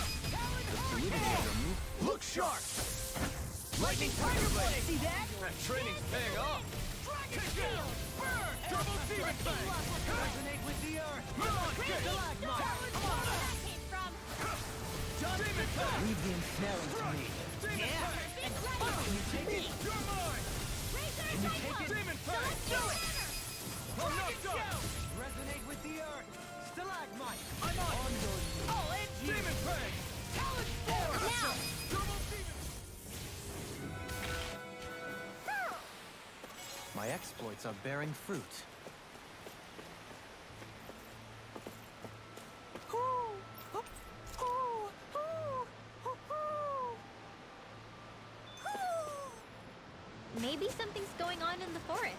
Look sharp! Lightning Tiger Blade! See that? That training's paying off! Dragon Shield! Burn! Double Demon Fang! Resonate with the earth! Kick! Stalagmite! Come on. Where that came from? Demon Fang! Leave the ensnaring to me. Demon Yeah. Fang! Can you take it? You're mine! Razor you Cyclone. take it? Demon So Fang! let's do it. I'm not done! Resonate with the earth! Stalagmite! I'm on! your knees! I'll end you! Demon Fang! Talon Force! Now. Double Demon! My exploits are bearing fruit. Maybe something's going on in the forest.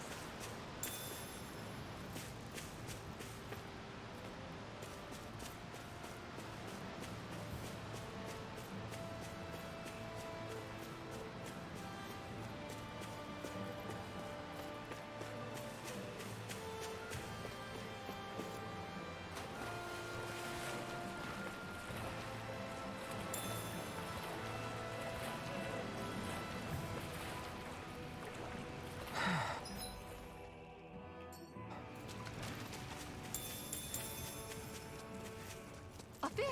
A fish!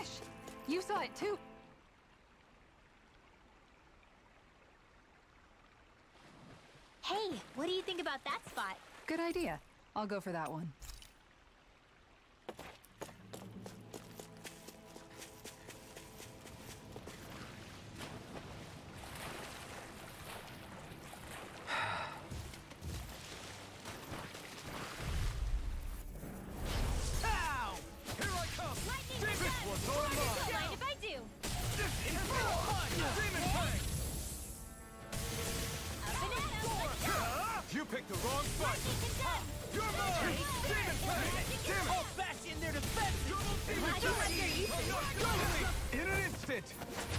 You saw it too. Hey, what do you think about that spot? Good idea. I'll go for that one. Ow! Here I come! Lightning This Descent. one's all mine! Don't mind if I do. This Inferno Punch! Demon Fang! A banana. Let's go. You picked the wrong fight! Lightning Condemn. You're mine! Demon Fang! Damn it! I'll bash in their defense! Double Demon I don't Fang! like your use. In an instant!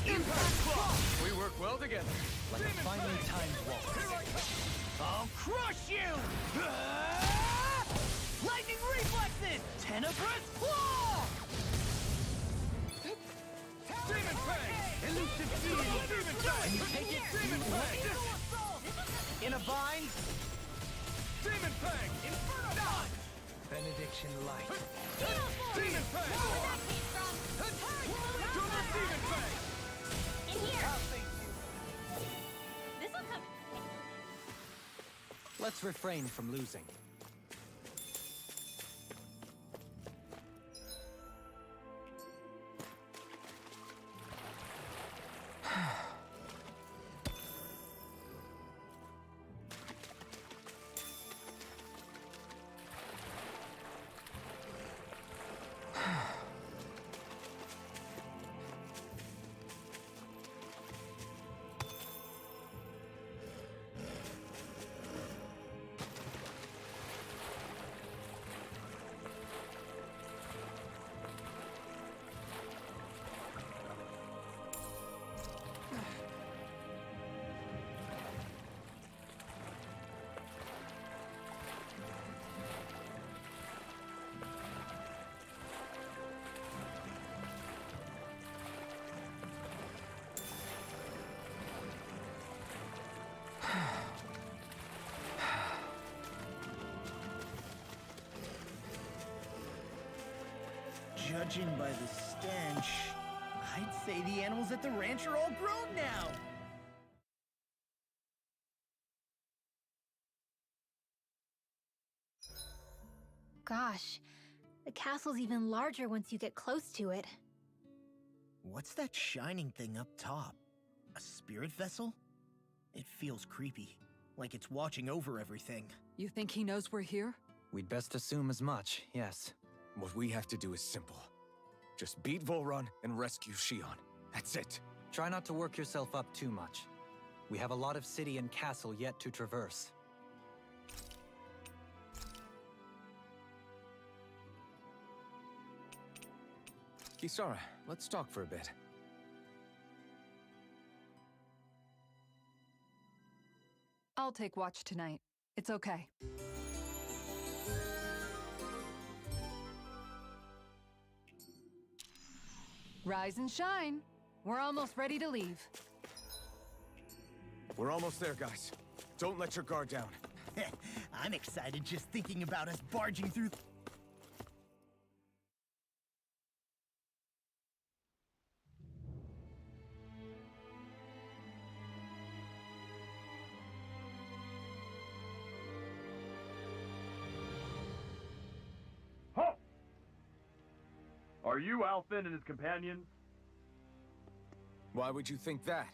Impact Claw! We work well together. Like a finely timed waltz. Here I come! I'll crush you! Lightning reflexes! Tenebrous claw! Demon Fang! Elusive Double field! Demon Fang! Can you take it? Demon Fang! In a bind? Demon Fang! Inferno Punch! Benediction light. Demon Fang! Where that came from? Double Demon Fang! In here. This'll come. Let's refrain from losing. Judging by the stench, I'd say the animals at the ranch are all grown now. Gosh, the castle's even larger once you get close to it. What's that shining thing up top? A spirit vessel? It feels creepy, like it's watching over everything. You think he knows we're here? We'd best assume as much, yes. What we have to do is simple. Just beat Volron and rescue Shion. That's it. Try not to work yourself up too much. We have a lot of city and castle yet to traverse. Kisara, let's talk for a bit. I'll take watch tonight. It's okay. Rise and shine. We're almost ready to leave. We're almost there, guys. Don't let your guard down. I'm excited just thinking about us barging through. Halt! Are you Alphen and his companions? Why would you think that?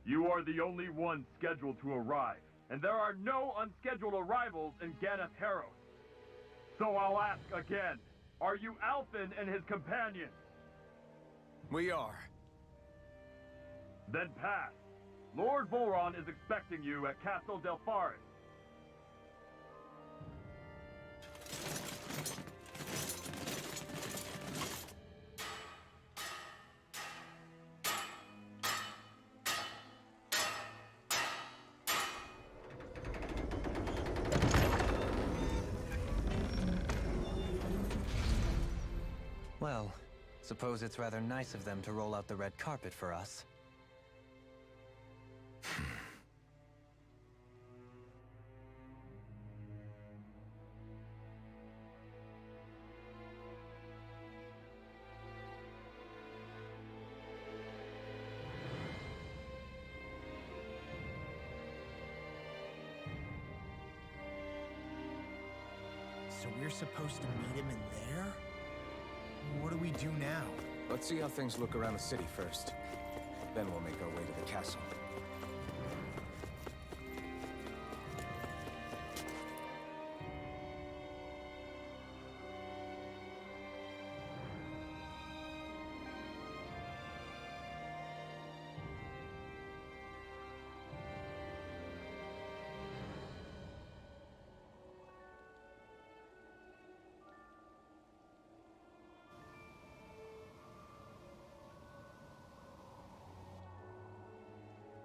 You are the only one scheduled to arrive, and there are no unscheduled arrivals in Ganath Haros. So I'll ask again, are you Alphen and his companions? We are. Then pass. Lord Volron is expecting you at Castle Delpharis. Well, suppose it's rather nice of them to roll out the red carpet for us. So we're supposed to meet him in there? What do we do now? Let's see how things look around the city first. Then we'll make our way to the castle.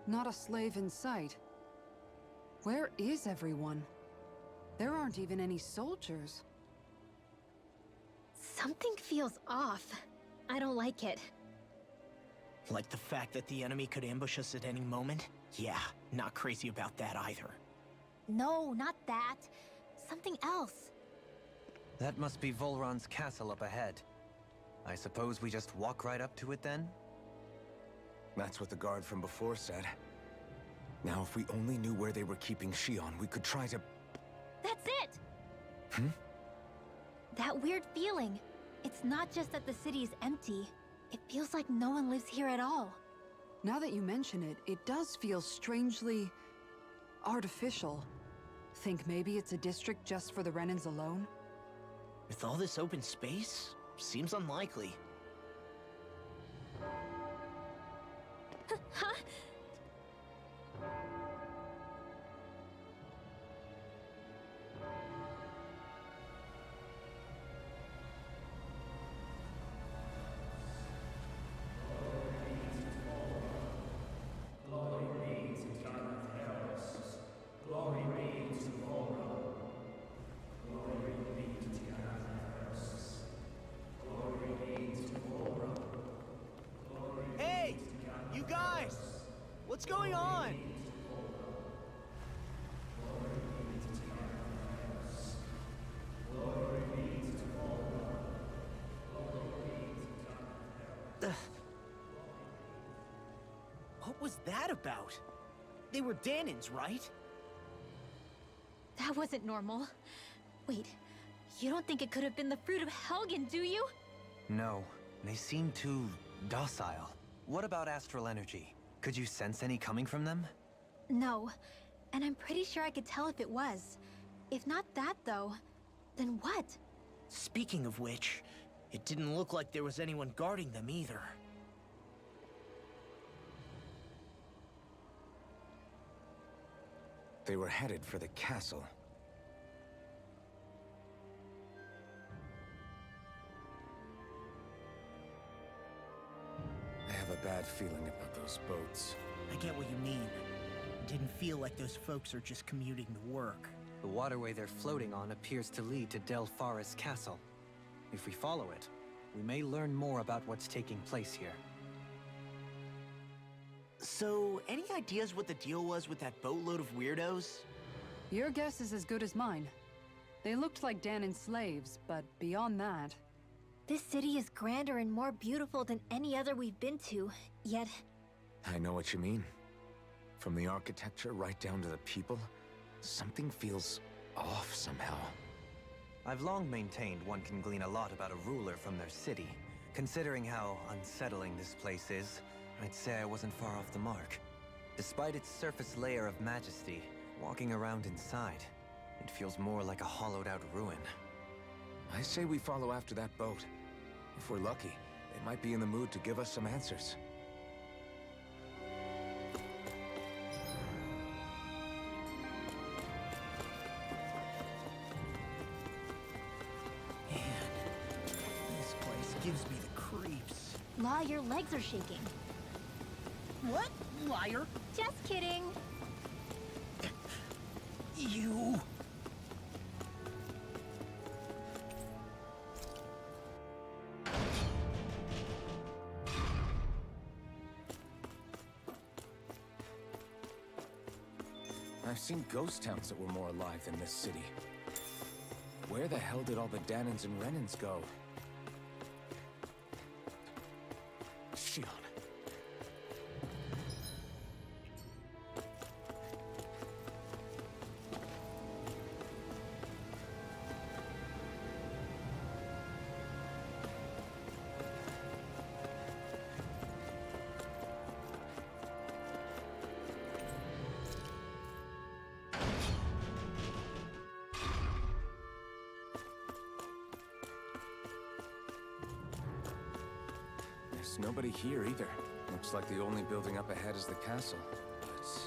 Not a slave in sight. Where is everyone? There aren't even any soldiers. Something feels off. I don't like it. Like the fact that the enemy could ambush us at any moment? Yeah, not crazy about that either. No, not that. Something else. That must be Volron's castle up ahead. I suppose we just walk right up to it then? That's what the guard from before said. Now, if we only knew where they were keeping Shion, we could try to... That's it! That weird feeling. It's not just that the city is empty. It feels like no one lives here at all. Now that you mention it, it does feel strangely... artificial. Think maybe it's a district just for the Renans alone? With all this open space, seems unlikely. Huh? Hey! You guys! What's going on? was that about? They were Danans, right? That wasn't normal. Wait, you don't think it could have been the fruit of Helgen, do you? No, they seem too docile. What about astral energy? Could you sense any coming from them? No, and I'm pretty sure I could tell if it was. If not that, though, then what? Speaking of which, it didn't look like there was anyone guarding them either. They were headed for the castle. I have a bad feeling about those boats. I get what you mean. It didn't feel like those folks are just commuting to work. The waterway they're floating on appears to lead to Del Faris Castle. If we follow it, we may learn more about what's taking place here. So, any ideas what the deal was with that boatload of weirdos? Your guess is as good as mine. They looked like Danon slaves, but beyond that... This city is grander and more beautiful than any other we've been to, yet... I know what you mean. From the architecture right down to the people, something feels off somehow. I've long maintained one can glean a lot about a ruler from their city. Considering how unsettling this place is, I'd say I wasn't far off the mark. Despite its surface layer of majesty, walking around inside, it feels more like a hollowed-out ruin. I say we follow after that boat. If we're lucky, they might be in the mood to give us some answers. Man, this place gives me the creeps. Law, your legs are shaking. What? Liar? Just kidding. You... I've seen ghost towns that were more alive than this city. Where the hell did all the Danons and Renans go? Shion. There's nobody here either. Looks like the only building up ahead is the castle. But...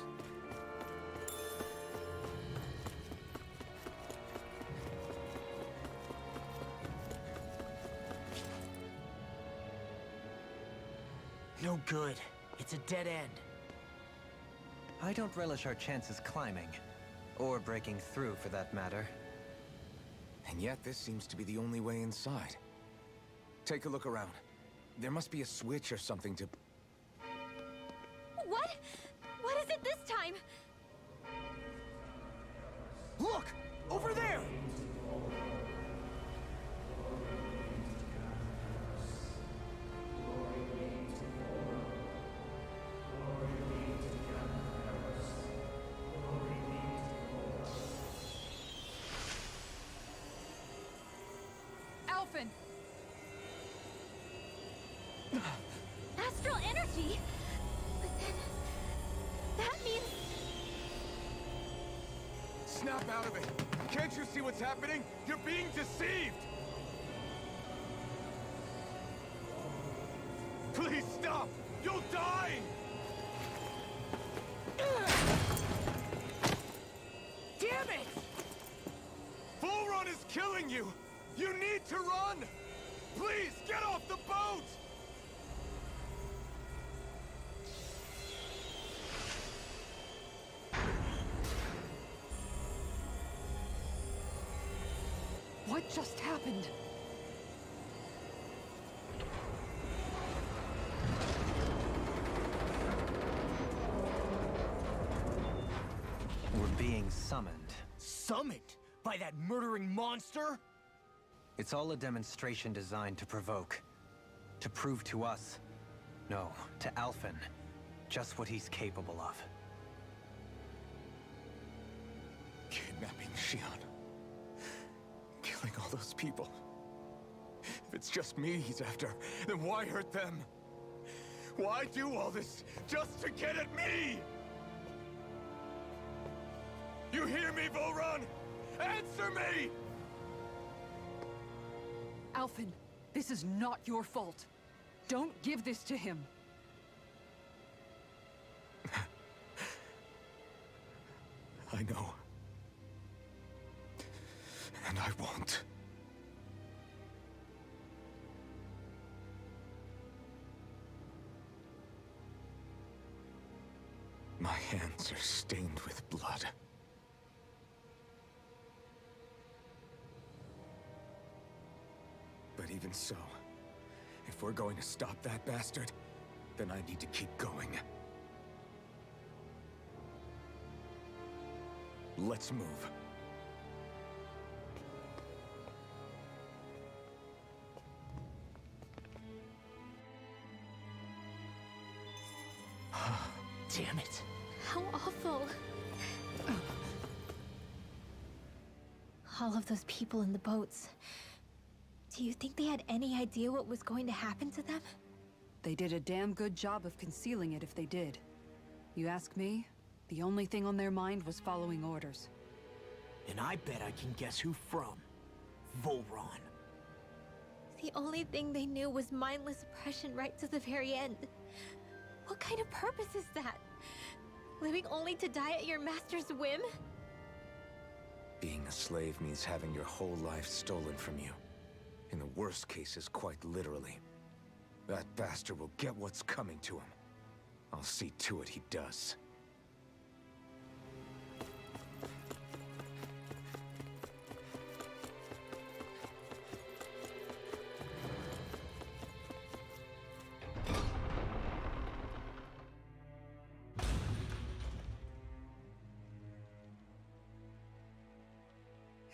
No good. It's a dead end. I don't relish our chances climbing. Or breaking through, for that matter. And yet, this seems to be the only way inside. Take a look around. There must be a switch or something to... What? What is it this time? Look! Over there! Alphen! Astral energy? But then... that means... Snap out of it! Can't you see what's happening? You're being deceived! Please stop! You'll die! Damn it! Bull Run is killing you! You need to run! Please, get off the boat! What just happened? We're being summoned. Summoned? By that murdering monster? It's all a demonstration designed to provoke. To prove to us... No, to Alphen. Just what he's capable of. Kidnapping Shion. Killing all those people. If it's just me he's after, then why hurt them? Why do all this just to get at me? You hear me, Volron? Answer me! Alphen, this is not your fault. Don't give this to him. I know. And I won't. My hands are stained with blood. But even so, if we're going to stop that bastard, then I need to keep going. Let's move. Damn it. How awful. All of those people in the boats. Do you think they had any idea what was going to happen to them? They did a damn good job of concealing it if they did. You ask me, the only thing on their mind was following orders. And I bet I can guess who from. Volron. The only thing they knew was mindless oppression right to the very end. What kind of purpose is that? Living only to die at your master's whim? Being a slave means having your whole life stolen from you. In the worst cases, quite literally. That bastard will get what's coming to him. I'll see to it he does.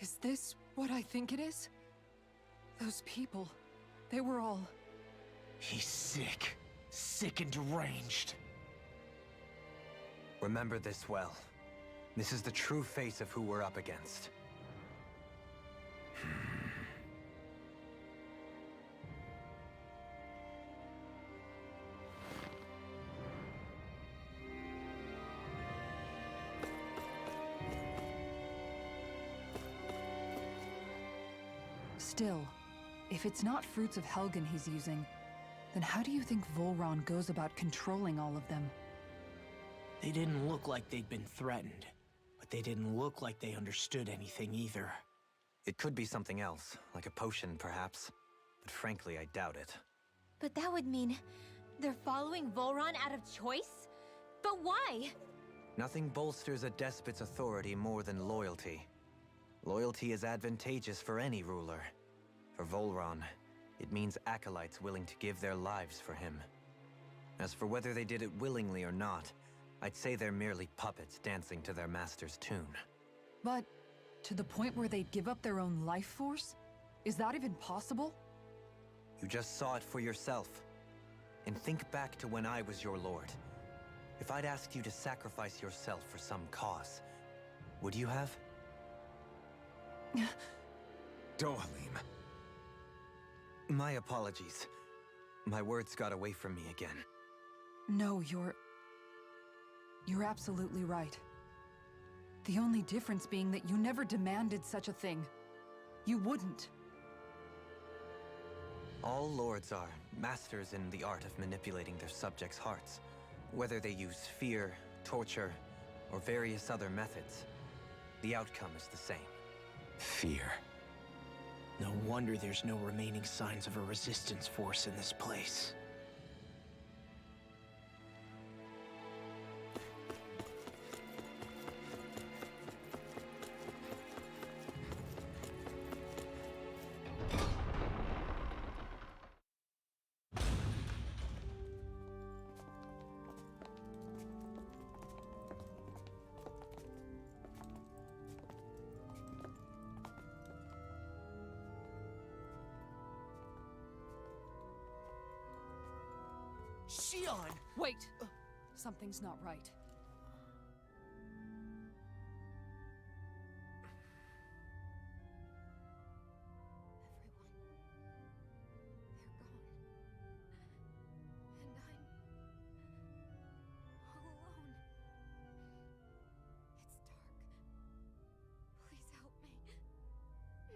Is this what I think it is? Those people, they were all... He's sick. Sick and deranged. Remember this well. This is the true face of who we're up against. Still, if it's not fruits of Helgen he's using, then how do you think Volron goes about controlling all of them? They didn't look like they'd been threatened, but they didn't look like they understood anything either. It could be something else, like a potion perhaps, but frankly I doubt it. But that would mean they're following Volron out of choice? But why? Nothing bolsters a despot's authority more than loyalty. Loyalty is advantageous for any ruler. For Volron, it means acolytes willing to give their lives for him. As for whether they did it willingly or not, I'd say they're merely puppets dancing to their master's tune. But to the point where they'd give up their own life force? Is that even possible? You just saw it for yourself. And think back to when I was your lord. If I'd asked you to sacrifice yourself for some cause, would you have? Dohalim. My apologies. My words got away from me again. No, you're absolutely right. The only difference being that you never demanded such a thing. You wouldn't. All lords are masters in the art of manipulating their subjects' hearts. Whether they use fear, torture, or various other methods, the outcome is the same. Fear. No wonder there's no remaining signs of a resistance force in this place. Shion! Wait! Something's not right.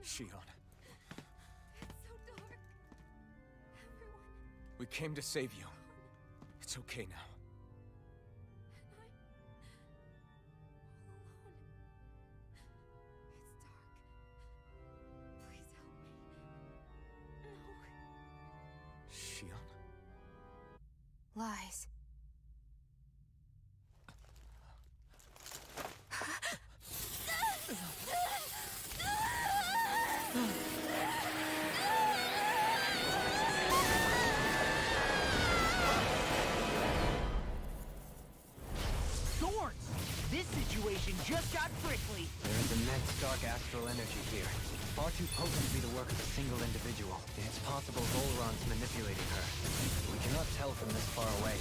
Shion, It's so dark. Everyone, we came to save you. It's okay now. and I'm all alone. It's dark. Please help me. No. Shion? Lies. Thorns! This situation just got prickly. There is immense dark astral energy here. Far too potent to be the work of a single individual. It's possible Volron's manipulating her. We cannot tell from this far away.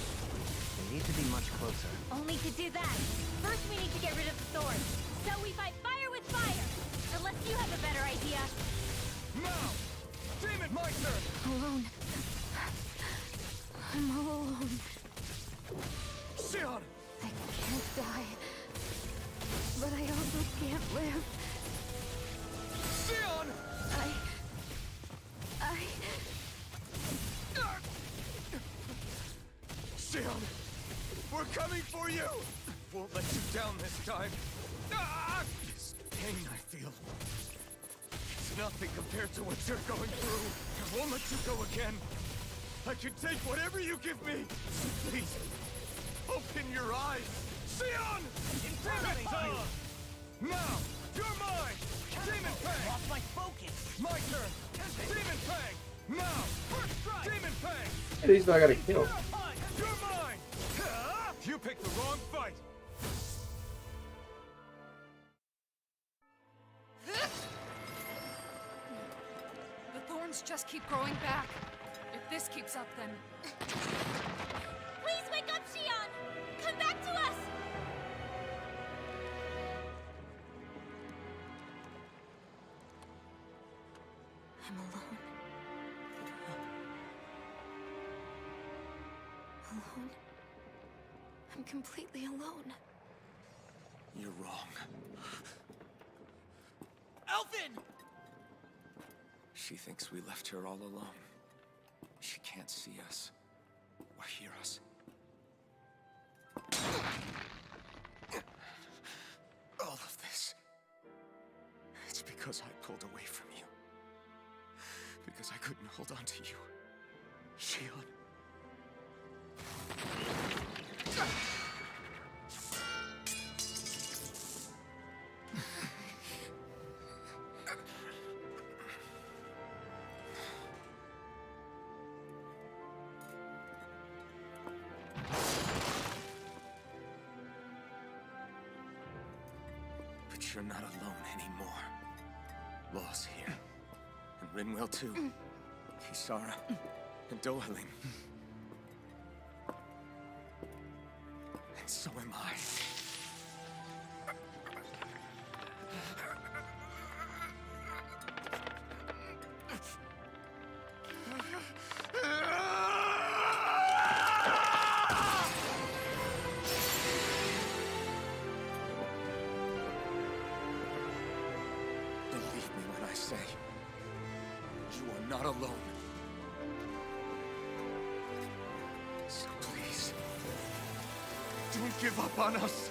We need to be much closer. Only to do that, first we need to get rid of the thorns. So we fight fire with fire. Unless you have a better idea. Now! Damn it, my turn! Alone. I'm all alone. Shion! I can't die. But I also can't live. Shion! Shion! We're coming for you! Won't let you down this time. Ah! This pain I feel. It's nothing compared to what you're going through. I won't let you go again. I can take whatever you give me. Please, open your eyes. Shion! Intimidate! Now, you're mine! Demon Fang! Lost my focus! My turn! Demon Fang! Now! First strike! Demon Fang! At least I got a kill. You're mine! You picked the wrong fight! The thorns just keep growing back. If this keeps up, then... Please wake up, Shion! Come back to us! I'm alone. Alone? I'm completely alone. You're wrong. Elfin! She thinks we left her all alone. She can't see us or hear us. All of this. It's because I pulled away from you. Because I couldn't hold on to you. Shion. But you're not alone anymore. Law's here. And Rinwell too. Kisara. And Dohalim. And so am I. Believe me when I say, you are not alone. So please, don't give up on us.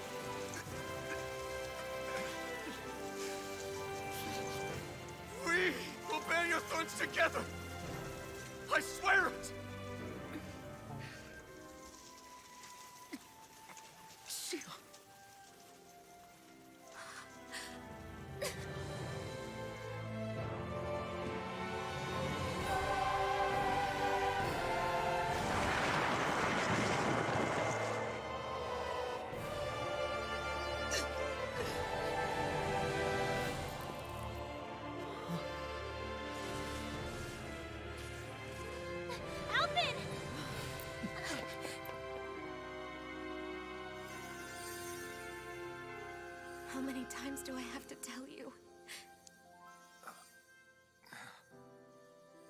We will bear your thorns together. I swear it. Shion. many times do I have to tell you?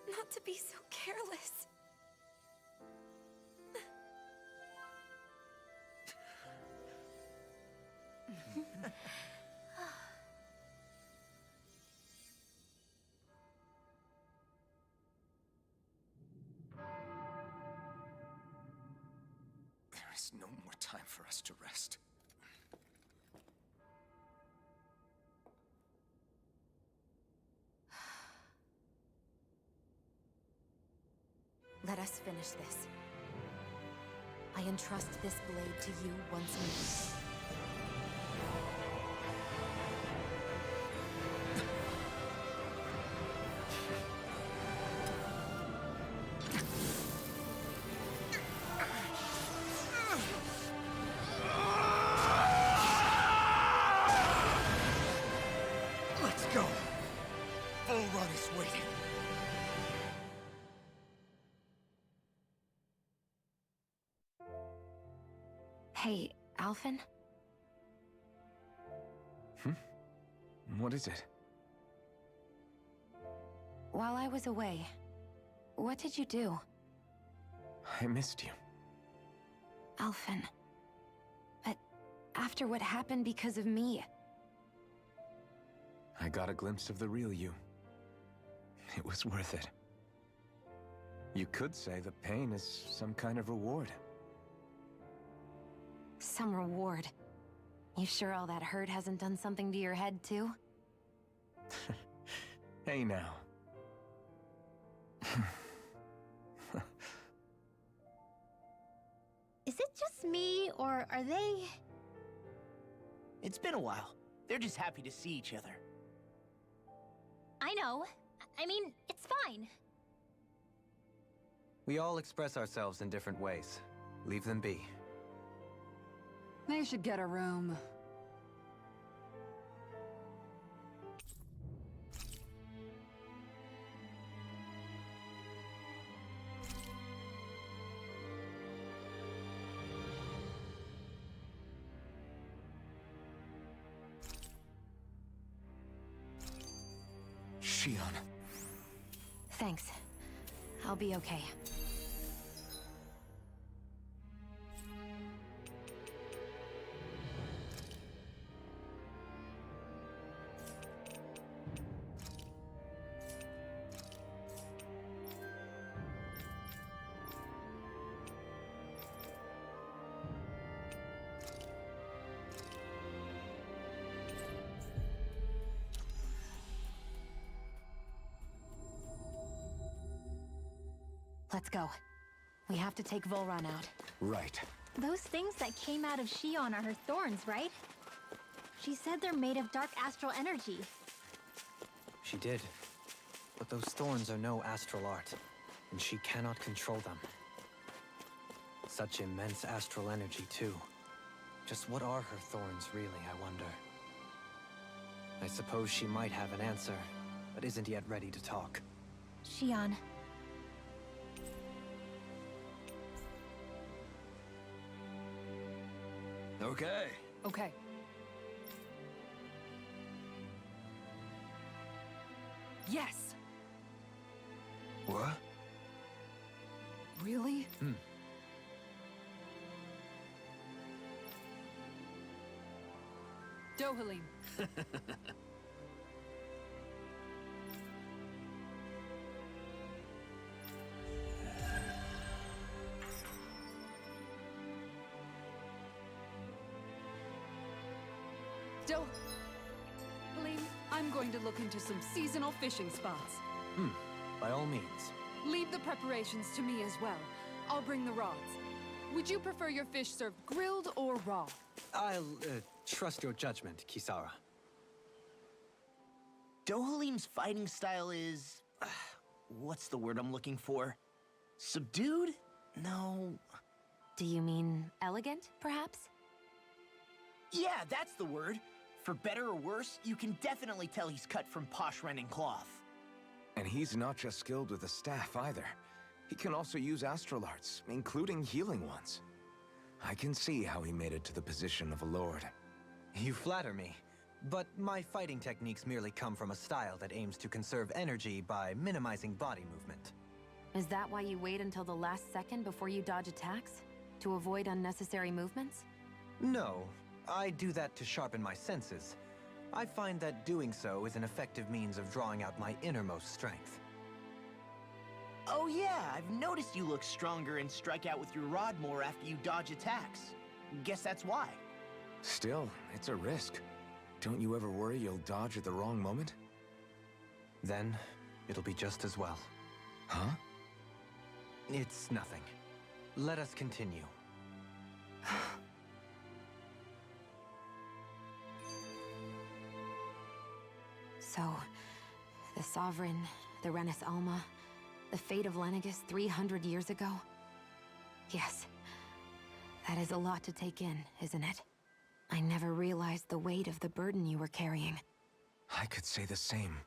Not to be so careless. There is no more time for us to rest. Let us finish this. I entrust this blade to you once more. Let's go! Bull Run is waiting. Hey, Alphen? What is it? While I was away, what did you do? I missed you. Alphen. But after what happened because of me, I got a glimpse of the real you. It was worth it. You could say the pain is some kind of reward. some reward. You sure all that hurt hasn't done something to your head, too? Hey now. Is it just me, or are they... It's been a while. They're just happy to see each other. I know. I mean, it's fine. We all express ourselves in different ways. Leave them be. They should get a room. Shion. Thanks. I'll be okay. Let's go. We have to take Volron out. Right. Those things that came out of Shion are her thorns, right? She said they're made of dark astral energy. She did. But those thorns are no astral art, and she cannot control them. Such immense astral energy, too. Just what are her thorns, really, I wonder? I suppose she might have an answer, but isn't yet ready to talk. Shion. Okay. Okay. Yes! What? Really? Dohalim. Dohalim, I'm going to look into some seasonal fishing spots. By all means. Leave the preparations to me as well. I'll bring the rods. Would you prefer your fish served grilled or raw? I'll, trust your judgment, Kisara. Dohalim's fighting style is... what's the word I'm looking for? Subdued? No... Do you mean elegant, perhaps? Yeah, that's the word. For better or worse, you can definitely tell he's cut from posh Renin cloth. And he's not just skilled with the staff either. He can also use astral arts, including healing ones. I can see how he made it to the position of a lord. You flatter me. But my fighting techniques merely come from a style that aims to conserve energy by minimizing body movement. Is that why you wait until the last second before you dodge attacks? To avoid unnecessary movements? No, I do that to sharpen my senses. I find that doing so is an effective means of drawing out my innermost strength. Oh yeah, I've noticed you look stronger and strike out with your rod more after you dodge attacks. Guess that's why. Still, it's a risk. Don't you ever worry you'll dodge at the wrong moment? Then, it'll be just as well. Huh? It's nothing. Let us continue. So, the Sovereign, the Renis Alma, the fate of Lenegis 300 years ago? Yes. That is a lot to take in, isn't it? I never realized the weight of the burden you were carrying. I could say the same.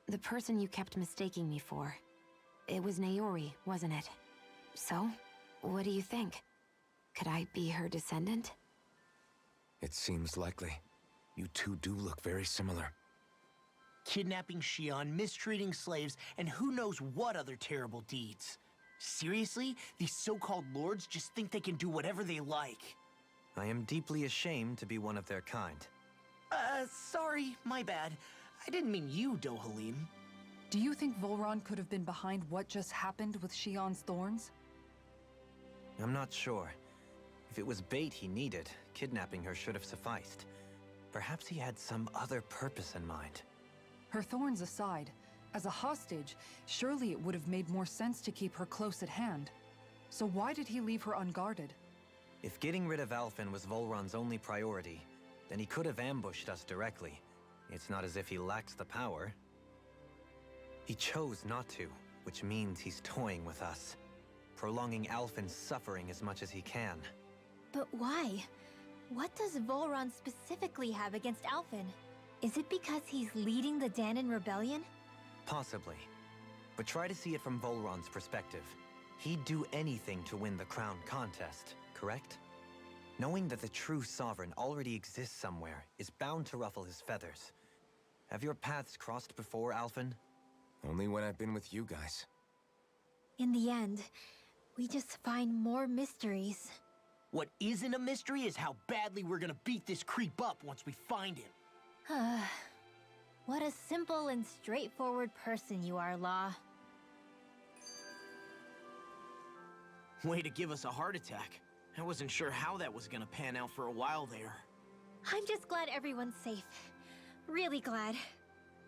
The person you kept mistaking me for. It was Naori, wasn't it? So, what do you think? Could I be her descendant? It seems likely. You two do look very similar. Kidnapping Shion, mistreating slaves, and who knows what other terrible deeds. Seriously? These so-called lords just think they can do whatever they like. I am deeply ashamed to be one of their kind. Sorry, my bad. I didn't mean you, Dohalim. Do you think Volron could have been behind what just happened with Shion's thorns? I'm not sure. If it was bait he needed, kidnapping her should have sufficed. Perhaps he had some other purpose in mind. Her thorns aside, as a hostage, surely it would have made more sense to keep her close at hand. So why did he leave her unguarded? If getting rid of Alphen was Volron's only priority, then he could have ambushed us directly. It's not as if he lacks the power. He chose not to, which means he's toying with us, prolonging Alphen's suffering as much as he can. But why? What does Volron specifically have against Alphen? Is it because he's leading the Danan rebellion? Possibly. But try to see it from Volron's perspective. He'd do anything to win the crown contest, correct? Knowing that the true sovereign already exists somewhere is bound to ruffle his feathers. Have your paths crossed before, Alphen? Only when I've been with you guys. In the end, we just find more mysteries. What isn't a mystery is how badly we're gonna beat this creep up once we find him. What a simple and straightforward person you are, Law. Way to give us a heart attack. I wasn't sure how that was gonna pan out for a while there. I'm just glad everyone's safe. Really glad.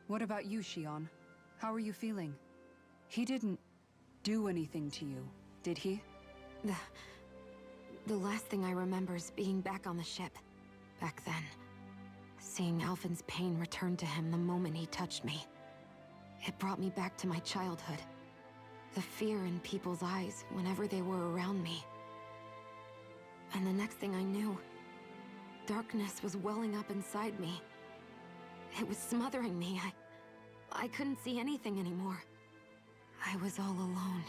What about you, Shion? How are you feeling? He didn't do anything to you, did he? The last thing I remember is being back on the ship. Back then. Seeing Alphen's pain return to him the moment he touched me. It brought me back to my childhood. The fear in people's eyes whenever they were around me. And the next thing I knew, darkness was welling up inside me. It was smothering me. I couldn't see anything anymore. I was all alone.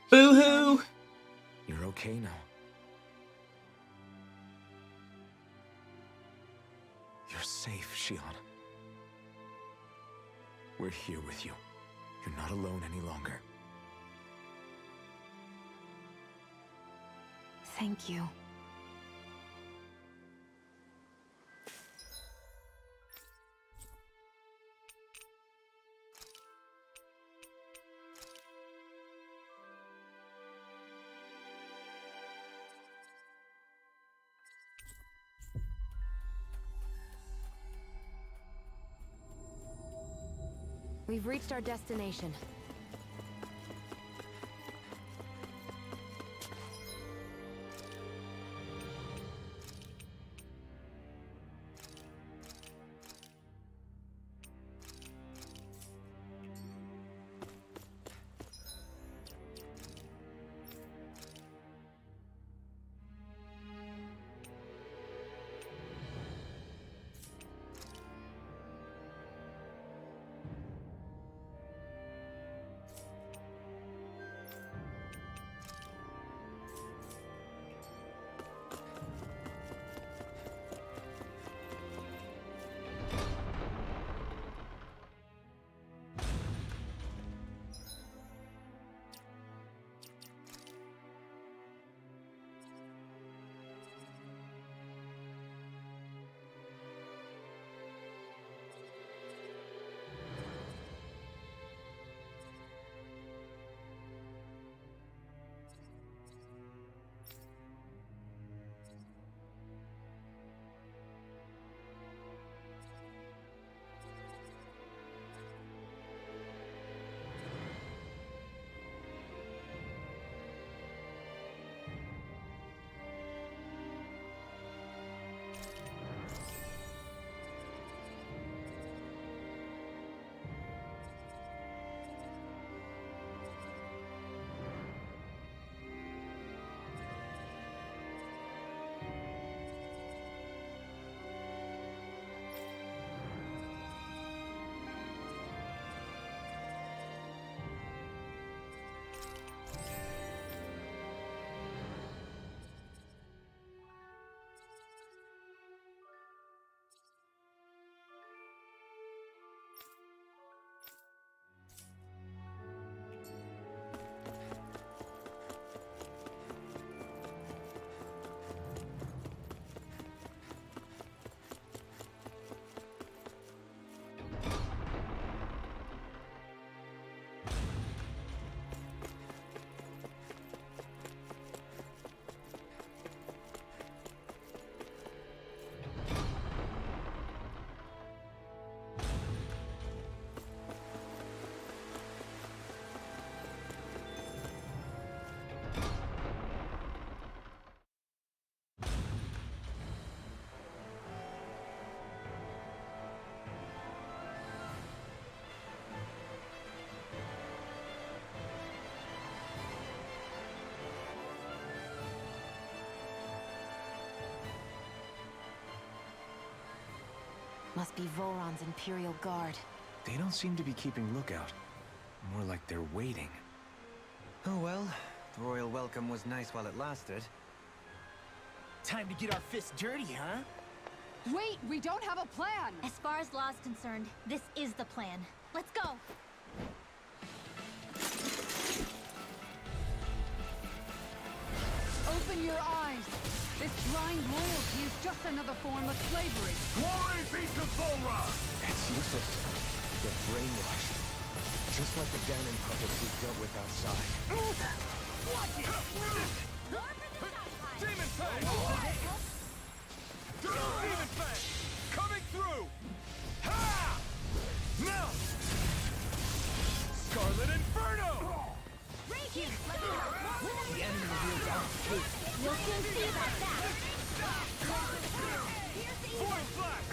Boo-hoo! You're okay now. You're safe, Shion. We're here with you. You're not alone any longer. Thank you. We've reached our destination. Must be Volron's Imperial Guard. They don't seem to be keeping lookout. More like they're waiting. Oh well, the royal welcome was nice while it lasted. Time to get our fists dirty, huh? Wait, we don't have a plan! As far as law's concerned, this is the plan. Let's go! Open your eyes! This blind loyalty is just another form of slavery. Glory be to Volron! It's useless. They're brainwashed. Just like the Ganon puppets we dealt with outside. Watch it! Demon Fang! Demon Fang! Coming through! Ha! Now! Scarlet Inferno! Raging! The enemy reveals our escape. You'll soon see about that! Void Flash!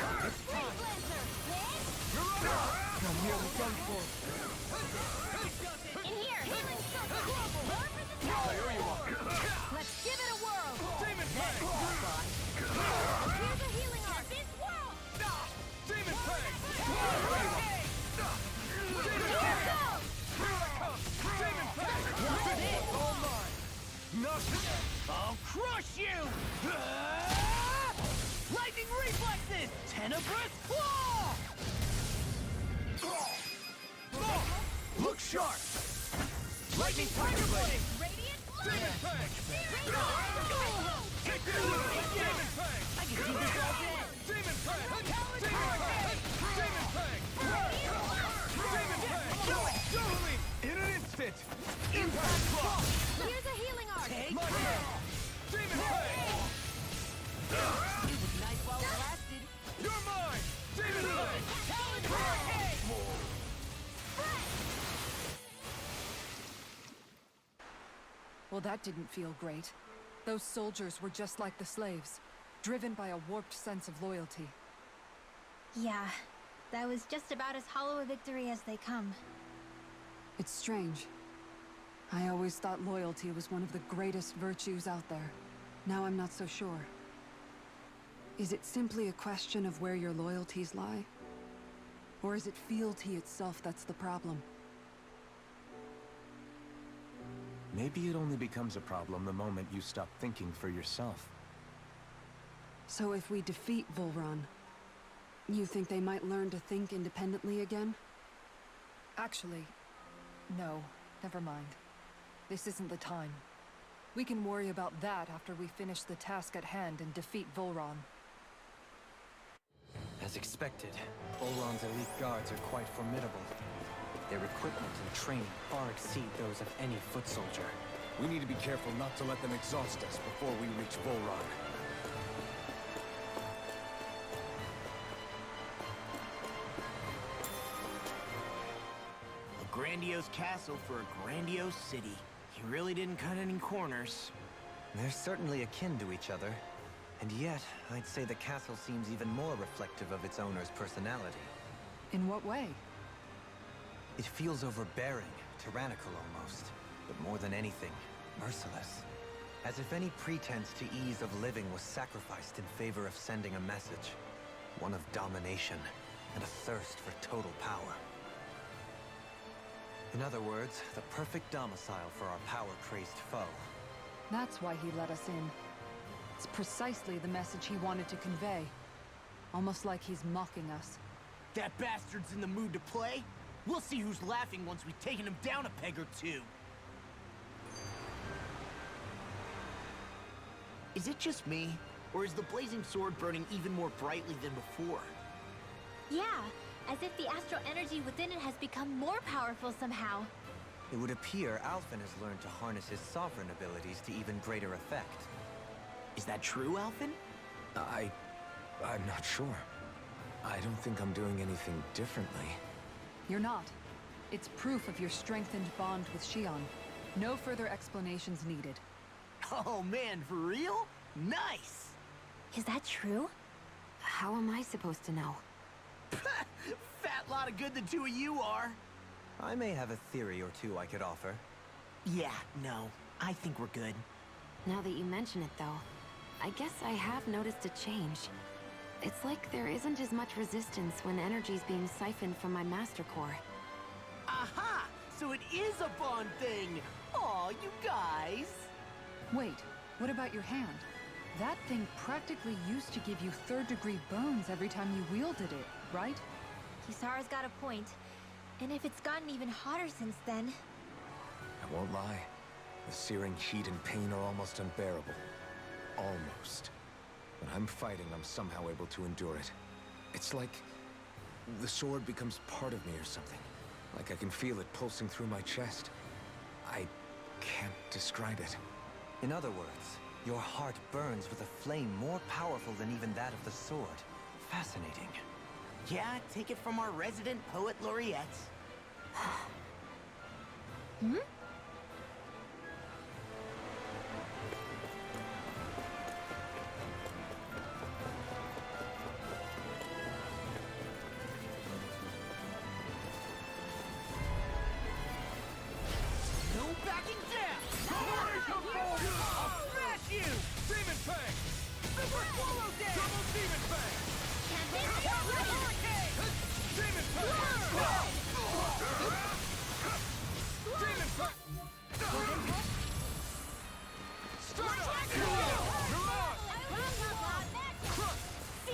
Freeze Lancer! You're up! I'm nearly done for. In here! Healing Circle! More for the I owe you one! Let's give it a whirl! Demon Fang! Here's a healing arc! This world! Demon Fang! All mine. Nothing! I'll crush you! Lightning reflexes! Tenebrous claw! Look sharp! Lightning tiger blade! Radiant Demon Fang! Take this! Demon Fang! I can do this all day! Demon Fang! Demon Fang! Demon Fang! Demon Fang! Totally! In an instant! Impact Claw! Here's a healing arc! Take My turn! Demon Fang! It was nice while it lasted. You're mine! Demon Fang! Well, that didn't feel great. Those soldiers were just like the slaves, driven by a warped sense of loyalty. Yeah, that was just about as hollow a victory as they come. It's strange. I always thought loyalty was one of the greatest virtues out there. Now I'm not so sure. Is it simply a question of where your loyalties lie? Or is it fealty itself that's the problem? Maybe it only becomes a problem the moment you stop thinking for yourself. So if we defeat Volron, you think they might learn to think independently again? Actually, no. Never mind. This isn't the time. We can worry about that after we finish the task at hand and defeat Volron. As expected, Volron's elite guards are quite formidable. Their equipment and training far exceed those of any foot soldier. We need to be careful not to let them exhaust us before we reach Volron. A grandiose castle for a grandiose city. He really didn't cut any corners. They're certainly akin to each other. And yet, I'd say the castle seems even more reflective of its owner's personality. In what way? It feels overbearing, tyrannical almost. But more than anything, merciless. As if any pretense to ease of living was sacrificed in favor of sending a message. One of domination, and a thirst for total power. In other words, the perfect domicile for our power-crazed foe. That's why he let us in. It's precisely the message he wanted to convey. Almost like he's mocking us. That bastard's in the mood to play? We'll see who's laughing once we've taken him down a peg or two. Is it just me? Or is the blazing sword burning even more brightly than before? Yeah, as if the astral energy within it has become more powerful somehow. It would appear Alphen has learned to harness his sovereign abilities to even greater effect. Is that true, Alphen? I'm not sure. I don't think I'm doing anything differently. You're not. It's proof of your strengthened bond with Xion. No further explanations needed. Oh man, for real? Nice! Is that true? How am I supposed to know? Fat lot of good the two of you are. I may have a theory or two I could offer. Yeah, no. I think we're good. Now that you mention it, though, I guess I have noticed a change. It's like there isn't as much resistance when energy's being siphoned from my Master Core. Aha! So it is a Bond thing! Aw, you guys! Wait, what about your hand? That thing practically used to give you third-degree burns every time you wielded it, right? Kisara's got a point. And if it's gotten even hotter since then... I won't lie. The searing heat and pain are almost unbearable. Almost. When I'm fighting, I'm somehow able to endure it. It's like the sword becomes part of me or something. Like I can feel it pulsing through my chest. I can't describe it. In other words, your heart burns with a flame more powerful than even that of the sword. Fascinating. Yeah, take it from our resident poet laureate. Hmm? No backing down! I'll smash you! Demon Fang! Super Swallow Day! Double Demon Fang! Hurricane! Demon Fang! Demon Fang! Start up! Mirage!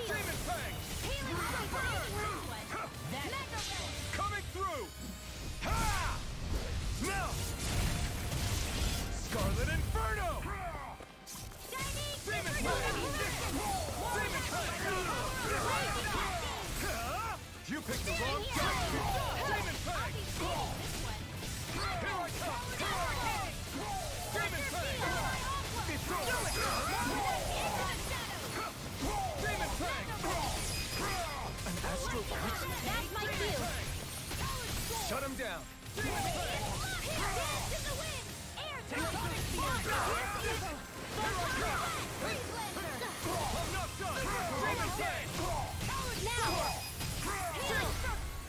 Demon Fang! Coming through! Ha! Now! Scarlet Inferno! Demon Fang! Demon Fang! You picked the wrong time! Demon Fang! Here I come! Demon Fang! Destroy! Demon Fang! An astral bite? That's my cue! Shut him down! I'm not done! Demon Fang! Now!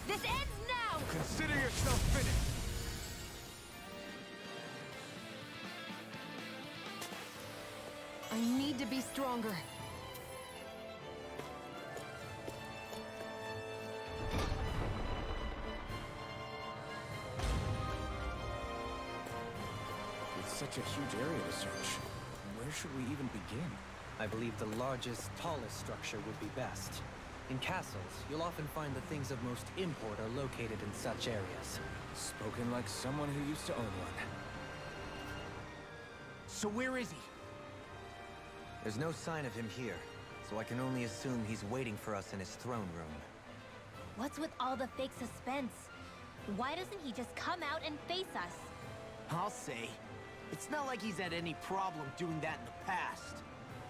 This ends now! Consider yourself finished! I need to be stronger. With such a huge area to search, where should we even begin? I believe the largest, tallest structure would be best. In castles, you'll often find the things of most import are located in such areas. Spoken like someone who used to own one. So where is he? There's no sign of him here, so I can only assume he's waiting for us in his throne room. What's with all the fake suspense? Why doesn't he just come out and face us? I'll say. It's not like he's had any problem doing that in the past.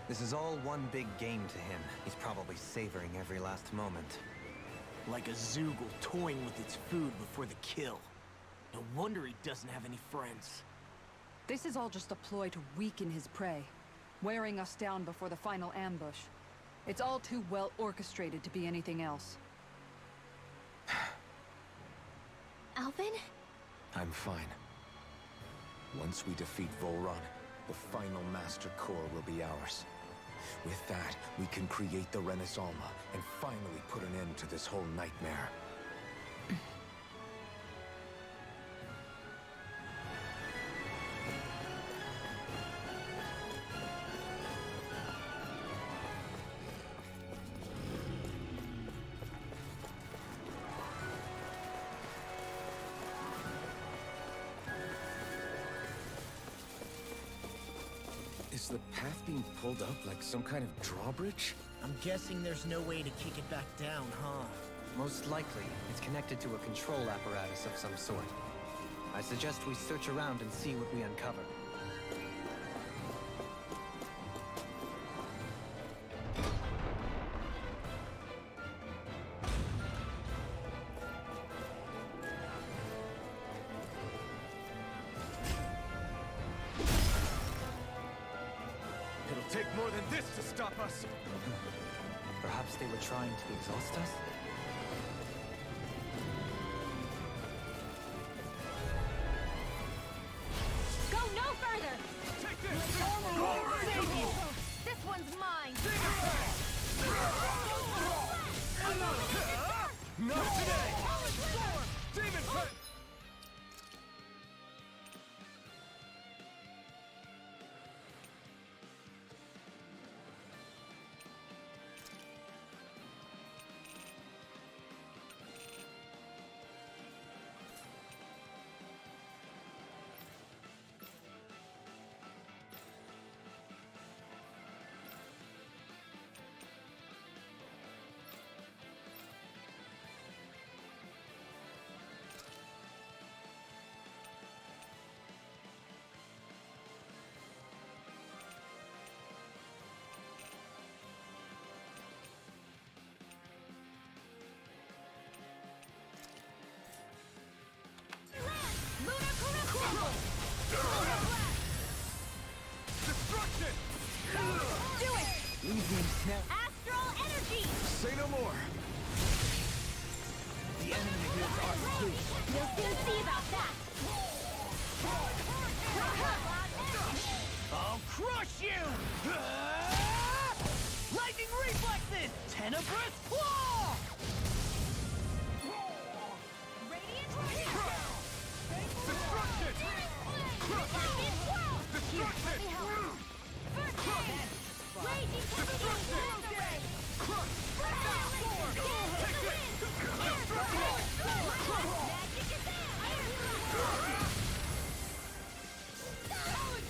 This is all one big game to him. He's probably savoring every last moment. Like a Zoogle toying with its food before the kill. No wonder he doesn't have any friends. This is all just a ploy to weaken his prey, wearing us down before the final ambush. It's all too well orchestrated to be anything else. Alvin? I'm fine. Once we defeat Volron, the final Master Core will be ours. With that, we can create the Renaissance and finally put an end to this whole nightmare. Is the path being pulled up like some kind of drawbridge? I'm guessing there's no way to kick it back down, huh? Most likely, it's connected to a control apparatus of some sort. I suggest we search around and see what we uncover. It'll take more than this to stop us! Perhaps they were trying to exhaust us? Go no further! Take this! Save you! This one's mine! Demon Fang! Not today! Demon Pit! Destruction! Do it! Easy now. Astral energy! Say no more! The enemy wields Arc too. You'll soon see about that! I'll crush you! Lightning reflexes! Tenebrous claw! Radiant Destruction! Destruction! Raging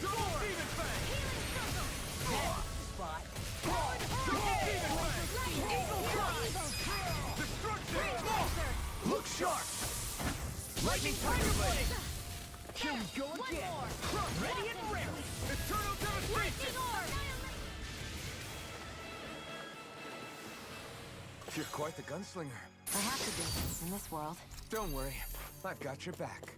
Double Demon Fang! Spot. Double Demon Fang! Destruction! Look sharp! Lightning Tiger Blade! Here we go again! Ready and ready! Eternal Devastation! You're quite the gunslinger. I have to be, in this world. Don't worry, I've got your back.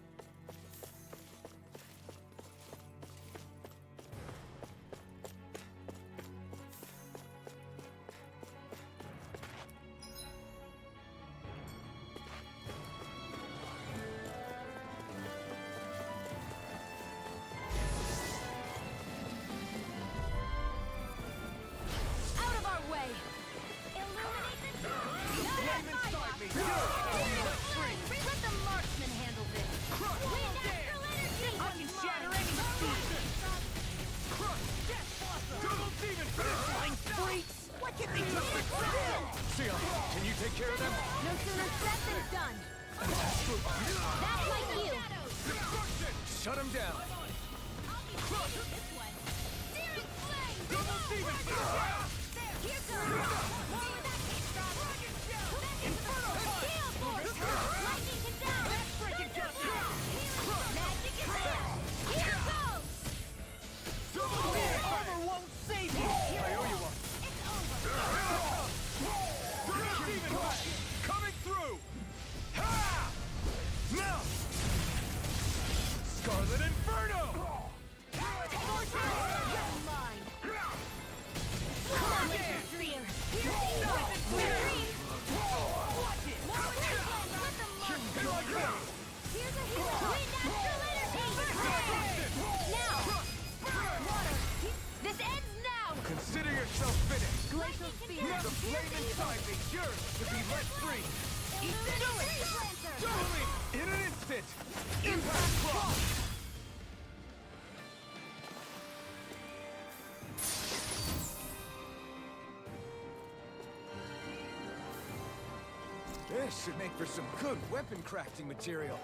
out of our way! Illuminate the dark! Flame inside me! Let the marksman handle this! Wind astral energy! I can shatter any speed! Double Demon Fang! Flying freaks! What can they do? Sion, can you take care of them? No sooner said than done! That's like you! Destruction! Shut them down. Double Demon Fang! Here goes! Inferno Lightning can down! Magic is there! Here goes! Double Demon Fang! Armor won't save you! I owe you one. Double Demon Fang! Coming through! Ha! Now! Scarlet Inferno! Consider yourself finished! Glacial Spear! The flame inside me, yours to be let free! Totally! In an instant! Impact Cross! This should make for some good weapon crafting material.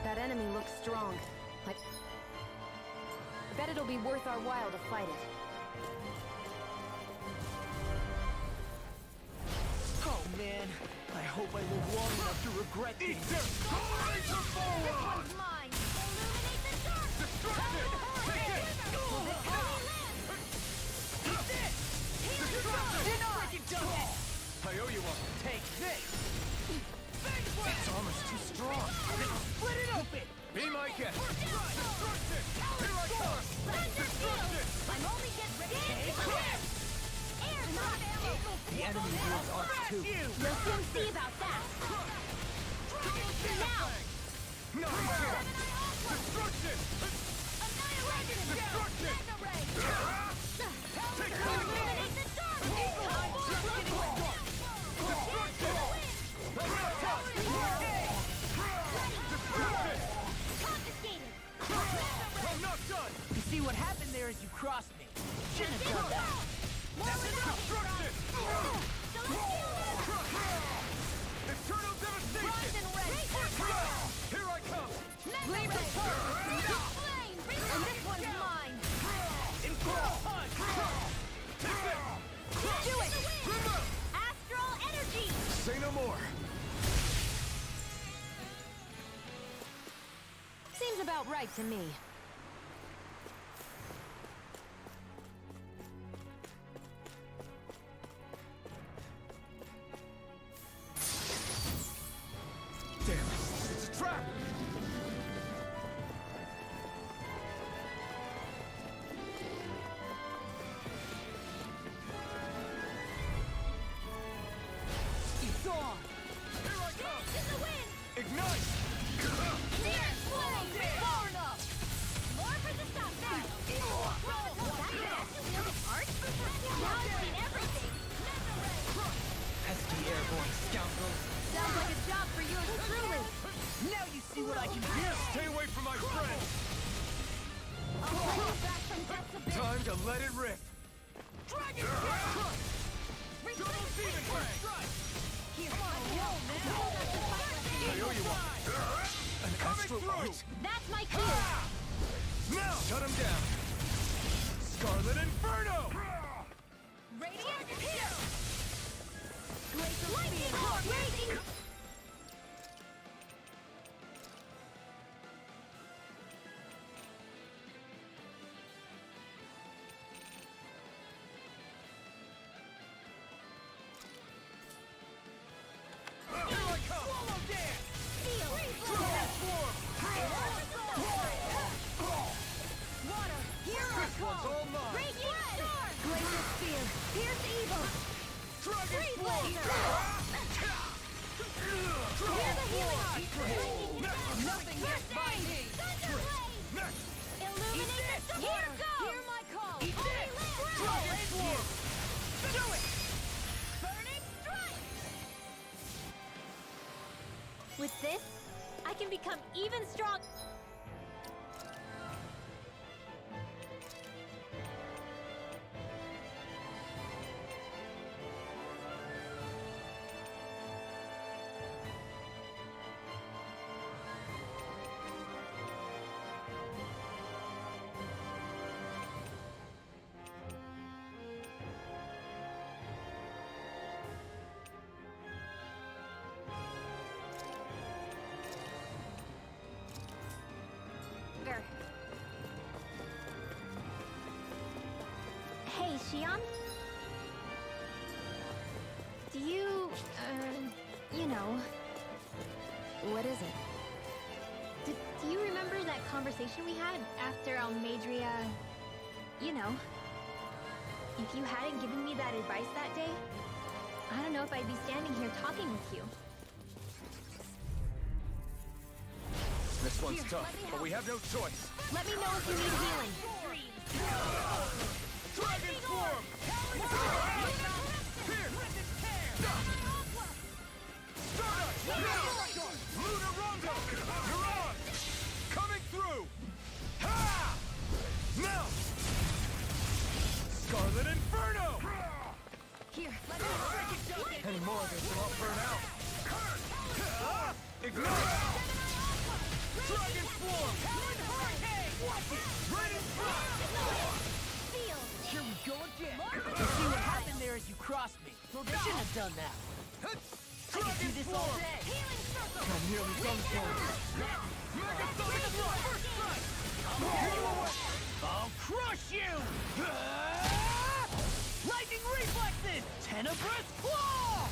That enemy looks strong. I bet it'll be worth our while to fight it. Oh man, I hope I live long enough to regret Eat these. their stories of Boron! Mine! Illuminate the dark! Destruction! Take it! Will this help me live? Eat this! Destruction! Freaking done it! I owe you one. Take this! Its armor's too strong. Split it open! Be my guest! Destruction! Here I come! Destruction! I'm only just ready. Air not The enemy wields Arc too. You'll soon see about that. Now! Destruction! Annihilation! Destruction! Mega ray! Take Illuminate the dark! Confiscated! I'm not done! You see, what happened there is you crossed me. Shouldn't have done that. That's destruction! Eternal devastation! Rise and rage! Here I come! Leave the flame! And this one's mine! Do it! Astral energy! Say no more! Seems about right to me. Damn it! It's a trap! It's on! Here I come! In the wind! Ignite! Clear! Flame! Far enough! More for the stop now! Art? Now I've seen everything! Pesky airborne scoundrel. Sounds like a job for you truly! Now you see what I can do! Stay away from my friend! I'll bring you back from death's abyss! Time to let it rip! Dragon Double demon strike! Here, on a roll now! I owe you one! An astral art! That's my cue! Now! Shut him down! Scarlet Inferno! Radiant here! Lightning orb! Raging! Here I come! Swallow dance! Steel! Transform! Water! Here I This one's all mine! Raging storm! Glacier spear! Pierce evil! Dragon Freeze Swarm! laser! Hear the healing art! Nothing gets by me! Thunder blade! Illuminate the Here goes! Hear my call! Dragon Swarm! Do it! Burning strike! With this, I can become even strong. Hey, Xion? Do you, you know... What is it? Do you remember that conversation we had after Almadria... You know. If you hadn't given me that advice that day, I don't know if I'd be standing here talking with you. This one's Here, tough, let me but help. we have no choice. Let me know if you need healing. Dragon Swarm! Here! Stardust! Lunar Rondo! You're on! Coming through! Ha! Now! Scarlet Inferno! Here, Any more of this and I'll burn out! Ignite! Dragon Swarm! Rain feel. Here we go again. You see what happened there is you crossed me. Well, they shouldn't have done that. I could do Dragon this all Swarm! day. Healing circle. I'm nearly done for. Mega Sonic Thrust! First strike! I'll crush you! Lightning reflexes! Tenebrous claw!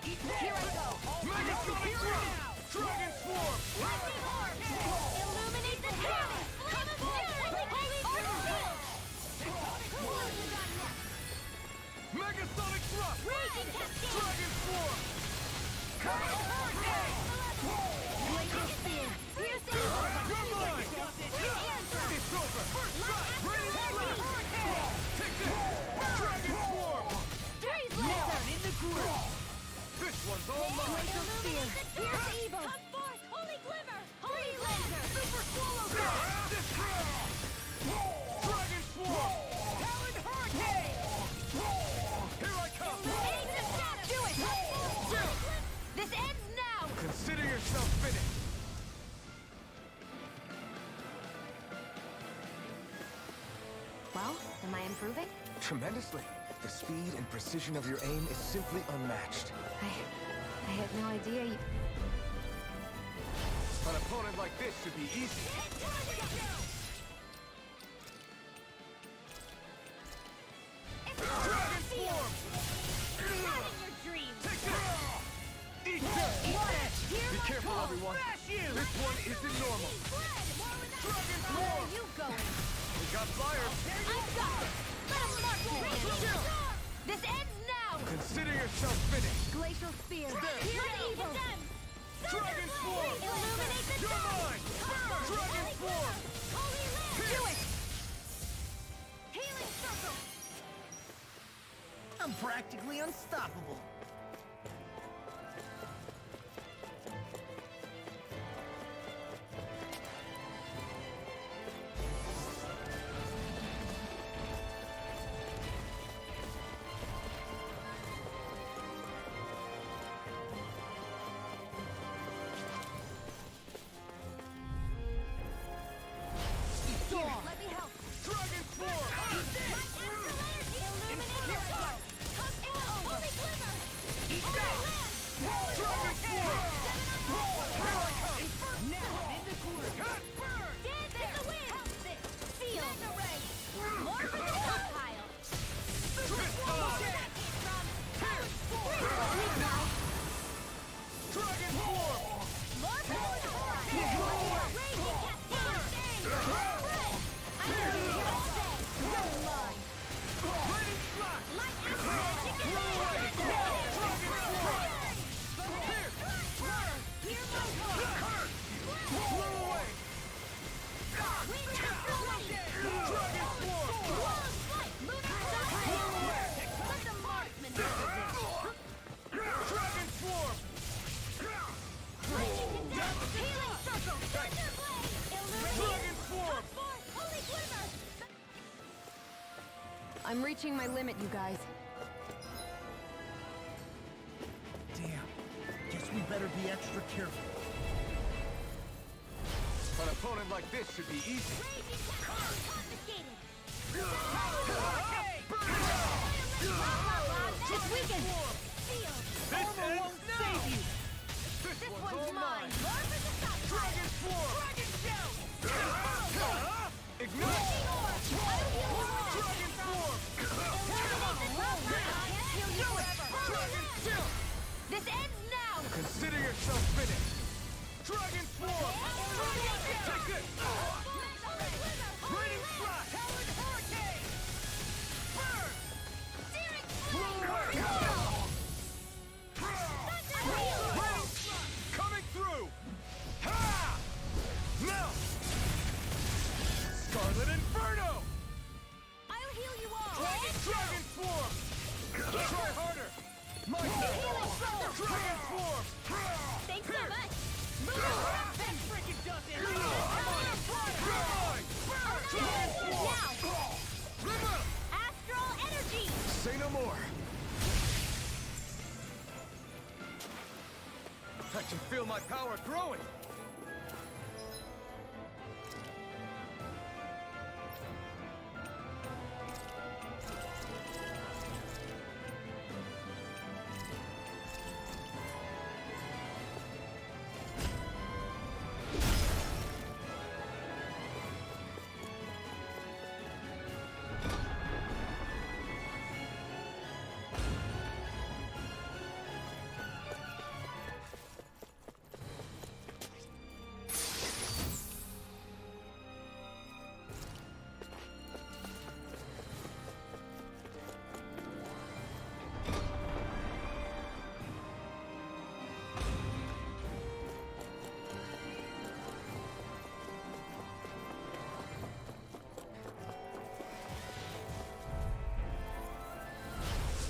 Here I go. Mega Sonic Thrust! Dragon Swarm! Lightning orb. Illuminate the sky. Flame of fury. Mega Sonic Thrust! Raging cascade. Dragon Swarm! Am I improving? Tremendously. The speed and precision of your aim is simply unmatched. I had no idea you... An opponent like this should be easy. Dragon form! Eat this! Be careful, everyone. This one isn't normal. Dragon Where form! are you going? We got fire. I've got it! Let him mark you! This ends now! Consider yourself finished. Glacial Spear! Here's evil! Dragon form! Illuminate the You're sun! mine! Dragon form! Holy Land! Do it! Healing Circle! I'm practically unstoppable. Let me help! Dragon form! Dragon form! Lightning slash! Blow away! Dragon form! Dragon form! I'm reaching my limit, you guys. Damn. Guess we better be extra careful. An opponent like this should be easy. It's weakened! This ends now! This This one's all one's mine! mine. Dragon form! Dragon shout! Ignite! Dragon form! Dragon tilt! This ends now! Consider yourself finished. Dragon form! Take this! Raining slash! Hurricane! Burn! Raining slash! Coming through! Ha! Now! Scarlet Inferno! I'll heal you all! Dragon form! Try harder! My Dragon form! Thanks so much! That freaking does it! I'm on a fire! Now! Astral Energy! Say no more. I can feel my power growing.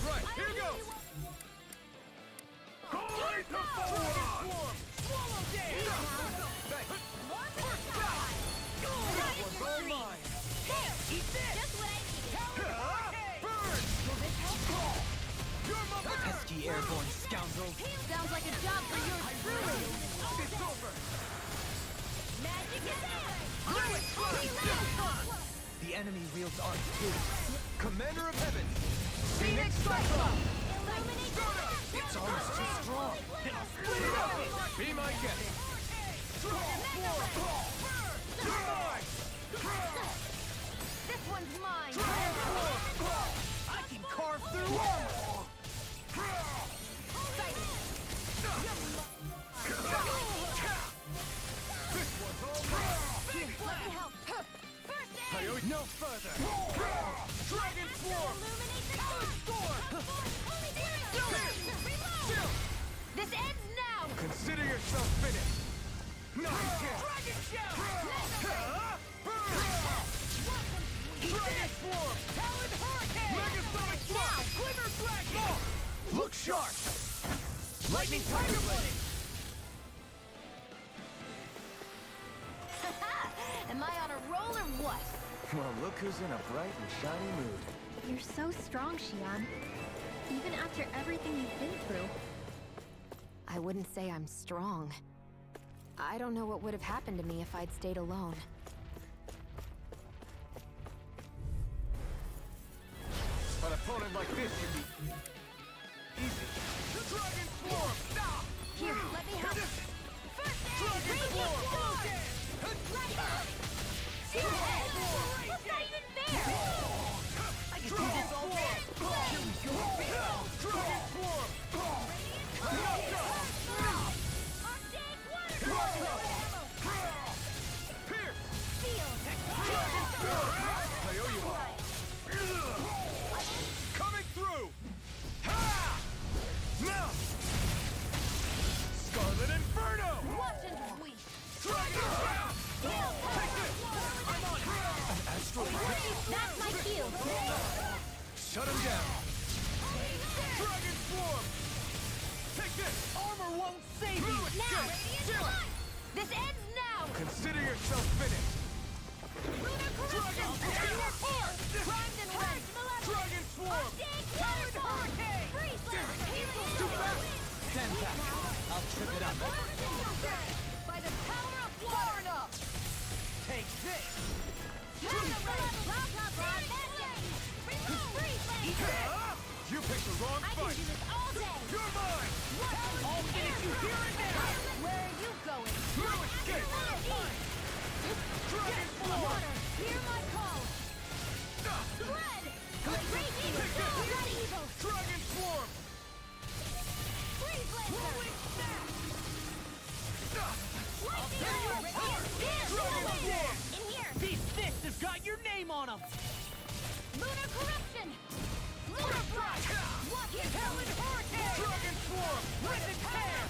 Right, here goes! Holy Dragon form! Swallow dance! First shot! That one's all mine! Eat this! Just what I needed! Burn! You're my burn! Pesky airborne scoundrel. Sounds like a job for your truly! It's over! Magic is there! Holy Land! The enemy wields arms too. Commander of Heaven! Phoenix Cyclops! Its arm is too strong. Split it up! Be my guest! You're mine! This one's mine! I can carve through armor! I owe you no further! Dragon Swarm! This ends now! Consider yourself finished! Not again! Dragon Shell! Dragon Swarm! Talon Hurricane! Megasonic Thrust! Glimmer Dragon! Look sharp! Lightning Tiger Blade! Am I on a roll or what? Well, look who's in a bright and shiny mood. You're so strong, Xian. Even after everything you've been through. I wouldn't say I'm strong. I don't know what would have happened to me if I'd stayed alone. An opponent like this should be easy. Dragon Swarm! Here, let me help. Dragon Swarm! That's not even fair! I can do this all day! Dragon Swarm! Pierce! Dragon Swarm! I owe you one. Coming through! Ha! Now! Scarlet Inferno! Watch and sweep! Dragon Shell! Take this! I'm on it! An astral That's my cue. Shut him down! Dragon Swarm! Take this! Armor won't save you! Now! This ends now! Consider yourself finished! Lunar corruption! Primed and red! Dragon Swarm! Talon Hurricane! Freeze! Too fast! Stand back! I'll trip it up! By the power of water! Take this! You picked the wrong I can fight! do this all day! You're mine! I'll finish you here and now! Where are you going? No escape! Dragon Swarm! Water, hear my call! Red! Great evil! Red evil! Dragon Swarm! Freeze laser! Dragon Swarm! In here! These fists have got your name on them! Lunar corruption! Lunar blast! Watch it! Talon Hurricane! Dragon Swarm! Rip and tear!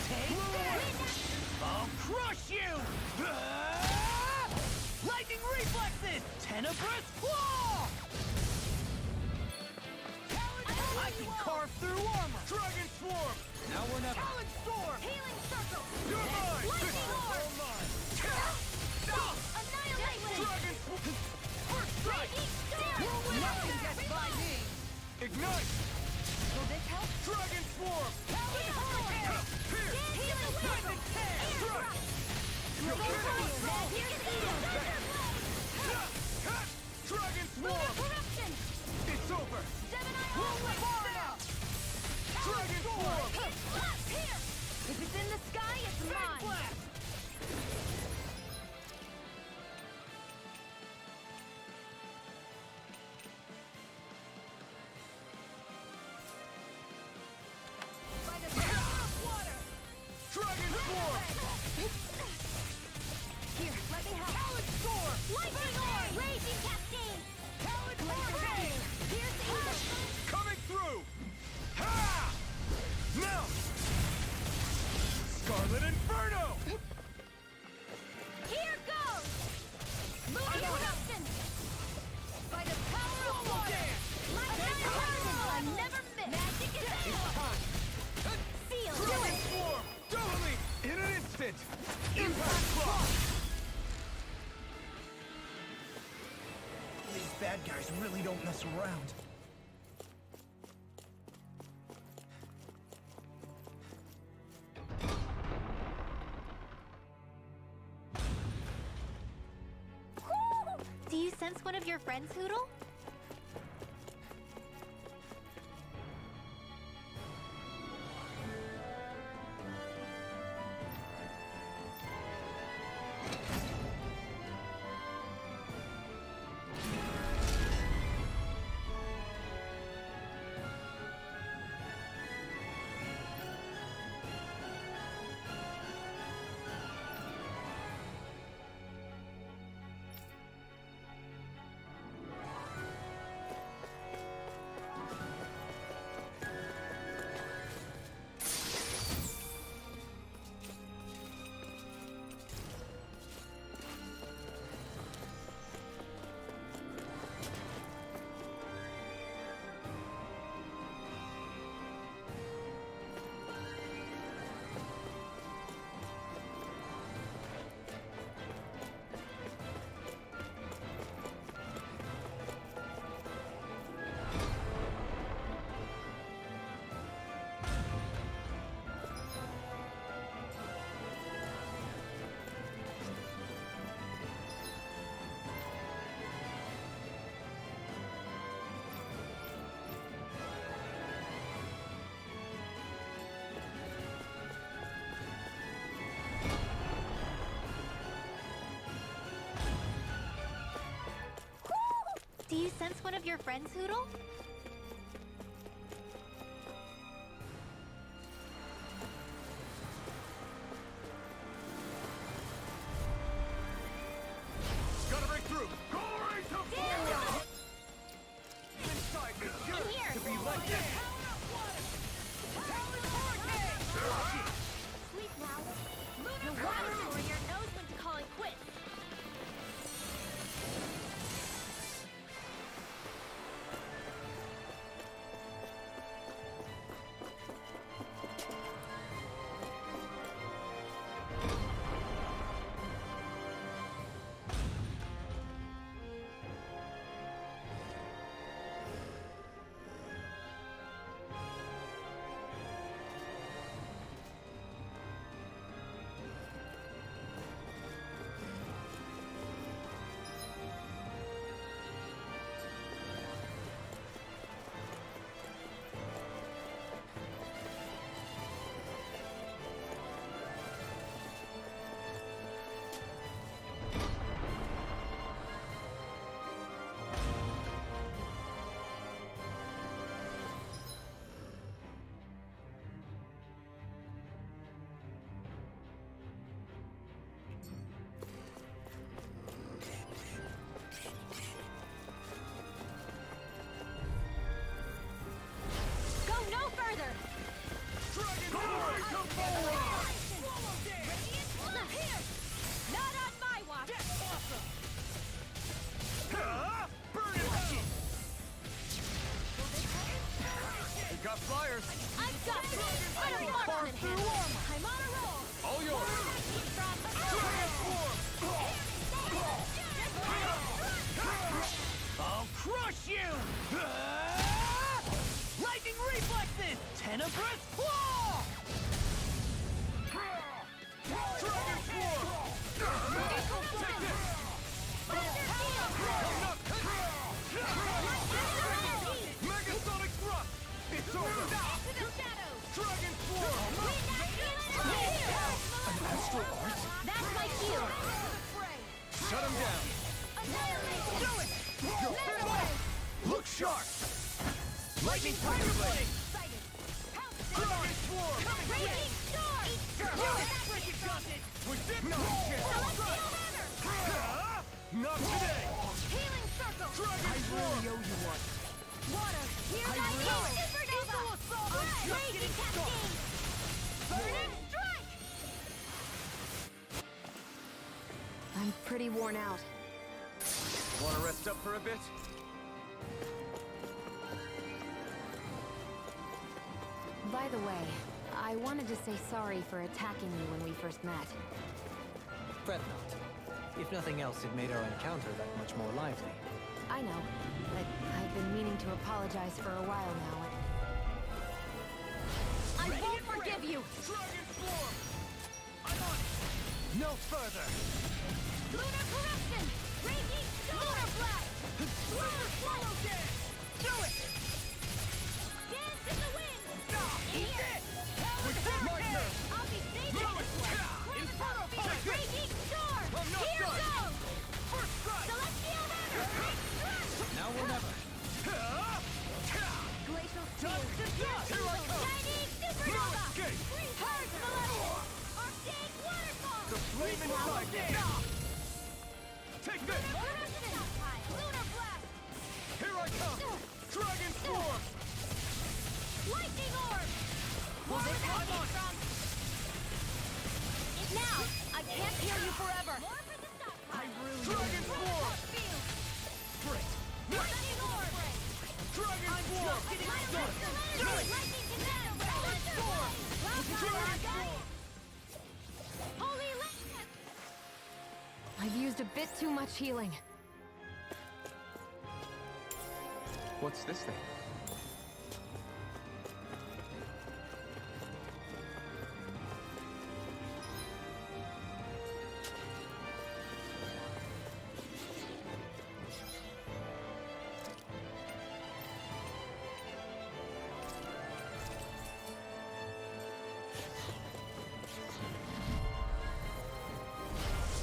Take this! I'll crush you! Lightning reflexes! Tenebrous claw! I can carve through armor! Dragon Swarm! Now we're never. Talon Storm! Healing circle! You're mine! Lightning orb! All mine! Annihilate! Dragon Swarm! First strike! Nothing gets by me! Ignite! Will this help? Dragon Swarm! Talon Hurricane! Pierce! Healing circle! Strike! Dragon Swarm! Corruption! It's over! Gemini Always! Dragon Swarm! Here! If it's in the sky, it's mine! By the power of water! Dragon Swarm! Here, let me help! Talon Storm! Lightning Orb! Raging Cascade! Talon Hurricane! Here's the evil! Coming through! Ha! Now! Scarlet Inferno! Here goes! Lunar Corruption! By the power of water! I never miss! Magic is seal! Dragon Swarm! Totally! In an instant! Impact Clock! These bad guys really don't mess around. Do you sense what friends, Hoodle? Do you sense one of your friends, Hoodle? Gotta break through. Glory to Volron! Inside is yours to be like this. Sleep now. The Water Warrior knows when to call it quits. Go no further! Glory to Volron! Here! Not on my watch! Burn it out! We got flyers. I've got this! I don't want one in hand! I'm on a roll! All yours. I'll crush you! Lightning reflexes! Tenebrous claw! Dragon Swarm! Megasonic thrust! It's over! Dragon Swarm! An astral art? That's my cue! Shut him down! Do it! Look sharp! Lightning Tiger Blade! Dragon Swarm! Raging Storm! We did not Not today! Healing Circle! Dragon Swarm! Water! Here I go! Supernova! Raging Cascade! Burning Strike! I'm pretty worn out. Wanna rest up for a bit? By the way, I wanted to say sorry for attacking you when we first met. Fret not. If nothing else, it made our encounter that much more lively. I know, but I've been meaning to apologize for a while now. I won't forgive you! Dragon Swarm! I'm on it! No further! Lunar Corruption! Raging Lunar Blast! Lunar Swallow Dance! Do it! Dance in the wind! Eat it! Nightmare! I'll be saving this one! Inferno Punch! Raging Storm! I'm not Here done! goes! First strike! Celestial Hammer! Now or never. Glacial Time Spear! to jump! Here I come! Shining No Supernova! escape! Purge Maleficent! Arctic Waterfall! The flaming cycle! Take this! Lunar Blast! Here I come! Dragon Form! Lightning Orb! Well, this More I'm on. from... Now! I can't hear you forever! More for the stockpile! Dragon Form! Frick! Lightning Orb! Dragon Form! Lightning Command! Dragon Form! Holy Lance! I've used a bit too much healing. What's this thing?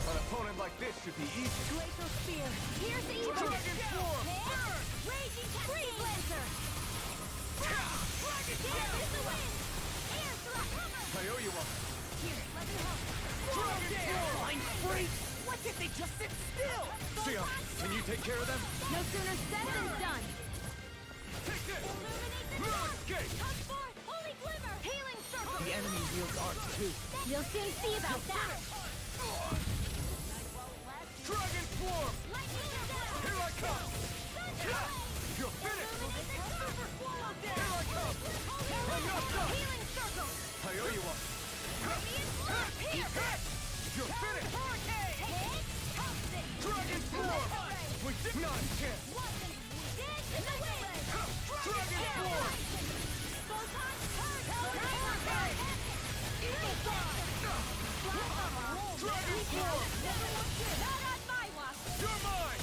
An opponent like this should be easy. Glacial Spear! Here's the evil! Dragon Form! Raging Freeze Lancer! Dragon Dance in the wind! Air Thrust! I owe you one. Here, let me help! Dragon Form! I'm free! Why can't they just sit still? Sion, can you take care of them? No sooner said than done! Take this! Illuminate the No dark! escape! Come forth, Holy Glimmer! Healing Circle! The enemy wields arts too. You'll soon see about that! Dragon Form! Lightning Down! Here I come! You're finished! Here I come! I'm not done! Healing Circle! I owe you one. Radiant Blast! Here! You're finished! Hit! Toxic! Dragon Form! We did not chance! Dance in the wind! Dragon Form! Photon Purge! Evil Dawn! Dragon Form! Not on my watch! You're mine!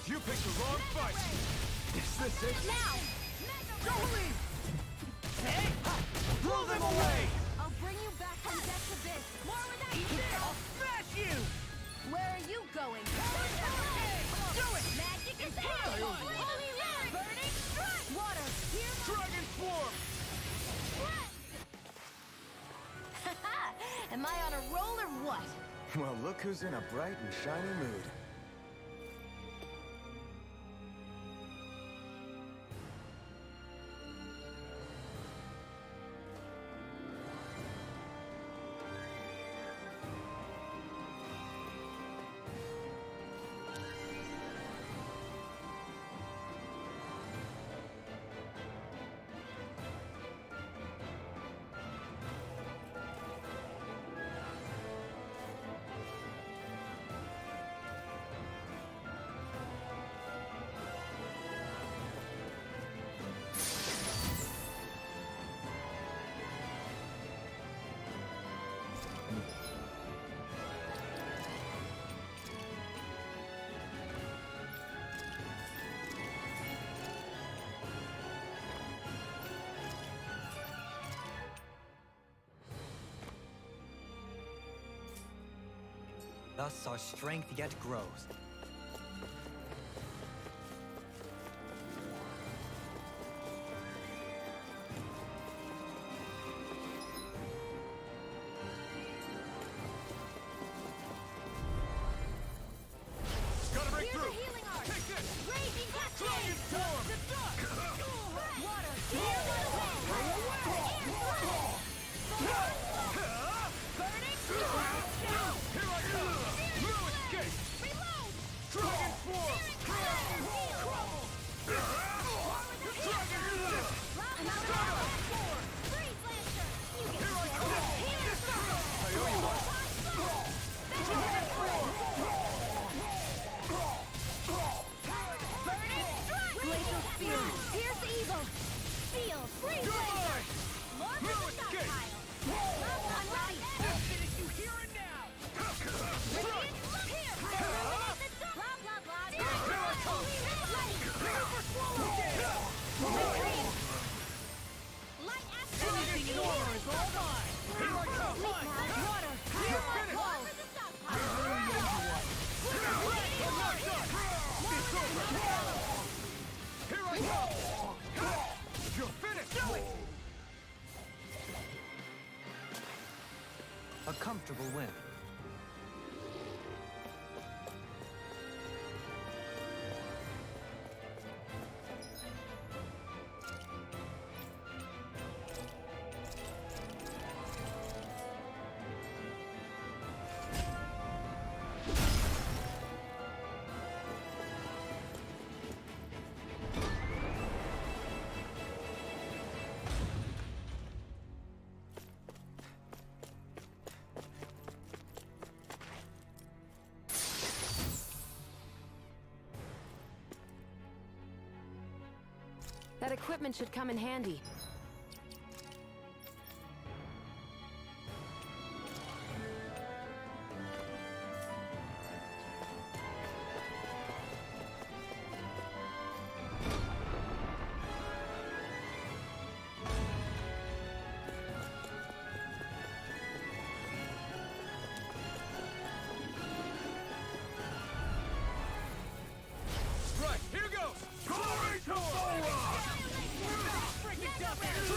You picked the wrong fight! Is this it? Now! Jolie! Blow them away! I'll bring you back from Death's Abyss! More with that! I'll smash you! Where are you going? Do it! Magic is there! Holy Land! Burning Strike! Water! Here Dragon Form! Am I on a roll or what? Well, look who's in a bright and shiny mood. Thus our strength yet grows. Gotta break Here's through! the healing art! Take this! Raging Dragon Cascade! Form! Water! Here Burning Strike! Here I come! No escape! Reload! Dragon Form! Dragon Freeze Lancer! You get Here I come! Healing Circle! I owe you one. Dragon Form! Burning Strike! Glacial Spear! Pierce the evil! Seal! Freeze You're Lancer! mine! More No for the escape! stockpile! I'm ready! I'll finish you here and now! Radiant Look here! Illuminate the dark! I come! You're finished! Do it! A comfortable win. That equipment should come in handy. Right, here goes! Glory to Thora! Freaking dumbass!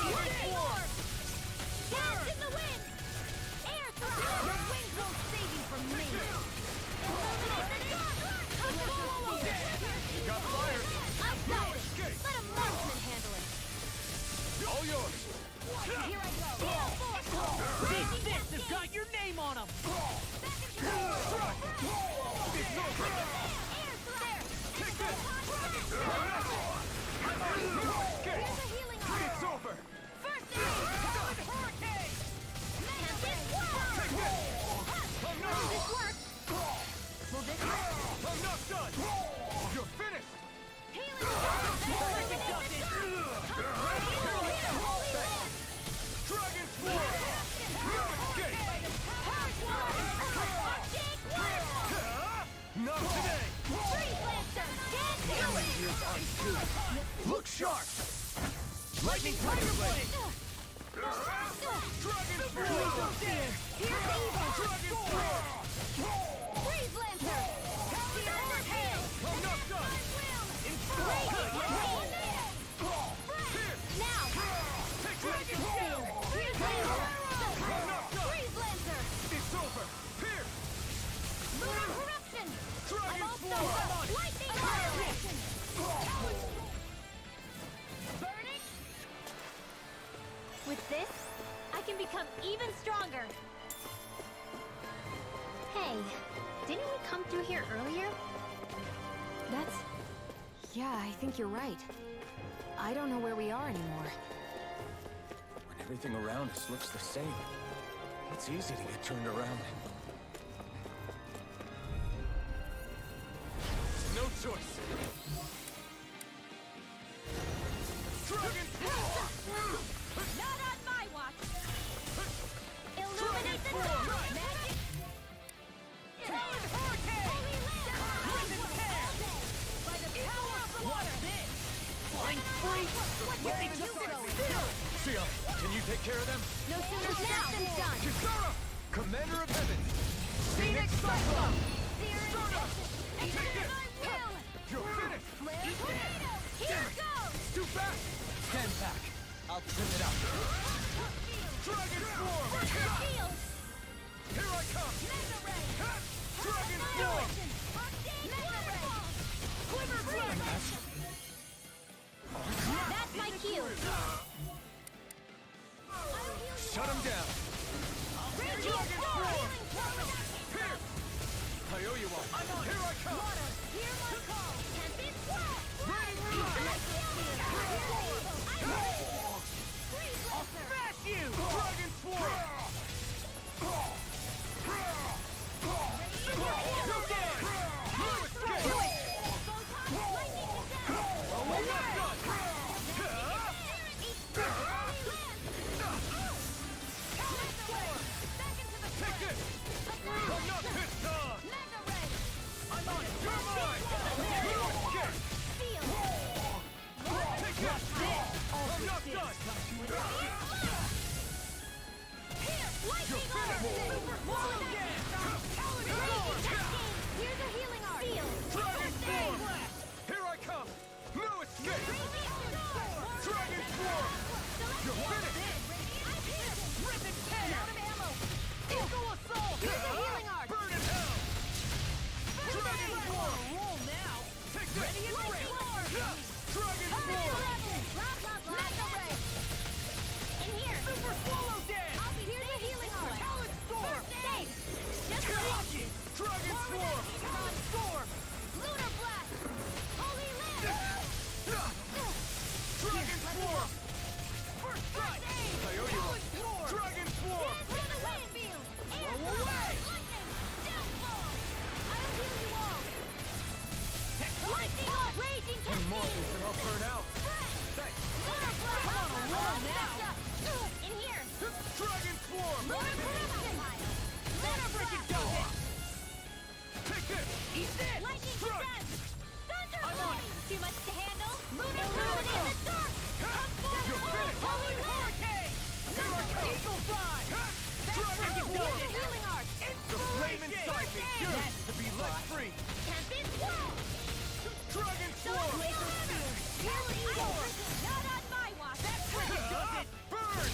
Cast in the wind! Air thrust! Your wings won't save you from me! You got fired! I've got it! Let a marksman handle it! All yours! Here I go! These fists have got your name on them! It's over! First aid! Hurricane! Can this work? Will this work? Will this work? I'm not done! You're finished! Dragon Sword! No escape! Not today! Look sharp! Lightning Tiger Blade! Dragon Sword! Dragon Sword! Freeze Lancer! Searing Hail! I'm not done! Now! Take this! Dragon Shield! Freeze Lancer! Freeze Lancer! It's over! Pierce! Lunar Corruption! Dragon I'm all Sword! done! Lightning Annihilation! Burning! With this, I can become even stronger! Hey, didn't we come through here earlier? That's... Yeah, I think you're right. I don't know where we are anymore. When everything around us looks the same, it's easy to get turned around. No choice! Dragon Sword! Not on my watch! Illuminate the dark! Magic! Hurricane! By the power of the water! Flying free! What's you going? Sia, can you take care of them? No sooner said than done! Kisara! Commander of Heaven! Phoenix Cyclone! Stardust! Take this! I will! You're finished! Flare Tornado! Here goes! Too fast! Stand back. I'll trim it up. Dragon Sword! Shield! Here I come! Mega Ray! Dragon Sword! Mega Ray! Quiver Blast! That's my cue! Shut him down! Dragon Sword! Pierce! I owe you one! I'm on! Here I come! Water, hear my call! Can this work? I'll smash you! Dragon Sword! You dead! You escape! Dragon Form! Mega Ray! In here! Super Swallow Dance! I'll be here's the healing heart! Talon Storm! First aid! Just Lucky! Dragon Swarm! Tron Storm! Lunar Blast! Holy Land! Dragon Swarm! First strike! Talon Storm! Dragon Swarm! Into the wind field! Air Blow away! Lightning! Downfall! I'll heal you all! Lightning Bolt! Raging Cascade! And I'll burn out! Thanks! Lunar Blast! Come on, roll now! In here! Dragon Swarm! Lunar Corruption! Lunar Freaking Blast! go! Take this! Eat this! Lightning Strike! Defense! Thunder I'm on Blade! Too much to handle? Lunar Power in the dark! Come forward! You're finished! Holy Hurricane! Here I come! Eagle Fly! Dragon Swarm! Healing Arts! The flame inside me yearns to be let free! Tempest Whirl! Dragon Swarm! Laser Spear! Heal Eagle! Not on my watch! That's Does it! Burn!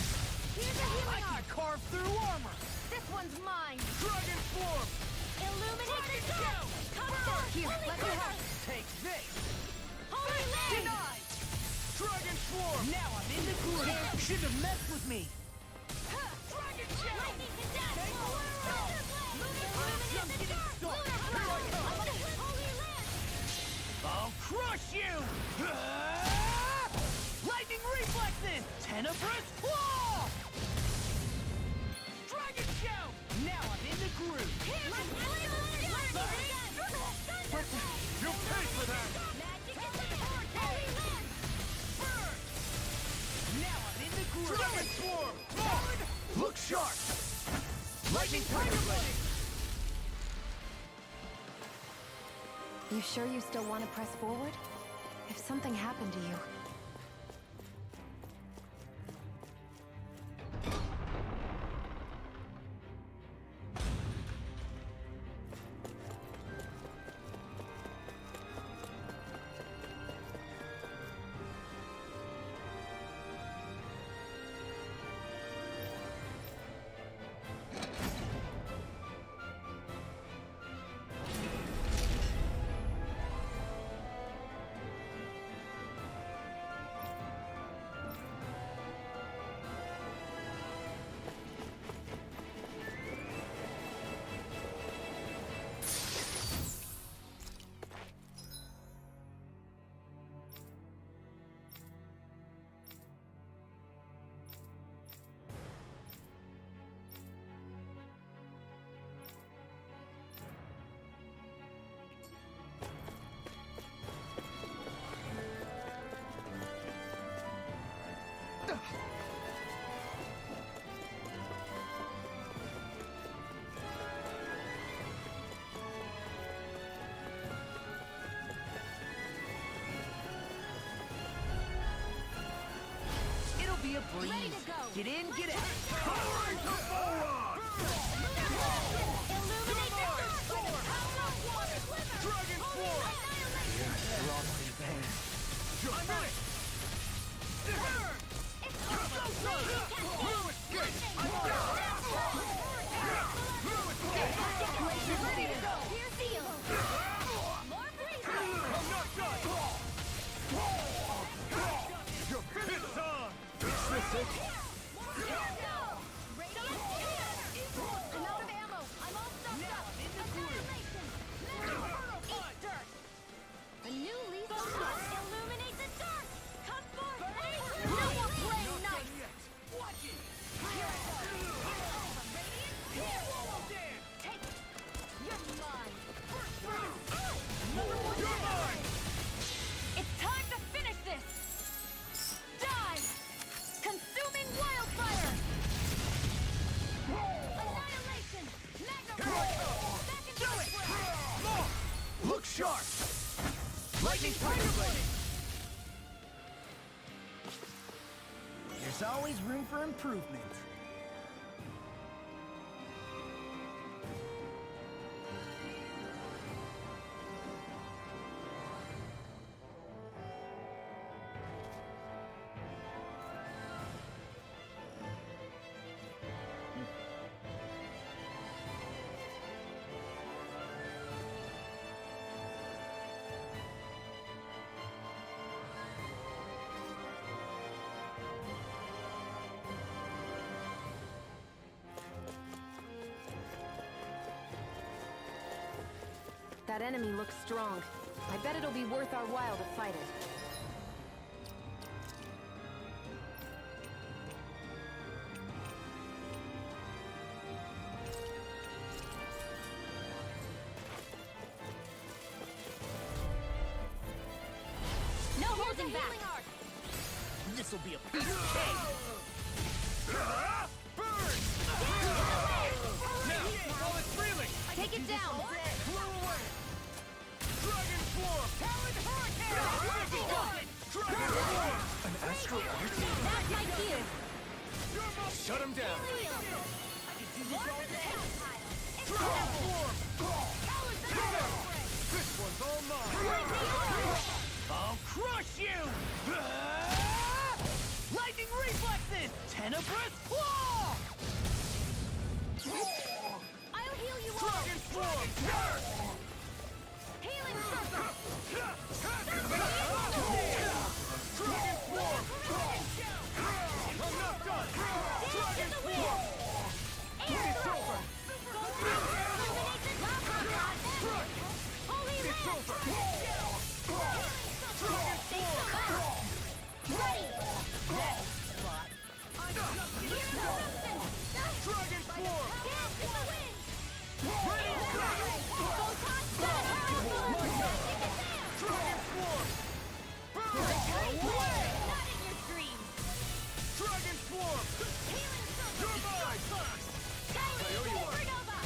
Here's a healing art! Carve through armor! This one's mine! Dragon Swarm! Illuminate the dark! Come forth! Here, Holy let me River! help! Take this! Holy Land! Denied! Dragon Swarm! Now I'm in the groove. Shouldn't have messed with me. Dragon Shell! Lightning to death! Thunder Blade! Illuminate the dark! Lunar Here I Blast! come! Holy Land! I'll crush you! Lightning reflexes! Tenebrous claw! Dragon Shell! Now I'm in the groove. You'll pay for that! Now I'm in the groove. Dragon Swarm! Forward! Look sharp! Lightning Tiger Blade! You sure you still want to press forward? If something happened to you... It'll be a breeze. Ready to go. Get in, get out. Powering to Volron! Illuminate the dark! Dragon Swarm! You're finished! Blue escape! I'm down! Blue escape! Ready to go! Here's Seal! More breeze! I'm not done! You're finished! It's on! Is this it? I'm out of ammo! I'm all stuffed up! Annihilation! Eat dirt! A new lease on life! Illuminate the dark! Come forth! No more playing nice! Watch it! Take it! You're mine! You're mine! It's time to finish this! Die! Consuming wildfire! Annihilation! Mega Ray! Back into the square! Look sharp! Lightning Tiger Blade! There's always room for improvement. That enemy looks strong. I bet it'll be worth our while to fight it. No holding back. This'll be a piece of cake! Burn! Now, while it's reeling! Take it down. Blow away! Dragon Form! Talon Hurricane! Dragon Form! An astral art? That's my cue. Shut him down! Dragon Form! This one's all mine! I'll crush you! Lightning reflexes! Tenebrous claw! I'll heal you all. Dragon Form! Healing circle. Dragon Form! I'm not done! Dragon Form! It's over! Holy It's over! Ready. Dragon Form! Dance in the wind. Ready! Photon powerful. Dragon Form! Away. Not in your dreams. Dragon Form! Healing circle. You're mine! Guiding I owe you one. supernova.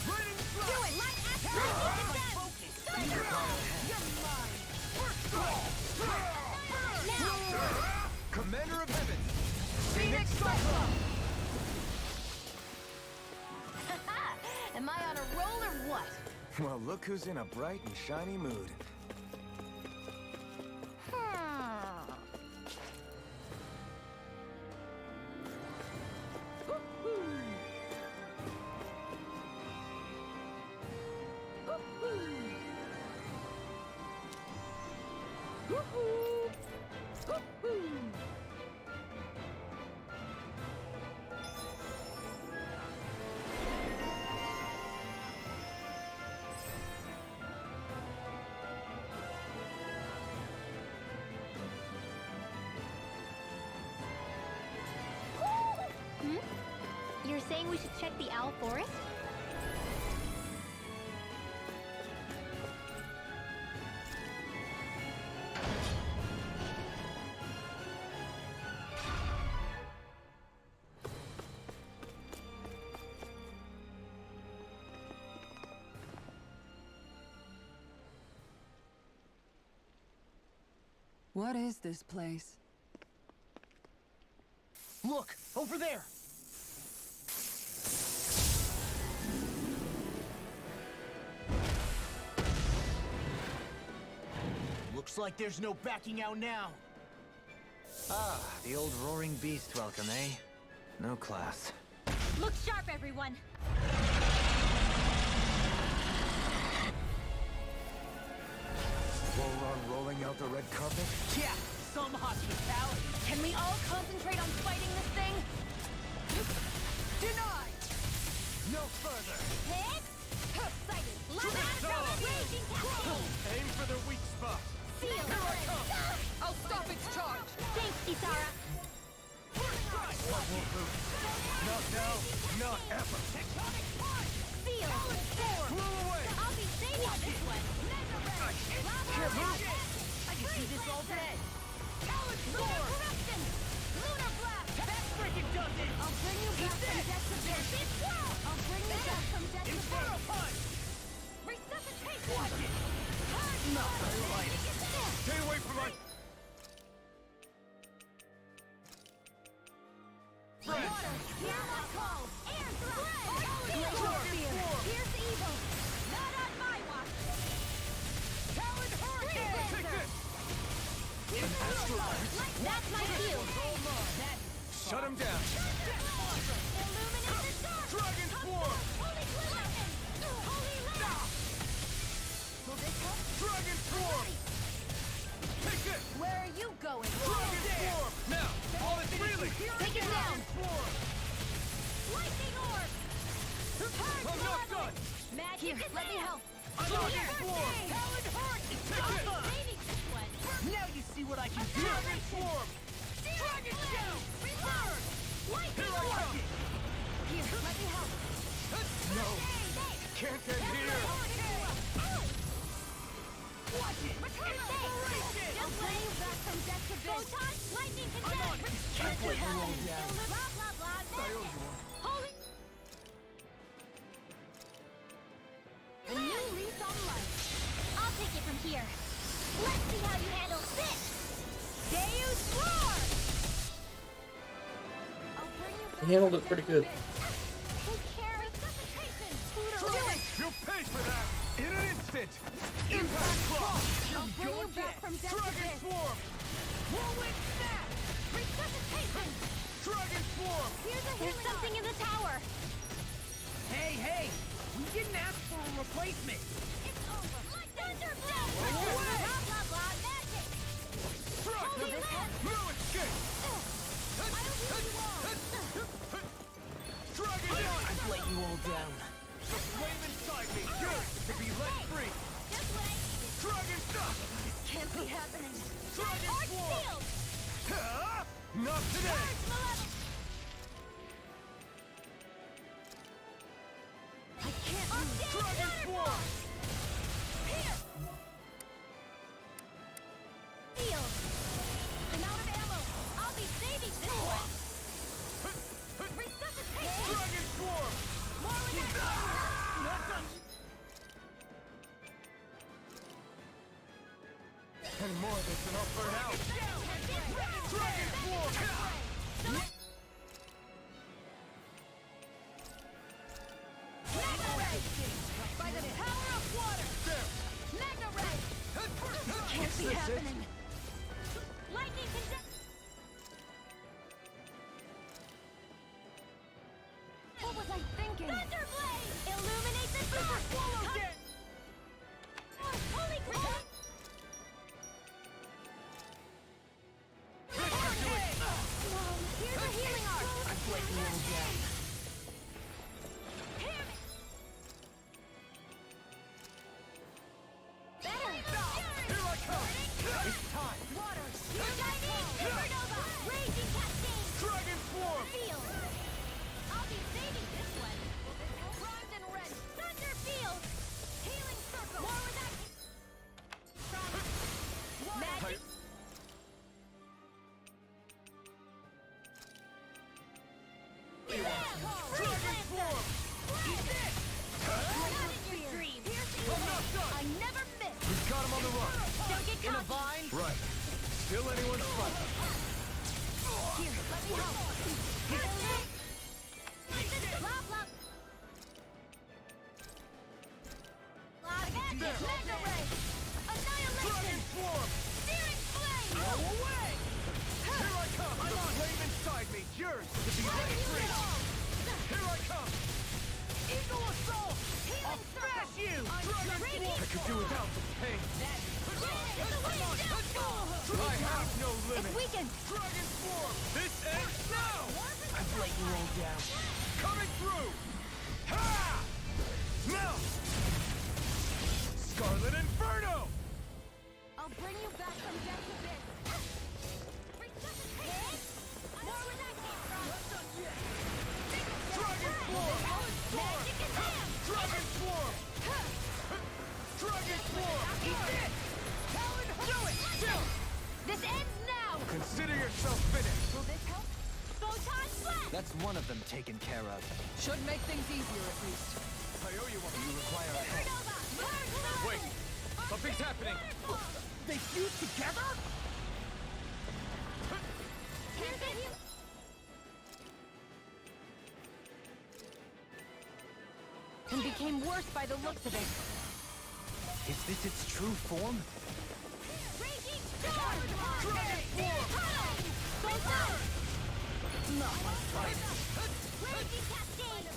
Raining Do Blast! it. Light astral. You're mine. Now. Commander of Heaven! Phoenix Cyclone. Am I on a roll or what? Well, look who's in a bright and shiny mood. You're saying we should check the Owl Forest? What is this place? Look! Over there! Looks like there's no backing out now. Ah, the old roaring beast welcome, eh? No class. Look sharp, everyone! Volron rolling out the red carpet? Yeah, some hospitality. Can we all concentrate on fighting this thing? Denied! No further! Hit! Sighted! Light astral raging cascade! Aim for the weak spot! Seal! I'll stop its charge! Thanks, Isara! Not now, not ever! Seal! Blow away! I'll be saving this one! I can see this all day! Lunar corruption! Lunar blast! That freaking does it! I'll bring you back from death to birth! I'll bring you back from death to Inferno birth! punch! Resuscitation! Watch it! Not the slightest! Stay away from my... Water! Hear my call! Air thrust! Dragon Form! Here's the evil! Not on my watch! Talon Hurricane! Take this! An astral That's my cue! Shut him down! Illuminate the dark! Dragon Form! Holy lightning! Holy lightning! Will this help? Dragon Form! Take this! Where are you going? Dragon Form! Now, while it's reeling! Take it down! Form! Lightning orb! I'm not done! Magic! Here, let me help! Dragon Swarm! Talon Heart! Saving this one. Now you see what I can do! Dragon Swarm! Dragon Shell! Burn! Here I come! Here, let me help! No! Can't end here! Watch it! Inspiration! Just bring you back from death to this. Photon, lightning condemn. Can't let you roll down. Blah, blah, blah, magic. Holy... A new lease on life. I'll take it from here. Let's see how you handle this. Deus Roar! I'll bring you back He handled it from pretty death to good. this. Take care of resuscitation. You'll pay for that! In an instant! Impact Clock! I'll bring you back from death to Dragon this. Swarm! Whirlwind Snap! Resuscitation! Dragon Swarm! There's something in the tower! Hey! We didn't ask for a replacement! It's over! Thunder Blast! Blah, blah, blah, magic! Holy Land! No escape! I'll heal you all! Dragon Shell! I've let you all down. The flame inside me yearns to be let free! This way! Dragon Stuff! Can't be happening! Dragon Arch Swarm! Field! Not today! Charge Malevolent! I can't move! Dragon Swarm! Here! Field! I'm out of ammo! I'll be saving this one! Resuscitation! Dragon Swarm! More with that! Any more of this and I'll burn out! Dragon Swarm! Mega Ray! By the power of water! Mega Ray! Can't be happening! Lightning condemn! What was I thinking? Thunder Blade! Illuminate the dark! Holy crap! Here's a healing art! I've let you all down. Better! Here I come! It's time! Water! Diving! Supernova! Raging Cascade! Dragon Swarm! Field! I'll be saving this one! Primed and red! Thunder Field! Healing Circle! More with that! Magic! Dragon Swarm! Eat this! Not in your dreams! I'm not done! I never miss! We've got him on the run! Don't get cocky! Vine? Right. Still anyone's fight. Here, let me help! Blah, blah! Magic! Mega Ray! Annihilation! Dragon Swarm! Searing Flame! Go away! Here I come! The flame inside me yearns to be let free! Here I come! Eagle Assault! Healing Smash you! Dragon Swarm! I could do without the pain. I have no limit! It's weakened! Dragon Swarm! This ends now! I've let you all down. Coming through! Ha! Now! Scarlet Inferno! I'll bring you back from death to this! Resuscitate! More where that came from! Dragon Swarm! Magic and Ham! Dragon Swarm! Dragon Swarm! Eat this! Talon, do it! Still! This ends now! Consider yourself finished! Will this help? Photon Blast! That's one of them taken care of. Should make things easier at least. I owe you one. You require a help. Supernova! Wait! Something's happening! They fused together? Here's a heal- And became worse by the looks of it. Is this its true form? Raging Storm! Dragon Swarm! Photon! Not my fight. Raging Cascade!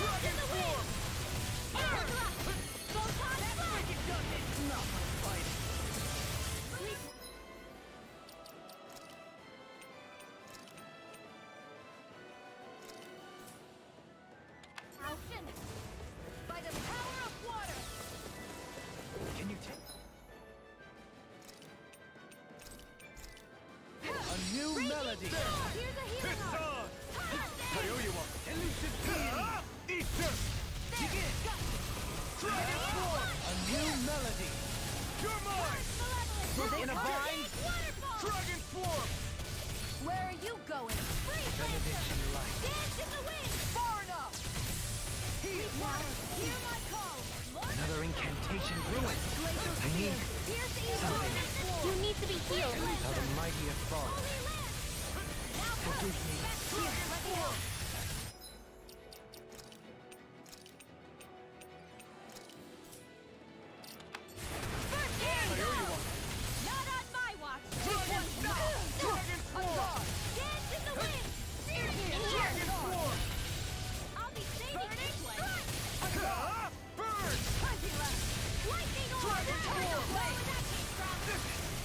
Dragon Swarm! Air Drop! Photon Blast! Not my fight. melody. Here's a healing It's heart. on! Kaioyuwa, elusive being. Eater! Begin. Dragon form! A new melody. You're mine! In a bind. Dragon form! Where are you going? Freeze Benediction light. Dance in the wind! Far enough! Hear my call! Another incantation ruined. I need Here's the evil! You need to be healed! how the mighty have fallen. Forgive me. Here, let me help! First hand! Not on my watch! Dragon form! Dance in the wind! Dragon form! I'll be saving this one! Burn! Lightning orb! Dragon form! Where was that came from?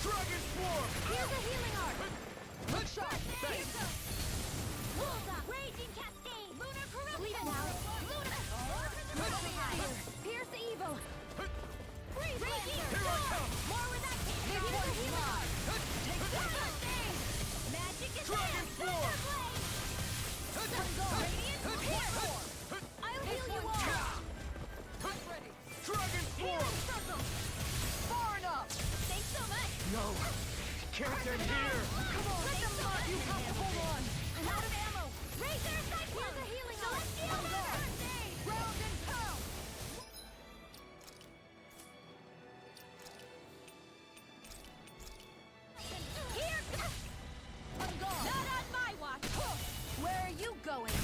Dragon form! Here's a healing art! Look sharp! Here goes! Bullseye! Raging cascade! Lunar corruption! Sleep now! Lunar! Pierce the evil! Freeze! Raging! Here I come! More where that came from! Here's a healing art! Take that! Magic is Dragon form! Radiant form! I'll heal you all! Dragon form! Circle! Far enough! Thanks so much! No! Can't end here! Come on! Let them lock! You have to hold on! I'm out of ammo! Razor Cyclone! Here's a healing Celestial alert! Round and pound! Here! I'm gone! Not on my watch! Where are you going?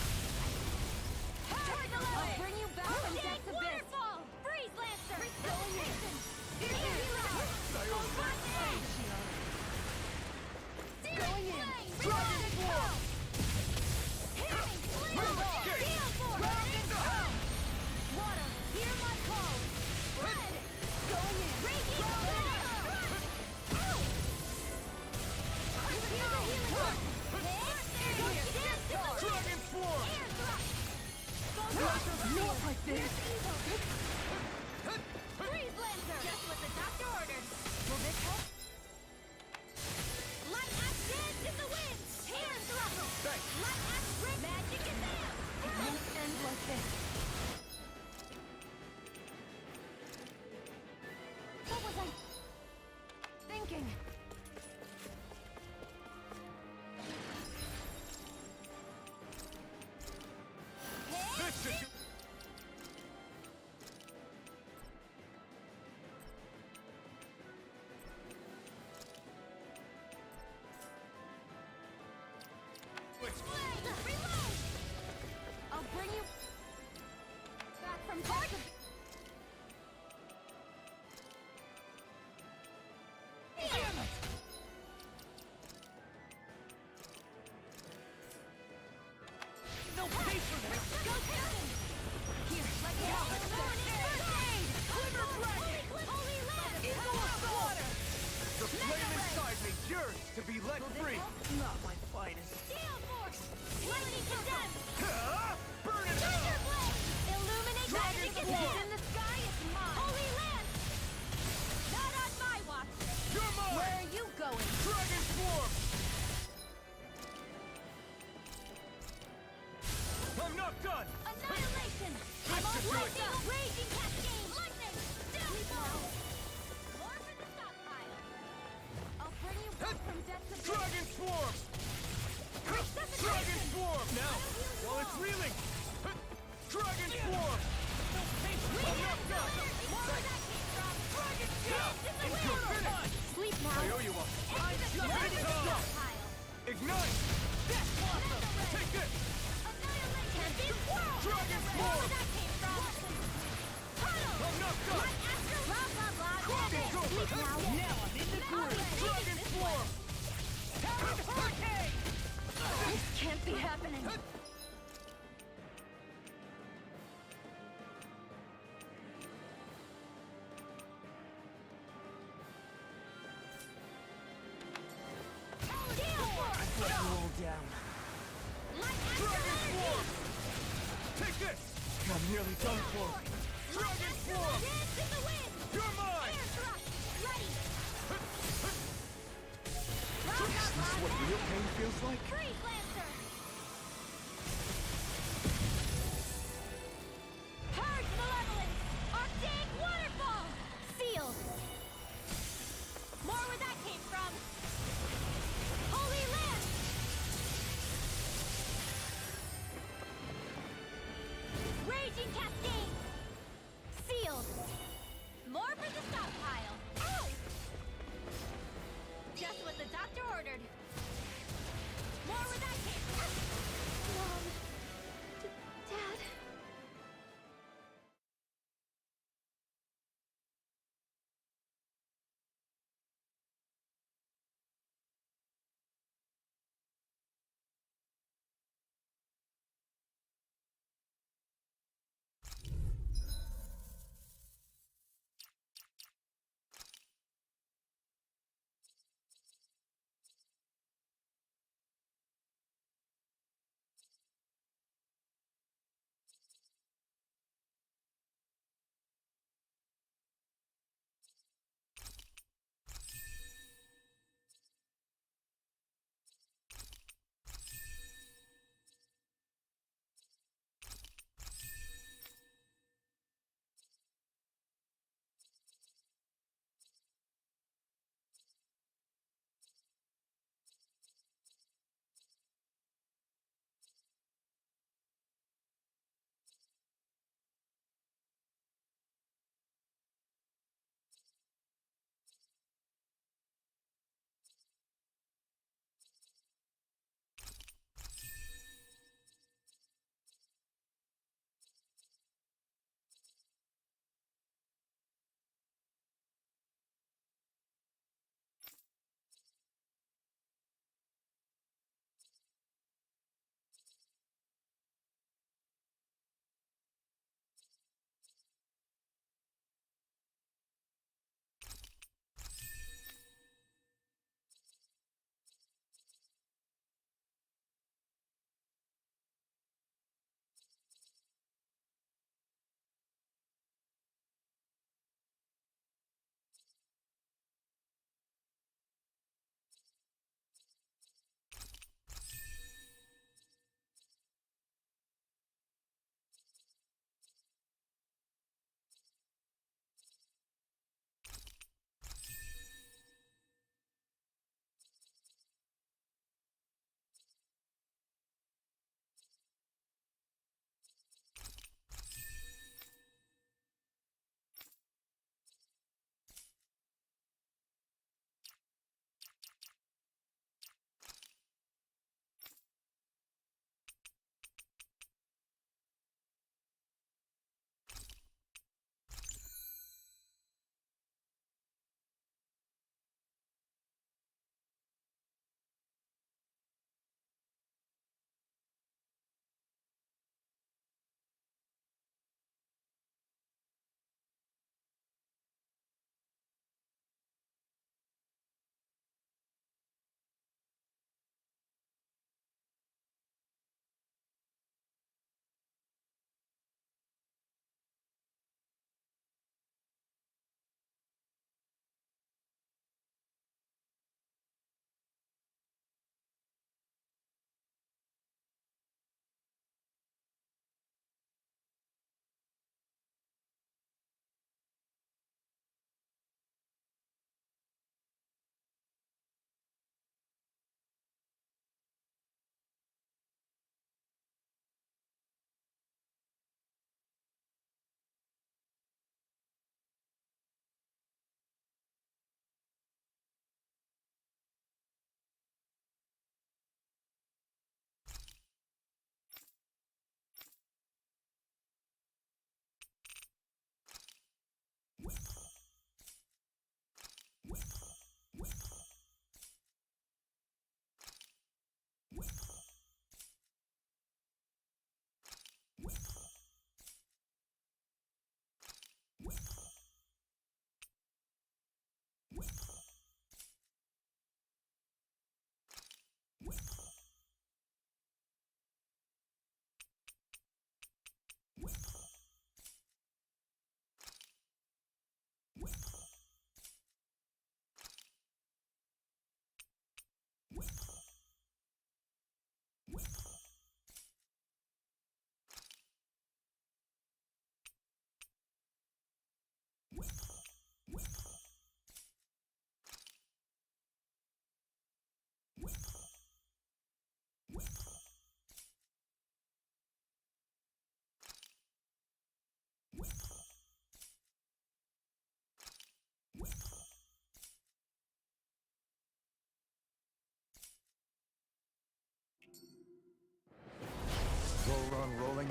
I'll bring you back from Death's Abyss! Waterfall! Freeze Lancer! Restoration! Here's a healing art! Going in! Dragon form! Healing! Steel form! Water! Hear my call! Red! Going in! Raging blast! Here's a healing art! Dragon form! Air thrust! Not like this! Freeze Lancer! Just what the doctor ordered! Will this help? Light axe dance in the wind! Air throttle! Light axe grip! Magic is there! It won't end like this! What was I thinking? This is... Reload! I'll bring you back from death. Damn it! No patience! Go Captain! Here, let me help. First aid! Quiver dragon! Holy land! Into the water! The flame inside me yearns to be let free! Not my finest. Steel force! Lightning condemned! Burn it Thunder out! blade! Illuminate Dragon magic form! in the sky is mine! Holy land! Not on my watch! You're mine! Where are you going? Dragon form! I'm not done! Annihilation! I'm on lightning! Raging cascade! Lightning! Still now! More for the stockpile! I'll bring you back from death to Dragon form! Dragon form! Now, while it's reeling! Dragon form! I'm not done! More where that came from! Dragon Dance in the You're wind! finished! Sleep now! Kaioyuwa, Exit the It's lightning on! stockpile! Ignite! Death blossom! Take this! Annihilation! Dragon Where form! that came from! Tunnel! I'm not done! Light astro! Blah blah blah! Copy, go! Sleep now! Now I'm in the groove. Dragon form! Hurricane! This can't be happening! Steel force! Put you all down. Light astro energy! Take this! I'm nearly done for! Dragon form! Dance in the wind! You're mine! Air thrust! Ready! Is this what real pain feels feels like. Freeze Lancer! Purge Malevolence! Arctic Waterfall! Sealed! More where that came from! Holy Land! Raging Cascade! Sealed! More for the stockpile! Ow! Just what the doctor ordered! More where that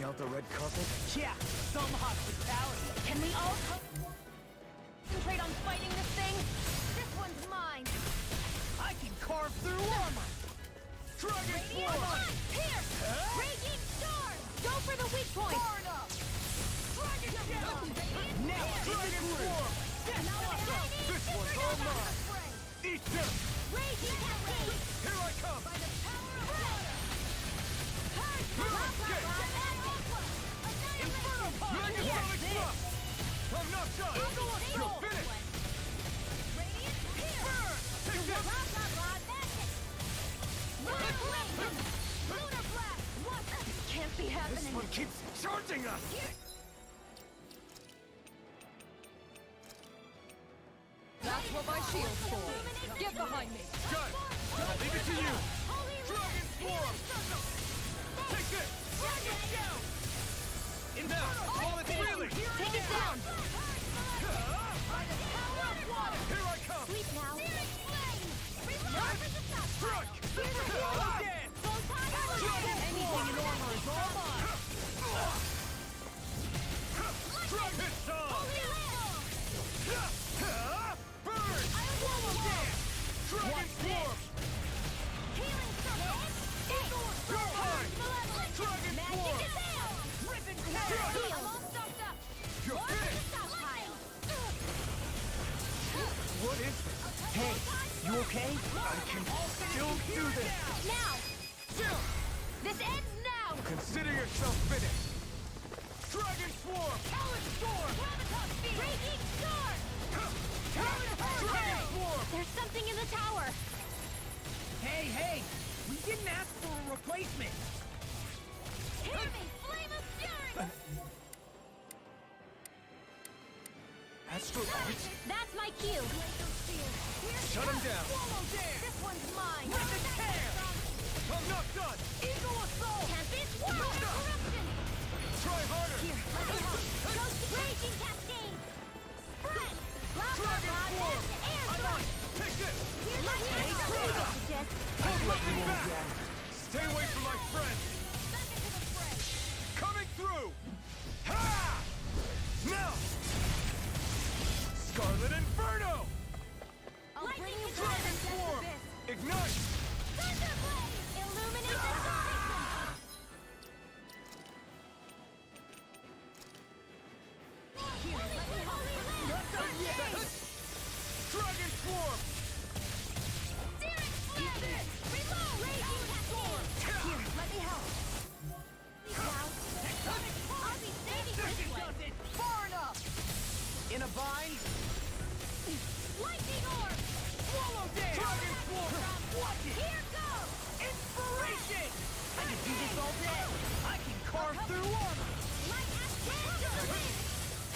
rolling out the red carpet? Yeah, some hospitality. Can we all concentrate on fighting this thing? This one's mine. I can carve through armor. Dragon Radiant Force! One, here! Raging Storm! Go for the weak point! Far enough! Dragon down! Now, Dragon Force! This one's all mine! Eat them! Raging Cascade! Here I come! By the power of water! Inferno Punch! Megasonic Thrust! I'm not done! You're finished! Radiant here! Burn! Take this! Lunar Blast! What? This can't be This happening! one keeps charging us! That's what my shield's for. Get behind me. Good! I'll leave it to you! Dragon Force! Take this! Dragon down! In now! While it's reeling! Take it down! By the power of water! Here I come! Sleep now! Strike! Anything in armor is all mine! Drop it, son! Burn! Swallow dance! Dragon Force! Healing circle! You're mine! Dragon Force! Ribbon Heal! I'm all stocked up! You're finished! Stockpile! What is this? Hey, You okay? I can still do this! now! Still! This ends now! Consider yourself finished! Dragon Swarm! Talon Storm! Raging Storm! Dragon Swarm! There's something in the tower! Hey! We didn't ask for a replacement! Hear me! Flame of Fury! Astral Arts? That's my cue! Shut him down! Swallow Dance! This one's mine! Ribbon Tear! I'm not done! Eagle Assault! Tempest Whirl! Corruption! Try harder! Here, let me help! Ghost Raging Cascade! Spread! Dragon Swarm! Air I'm on! Take this! Here's my air! Don't let me back! Stay away from my friends! Back into the fray! Coming through! Ha! Now! Scarlet Inferno! I'll bring you Dragon Swarm! Ignite! Thunderblade! Illuminate the horizon! Here, let me help! Not done yet! Dragon Swarm! Searing Flame! Reload! Raging Cascade! Here, let me help! Now, I'll be saving this one! Far enough! In a bind? Lightning Orb! Swallow Dance! Dragon Swarm! Watch it! Here goes! Inspiration! I can do this all day! I can carve through armor! Light Cascade to the wind!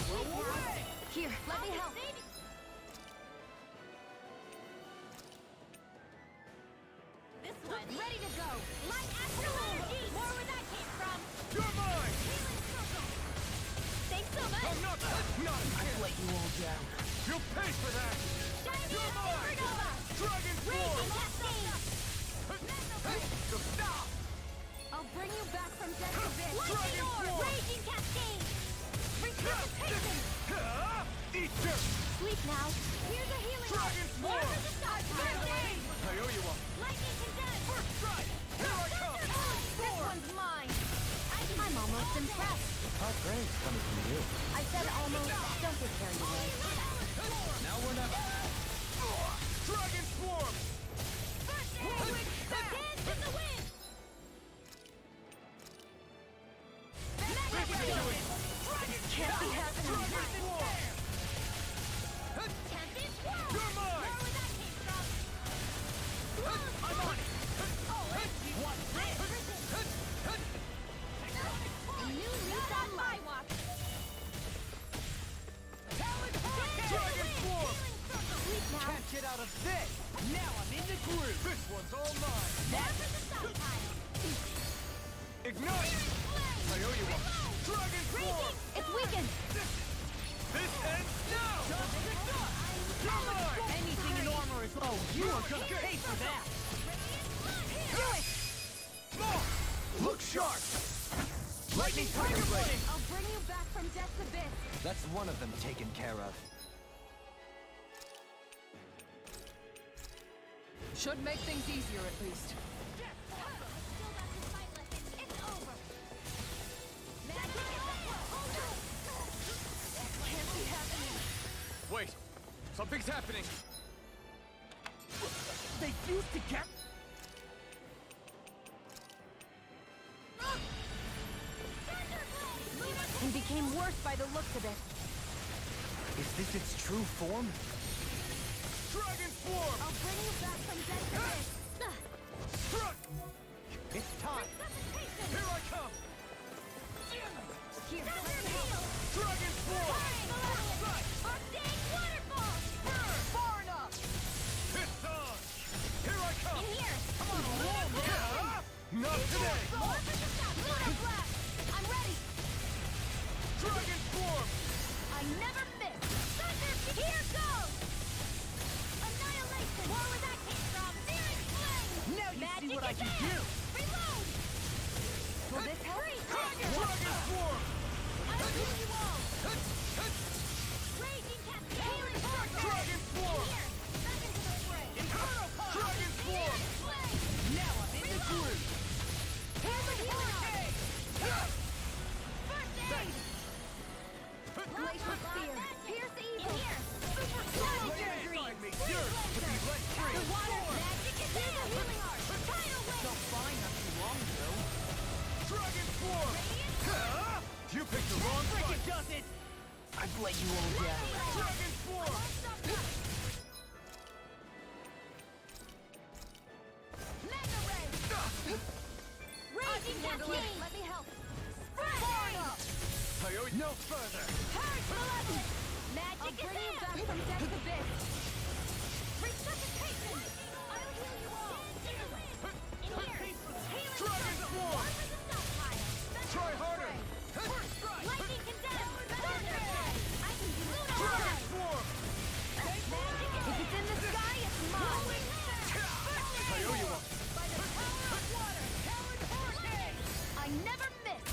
Throw away! Here, let me help! This one, ready to go! Light Astral Energy! More where that came from! You're mine! Healing Circle! Thanks so much! I'm not I'll let you all down. You'll pay for that! Shining You're mine! Supernova! Dragon Raging Swarm! Cascade! So stop! I'll bring you back from death to this! Dragon Lightning Orb! Swarm! Raging Cascade! Resuscitation! Eat dirt! Sleep now! Here's a healing Dragon More Swarm! for the stockpile! I owe you one. Lightning Condemned! First strike! Here I come! This one's mine! I'm almost impressed. How praise coming from you? I said almost. Don't get carried away. Now we're never. Dragon Swarm! Dance in the wind! Can't be happening! Dragon Swarm! Tempest Whirl! You're mine! More where that came from! I'm on it! What's this? A new lease on my watch! Dragon Swarm! Sleep now! Can't get out of this! Now I'm in the groove! This one's all mine! There for the stockpile! Ignite! I owe you one! Dragon Swarm! Raging! It's weakened! This ends now! You're mine! Anything in armor is low. You are gonna pay for that! Do it! More! Look sharp! Lightning Tiger Blade! I'll bring you back from Death's Abyss. That's one of them taken care of. Should make things easier at least. Wait, something's happening. They fused together? And became worse by the looks of it. Is this its true form? Dragon Swarm! I'll bring you back from Death's Abyss. Struck! It's time! Here I come! Here, Dragon Swarm! Arctic waterfall! Far enough! It's on! Here I come! In here! Come on, roll, man! Not today! Lunar blast! I'm ready! Dragon Swarm! I never miss! Thunder! Here goes! Annihilation! Where that came from? Searing flame! Now you Magic see what I is can in! do! Reload! Will this help? Dragon Swarm! I will heal you all! Raging Cascade! Healing Vortex! Dragon Swarm! Here! Back into the fray! Inferno Punch! Dragon Swarm! Searing flame! Now I'm in the groove! Here's the healing! First aid! Glacial Spear! Pierce evil! In here! Super Sonic Dream! Inside me, yours to be let free! The water! Magic is in! The healing art! Tidal wave! Felt fine not too long ago. Dragon Swarm! You picked the wrong Frick, fight! it does it! I've let you all down. Dragon Swarm! Mega Ray! Raging Cascade! Let me help! Spread! I owe you no further! Purge Malevolence! Magic is in! Back from Death's Abyss! Resuscitation! I'll heal you all! In here! Healing Dragon Circle! Swarm! One with the stockpile! Try harder! First strike! Lightning Condemn! Thunder Ray! I can do Lunar Dragon Blast! Swarm! Magic is... If it's in the sky, it's mine! I owe you one! By the power of water! Howard Hurricane! I never miss!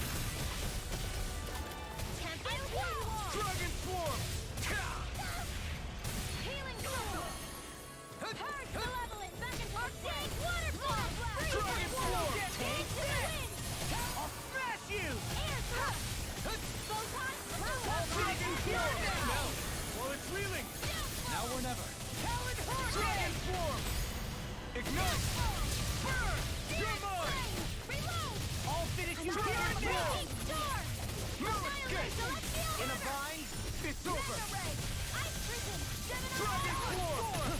Tempest Wall! Dragon Swarm! Healing Circle! Purge Malevolent! Back into Arctic Waterfall! Dragon Swarm! Take the wind! I'll smash you! Air Thrust! Photon Dragon Swarm! Now, while it's reeling! Now or never. Howard Dragon Swarm! Ignite! Burn! You're mine! Reload! I'll finish you Dragon here now! Swarm! Star! No escape! In a bind? It's over! Mega Ray! Ice Prison! Dragon Swarm!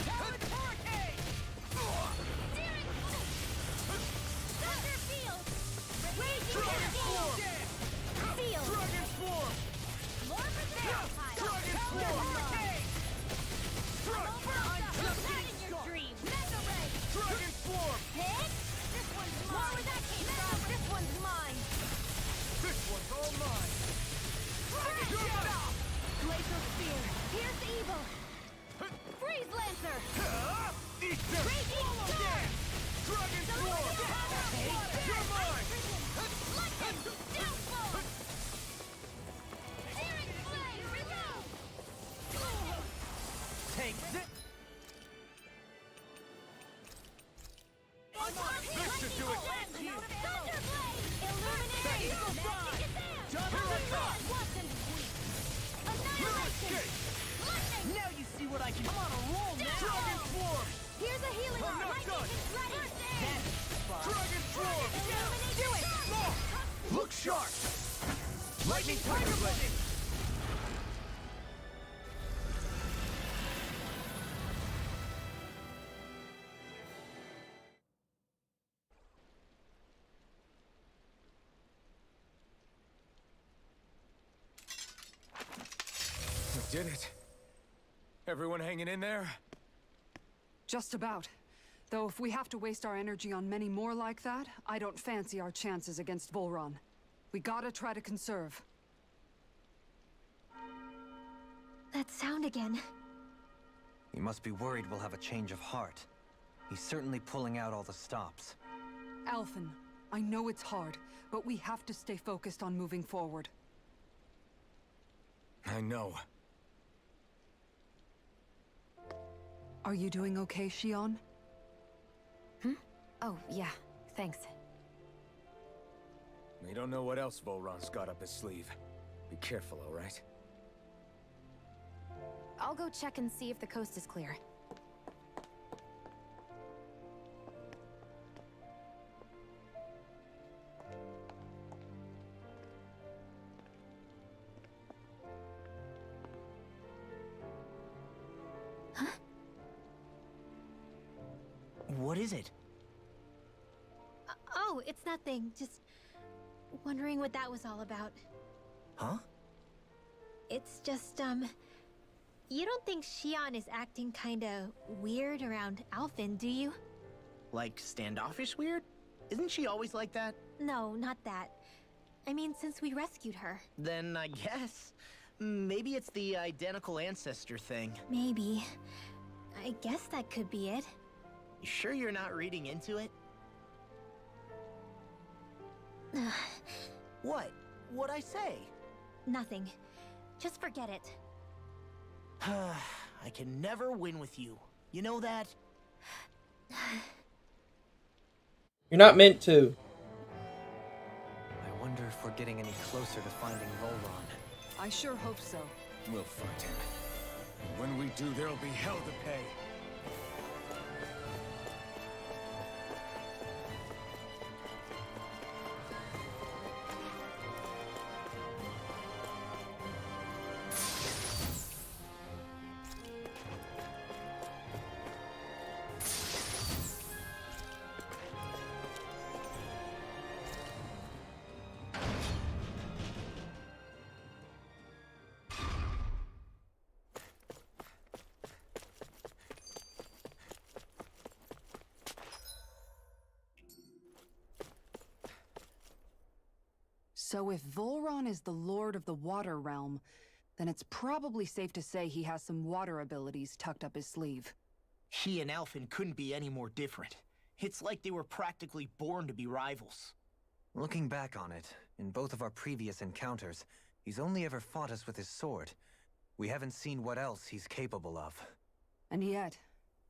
Howard Hurricane! Searing Thunder Field! Raging Dragon Swarm! Field! Dragon Swarm! More projectile! Dragon Swarm! Struck! In your dream! Mega Ray! Dragon Swarm! Hit! This one's mine! Where that came from? This one's mine! This one's all mine! Glacial Spear! Pierce evil! Freeze Lancer! Eat this! Raging Star! Dragon Swarm! You're mine! Lightning! Downfall! Searing Flame! Reload! Take this! This should do it! Thunder Blade! Illuminate! Eagle Magic is in! Here I come! Watson! No Annihilation! escape! Lightning! Now you see what I can... I'm on a roll now! Dragon Swarm! Here's a healing I'm art! not Lightning done. is ready! That's fun. Dragon Swarm! Illuminate! Do it! Look sharp! Lightning Tiger Blade! We did it. Everyone hanging in there? Just about. Though if we have to waste our energy on many more like that, I don't fancy our chances against Volron. We gotta try to conserve. That sound again. You must be worried we'll have a change of heart. He's certainly pulling out all the stops. Alphen, I know it's hard, but we have to stay focused on moving forward. I know. Are you doing okay, Shion? Oh, yeah, thanks. We don't know what else Volron's got up his sleeve. Be careful, alright? I'll go check and see if the coast is clear. What is it? Oh, it's nothing. Just wondering what that was all about. Huh? It's just, you don't think Shion is acting kinda weird around Alphen, do you? Like standoffish weird? Isn't she always like that? No, not that. I mean, since we rescued her. Then I guess. Maybe it's the identical ancestor thing. Maybe. I guess that could be it. You sure you're not reading into it? What? What'd I say? Nothing. Just forget it. I can never win with you. You know that? You're not meant to. I wonder if we're getting any closer to finding Volron. I sure hope so. We'll find him. And when we do, there'll be hell to pay. So if Volron is the Lord of the Water Realm, then it's probably safe to say he has some water abilities tucked up his sleeve. He and Alphen couldn't be any more different. It's like they were practically born to be rivals. Looking back on it, in both of our previous encounters, he's only ever fought us with his sword. We haven't seen what else he's capable of. And yet,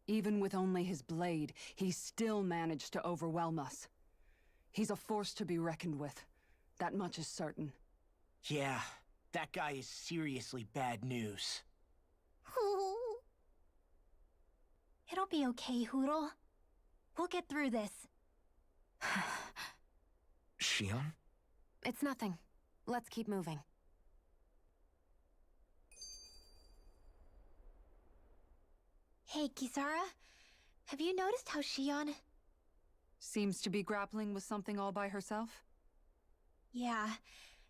even with only his blade, he still managed to overwhelm us. He's a force to be reckoned with. That much is certain. Yeah, that guy is seriously bad news. It'll be okay, Hootle. We'll get through this. Shion? It's nothing. Let's keep moving. Hey, Kisara. Have you noticed how Shion... Seems to be grappling with something all by herself? Yeah,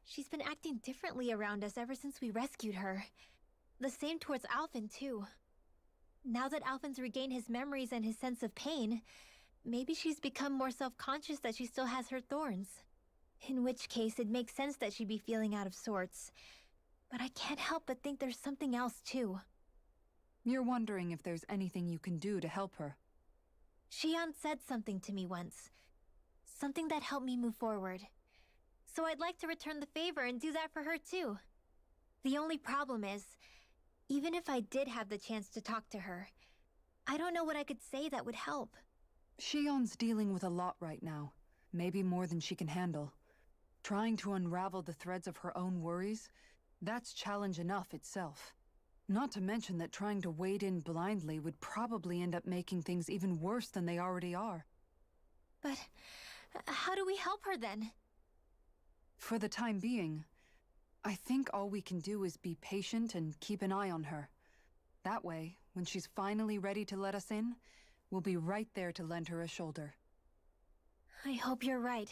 she's been acting differently around us ever since we rescued her. The same towards Alphen, too. Now that Alphen's regained his memories and his sense of pain, maybe she's become more self-conscious that she still has her thorns. In which case, it makes sense that she'd be feeling out of sorts. But I can't help but think there's something else, too. You're wondering if there's anything you can do to help her. Shion said something to me once. Something that helped me move forward. So I'd like to return the favor and do that for her too. The only problem is, even if I did have the chance to talk to her, I don't know what I could say that would help. Shion's dealing with a lot right now. Maybe more than she can handle. Trying to unravel the threads of her own worries, that's challenge enough itself. Not to mention that trying to wade in blindly would probably end up making things even worse than they already are. But how do we help her then? For the time being, I think all we can do is be patient and keep an eye on her. That way, when she's finally ready to let us in, we'll be right there to lend her a shoulder. I hope you're right.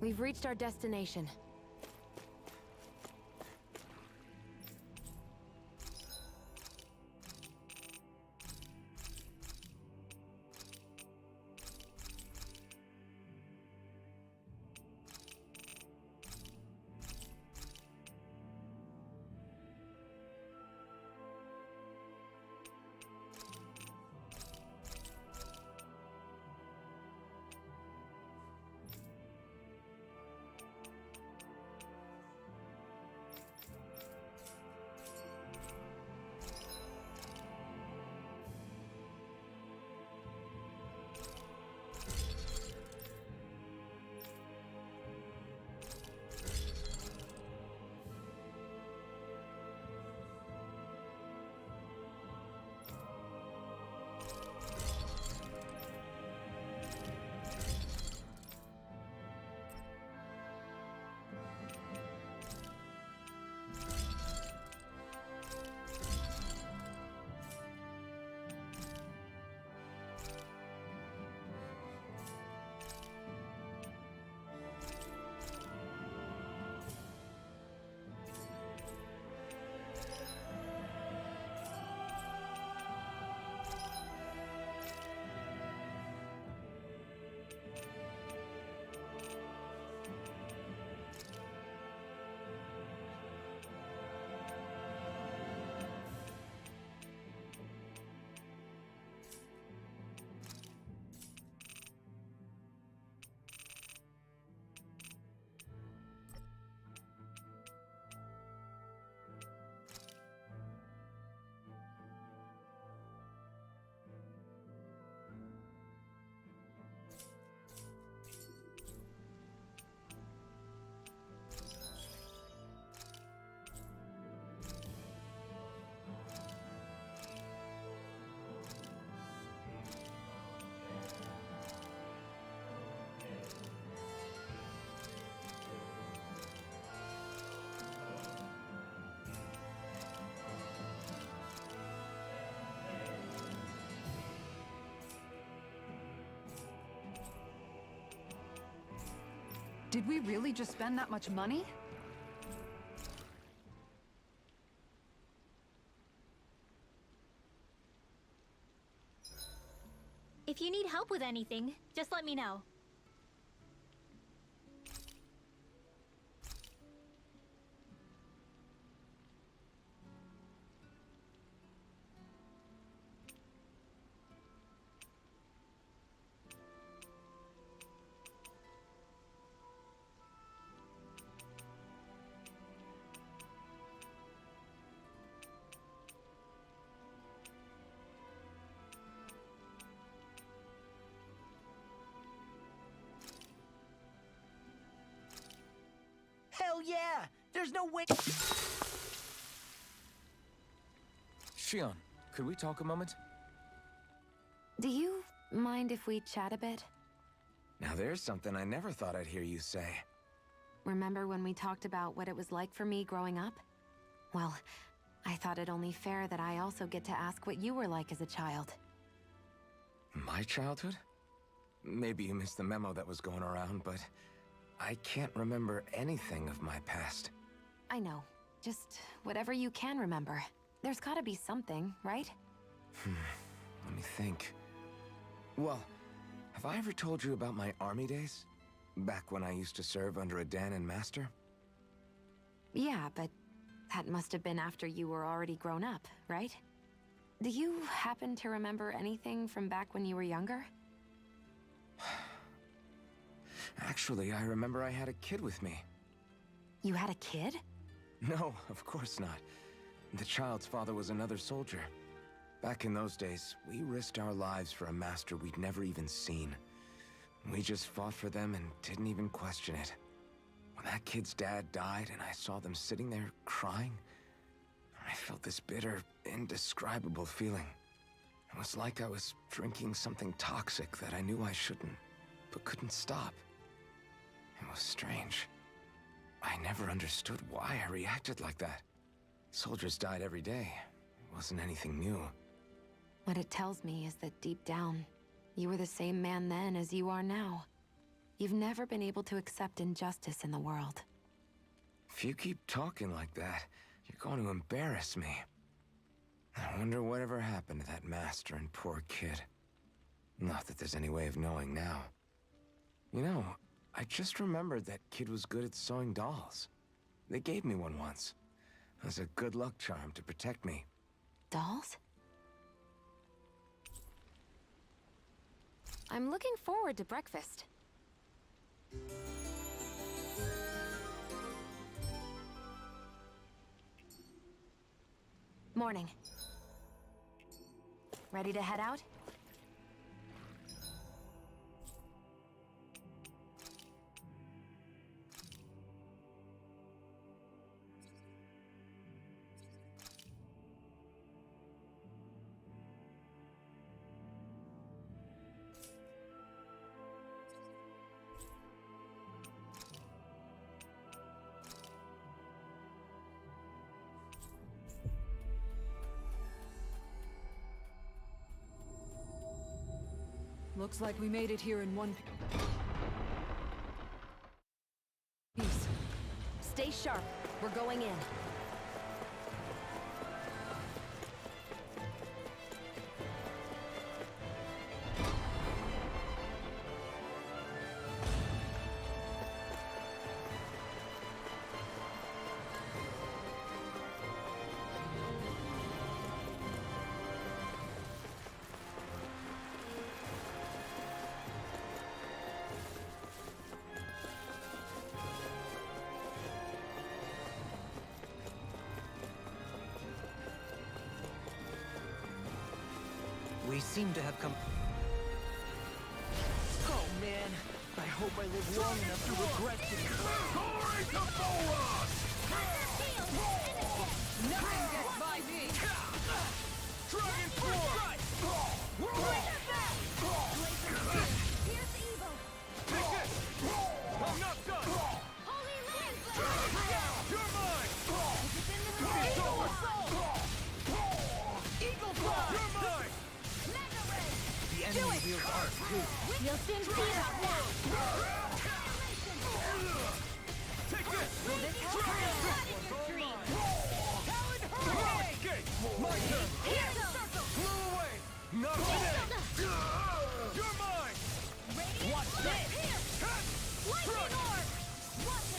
We've reached our destination. Did we really just spend that much money? If you need help with anything, just let me know. Hell yeah! There's no way. Shion, could we talk a moment? Do you mind if we chat a bit? Now there's something I never thought I'd hear you say. Remember when we talked about what it was like for me growing up? Well, I thought it only fair that I also get to ask what you were like as a child. My childhood? Maybe you missed the memo that was going around, but I can't remember anything of my past. I know. Just whatever you can remember. There's gotta be something, right? Let me think. Well, have I ever told you about my army days? Back when I used to serve under a Dahnan master? Yeah, but that must have been after you were already grown up, right? Do you happen to remember anything from back when you were younger? Actually, I remember I had a kid with me. You had a kid? No, of course not. The child's father was another soldier. Back in those days, we risked our lives for a master we'd never even seen. We just fought for them and didn't even question it. When that kid's dad died and I saw them sitting there crying, I felt this bitter, indescribable feeling. It was like I was drinking something toxic that I knew I shouldn't, but couldn't stop. It was strange. I never understood why I reacted like that. Soldiers died every day. It wasn't anything new. What it tells me is that deep down, you were the same man then as you are now. You've never been able to accept injustice in the world. If you keep talking like that, you're going to embarrass me. I wonder whatever happened to that master and poor kid. Not that there's any way of knowing now. You know, I just remembered that kid was good at sewing dolls. They gave me one once. As a good luck charm to protect me. Dolls? I'm looking forward to breakfast. Morning. Ready to head out? Looks like we made it here in one piece. Stay sharp. We're going in. We seem to have come... Oh man, I hope I live long enough to regret this. Glory to Bolas! Nothing gets by me! Dragon Force! Here's evil! Take this! I'm not done! Holy Land! You're mine! It's Eagle Fly! You're mine! Mega Ray! The enemy wields ours too. You'll soon see about that! Take this! Dragon your dream! Talon Hurricane! Escape! My turn! Here goes! Flew away! Not today! You're mine! Watch this! Lightning Orb!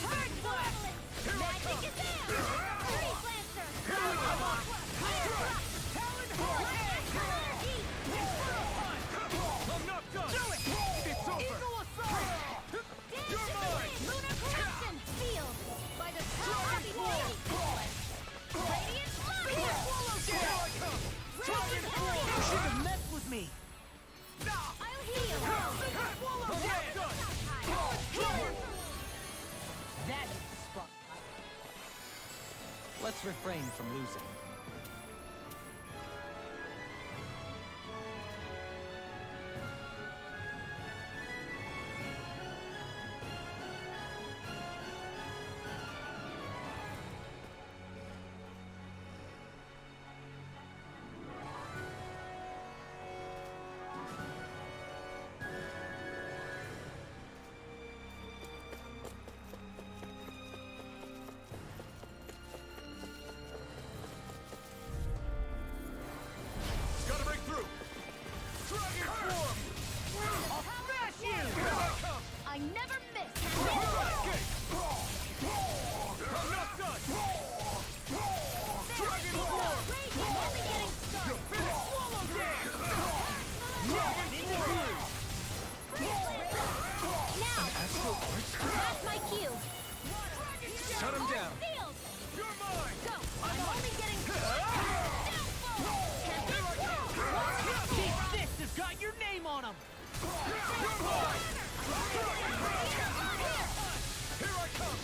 Turn Marvelous! Magic is there! Freeze Lancer! Talon Hurricane! I'm not done! Do it! It's over! Eagle Assault! You're mine! Lunar Corruption! Sealed by the power of Evolve! Radiant Flurry! Here I come! Dragon You Force! should have messed with me. I'll heal! I'm not done! That is the spot. Let's refrain from losing. Gotta break through! Dragon Form! I'll smash you! Here I come! I never miss! Escape! I'm not done! Dragon Form! I'm only getting started! You're finished! Swallow Dance! Dragon Form! Now! That's my cue! Shut him down. Sealed! You're mine! Go! I'm only getting started! This fist has got your name on him. You're mine! Here I come!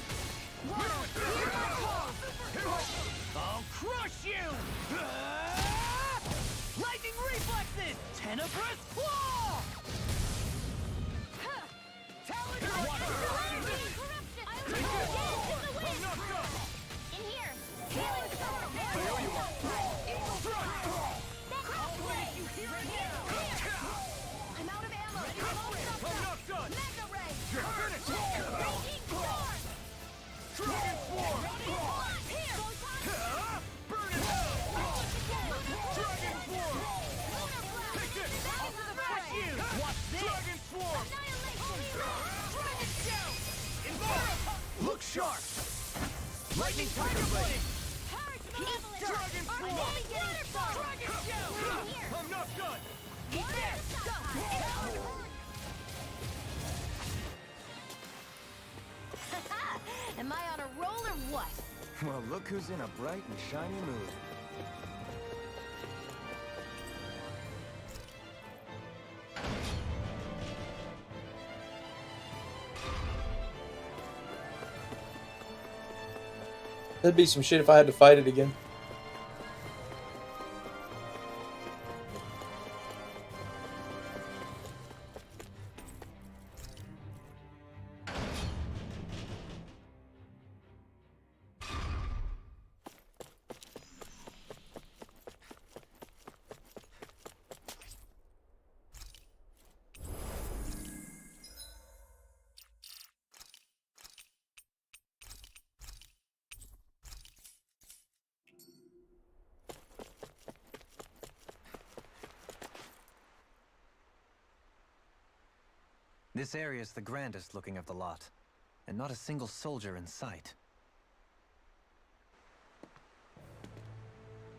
I'll crush you! Lightning reflexes! Tenebrous claw! Talon Corruption! I will dance in the wind! I'm not done! In here! Healing storm! Eagle Strike! Halfway! I'm out of ammo! I'm not done! Mega Ray! sharp! Lightning Tiger Blade! Dragon Claw! Dragon Shell! I'm not done! Am I on a roll or what? Well, look who's in a bright and shiny mood. That'd be some shit if I had to fight it again. This area is the grandest looking of the lot, and not a single soldier in sight.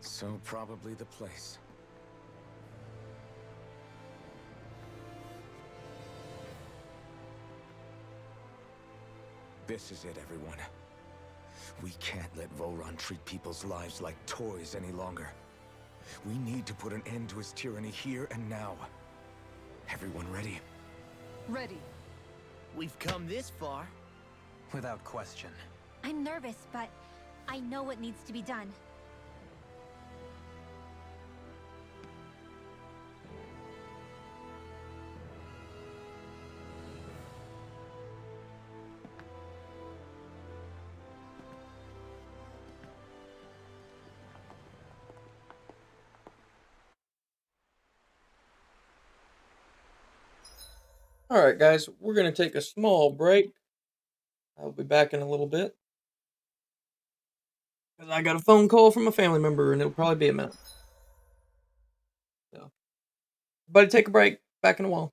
So probably the place. This is it, everyone. We can't let Voron treat people's lives like toys any longer. We need to put an end to his tyranny here and now. Everyone ready? Ready. We've come this far. Without question. I'm nervous, but I know what needs to be done. Alright, guys, we're going to take a small break. I'll be back in a little bit. Because I got a phone call from a family member, and it'll probably be a minute. So, everybody take a break. Back in a while.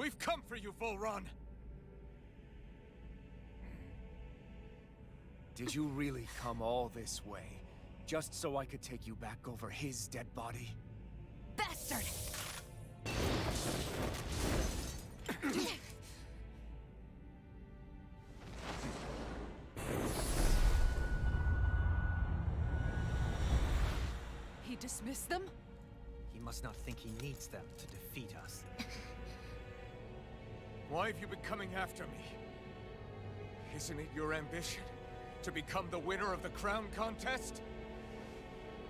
We've come for you, Volron! Did you really come all this way, just so I could take you back over his dead body? Bastard! He dismissed them? He must not think he needs them to defeat us. Why have you been coming after me? Isn't it your ambition to become the winner of the crown contest?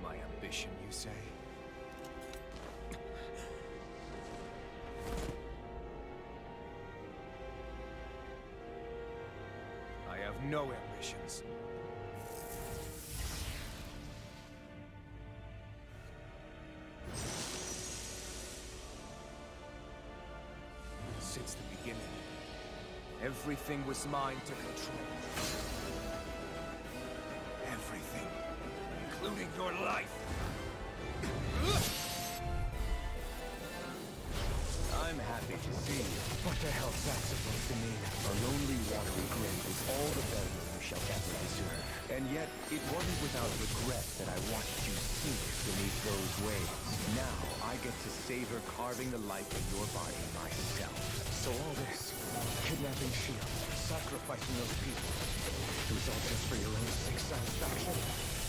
My ambition, you say? I have no ambitions. Since the beginning, everything was mine to control. Everything, including your life. I'm happy to see you. What the hell's that supposed to mean? A lonely, watery grave is all the burial you shall ever deserve. And yet, it wasn't without regret that I watched you sink beneath those waves. Now, I get to savor carving the life of your body myself. So all this, kidnapping Shield, sacrificing those people, it was all just for your own sick satisfaction?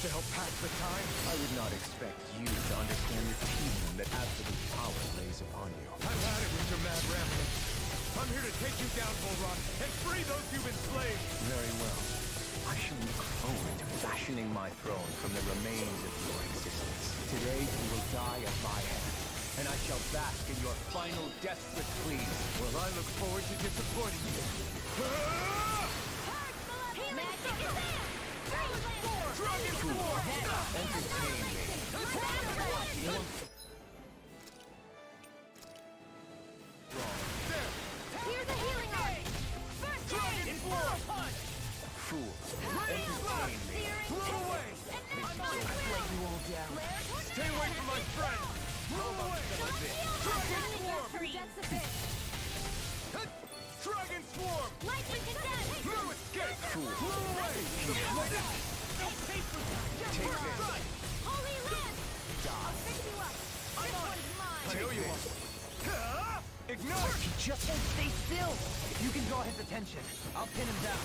To help pass the time? I would not expect you to understand the kingdom that absolute power lays upon you. I've had it with your mad rambling. I'm here to take you down, Volron, and free those you've enslaved! Very well. I shall look forward to fashioning my throne from the remains of your existence. Today, you will die at my hand, and I shall bask in your final desperate pleas. Well, I look forward to disappointing you. Magic is there! Dragon Sword! Entertain me. Here's a healing art! First Dragon Sword! Punch! Fool. Entertain me. Throw away! I'm going to let you all down. Stay away from my friend! Throw away! Dragon Swarm! Dragon Swarm! Lightning Cadet! No escape! Fool. Throw away! No paper! Take this! Holy Lance! Die. I'll pick you up. This one's mine. I know you want. Ignite! He just won't stay still. If you can draw his attention, I'll pin him down.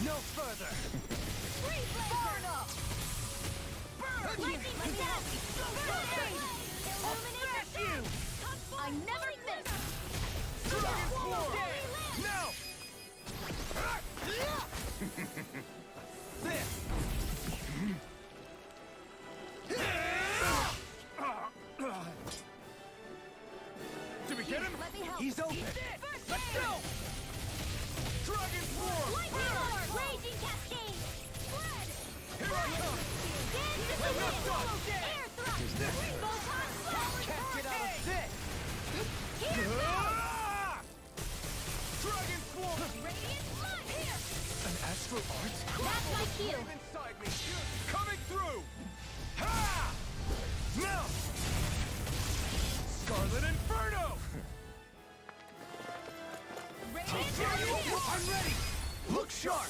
No further. Free Burn up! Burn! Lightning Cadet! Illuminate you! I never miss! Dragon Swarm! Now! This! Did we get him? Let me help. He's open. Let's go! Dragon Swarm! Lightning Lord! Raging Cascade! Flood! Here I come! Dance is the I'm not wind! done. Air thrust! Is that Photon Flower Can't get out of this. Here goes! Dragon Swarm! Radiant Flood! Here! An astral art? That's my cue! Live inside me! Coming through! Ha! Now! Scarlet Inferno! I'm ready! Look sharp!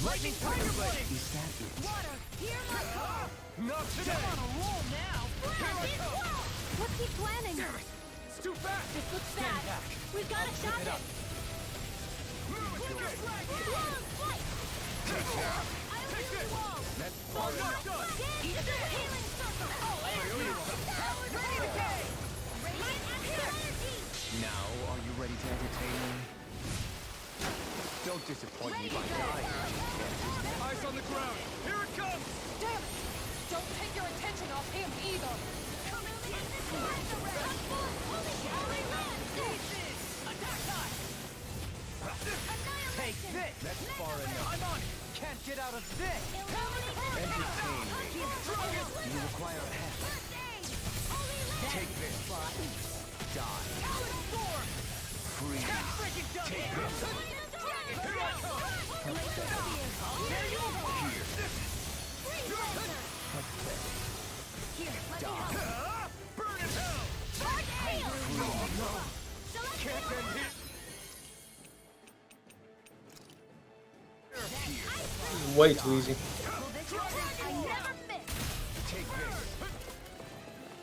Lightning Tiger Blade! Is that it? Water! Hear my call! Not today! On a roll now! Blast is wall! What's he planning? Damn it! It's too fast! This looks bad. We've got to stop it! Long flight! I Take this! wall! That's Full far enough! done! Eat the healing circle! Oh, air power! Ready to go! Radiant astral energy! Now, are you ready to entertain me? Don't disappoint me by dying. Eyes on the ground! Here it comes! Damn it! Don't take your attention off him either! Take this! That's far enough. I'm on it! Can't get out of this! Entertain me. You require a hand. Take this! Die. Freeze. Take this! Here I come! There you go! Here, let me help. Burn in hell! Charge hail! Can't end here. This is way too easy. I never miss. Take this.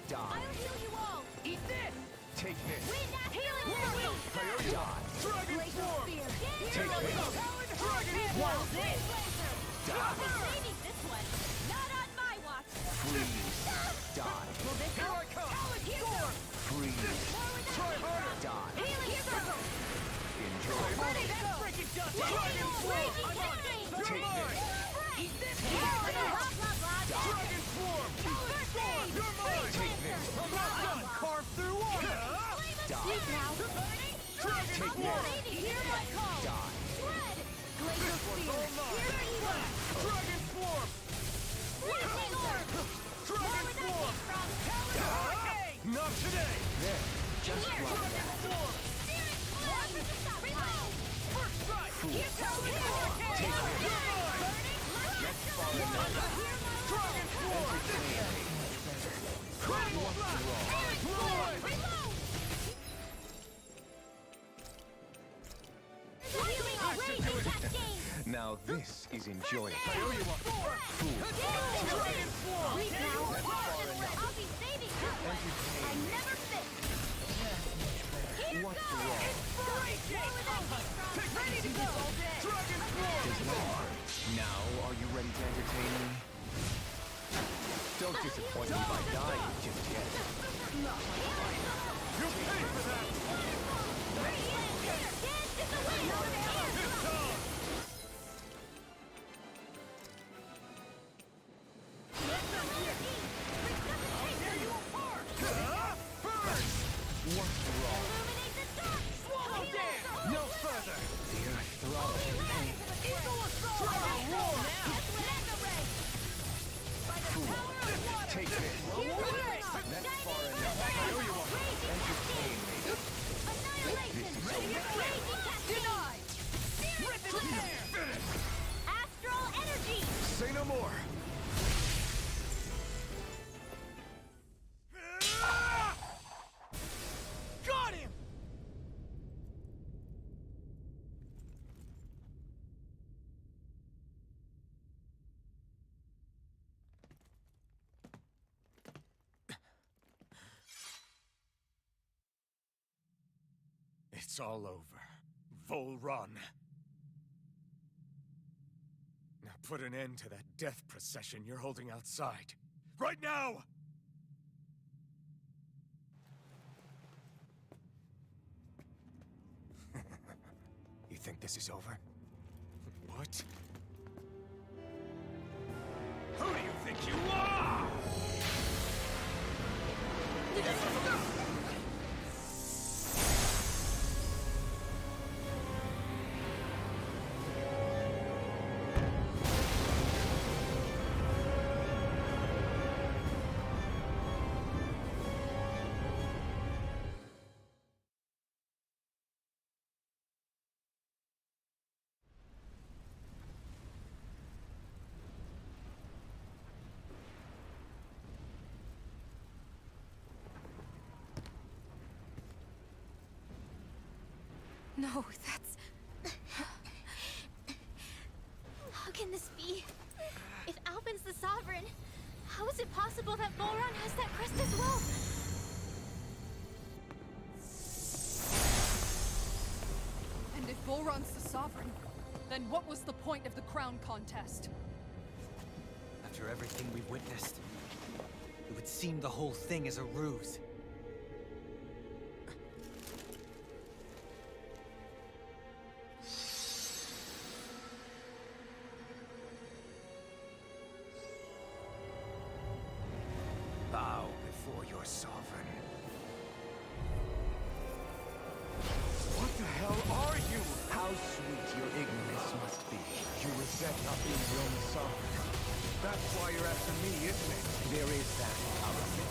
Die. I'll heal you all. Eat this! Take this. Wind healing circle. Die. Dragon Glacial form. spear. Take this. Dragon Wow, this. Die. I'll be saving this one. Not on my watch. Freeze. Die. Will this Here help? I come. Here. Freeze. Try harder. Die. Healing circle. Enjoy. Ready, go. Freaking dust. Dragon Dragon form. You're Take mine. this. Eat this. Blah, blah, blah. Dragon swarm. First aid. You're mine. Take this. I'm not done. Carve through water. Sleep now. Dragon Take swarm. Lady, hear my call. Die. Shred. Glacial spear. All mine. Here you are. Dragon swarm. Lightning orb. Dragon swarm. Not today. There. Just like that. First strike. Fool. Take it. You're mine. Let's fall in love. Dragon swarm. Critical blast. Mine. Now this is enjoyable. Dragon swarm. I'll be saving this one. I never miss. What's wrong? Ready to go. Dragon swarm. Now, are you ready to entertain me? Don't disappoint me by dying just yet. You pay for that. It's on. What's wrong? Swallow down. No further. The earth throbbing in pain. Fool. Take this. That's far enough. Entertain me. Astral energy. Say no more. Got him. It's all over. Vol Run. Now put an end to that death procession you're holding outside. Right now! You think this is over? What? Who do you think you are? No, that's... How can this be? If Alpin's the Sovereign, how is it possible that Volron has that crest as well? And if Volron's the Sovereign, then what was the point of the crown contest? After everything we witnessed, it would seem the whole thing is a ruse. Bow before your sovereign. What the hell are you? How sweet your ignorance must be. You resent not being your own sovereign. That's why you're after me, isn't it? There is that, I'll admit.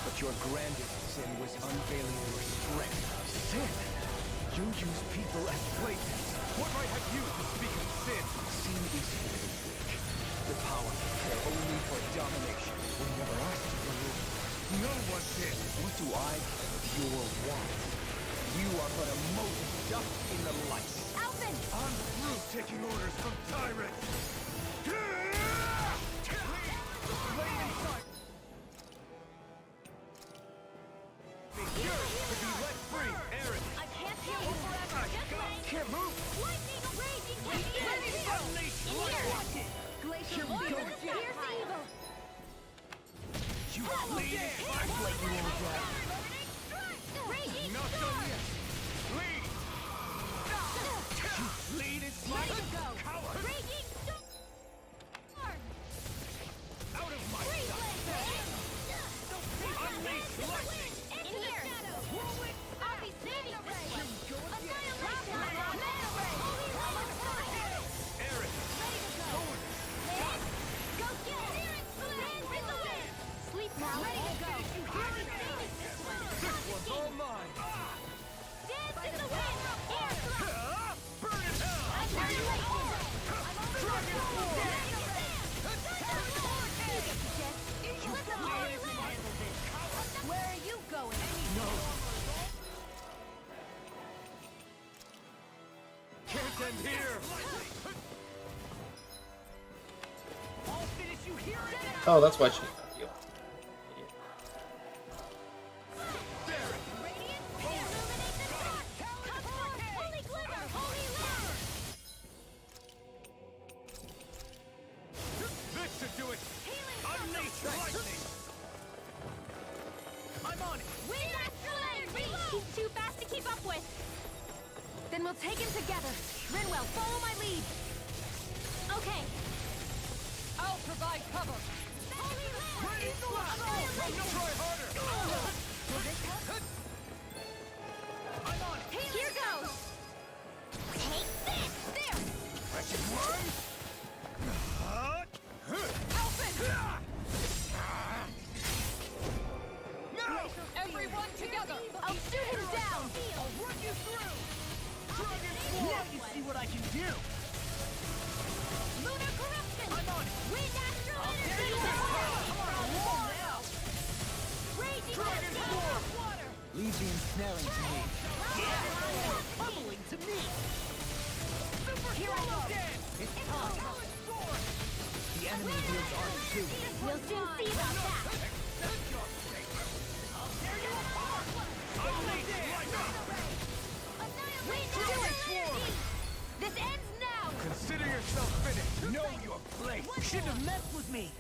But your grandest sin was unveiling your strength. Sin? You use people as playthings. What right have you to speak of sin? Sin is for the weak. The powerful care only for domination. We never asked you for rules. No one did. What do I care of your wants? You are from tyrants! Blade inside! You're to be let free, Aaron! I can't heal you forever. Just wait. Can't move! Lightning raging Unleash lightning! Glacial Lord, here's the evil. You bleed! Flashlight, you old rat! Raging Not done yet! Lead! You bleeding Ready to go. coward! Raging storm. Out of my Freeze sight! laser. Unleash lightning! In here. I'll be saving this one. Annihilation. Meta ray. Holy Roller. Aaron! Ready to go. Land. Go get it. Dance in the wind. Sleep now. Ready to go. I'll be saving this one. This one's all mine! Dance in the wind. Air thrust. Burn in hell! Annihilation. Dragon form! Where are you going? Can't end here! I'll finish you here and now! Oh, that's why she's not healing. Radiant, illuminate the dark. Come forth, holy glimmer, holy light. This should do it! Healing Unleash lightning! I'm on it! Wind astral energy. He's too fast to keep up with. Then we'll take him together. Rinwell, follow my lead. Okay. I'll provide cover. Holy light. Ready to go! Try harder! I'm on it! Here goes. Take this. There. Wretched worm! No! Everyone together. I'll shoot him down. I'll run you through! Dragon form! Now you see what I can do! Lunar corruption. I'm on it! Wind astral energy. Raging Dragon mist. form! Water. Leave the ensnaring to me. Pummeling to me! Here I go. It's time. The enemy wields art too. We'll soon see about that. This ends now. Consider yourself finished! Know your place! Shouldn't have messed with me!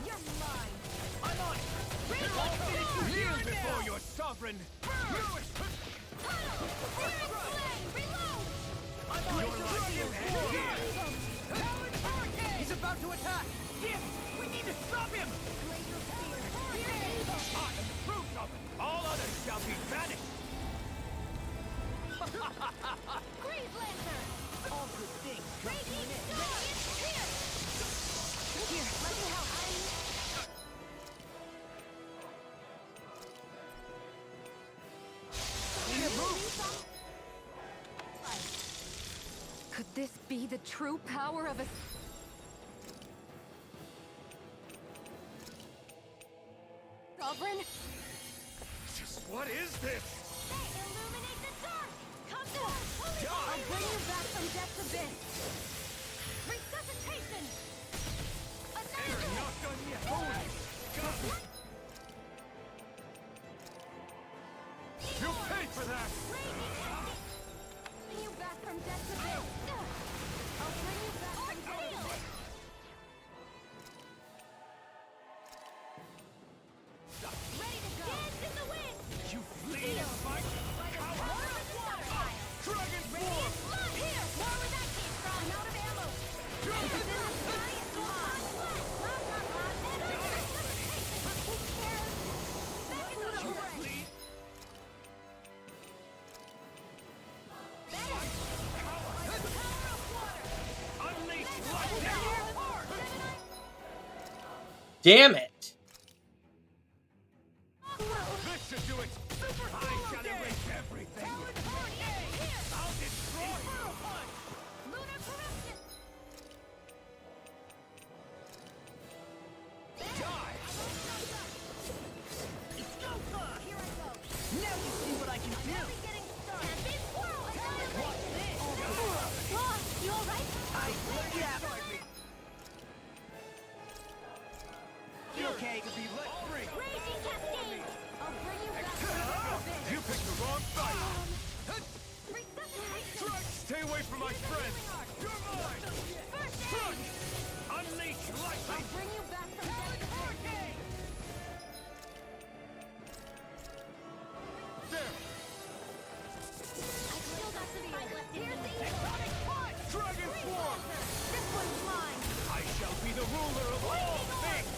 You're mine. I'm on it! I'll finish you here before your sovereign! Reload. I'm on your life! He's about to attack! Yes! We need to stop him! I am the true sovereign! All others shall be banished! Grease Lancer. All good things come to Raging an end. Storm. Here. Here, let me help. Could this be the true power of a... Sovereign? Just what is this? Illuminate the dark. Come forth. Holy I'll bring you back from death's abyss. Resuscitation. Aaron, not done yet! Holy God! You'll pay for that! Bring you back from death's abyss. I'll bring you back from death's abyss. Ready to go. Dance in the wind. You flee and fight! Dragon form! Here, where was that came from? I'm out of ammo. It's in the sky. Come on. Who cares? Back into the fray. Unleash lightning! Damn it! This should do it! I shall erase everything! I'll destroy you! Lunar corruption. Die! It's go time! Here I go. Now you see what I can do! Getting started. Champion swirl. Watch this! Oh, you all right? for my friend! You're mine! Unleash lightning! Bring you back from death. Hurricane! There! I still got some fight left in me. Iconic punch! Dragon Swarm! This one's mine. I shall be the ruler of all things!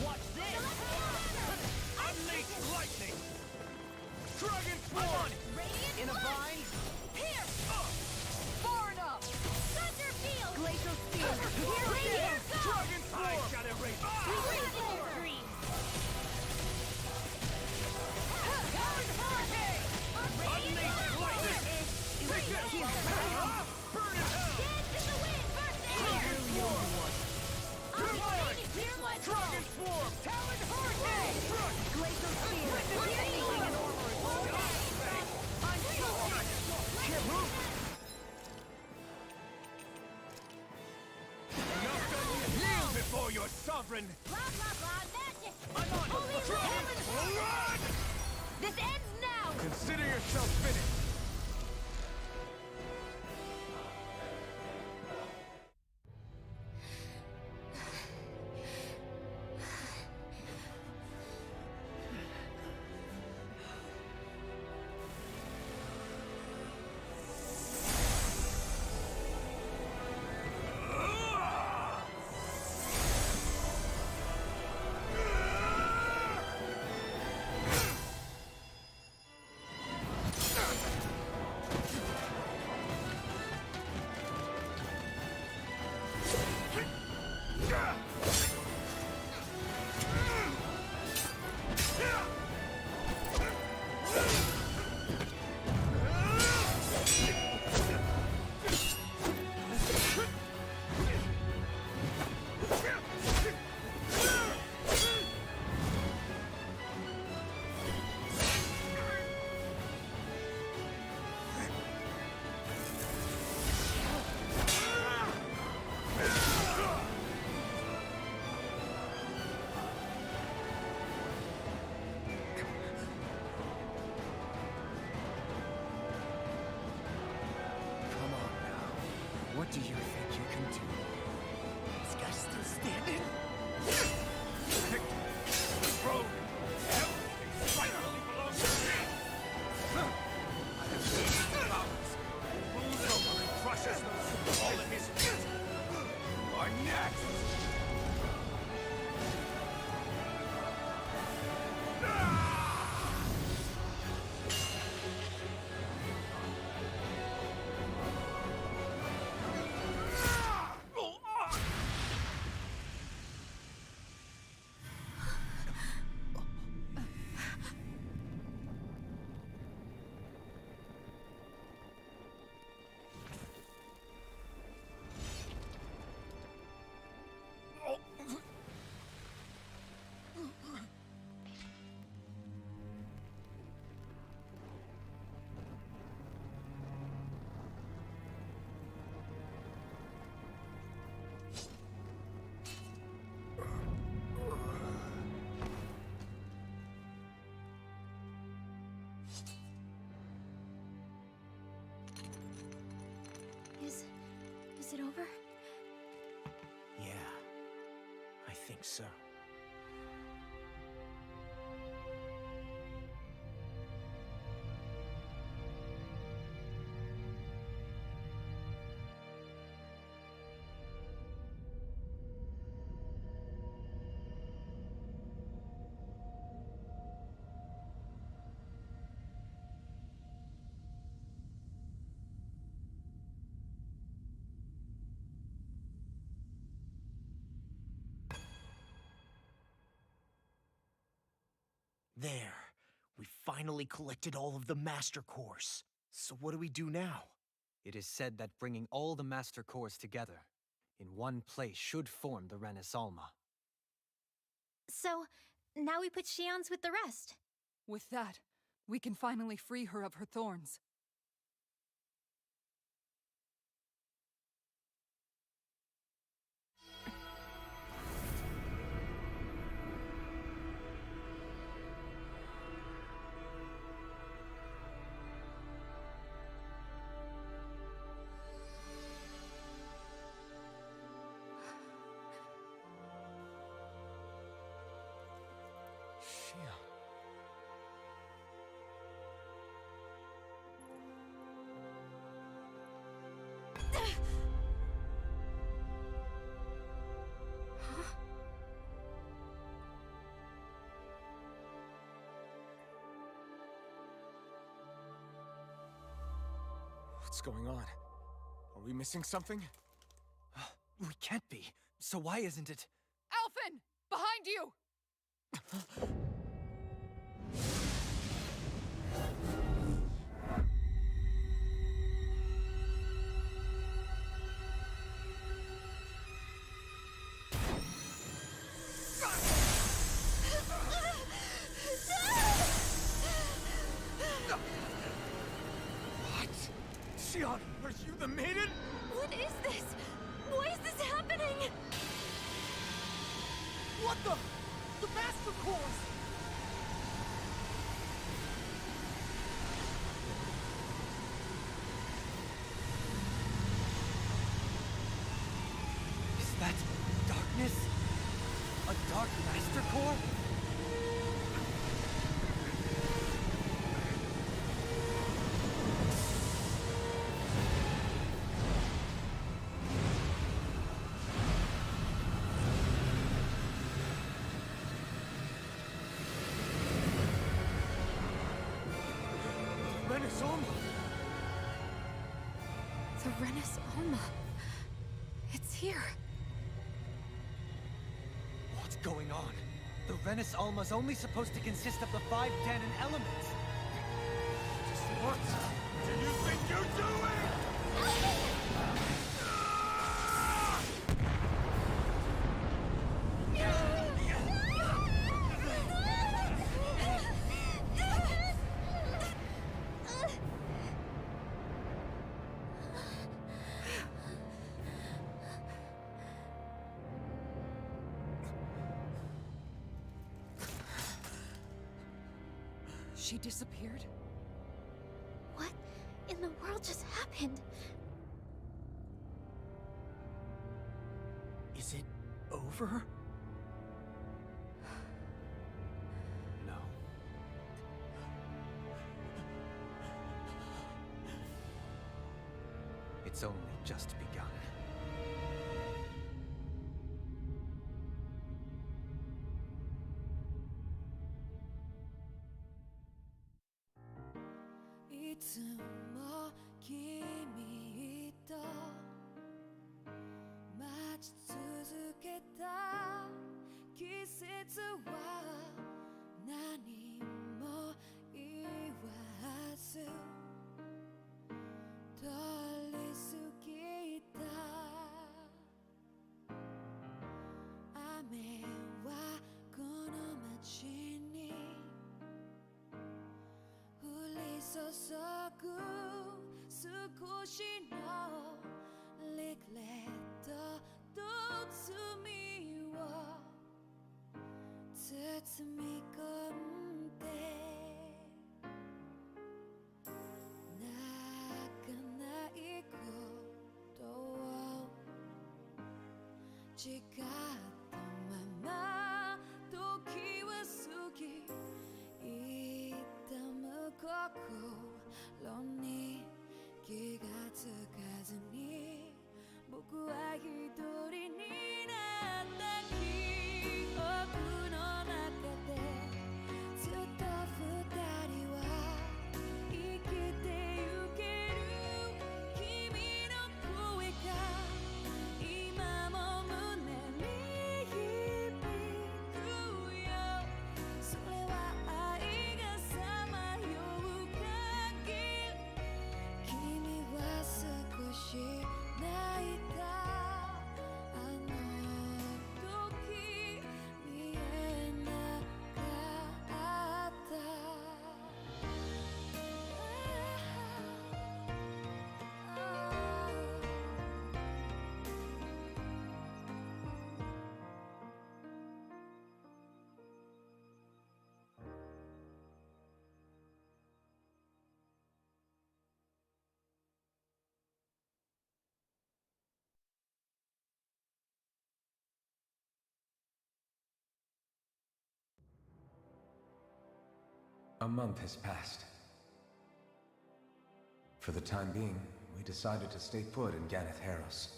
Watch this! Unleash lightning! Dragon Swarm! In a bind? Here! Far enough! Thunder Field! Glacial Spear! Here goes! Dragon Swarm! I shall erase Unleash lightning! Take this! Burn it hell! Dragon Swarm! Dragon Swarm! Talon Hurricane! Glacial Spear! Anything in order Can't move! Enough done! Kneel before your sovereign! Blah, blah, blah, magic! I'm on! Holy Dragon! Run! This ends now! Consider yourself finished! What do you think you can do? This guy's still standing? The road! Everything rightfully belongs to me! I have seen the mountains. Rules over and crushes those who fall in his feet. You are next! Is it over? Yeah, I think so. There. We finally collected all of the Master Cores. So what do we do now? It is said that bringing all the Master Cores together in one place should form the Renis Alma. So, now we put Shion's with the rest. With that, we can finally free her of her thorns. What's going on? Are we missing something? We can't be. So why isn't it? Alphen! Behind you! Shionne, are you the maiden? What is this? Why is this happening? What the? The Master Cores! Is that darkness? A Dark Master Core? Renis Alma! The Renis Alma. It's here. What's going on? The Renis Alma's only supposed to consist of the 5 Dahnan elements. Just what do you think you're doing? She disappeared? What in the world just happened? Is it over? No. It's only just begun. A month has passed. For the time being, we decided to stay put in Ganeth Haros.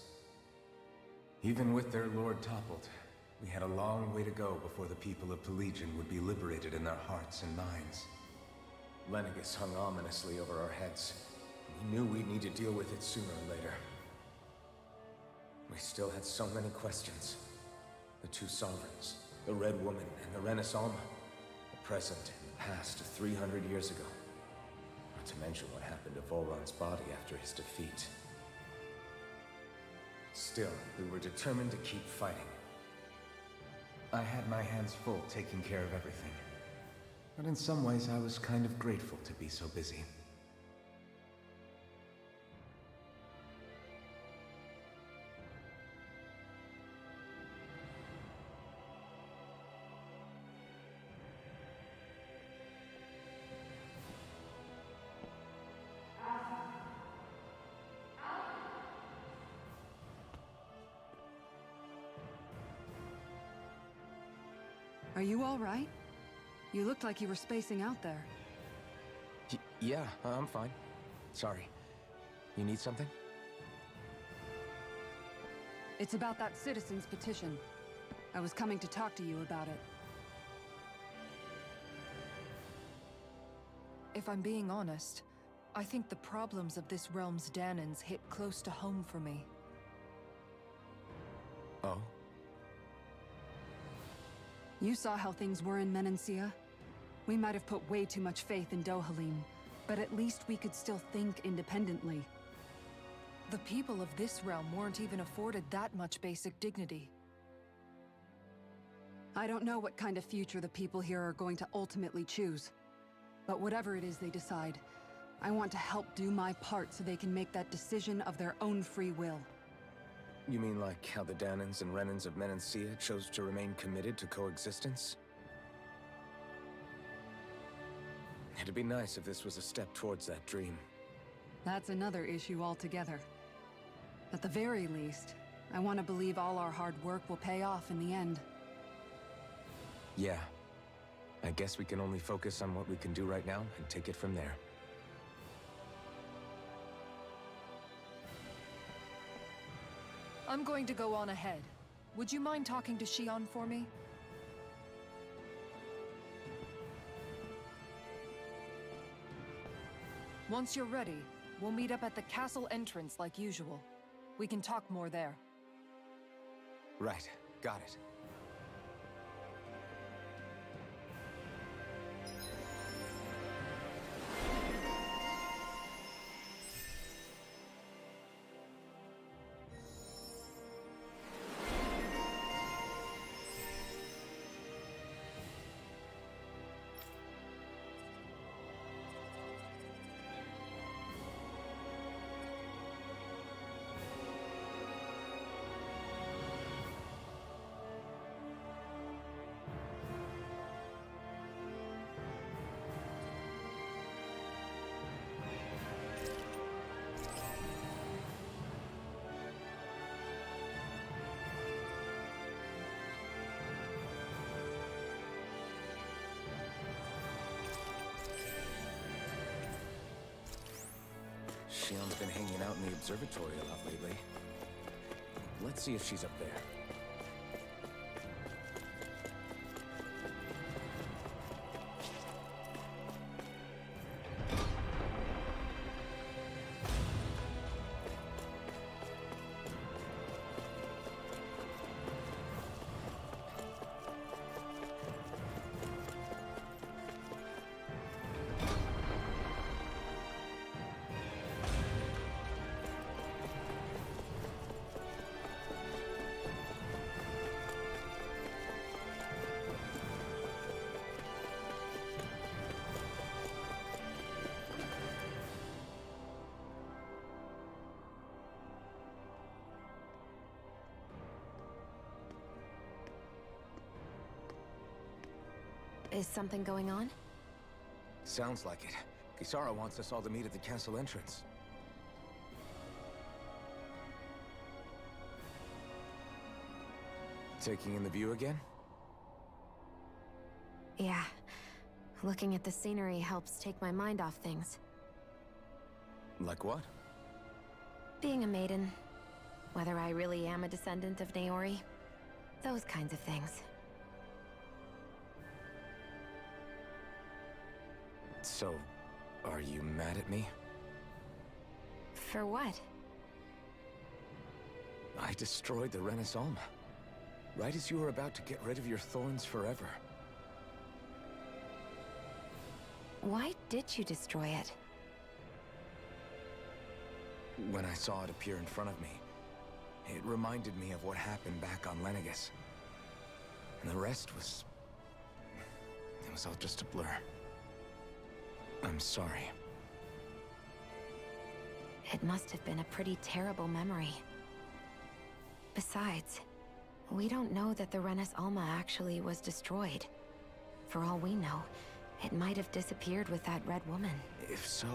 Even with their lord toppled, we had a long way to go before the people of Pelegion would be liberated in their hearts and minds. Lenegis hung ominously over our heads, We knew we'd need to deal with it sooner or later. We still had so many questions. The two sovereigns, the Red Woman and the Renaissance, the present and the past of 300 years ago. Not to mention what happened to Volron's body after his defeat. Still, we were determined to keep fighting. I had my hands full taking care of everything. But in some ways, I was kind of grateful to be so busy. Are you all right? You looked like you were spacing out there. Yeah, I'm fine. Sorry. You need something? It's about that citizen's petition. I was coming to talk to you about it. If I'm being honest, I think the problems of this realm's Dahnans hit close to home for me. Oh? You saw how things were in Menancia. We might have put way too much faith in Dohalim, but at least we could still think independently. The people of this realm weren't even afforded that much basic dignity. I don't know what kind of future the people here are going to ultimately choose. But whatever it is they decide, I want to help do my part so they can make that decision of their own free will. You mean like how the Dahnans and Renans of Menancia chose to remain committed to coexistence? It'd be nice if this was a step towards that dream. That's another issue altogether. At the very least, I want to believe all our hard work will pay off in the end. Yeah. I guess we can only focus on what we can do right now and take it from there. I'm going to go on ahead. Would you mind talking to Shion for me? Once you're ready, we'll meet up at the castle entrance like usual. We can talk more there. Right. Got it. Shion's been hanging out in the observatory a lot lately. Let's see if she's up there. Is something going on? Sounds like it. Kisara wants us all to meet at the castle entrance. Taking in the view again? Yeah. Looking at the scenery helps take my mind off things. Like what? Being a maiden. Whether I really am a descendant of Naori. Those kinds of things. So, are you mad at me? For what? I destroyed the Renis Alma. Right as you were about to get rid of your thorns forever. Why did you destroy it? When I saw it appear in front of me, it reminded me of what happened back on Lenegus. And the rest was... it was all just a blur. I'm sorry. It must have been a pretty terrible memory. Besides, we don't know that the Renis Alma actually was destroyed. For all we know, it might have disappeared with that red woman. If so,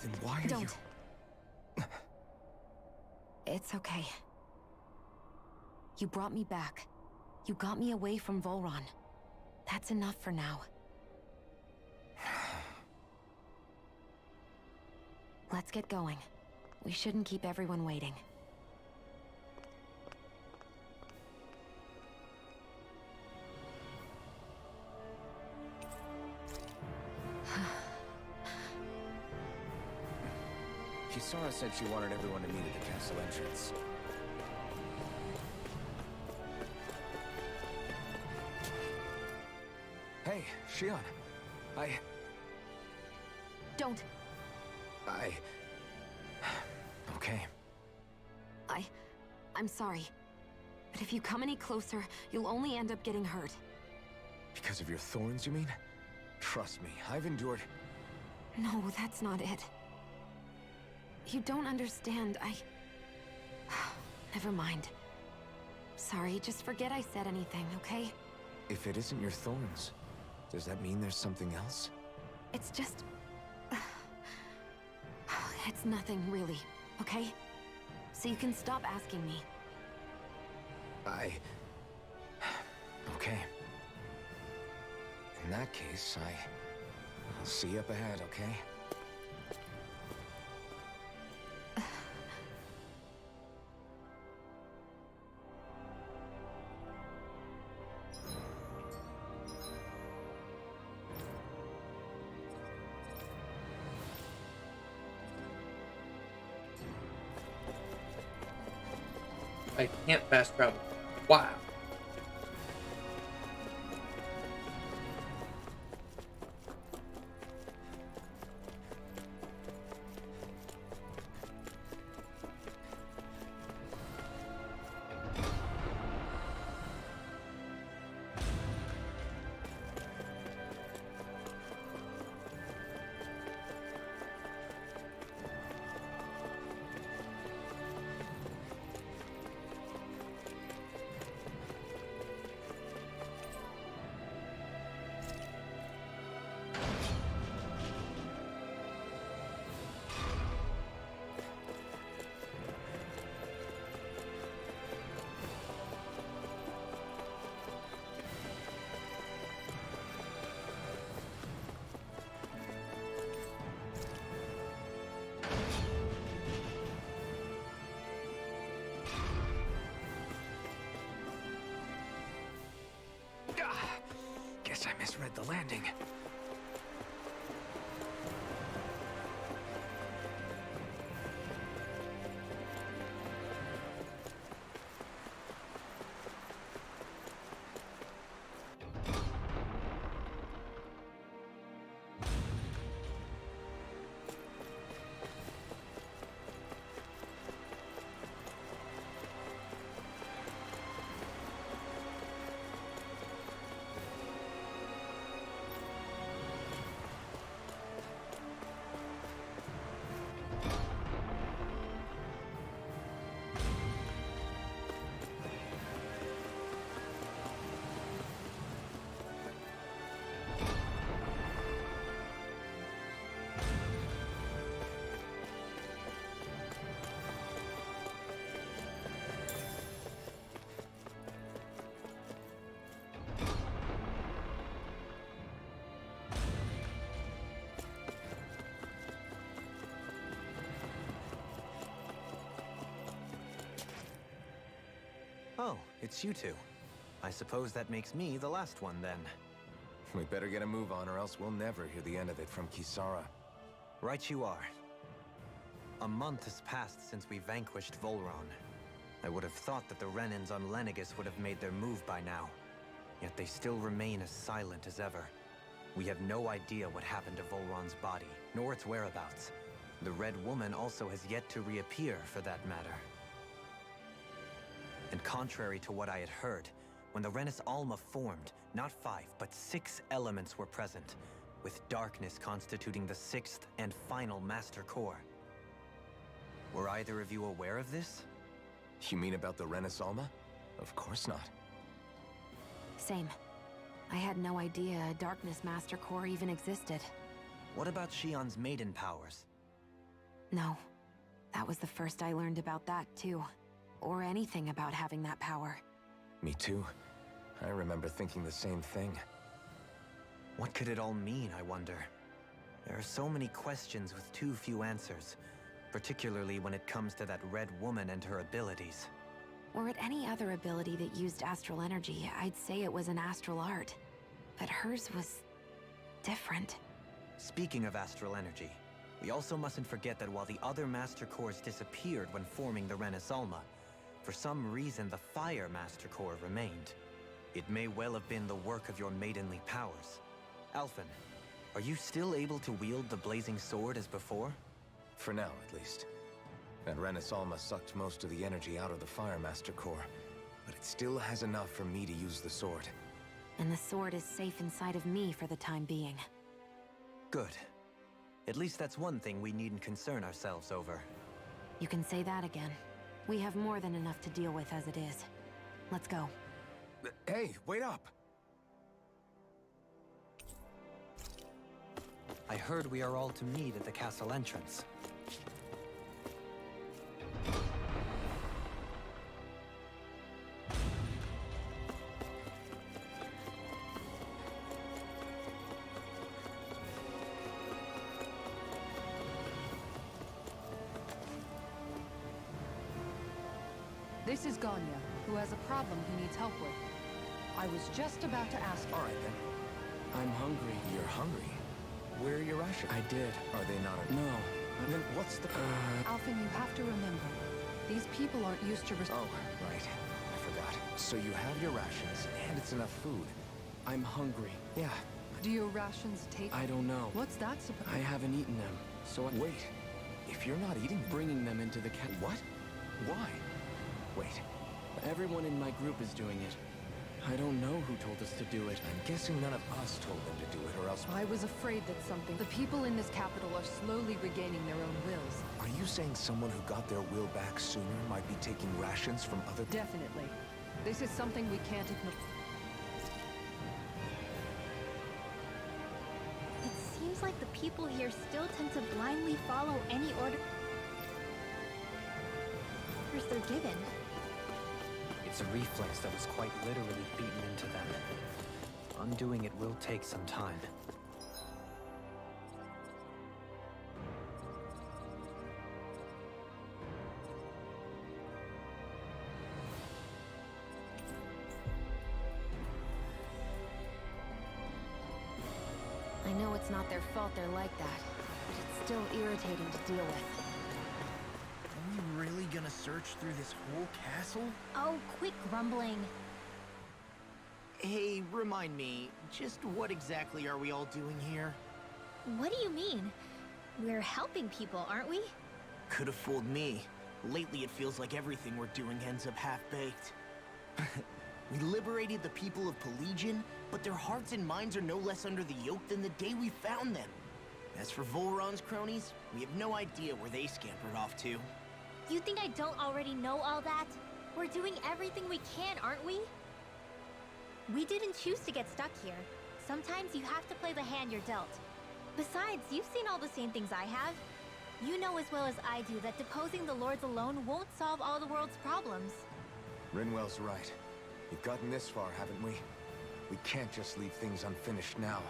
then why are Don't. It's okay. You brought me back. You got me away from Volron. That's enough for now. Let's get going. We shouldn't keep everyone waiting. Kisara said she wanted everyone to meet at the castle entrance. Hey, Shion. Don't. Okay. I'm sorry. But if you come any closer, you'll only end up getting hurt. Because of your thorns, you mean? Trust me, I've endured... No, that's not it. You don't understand. Never mind. Sorry, just forget I said anything, okay? If it isn't your thorns, does that mean there's something else? It's just... It's nothing, really, okay? So you can stop asking me. Okay. In that case, I'll see you up ahead, okay? I can't fast travel. Wow. Guess I misread the landing. Oh, it's you two. I suppose that makes me the last one, then. We better get a move on, or else we'll never hear the end of it from Kisara. Right you are. A month has passed since we vanquished Volron. I would have thought that the Renans on Lenegis would have made their move by now. Yet they still remain as silent as ever. We have no idea what happened to Volron's body, nor its whereabouts. The Red Woman also has yet to reappear, for that matter. And contrary to what I had heard, when the Renis Alma formed, not 5, but 6 elements were present, with darkness constituting the 6th and final Master Core. Were either of you aware of this? You mean about the Renis Alma? Of course not. Same. I had no idea a Darkness Master Core even existed. What about Shionne's maiden powers? No. That was the first I learned about that, too. Or anything about having that power. Me too. I remember thinking the same thing. What could it all mean, I wonder? There are so many questions with too few answers, particularly when it comes to that Red Woman and her abilities. Were it any other ability that used astral energy, I'd say it was an astral art. But hers was different. Speaking of astral energy, we also mustn't forget that while the other Master Cores disappeared when forming the Renis Alma, for some reason the Fire Master Core remained. It may well have been the work of your maidenly powers. Alphen, are you still able to wield the blazing sword as before? For now, at least. That Renis Alma sucked most of the energy out of the Fire Master Core, but it still has enough for me to use the sword. And the sword is safe inside of me for the time being. Good. At least that's one thing we needn't concern ourselves over. You can say that again. We have more than enough to deal with as it is. Let's go. Hey, wait up! I heard we are all to meet at the castle entrance. This is Ganya, who has a problem he needs help with. I was just about to ask you. All right, then. I'm hungry. You're hungry? Where are your rations? I did. Are they not? No. Then what's the... Alphen, you have to remember, these people aren't used to... Oh, right. I forgot. So you have your rations, and it's enough food. I'm hungry. Yeah. Do your rations take... I don't know. What's that supposed... I haven't eaten them, so I... Wait. If you're not eating... Bringing them into the What? Why? Wait. Everyone in my group is doing it. I don't know who told us to do it. I'm guessing none of us told them to do it, or else... I was afraid that something... The people in this capital are slowly regaining their own wills. Are you saying someone who got their will back sooner might be taking rations from other... Definitely. This is something we can't ignore. It seems like the people here still tend to blindly follow any orders they're given. It's a reflex that was quite literally beaten into them. Undoing it will take some time. I know it's not their fault they're like that, but it's still irritating to deal with. Are we really gonna search through this whole castle? Oh, quit grumbling. Hey, remind me, just what exactly are we all doing here? What do you mean? We're helping people, aren't we? Could have fooled me. Lately it feels like everything we're doing ends up half-baked. We liberated the people of Pelegion, but their hearts and minds are no less under the yoke than the day we found them. As for Volron's cronies, we have no idea where they scampered off to. You think I don't already know all that? We're doing everything we can, aren't we? We didn't choose to get stuck here. Sometimes you have to play the hand you're dealt. Besides, you've seen all the same things I have. You know as well as I do that deposing the lords alone won't solve all the world's problems. Rinwell's right. We've gotten this far, haven't we? We can't just leave things unfinished now.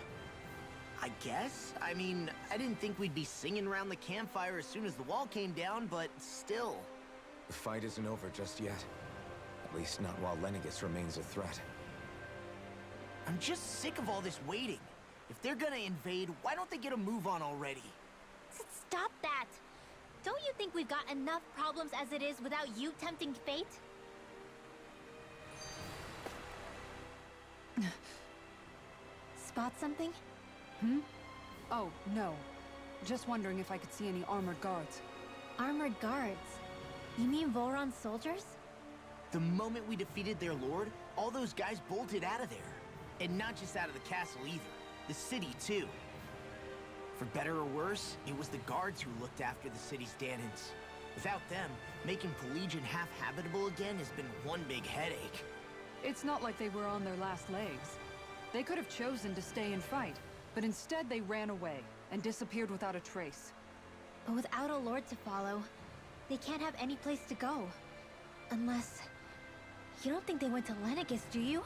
I guess? I mean, I didn't think we'd be singing around the campfire as soon as the wall came down, but still. The fight isn't over just yet. At least not while Lenegis remains a threat. I'm just sick of all this waiting. If they're gonna invade, why don't they get a move on already? Stop that! Don't you think we've got enough problems as it is without you tempting fate? Spot something? Hmm? Oh, no. Just wondering if I could see any armored guards. Armored guards? You mean Voron's soldiers? The moment we defeated their lord, all those guys bolted out of there. And not just out of the castle either. The city, too. For better or worse, it was the guards who looked after the city's Dahnans. Without them, making Pelegion half-habitable again has been one big headache. It's not like they were on their last legs. They could have chosen to stay and fight, but instead they ran away and disappeared without a trace. But without a lord to follow, they can't have any place to go. Unless... You don't think they went to Lenegis, do you?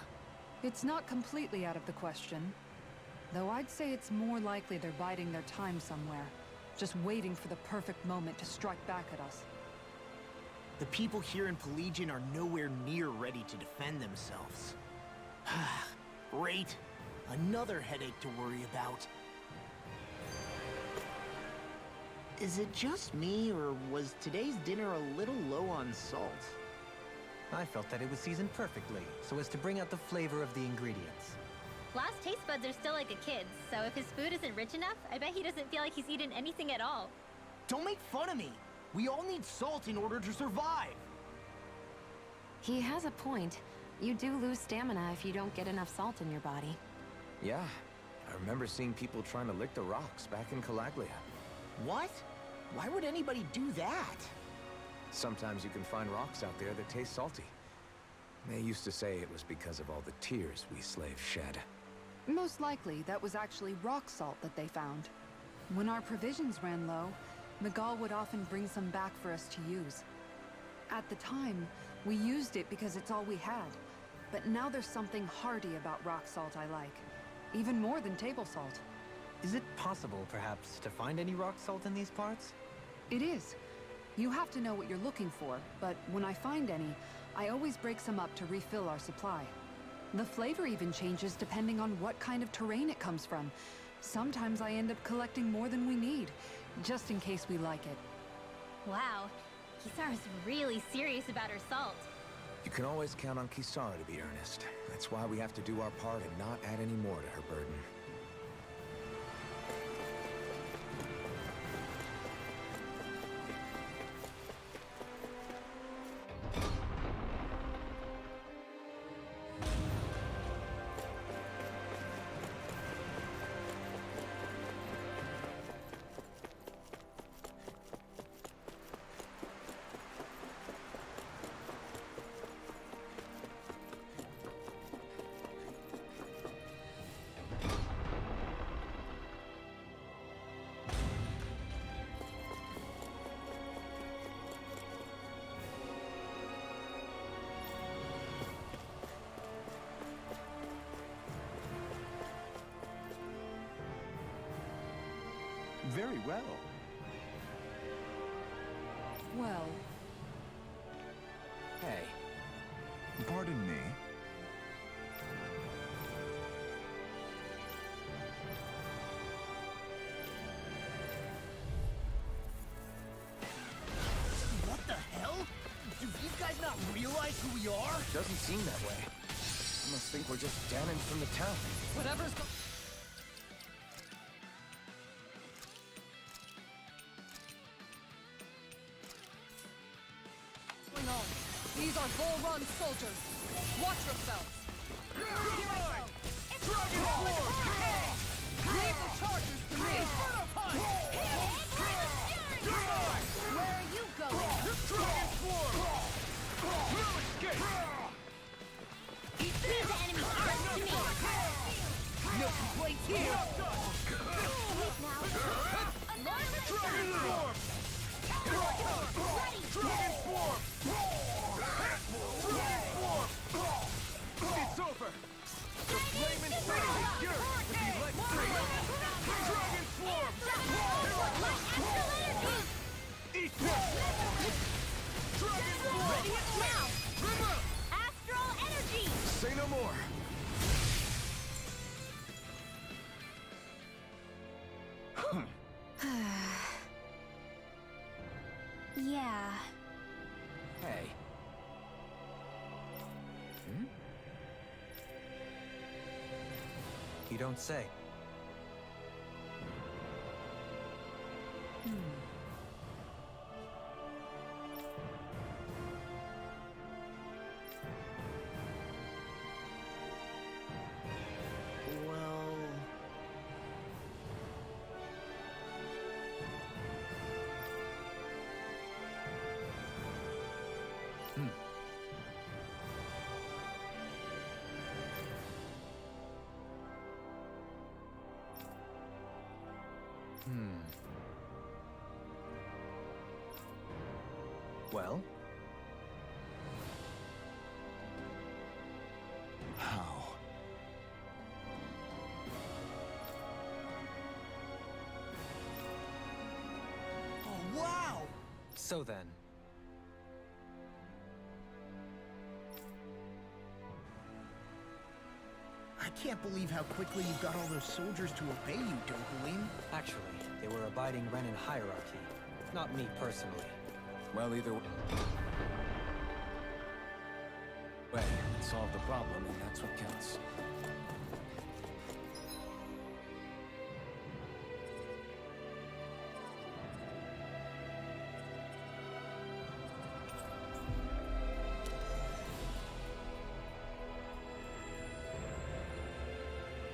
It's not completely out of the question. Though I'd say it's more likely they're biding their time somewhere. Just waiting for the perfect moment to strike back at us. The people here in Pelegion are nowhere near ready to defend themselves. Great. Another headache to worry about. Is it just me, or was today's dinner a little low on salt? I felt that it was seasoned perfectly, so as to bring out the flavor of the ingredients. Last taste buds are still like a kid's, so if his food isn't rich enough, I bet he doesn't feel like he's eaten anything at all. Don't make fun of me! We all need salt in order to survive! He has a point. You do lose stamina if you don't get enough salt in your body. Yeah, I remember seeing people trying to lick the rocks back in Calaglia. What? Why would anybody do that? Sometimes you can find rocks out there that taste salty. They used to say it was because of all the tears we slaves shed. Most likely, that was actually rock salt that they found. When our provisions ran low, Miguel would often bring some back for us to use. At the time, we used it because it's all we had. But now there's something hearty about rock salt I like. Even more than table salt. Is it possible, perhaps, to find any rock salt in these parts? It is. You have to know what you're looking for, but when I find any, I always break some up to refill our supply. The flavor even changes depending on what kind of terrain it comes from. Sometimes I end up collecting more than we need, just in case we like it. Wow, Kisara's really serious about her salt. You can always count on Kisara to be earnest. That's why we have to do our part and not add any more to her burden. Very well. Well... Hey. Pardon me? What the hell? Do these guys not realize who we are? Doesn't seem that way. I must think we're just Dahnans from the town. Whatever's going on? These are Voron soldiers. Watch yourselves. Dragon Form! Leave the charges to me. Where are you going? Dragon Form! No escape! Leave the enemy arms to me! No complaints here! Wait now. Dragon Form! Ready! Dragon Form! Dragon Form! It's over! The Flaming City is yours if you let free! Dragon Form! Yeah. Hey. Hmm? You don't say. Well... Well? How? Oh, wow! So then, I can't believe how quickly you got all those soldiers to obey you, Dohalim. actually, they were abiding Renan hierarchy. Not me personally. Well, either way, it solved the problem, and that's what counts.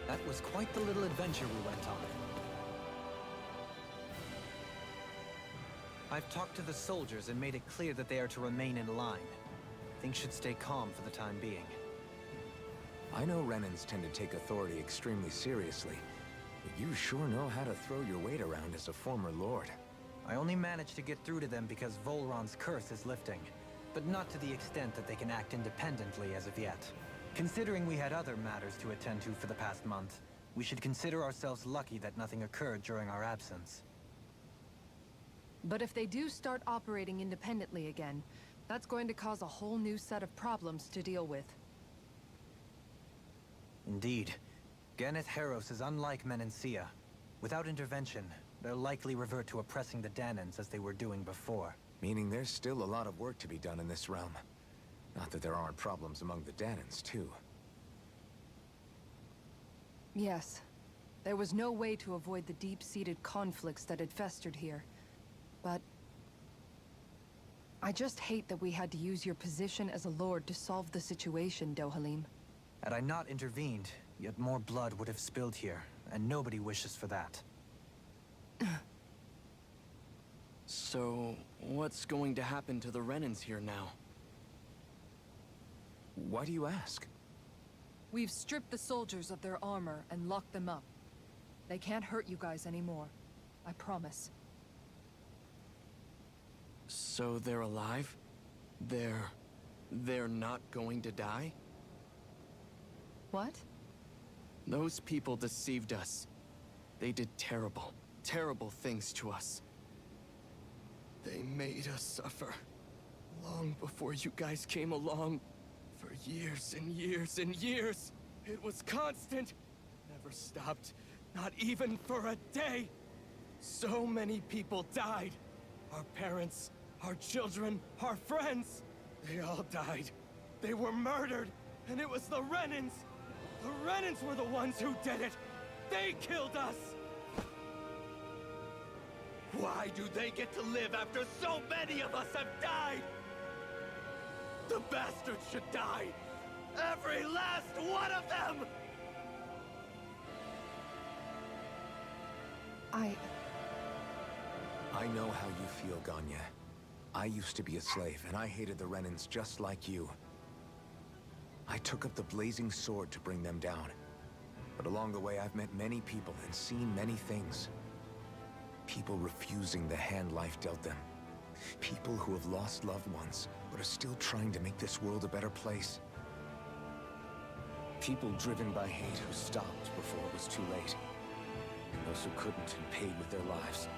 That was quite the little adventure we went on. I've talked to the soldiers and made it clear that they are to remain in line. Things should stay calm for the time being. I know Renans tend to take authority extremely seriously, but you sure know how to throw your weight around as a former lord. I only managed to get through to them because Volron's curse is lifting, but not to the extent that they can act independently as of yet. Considering we had other matters to attend to for the past month, we should consider ourselves lucky that nothing occurred during our absence. But if they do start operating independently again, that's going to cause a whole new set of problems to deal with. Indeed. Ganeth Haros is unlike Menancia. Without intervention, they'll likely revert to oppressing the Danans as they were doing before. Meaning there's still a lot of work to be done in this realm. Not that there aren't problems among the Danans, too. Yes. There was no way to avoid the deep-seated conflicts that had festered here. But I just hate that we had to use your position as a lord to solve the situation, Dohalim. Had I not intervened, yet more blood would have spilled here, and nobody wishes for that. So, what's going to happen to the Renans here now? Why do you ask? We've stripped the soldiers of their armor and locked them up. They can't hurt you guys anymore. I promise. So they're alive? They're not going to die? What? Those people deceived us. They did terrible, terrible things to us. They made us suffer. Long before you guys came along. For years and years and years. It was constant. Never stopped. Not even for a day. So many people died. Our parents, our children, our friends. They all died. They were murdered. And it was the Renans. The Renans were the ones who did it. They killed us. Why do they get to live after so many of us have died? The bastards should die! Every last one of them! I know how you feel, Ganya. I used to be a slave, and I hated the Renans just like you. I took up the blazing sword to bring them down. But along the way, I've met many people and seen many things. People refusing the hand life dealt them. People who have lost loved ones, but are still trying to make this world a better place. People driven by hate who stopped before it was too late. And those who couldn't and paid with their lives.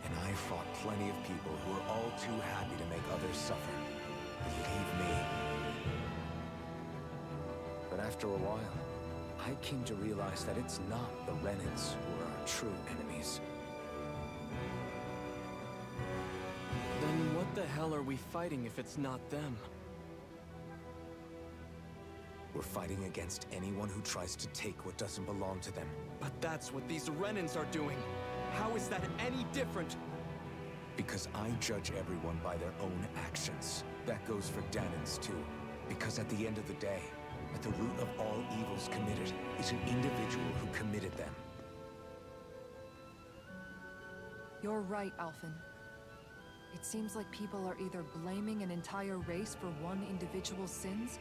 And I fought plenty of people who were all too happy to make others suffer. Believe me. But after a while, I came to realize that it's not the Renans who are our true enemies. Then hell are we fighting if it's not them? We're fighting against anyone who tries to take what doesn't belong to them. But that's what these Renans are doing. How is that any different? Because I judge everyone by their own actions. That goes for Dahnans too. Because at the end of the day, at the root of all evils committed is an individual who committed them. You're right, Alphen. It seems like people are either blaming an entire race for one individual's sins,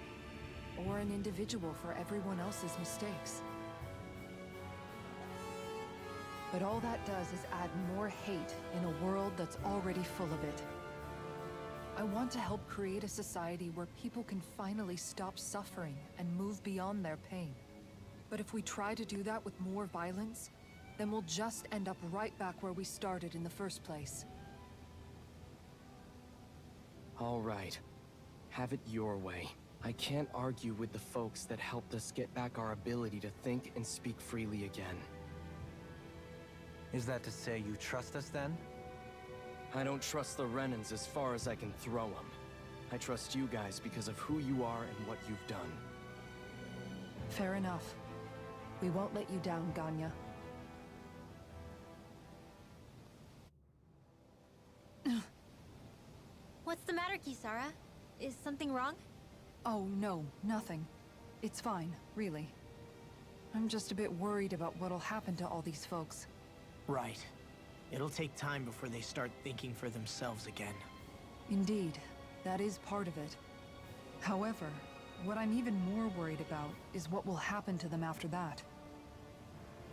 or an individual for everyone else's mistakes. But all that does is add more hate in a world that's already full of it. I want to help create a society where people can finally stop suffering and move beyond their pain. But if we try to do that with more violence, then we'll just end up right back where we started in the first place. All right. Have it your way. I can't argue with the folks that helped us get back our ability to think and speak freely again. Is that to say you trust us then? I don't trust the Renans as far as I can throw them. I trust you guys because of who you are and what you've done. Fair enough. We won't let you down, Ganya. What's the matter, Kisara? Is something wrong? Oh, no, nothing. It's fine, really. I'm just a bit worried about what'll happen to all these folks. Right. It'll take time before they start thinking for themselves again. Indeed, that is part of it. However, what I'm even more worried about is what will happen to them after that.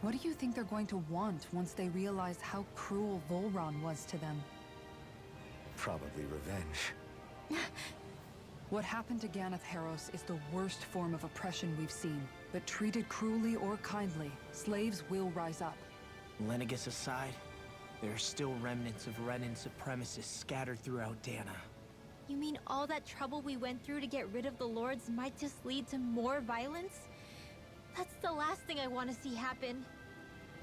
What do you think they're going to want once they realize how cruel Volron was to them? Probably revenge. What happened to Ganeth Haros is the worst form of oppression we've seen, but treated cruelly or kindly, slaves will rise up. Lenegis aside, there are still remnants of Renan supremacists scattered throughout Dahna. You mean all that trouble we went through to get rid of the Lords might just lead to more violence? That's the last thing I want to see happen.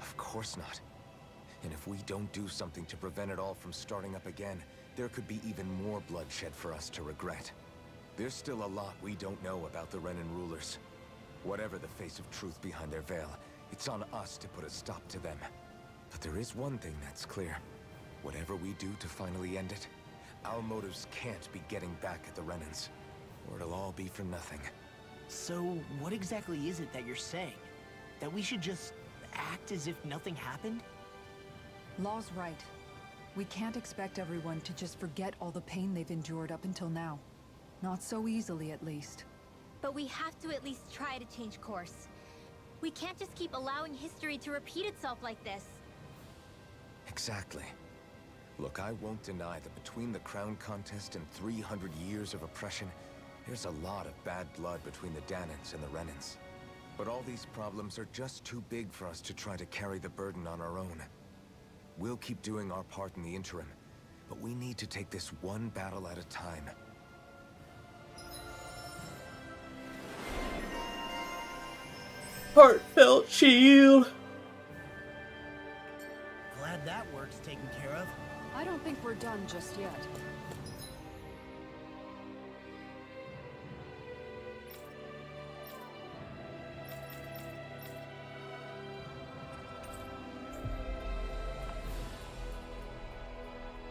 Of course not. And if we don't do something to prevent it all from starting up again, there could be even more bloodshed for us to regret. There's still a lot we don't know about the Renan rulers. Whatever the face of truth behind their veil, it's on us to put a stop to them. But there is one thing that's clear. Whatever we do to finally end it, our motives can't be getting back at the Renans, or it'll all be for nothing. So, what exactly is it that you're saying? That we should just act as if nothing happened? Law's right. We can't expect everyone to just forget all the pain they've endured up until now. Not so easily, at least. But we have to at least try to change course. We can't just keep allowing history to repeat itself like this. Exactly. Look, I won't deny that between the crown contest and 300 years of oppression, there's a lot of bad blood between the Dahnans and the Renans. But all these problems are just too big for us to try to carry the burden on our own. We'll keep doing our part in the interim, but we need to take this one battle at a time. Heartfelt shield. Glad that work's taken care of. I don't think we're done just yet.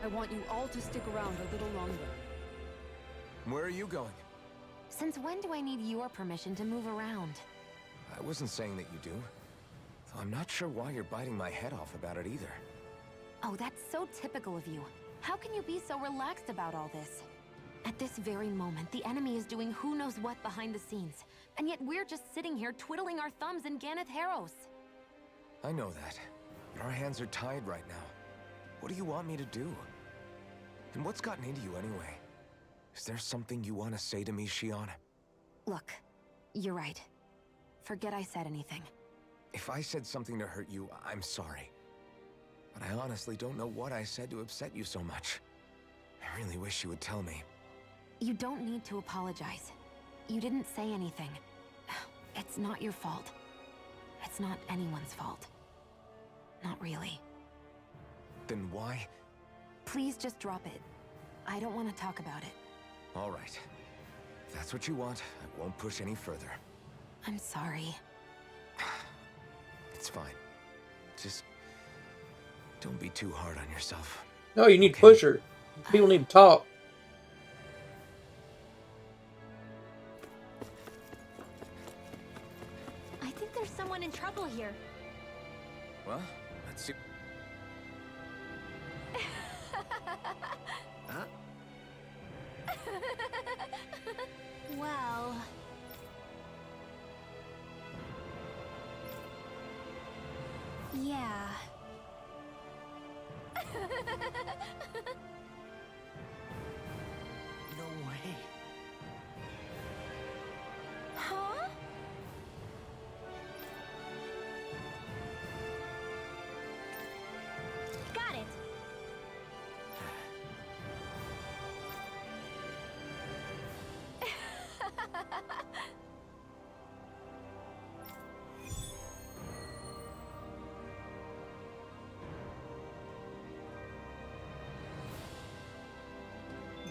I want you all to stick around a little longer. Where are you going? Since when do I need your permission to move around? I wasn't saying that you do. Though I'm not sure why you're biting my head off about it either. Oh, that's so typical of you. How can you be so relaxed about all this? At this very moment, the enemy is doing who knows what behind the scenes. And yet we're just sitting here twiddling our thumbs in Ganeth Haros. I know that, but our hands are tied right now. What do you want me to do? And what's gotten into you anyway? Is there something you want to say to me, Shionne? Look, you're right. Forget I said anything. If I said something to hurt you, I'm sorry. But I honestly don't know what I said to upset you so much. I really wish you would tell me. You don't need to apologize. You didn't say anything. It's not your fault. It's not anyone's fault. Not really. Then why? Please just drop it. I don't want to talk about it. All right. If that's what you want, I won't push any further. I'm sorry. It's fine. Just don't be too hard on yourself. No, you need to push her. People need to talk. I think there's someone in trouble here. Well, let's see. Huh? Well... yeah. No way. Huh? Got it.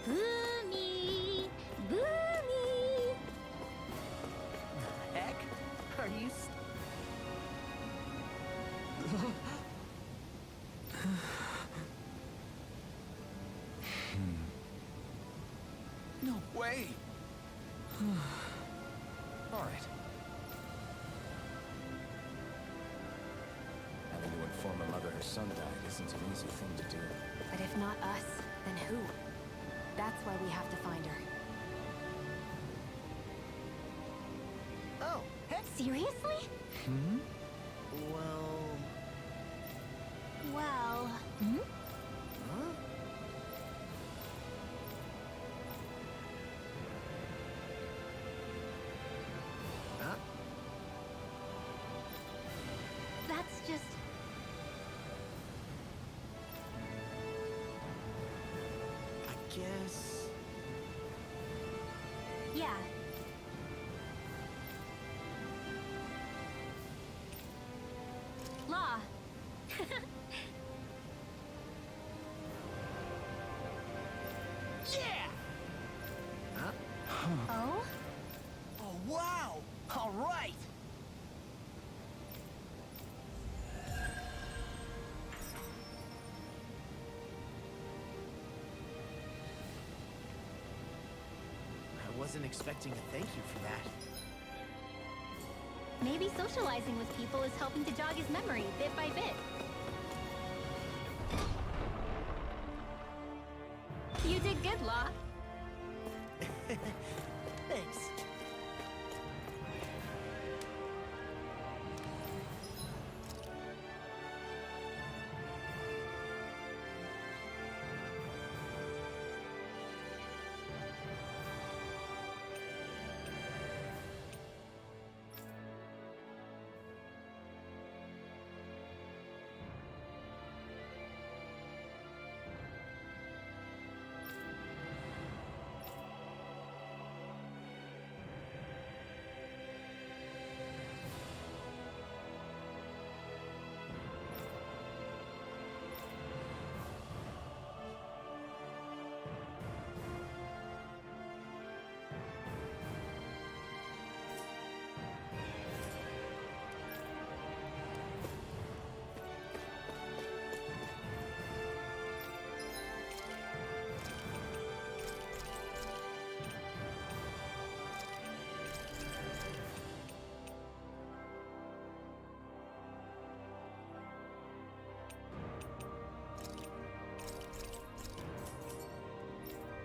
Boomy! Boomy! Heck? Are you... No way! All right. Having to inform a mother her son died isn't an easy thing to do. But if not us, then who? That's why we have to find her. Oh, heck. Seriously? Hmm? Well... Well... Huh? Huh? That's just... I guess... yeah. Law. Yeah! Huh? Oh? Oh, wow! All right! I wasn't expecting a thank you for that. Maybe socializing with people is helping to jog his memory bit by bit. You did good, Law. Thanks.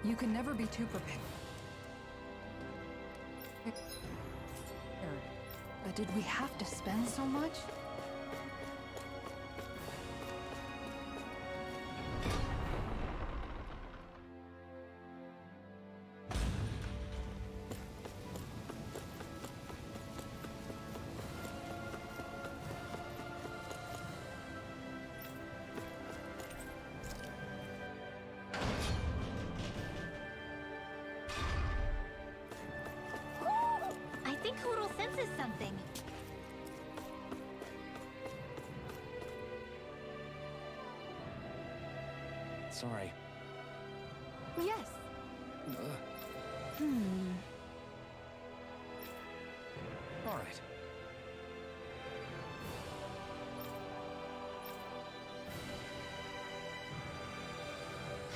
You can never be too prepared. But did we have to spend so much? I think Hootle senses something. Sorry. Yes. Hmm. All right.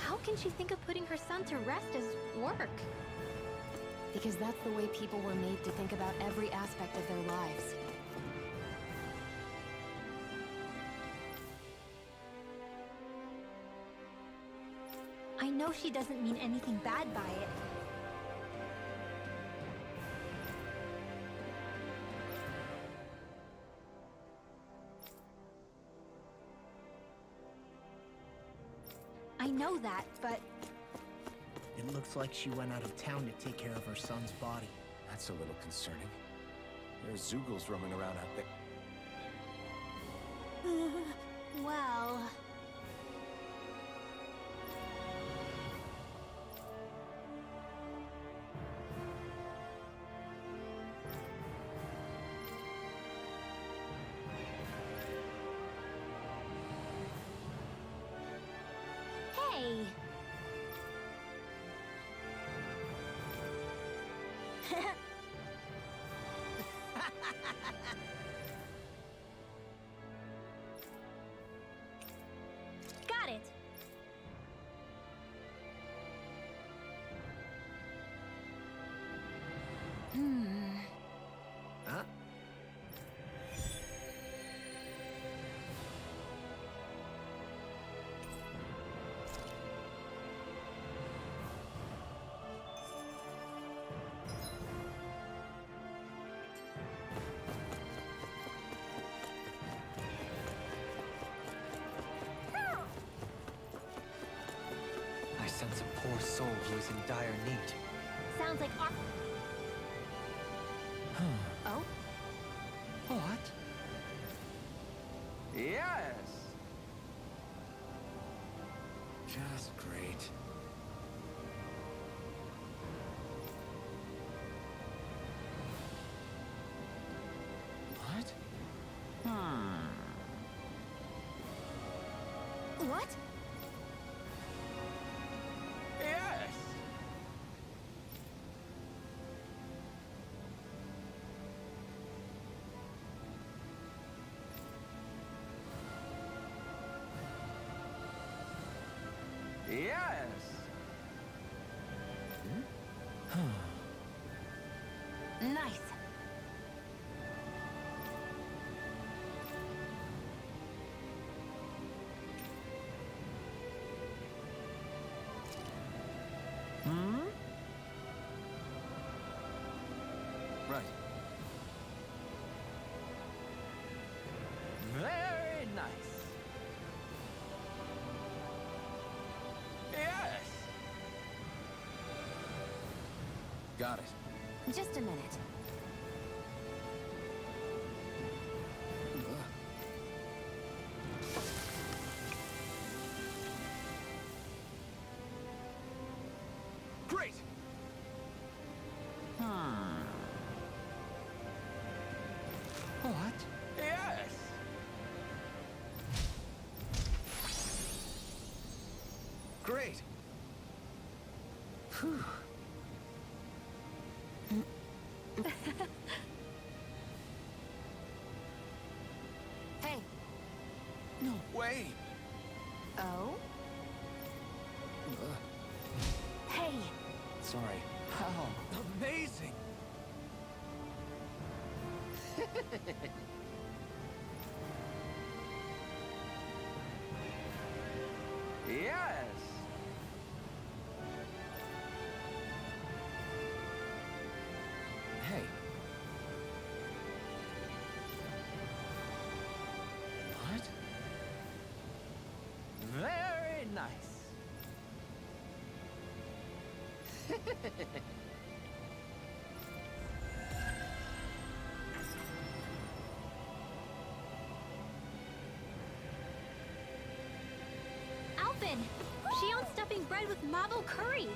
How can she think of putting her son to rest as work? Because that's the way people were made to think about every aspect of their lives. I know she doesn't mean anything bad by it. I know that, but It looks like she went out of town to take care of her son's body. That's a little concerning. There's Zoogles roaming around out there. well... Hey! Got it! Huh? I sense a poor soul who is in dire need. Sounds like our... Oh? What? Yes! Just great. What? What? Yes! Yes! Nice. Right. Very nice. Yes! Got it. Just a minute. Great! What? Yes! Great! Phew. Hey. No way! Oh? Hey. Sorry. How amazing! Yes! Hey. What? Very nice. Alvin! She owns stuffing bread with marble curry!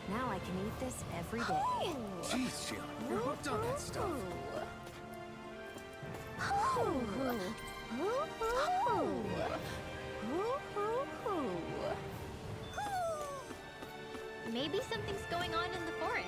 Now I can eat this every day. Jeez, Sheila, you're hooked on that stuff. Maybe something's going on in the forest.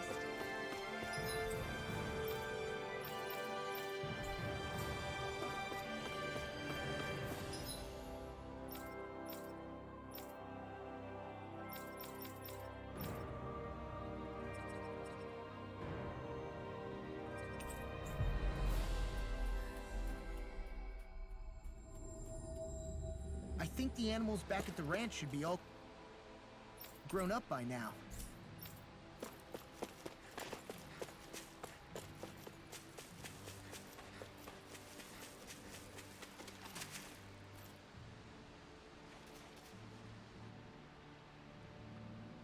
I think the animals back at the ranch should be all grown up by now.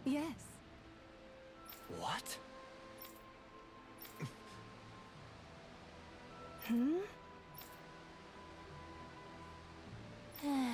Yes. What? Hmm? Hmm?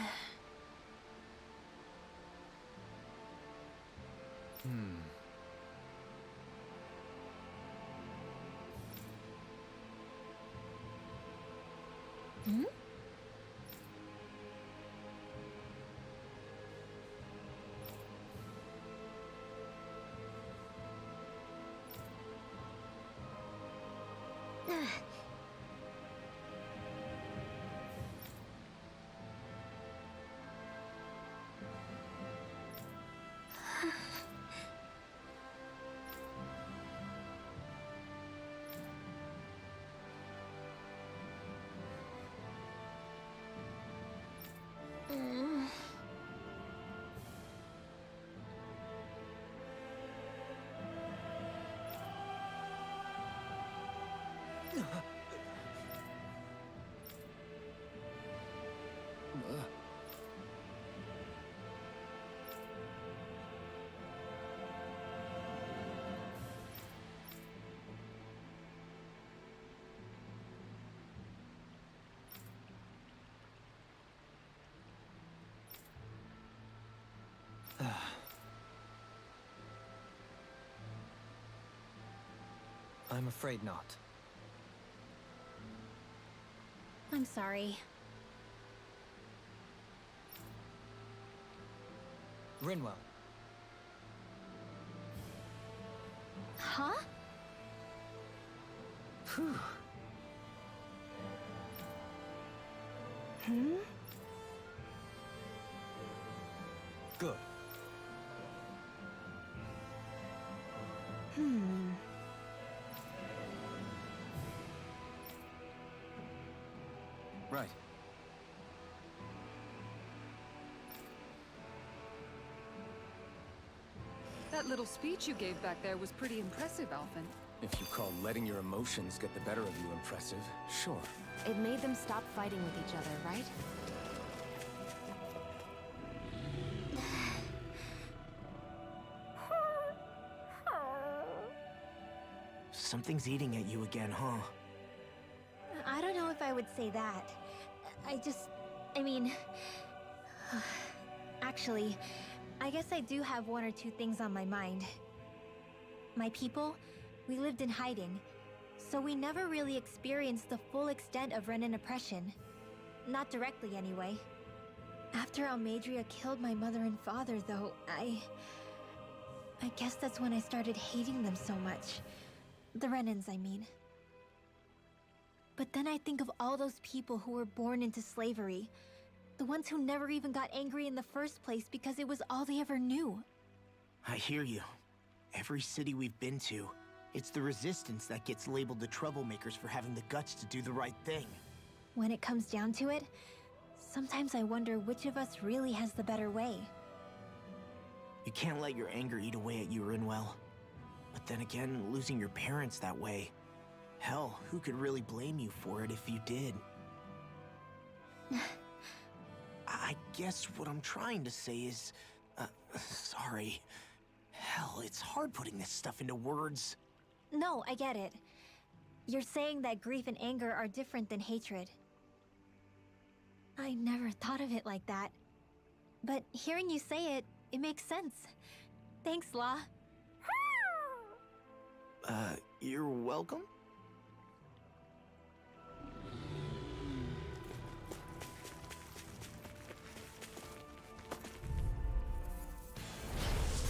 I'm afraid not. I'm sorry. Rinwell, Huh? Hmm? good. Hmm. Right. That little speech you gave back there was pretty impressive, Alphen. If you call letting your emotions get the better of you impressive, sure. It made them stop fighting with each other, right? Something's eating at you again, huh? I don't know if I would say that. I mean... Actually, I guess I do have one or two things on my mind. My people, we lived in hiding, so we never really experienced the full extent of Renan oppression. Not directly, anyway. After Almadria killed my mother and father, though, I guess that's when I started hating them so much. The Renans, I mean. But then I think of all those people who were born into slavery. The ones who never even got angry in the first place because it was all they ever knew. I hear you. Every city we've been to, it's the resistance that gets labeled the troublemakers for having the guts to do the right thing. When it comes down to it, sometimes I wonder which of us really has the better way. You can't let your anger eat away at you, Rinwell. But then again, losing your parents that way... Hell, who could really blame you for it if you did? I guess what I'm trying to say is... sorry. Hell, it's hard putting this stuff into words. No, I get it. You're saying that grief and anger are different than hatred. I never thought of it like that. But hearing you say it, it makes sense. Thanks, La. You're welcome?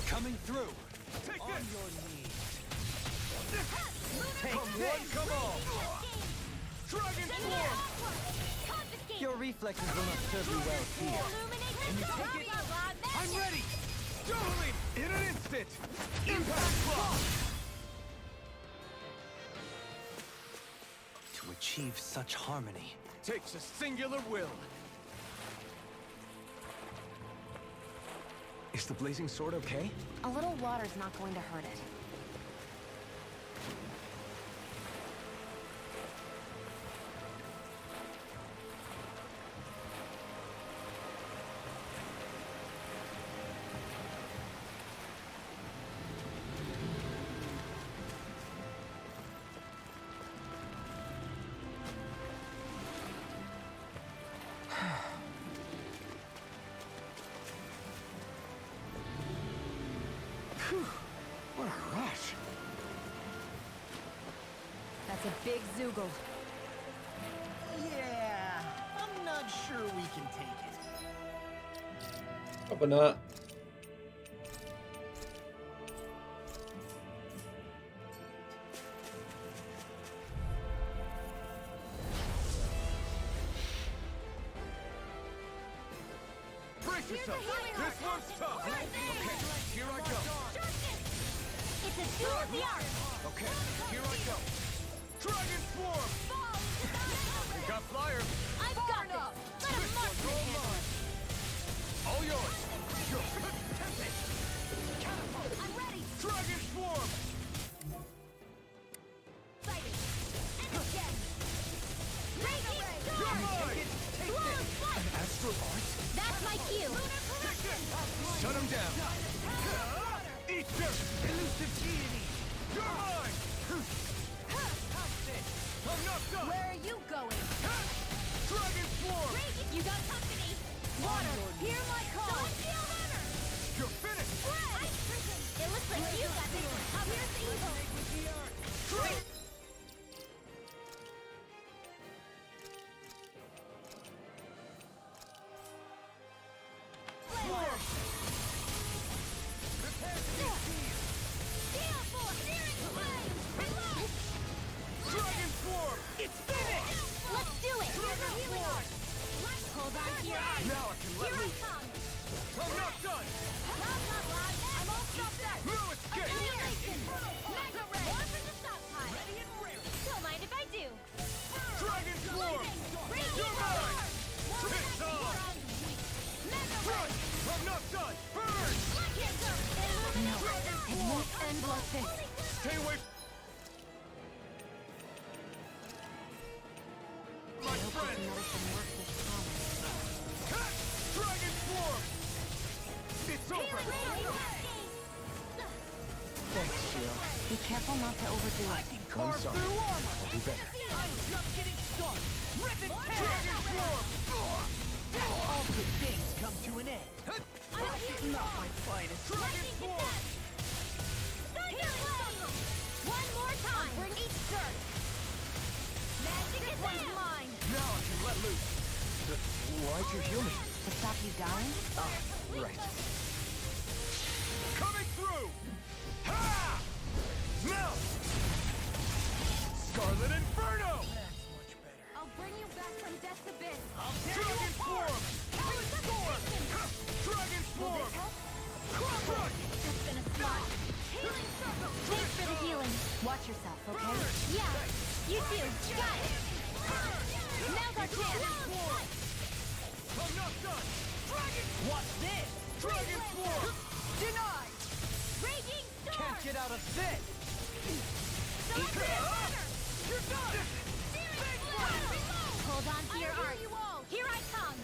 Coming through! Take On this! your knees. Take come this. one, come all! Dragon Form! Your reflexes will not serve you well here. And you take it? I'm ready! Totally! In an instant! Impact Block! To achieve such harmony, Takes a singular will. Is the blazing sword okay? A little water's not going to hurt it. Phew, what a rush. That's a big Zoogle. Yeah, I'm not sure we can take it. Probably not. Brace yourself! This one's tough! Okay, here I go! It's a duel of the arts! Okay, here I go! Dragon Swarm! We got flyers! I've got this! Let him mark This one's all mine! All yours! Tempest! Catapult! I'm ready! Dragon Swarm! Fighting! And again! Raging You're Storm! mine! Flawless Flight! An Astral Art? That's my cue! Take this! Shut him down! Eat dirt! Elusive deity! You're mine! I'm not done! Where are you going? Dragon Swarm! Raging! You got company! Water! Hear my call! Don't feel better! You're finished! It looks like you got this! Now here's the evil! Dragon! Dragon Swarm! It's finished! Let's do it! Hold on to your arms! Now I can let Here I loose! come! I'm not done! I'm all stopped up! No escape! Annihilation! Mega Ray! More for the stop time! Don't mind if I do! Dragon Swarm! Raging You're mine! Storm! It's on! Mega Ray! Run! I'm not done! Burn! No, It won't end like this. Stay away! My friend! Medicine works as promised. Cut! Dragon Swarm! It's over! Thanks, Shield. Be careful not to overdo it. I'm sorry. I'll do better. I'm just getting started. Rip and tear. Dragon Swarm! All good things come to an end. Not my finest. Dragon Swarm! One more time! Bring each dirt! Magic is mine! Now I can let loose! Why'd you heal me? To stop you dying? Right. Coming through! Ha! Now! Scarlet Inferno! I'll bring you back from death's abyss! Dragon Swarm! Dragon Swarm! Crush! That's been a spot! Healing circle! Thanks for the healing! Watch yourself, okay? Yeah! You too! Got it! Now's our chance! I'm not done! What's this? Dragon Swarm! Denied. Raging Storm! Can't get out of this. You're done! Hold on to your arms! Here I come!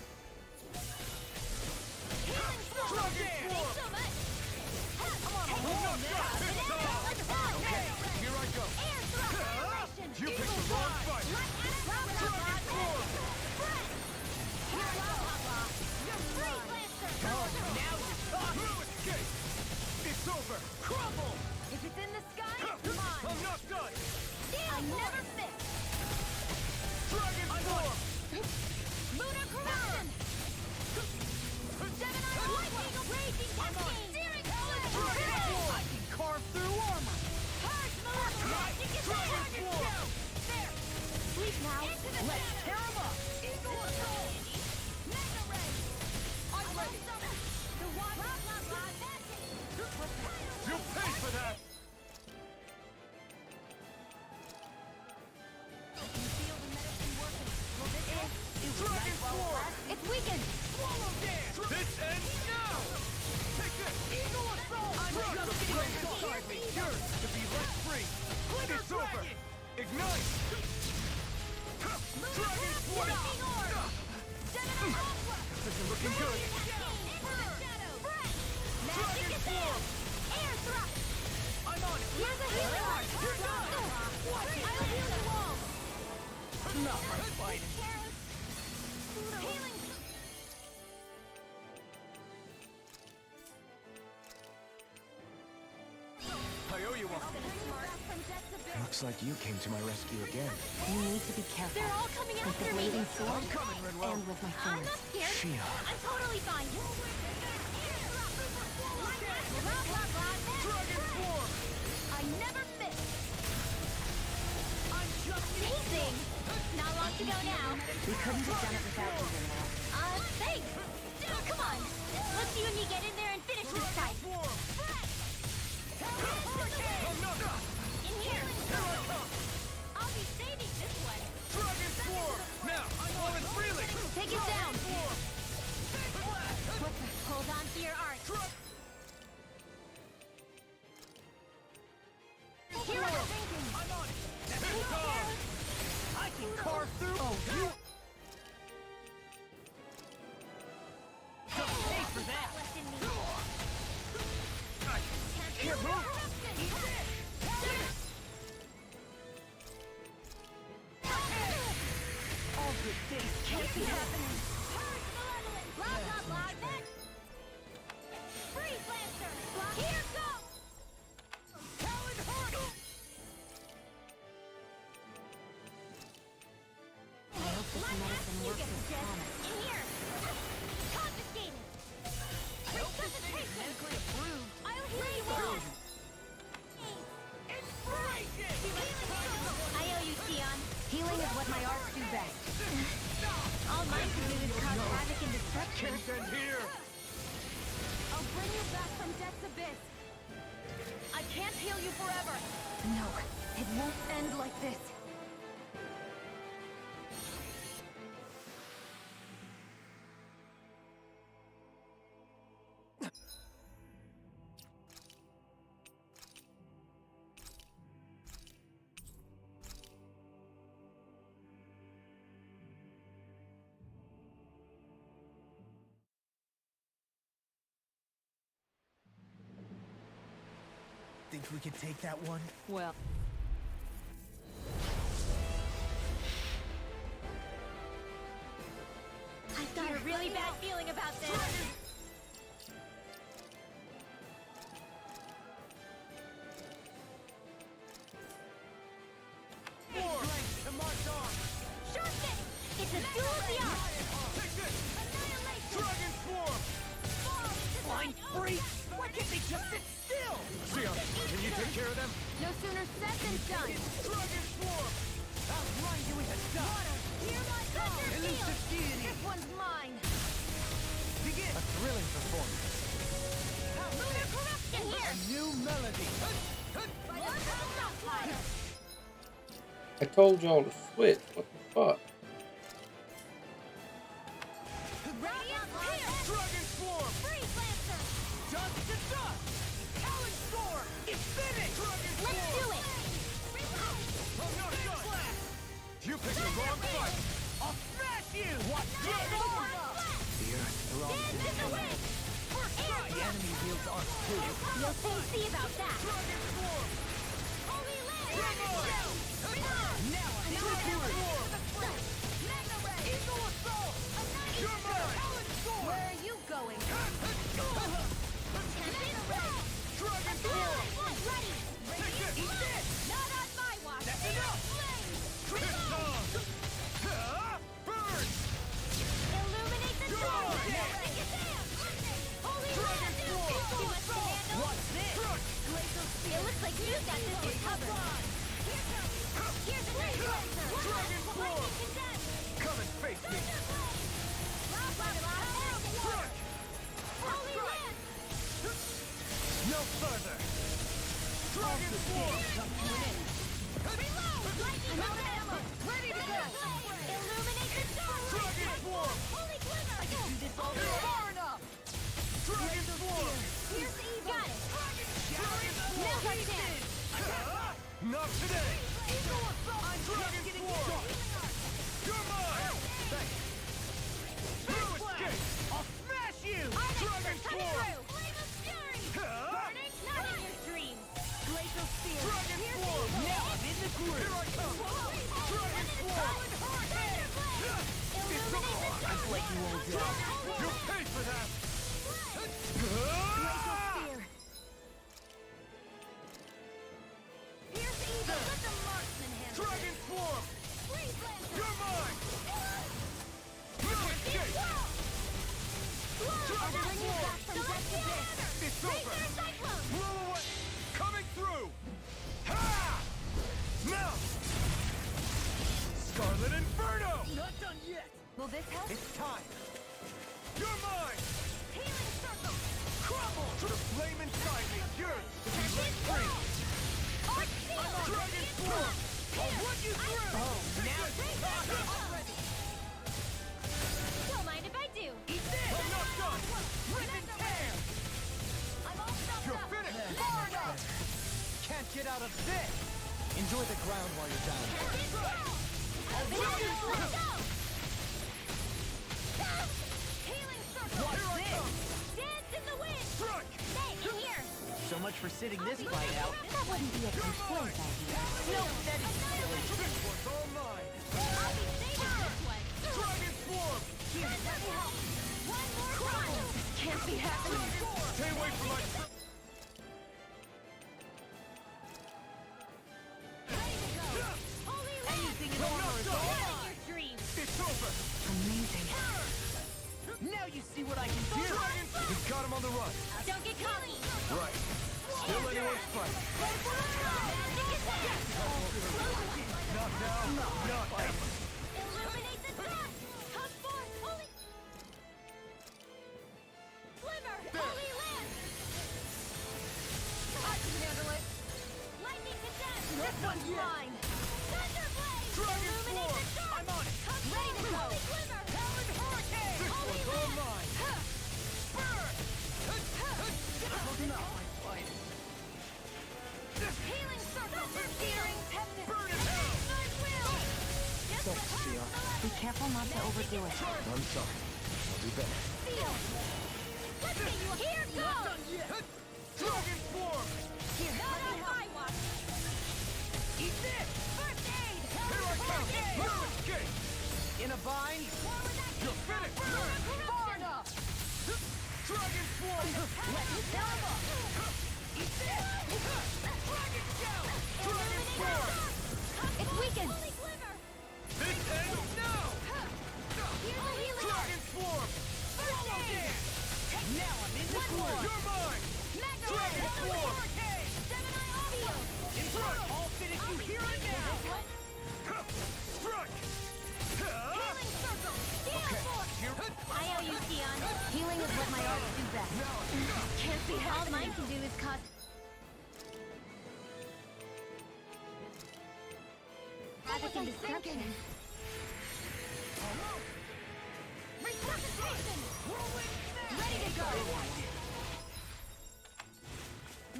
Healing Storm! Dragon Thanks Swarm! so much! I'm not done! It's on! Okay, here I go! Air thrust annihilation! You picked the wrong fight! Dragon Swarm! No escape! It's over! Crumble! If it's in the sky, I'm mine! not done! I never miss! Dragon Swarm! Lunar corruption! Gemini lightning! Raging cascade! Searing Dragon Swarm! Nice! Dragon Force! This is looking good! Dragon Force! Air thrust! I'm on it! Here's a healing arc! You're done! I'll heal the wall! Not my fight! Healing! I owe you one. Looks like you came to my rescue again. You need to be careful. They're all coming With the after me! blazing sword I'm coming, Rinwell. and with my I'm thorns. not scared! Shia. I'm totally fine! Dragon Form! I never miss! I'm just amazing! Not long to go now. We couldn't have done it without you, Rinwell. Thanks! Come on! Let's see when you get in there and finish this fight! In here! I'll be saving this one! Dragon Form! Now, while it's reeling! Take it down! Hold on to your arc! Here I go! I'm on it! I can carve through! Oh, you... Don't pay for that! Here, move! All good things can't be happening! Blah, blah, blah, then! Freeze Lancer! Here goes! Talon Hurdle! I hope this medicine You works get as the gist. promised. In here! Confiscated! I hope this thing is medically approved! I'll heal you all! Inspiration! I owe you, Sion. Healing is what my arts do best. All mine can do is cause havoc and destruction. Can't end here! I'll bring you back from Death's Abyss. I can't heal you forever. No, it won't end like this. Think we could take that one? Well, I've got a really bad feeling about this. To march on! Sure thing. It's a duel of the arts. Take this! Dragon Form! Blind freak! Why can't they just sit still? Sion, can you take care of them? No sooner said than done. Dragon Form! I'll grind you into dust! Hear my call. Elusive deity! This one's mine. Begin! A thrilling performance. Lunar corruption here. A new melody! More Hellfire. I told y'all to switch. What the fuck? Radiant here. Dragon Form! Freeze Lancer. Dust to dust! Talon Sword! It's finished! Dragon Let's Form! do it. I'm not done! You picked the wrong fight! I'll smash you! What? The Earth belongs Stand to in the me. wind. The enemy wields ours too! You'll soon see about that. Dragon Form! Holy Land. Now I know Dragon Form! Eagle Assault! You're mine! Talon Sword! Where are you going? Dragon Form! Ready. Take this! Eat this! Not on my watch. That's enough! It's on! Burn! Illuminate the Go! door. Take it down. Holy Land. What's this? It looks like you got this one covered. Here's a nice laser. Dragon Form! Come and face me! Holy Land. No further! Dragon Form! Reload. Lightning bolt ammo. Ready to go. Illuminate the door. Dragon Form! Holy glimmer. I can do this all Here. far enough. Dragon Form! Here's the evil. Got it. Dragon Now Form! touch down. Not today! You're mine! Thanks. You escape! I'll smash you! Dragon Swarm! Burning, not in your dreams! Glacial Spear! Dragon Swarm! Now I'm in the groove! Here I come! Dragon Swarm! It's over! Just let you all down. You'll pay for that! Glacial Spear! Here's evil, let the marksman handle Dragon Swarm! Freeze Lancer! You're mine! You escape! Dragon Bring you back from death to this! It's over! Razor Cyclone! Blow away! Coming through! Ha! Now! Scarlet Inferno! Not done yet! Will this help? It's time! You're mine! Healing Circle! Crumble to the flame inside me! Yours to be let free! Arc Seal! Dragon Swarm! I'll run you through! Oh, now Don't mind if I do! Eat this! I'm not done! Rip and tear! I'm all stuffed You're up! finished! Far enough! can't get out of this! Enjoy the ground while you're down. Let's go! Healing Circle! What's this? Dance in the wind! Strike! Stay in here! So much for sitting this fight out. That wouldn't be a complaint idea. No, that is silly. This one's all mine! I'll be saving this one! Dragon Swarm! Here, let me help! One more run! Can't be happening. Stay away from my... Ready to go! Holy Land! Anything in order is all Not in mine. your dreams! It's over! Amazing. Now you see what I can do. We've got him on the run. Don't get caught! Right. Still anyone's fight. Not now. Not ever. Illuminate the dark! Come forth, holy... Glimmer! Holy Land! I can handle it! Lightning condemned! This one's mine! Thunderblade! Dragon Illuminate the Swarm! dark! I'm on it. Come ready to go! Holy Glimmer! Howling Hurricane! This Holy one's all Land! mine. Burn! Healing Circle! Searing Tempest! Burn in hell! Third Will! Just Don't the steal. Be careful not to overdo it. I'm sorry. I'll do better. Seal! Let's get you here goes! Dragon Swarm! Not on my watch! Eat this! First aid! Here I come! No escape! In a bind? You're finished! Far enough! Dragon Swarm! Let me tear him up! Eat this! Dragon Shout! Dragon Swarm! It's weakened! Holy Glimmer! This ends now! Here's a healing Dragon Swarm! First aid! Now I'm in the One more! groove. You're mine! Mega Dragon Ray! Swarm! Gemini Audio! Strike! I'll finish you here and now. Strike! Healing Circle! Steel Force! I owe you, Sion. Healing is what my arts do best. Can't be all mine can do is cause... Havoc and destruction. Resuscitation! Ready to go!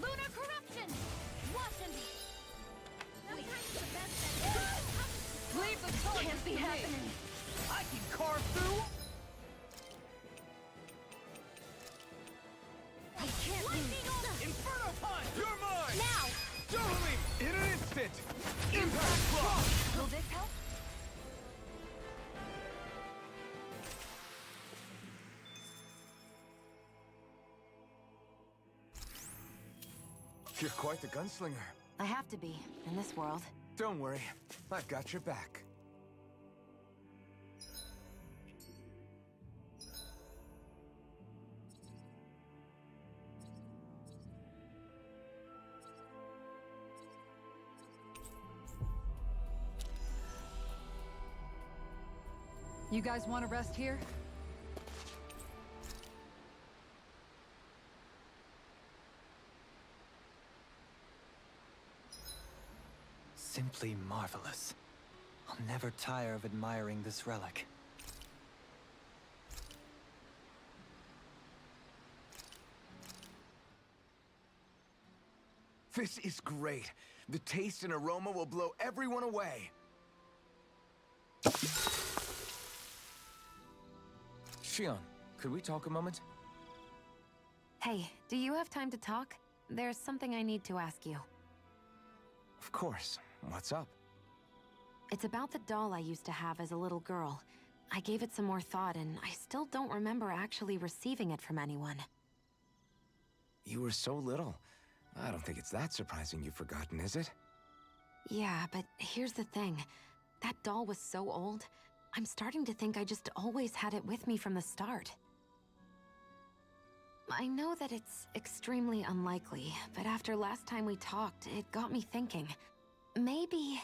Lunar Corruption! Watson! Leave the target Can't be to me. happening. I can carve through. I can't lose. Inferno Punch! You're mine! Now! Totally! In an instant! Impact Block! Will this help? You're quite the gunslinger. I have to be, in this world. Don't worry. I've got your back. You guys want to rest here? Simply marvelous. I'll never tire of admiring this relic. This is great. The taste and aroma will blow everyone away. Shion, could we talk a moment? Hey, do you have time to talk? There's something I need to ask you. Of course. What's up? It's about the doll I used to have as a little girl. I gave it some more thought, and I still don't remember actually receiving it from anyone. You were so little. I don't think it's that surprising you've forgotten, is it? Yeah, but here's the thing. That doll was so old, I'm starting to think I just always had it with me from the start. I know that it's extremely unlikely, but after last time we talked, it got me thinking. Maybe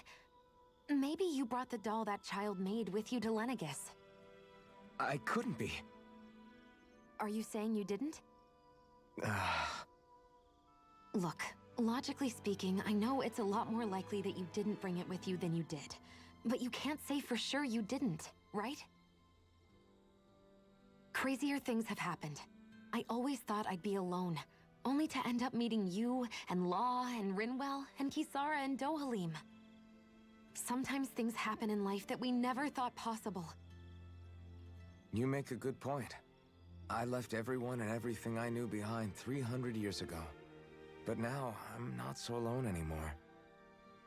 you brought the doll that child made with you to Lenegis. I couldn't be. Are you saying you didn't? Look, logically speaking, I know it's a lot more likely that you didn't bring it with you than you did. But you can't say for sure you didn't, right? Crazier things have happened. I always thought I'd be alone, only to end up meeting you, and Law, and Rinwell, and Kisara, and Dohalim. Sometimes things happen in life that we never thought possible. You make a good point. I left everyone and everything I knew behind 300 years ago. But now, I'm not so alone anymore.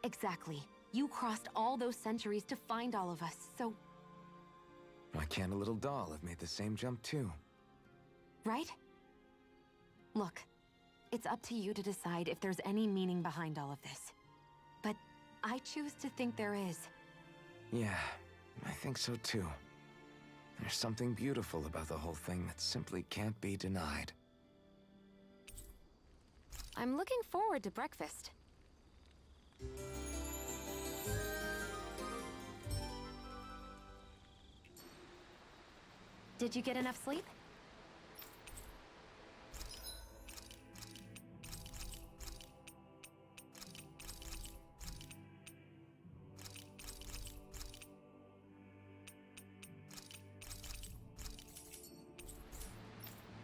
Exactly. You crossed all those centuries to find all of us, so... Why can't a little doll have made the same jump too? Right? Look, it's up to you to decide if there's any meaning behind all of this. But I choose to think there is. Yeah, I think so too. There's something beautiful about the whole thing that simply can't be denied. I'm looking forward to breakfast. Did you get enough sleep?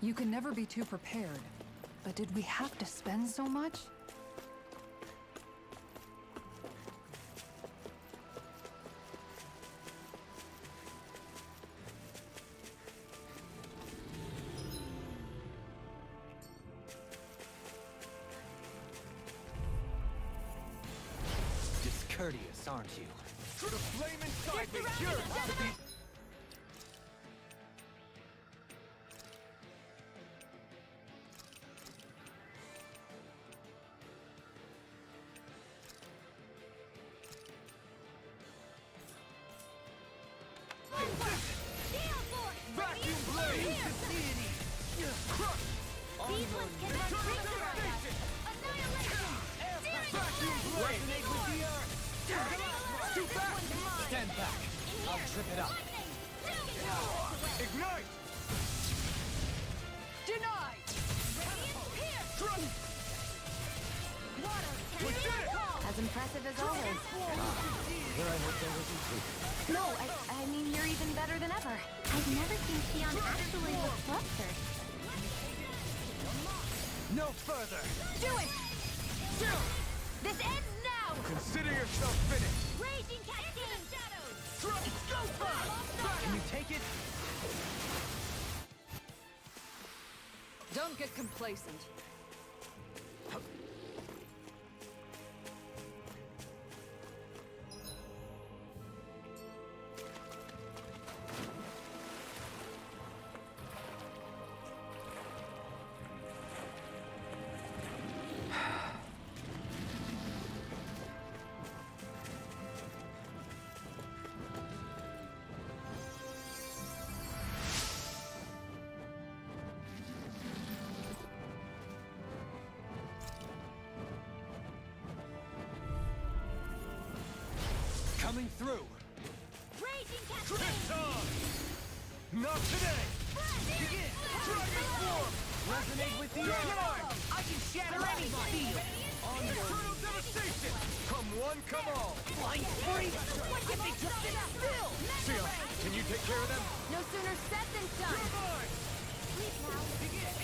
You can never be too prepared. But did we have to spend so much? Discourteous, aren't you? The flame inside me yearns to be... Vacuum blade! These ones cannot take the ride. Annihilation! Vacuum blade! Resonate with the earth! Too fast! Stand back. I'll trip it up. Ignite! Denied! We did it! As impressive as always. Here I hope there wasn't truth. No, I mean, you're even better than ever. I've never seen Shion actually look flustered. No further! Do it! This ends now! Consider yourself finished! Raging Cascade! Shadows! Can you take it? Don't get complacent. Coming through. Raging This Cascade! time! Not today! Begin. Dragon form! Resonate with the Dragon earth. eye! I can shatter any steel! Brutal devastation! Come one, come all! Flying spree! If they just sit still! Seal, can you take care of them? No sooner said than done! You're mine! Sleep now.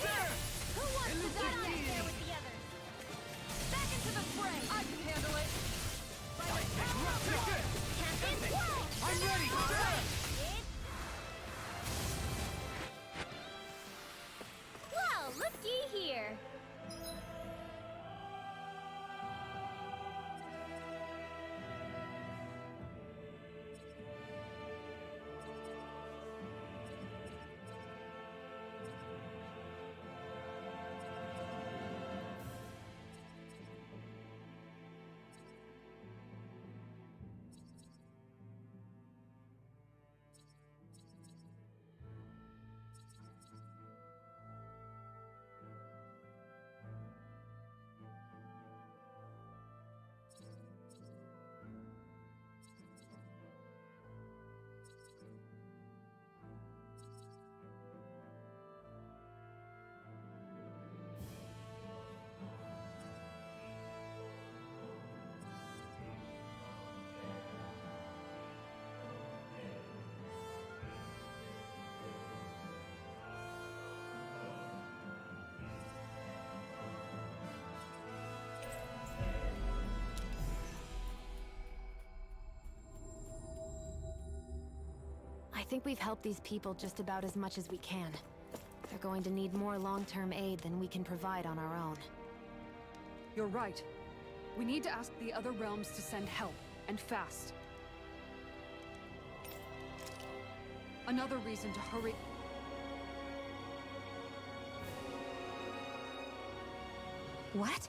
There! Who wants to die out there with the others? Back into I'm ready! Well, looky here. I think we've helped these people just about as much as we can. They're going to need more long-term aid than we can provide on our own. You're right. We need to ask the other realms to send help, and fast. Another reason to hurry. What?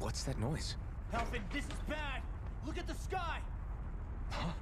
What's that noise? Helfin, this is bad! Look at the sky! Huh?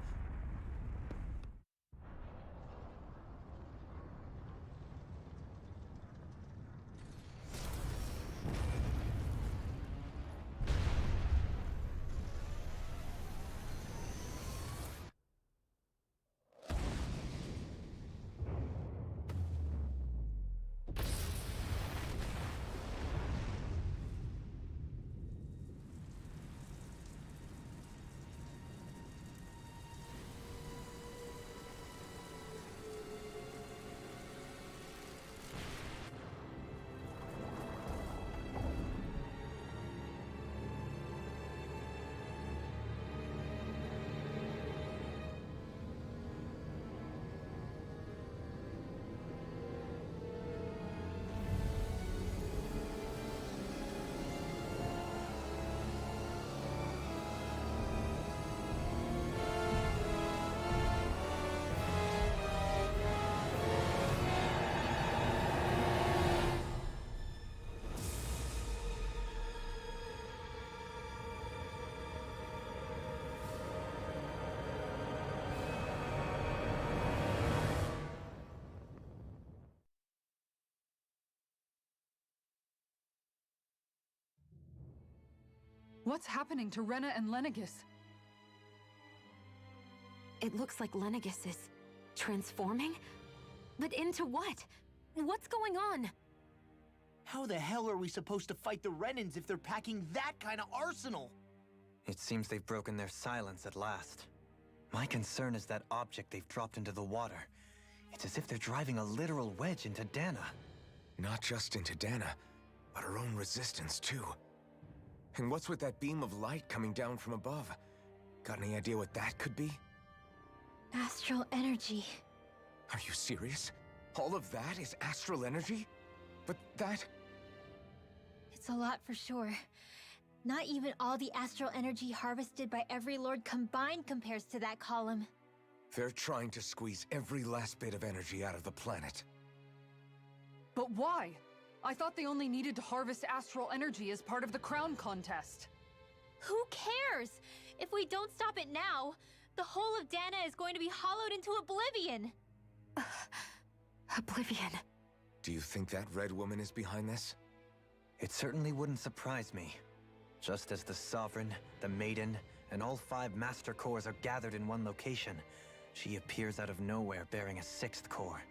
What's happening to Rena and Lenegis? It looks like Lenegis is transforming? But into what? What's going on? How the hell are we supposed to fight the Renans if they're packing that kind of arsenal? It seems they've broken their silence at last. My concern is that object they've dropped into the water. It's as if they're driving a literal wedge into Dana. Not just into Dana, but her own resistance, too. And what's with that beam of light coming down from above? Got any idea what that could be? Astral energy. Are you serious? All of that is astral energy? But that... It's a lot for sure. Not even all the astral energy harvested by every lord combined compares to that column. They're trying to squeeze every last bit of energy out of the planet. But why? I thought they only needed to harvest astral energy as part of the crown contest. Who cares? If we don't stop it now, the whole of Dana is going to be hollowed into oblivion. Oblivion. Do you think that red woman is behind this? It certainly wouldn't surprise me. Just as the Sovereign, the Maiden, and all 5 Master Cores are gathered in one location, she appears out of nowhere bearing a 6th core.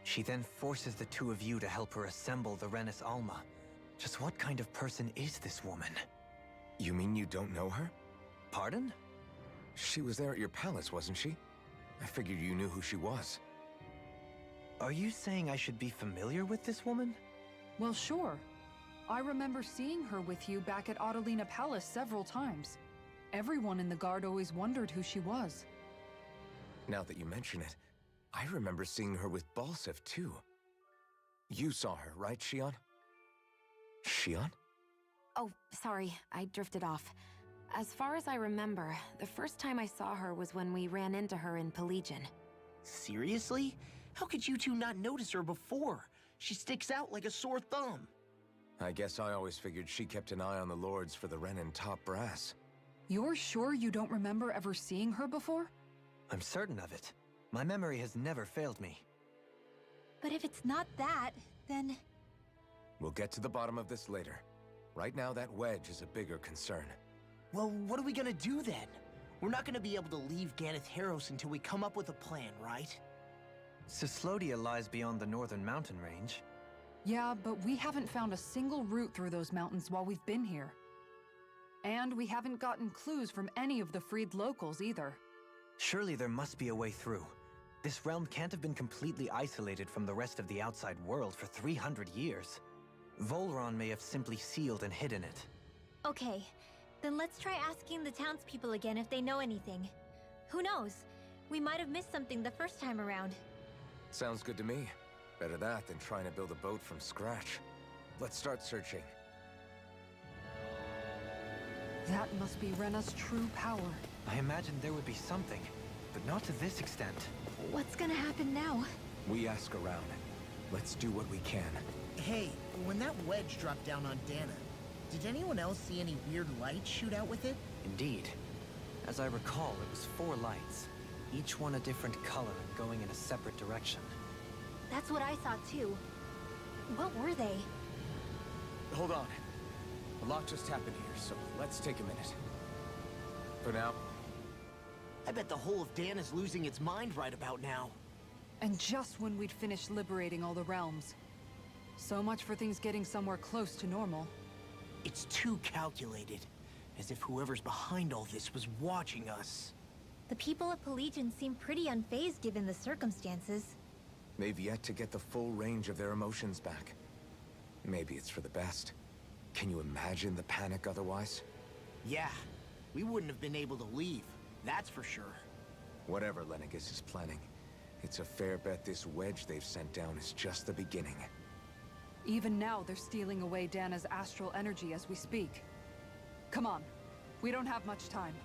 She then forces the two of you to help her assemble the Renis Alma. Just what kind of person is this woman? You mean you don't know her? Pardon? She was there at your palace, wasn't she? I figured you knew who she was. Are you saying I should be familiar with this woman? Well, sure. I remember seeing her with you back at Adelina Palace several times. Everyone in the guard always wondered who she was. Now that you mention it, I remember seeing her with Balseph, too. You saw her, right, Shion? Shion? Oh, sorry, I drifted off. As far as I remember, the first time I saw her was when we ran into her in Pelegion. Seriously? How could you two not notice her before? She sticks out like a sore thumb. I guess I always figured she kept an eye on the lords for the Renin top brass. You're sure you don't remember ever seeing her before? I'm certain of it. My memory has never failed me. But if it's not that, then... We'll get to the bottom of this later. Right now, that wedge is a bigger concern. Well, what are we gonna do then? We're not gonna be able to leave Ganeth Haros until we come up with a plan, right? Cyslodia lies beyond the northern mountain range. Yeah, but we haven't found a single route through those mountains while we've been here. And we haven't gotten clues from any of the freed locals either. Surely there must be a way through. This realm can't have been completely isolated from the rest of the outside world for 300 years. Volron may have simply sealed and hidden it. Okay, then let's try asking the townspeople again if they know anything. Who knows? We might have missed something the first time around. Sounds good to me. Better that than trying to build a boat from scratch. Let's start searching. That must be Rena's true power. I imagined there would be something, but not to this extent. What's gonna happen now? We ask around. Let's do what we can. Hey, when that wedge dropped down on Dana, did anyone else see any weird lights shoot out with it? Indeed. As I recall, it was 4 lights, each one a different color and going in a separate direction. That's what I saw too. What were they? Hold on. A lot just happened here, so let's take a minute. For now. I bet the whole of Dan is losing its mind right about now. And just when we'd finished liberating all the realms. So much for things getting somewhere close to normal. It's too calculated. As if whoever's behind all this was watching us. The people of Pelegion seem pretty unfazed given the circumstances. They've yet to get the full range of their emotions back. Maybe it's for the best. Can you imagine the panic otherwise? Yeah, we wouldn't have been able to leave, that's for sure. Whatever Lenegis is planning, it's a fair bet this wedge they've sent down is just the beginning. Even now, they're stealing away Dana's astral energy as we speak. Come on, we don't have much time.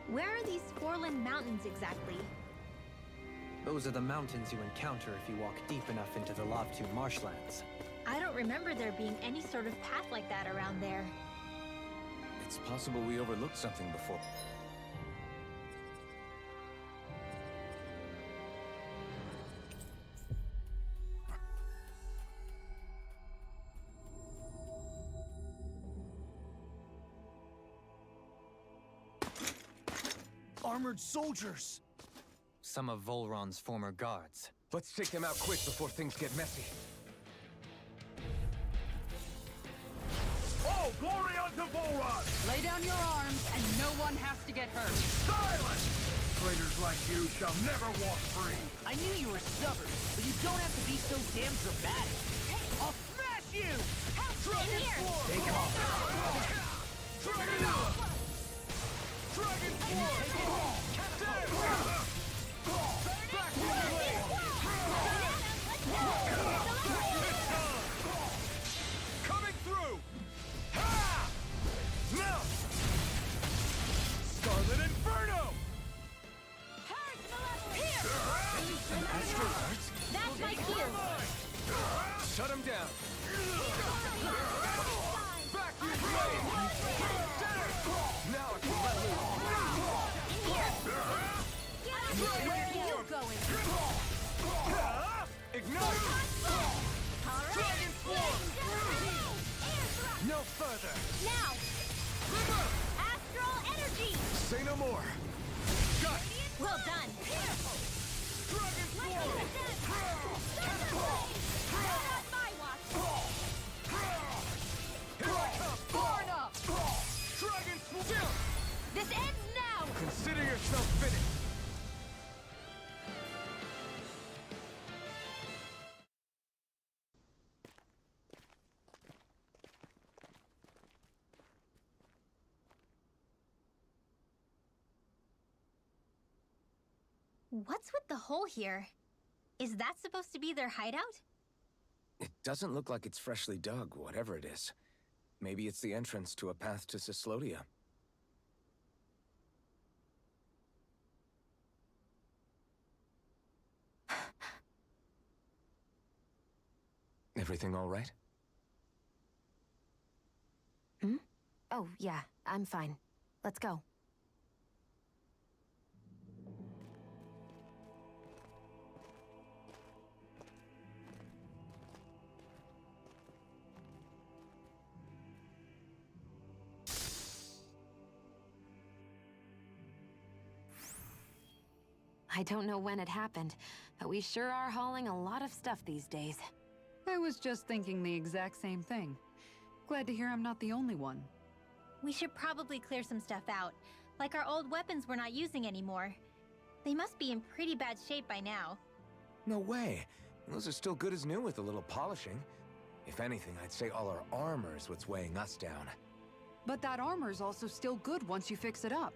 Where are these Forland Mountains exactly? Those are the mountains you encounter if you walk deep enough into the Lavtu marshlands. I don't remember there being any sort of path like that around there. It's possible we overlooked something before. Armored soldiers! Some of Volron's former guards. Let's take them out quick before things get messy. Oh, glory unto Volron! Lay down your arms, and no one has to get hurt. Silence! Traitors like you shall never walk free. I knew you were stubborn, but you don't have to be so damn dramatic. I'll smash you! Dragon Sword! Take him off. Dragon Sword! Scarlet Inferno! An Astral Arts? That's my cue! Shut him down! Back you blade! Now I can let loose! Where are you going? Ignite! Dragon Form! No further! Now! Astral energy! Say no more! Gut! Well done! Dragon Form! Not my watch! Here I come! Born up! Dragon Form! This ends now! Consider yourself finished! What's with the hole here? Is that supposed to be their hideout? It doesn't look like it's freshly dug, whatever it is. Maybe it's the entrance to a path to Cyslodia. Everything all right? Hmm? Oh, yeah, I'm fine. Let's go. I don't know when it happened, but we sure are hauling a lot of stuff these days. I was just thinking the exact same thing. Glad to hear I'm not the only one. We should probably clear some stuff out, like our old weapons we're not using anymore. They must be in pretty bad shape by now. No way. Those are still good as new with a little polishing. If anything, I'd say all our armor is what's weighing us down. But that armor's also still good once you fix it up.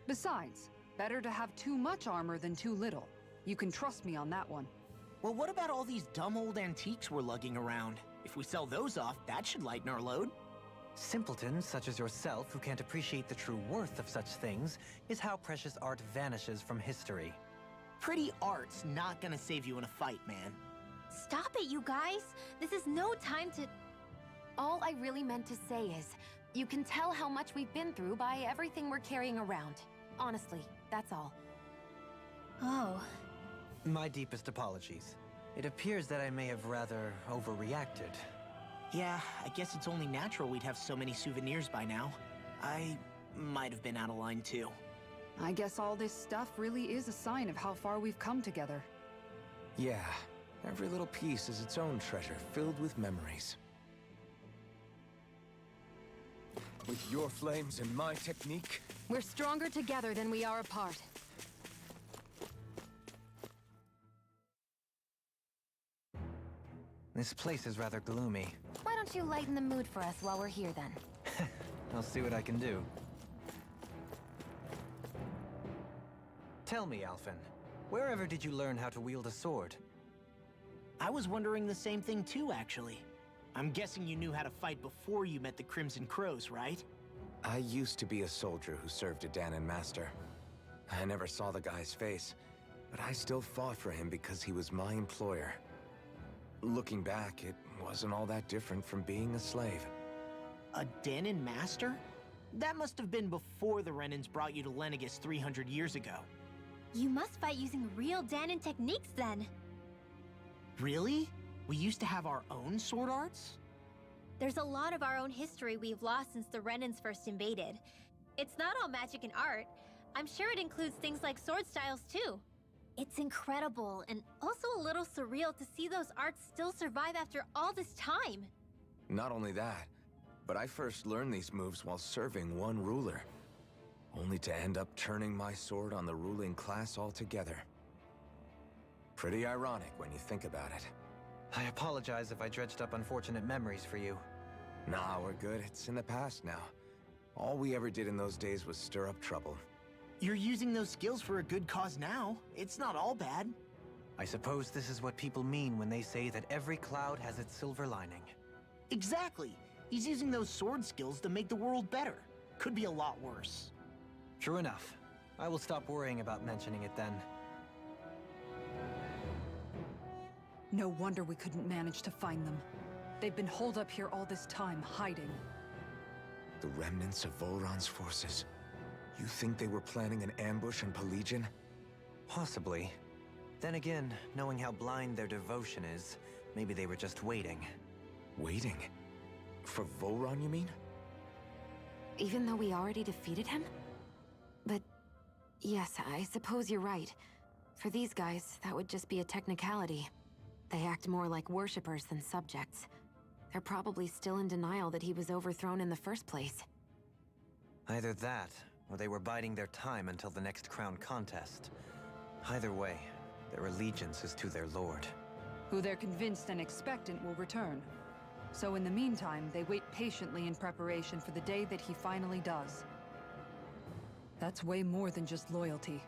Besides, better to have too much armor than too little. You can trust me on that one. Well, what about all these dumb old antiques we're lugging around? If we sell those off, that should lighten our load. Simpletons such as yourself who can't appreciate the true worth of such things is how precious art vanishes from history. Pretty art's not gonna save you in a fight, man. Stop it, you guys! This is no time to... All I really meant to say is, you can tell how much we've been through by everything we're carrying around. Honestly, that's all. Oh. My deepest apologies. It appears that I may have rather overreacted. Yeah, I guess it's only natural we'd have so many souvenirs by now. I might have been out of line too. I guess all this stuff really is a sign of how far we've come together. Yeah, every little piece is its own treasure filled with memories. With your flames and my technique, We're stronger together than we are apart. This place is rather gloomy. Why don't you lighten the mood for us while we're here then? I'll see what I can do. Tell me, Alphen, wherever did you learn how to wield a sword? I was wondering the same thing too, actually. I'm guessing you knew how to fight before you met the Crimson Crows, right? I used to be a soldier who served a Dahnan master. I never saw the guy's face, but I still fought for him because he was my employer. Looking back, it wasn't all that different from being a slave. A Dahnan master? That must have been before the Renans brought you to Lenegis 300 years ago. You must fight using real Dahnan techniques then. Really? We used to have our own sword arts? There's a lot of our own history we've lost since the Renans first invaded. It's not all magic and art. I'm sure it includes things like sword styles too. It's incredible and also a little surreal to see those arts still survive after all this time. Not only that, but I first learned these moves while serving one ruler, only to end up turning my sword on the ruling class altogether. Pretty ironic when you think about it. I apologize if I dredged up unfortunate memories for you. Nah, we're good. It's in the past now. All we ever did in those days was stir up trouble. You're using those skills for a good cause now. It's not all bad. I suppose this is what people mean when they say that every cloud has its silver lining. Exactly. He's using those sword skills to make the world better. Could be a lot worse. True enough. I will stop worrying about mentioning it then. No wonder we couldn't manage to find them. They've been holed up here all this time, hiding. The remnants of Volron's forces. You think they were planning an ambush in Pelegion? Possibly. Then again, knowing how blind their devotion is, maybe they were just waiting. Waiting? For Volron, you mean? Even though we already defeated him? But yes, I suppose you're right. For these guys, that would just be a technicality. They act more like worshippers than subjects. They're probably still in denial that he was overthrown in the first place. Either that, or they were biding their time until the next crown contest. Either way, their allegiance is to their lord. Who they're convinced and expectant will return. So in the meantime, they wait patiently in preparation for the day that he finally does. That's way more than just loyalty.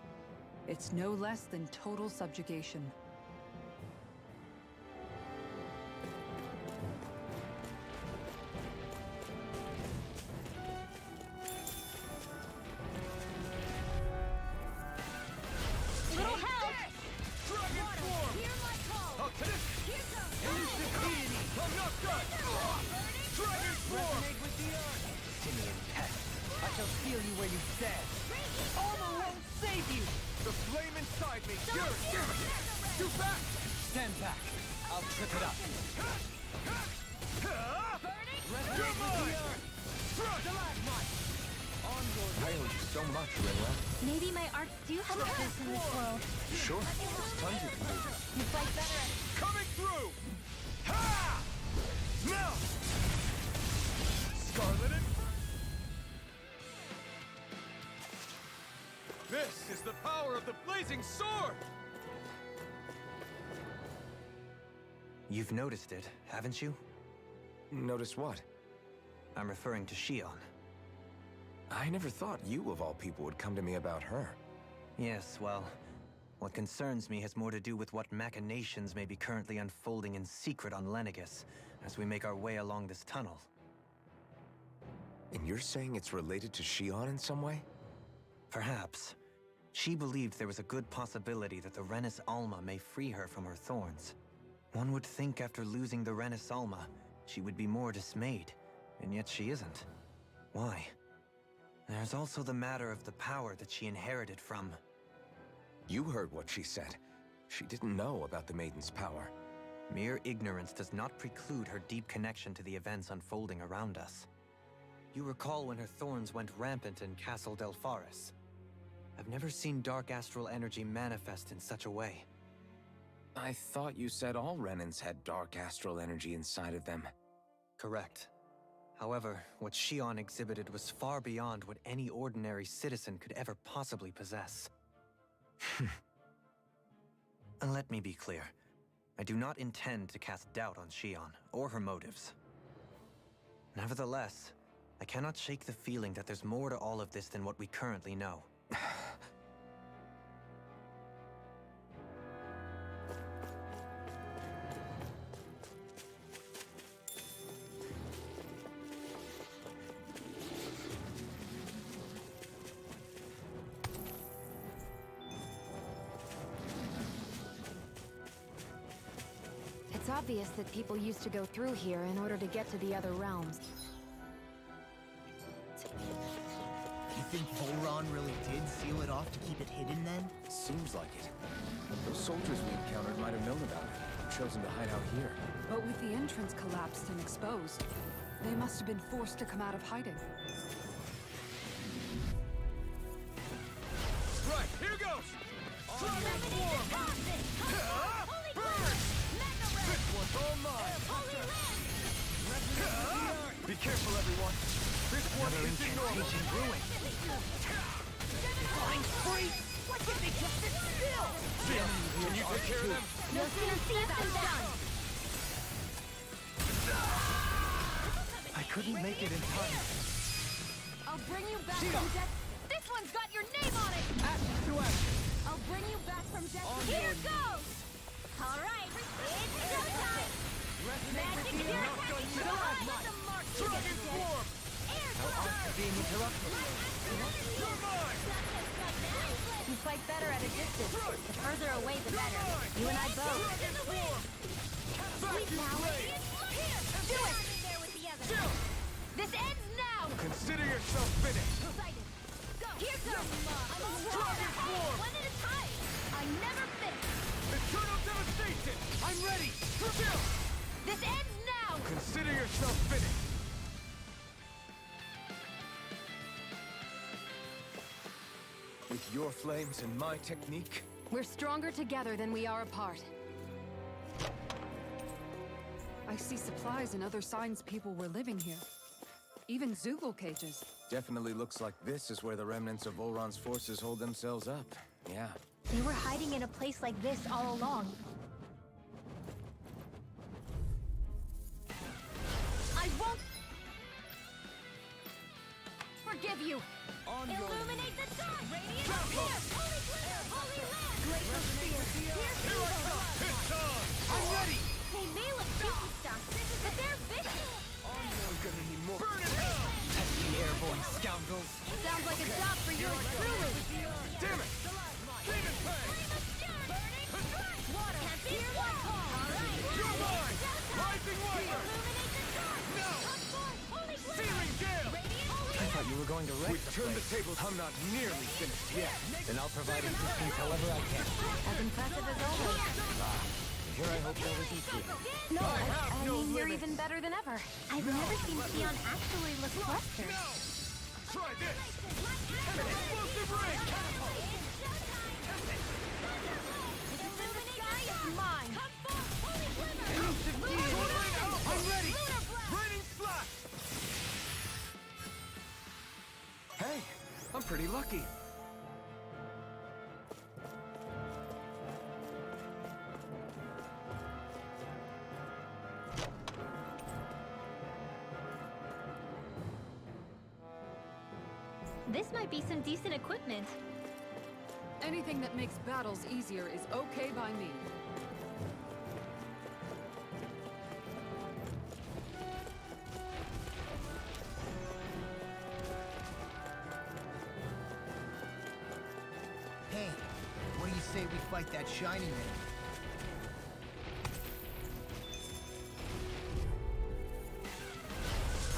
It's no less than total subjugation. Little help! Dragon form! Hear my call! I'll take it! Here goes! Ancient deity! I'm not done! Dragon form! Resonate with the earth! Simian pest! I shall feel you where you stand! Armor won't save you! The flame inside me! Yours! You back! Stand back! I'll trip it up! You're mine! Stalagmite! I owe you so much, Rinwell. Maybe my arts do have a place in this world. Sure. There's tons you can do. You fight better at Coming through! Ha! Now! Scarlet and... This is the power of the blazing sword! You've noticed it, haven't you? Notice what? I'm referring to Shion. I never thought you, of all people, would come to me about her. Yes, well, what concerns me has more to do with what machinations may be currently unfolding in secret on Lenegis as we make our way along this tunnel. And you're saying it's related to Shion in some way? Perhaps. She believed there was a good possibility that the Renis Alma may free her from her thorns. One would think after losing the Renis Alma, she would be more dismayed, and yet she isn't. Why? There's also the matter of the power that she inherited from... You heard what she said. She didn't know about the Maiden's power. Mere ignorance does not preclude her deep connection to the events unfolding around us. You recall when her thorns went rampant in Castle Delpharis. I've never seen dark astral energy manifest in such a way. I thought you said all Renans had dark astral energy inside of them. Correct. However, what Shion exhibited was far beyond what any ordinary citizen could ever possibly possess. And let me be clear. I do not intend to cast doubt on Shion, or her motives. Nevertheless, I cannot shake the feeling that there's more to all of this than what we currently know. It's obvious that people used to go through here in order to get to the other realms. You think Volron really did seal it off to keep it hidden then? Seems like it. Those soldiers we encountered might have known about it, and chosen to hide out here. But with the entrance collapsed and exposed, they must have been forced to come out of hiding. Right, here goes! Dragon form! Burn! This one's all mine! Be careful, everyone! This one isn't normal! Flying free! What did they just sit still? Jim, can you take care of them? No sooner said than done. I couldn't make it in time. I'll bring you back from death. This one's got your name on it. Action to action! I'll bring you back from death. Here goes. All right, it's showtime. Magic here. Go on, let the mark you Dragon get. form! Air Our arts are being interrupted. You're mine! fight better at a distance. The further away, the better. You and I both. Sweet now. Here, do it! There with the others. This ends now! Consider yourself finished! Poseidon, go! Here goes! I'm a Dragon form! one at a time! I never miss! Eternal devastation! I'm ready! Chill! This ends now! Consider yourself finished! With your flames and my technique, We're stronger together than we are apart. I see supplies and other signs people were living here. Even Zoogle cages. definitely looks like this is where the remnants of Volron's forces hold themselves up. Yeah. They were hiding in a place like this all along. I won't forgive you! Illuminate the dark! Radiant here! Holy glitter! Holy land! Glacial sphere! Pierce evil! It's on! I'm ready! They may look cheeky stuff, but they're vicious! I'm gonna need more. Burn in hell! Pesky airborne scoundrels. Sounds like a job for yours truly! Damn it! Demon Fang! Water! Here's my call! You're mine! Rising Wyvern! Illuminate the dark! No! Come forth! Holy glitter! Searing Gale! Radiant holy I thought you were going to wreck We've the turned place. the tables. I'm not nearly finished yet. Then I'll provide assistance however I can. As impressive as always. Here I hope there was equal. No, I no mean, you're limit. even better than ever. I've never seen Sion actually look flustered. No! Try this! An explosive ring! Illuminate the sky is mine! Come forth! Holy glitter! Elusive deity! I'm ready! Raining slash! Hey, I'm pretty lucky. This might be some decent equipment. Anything that makes battles easier is okay by me. Hey, what do you say we fight that shiny man?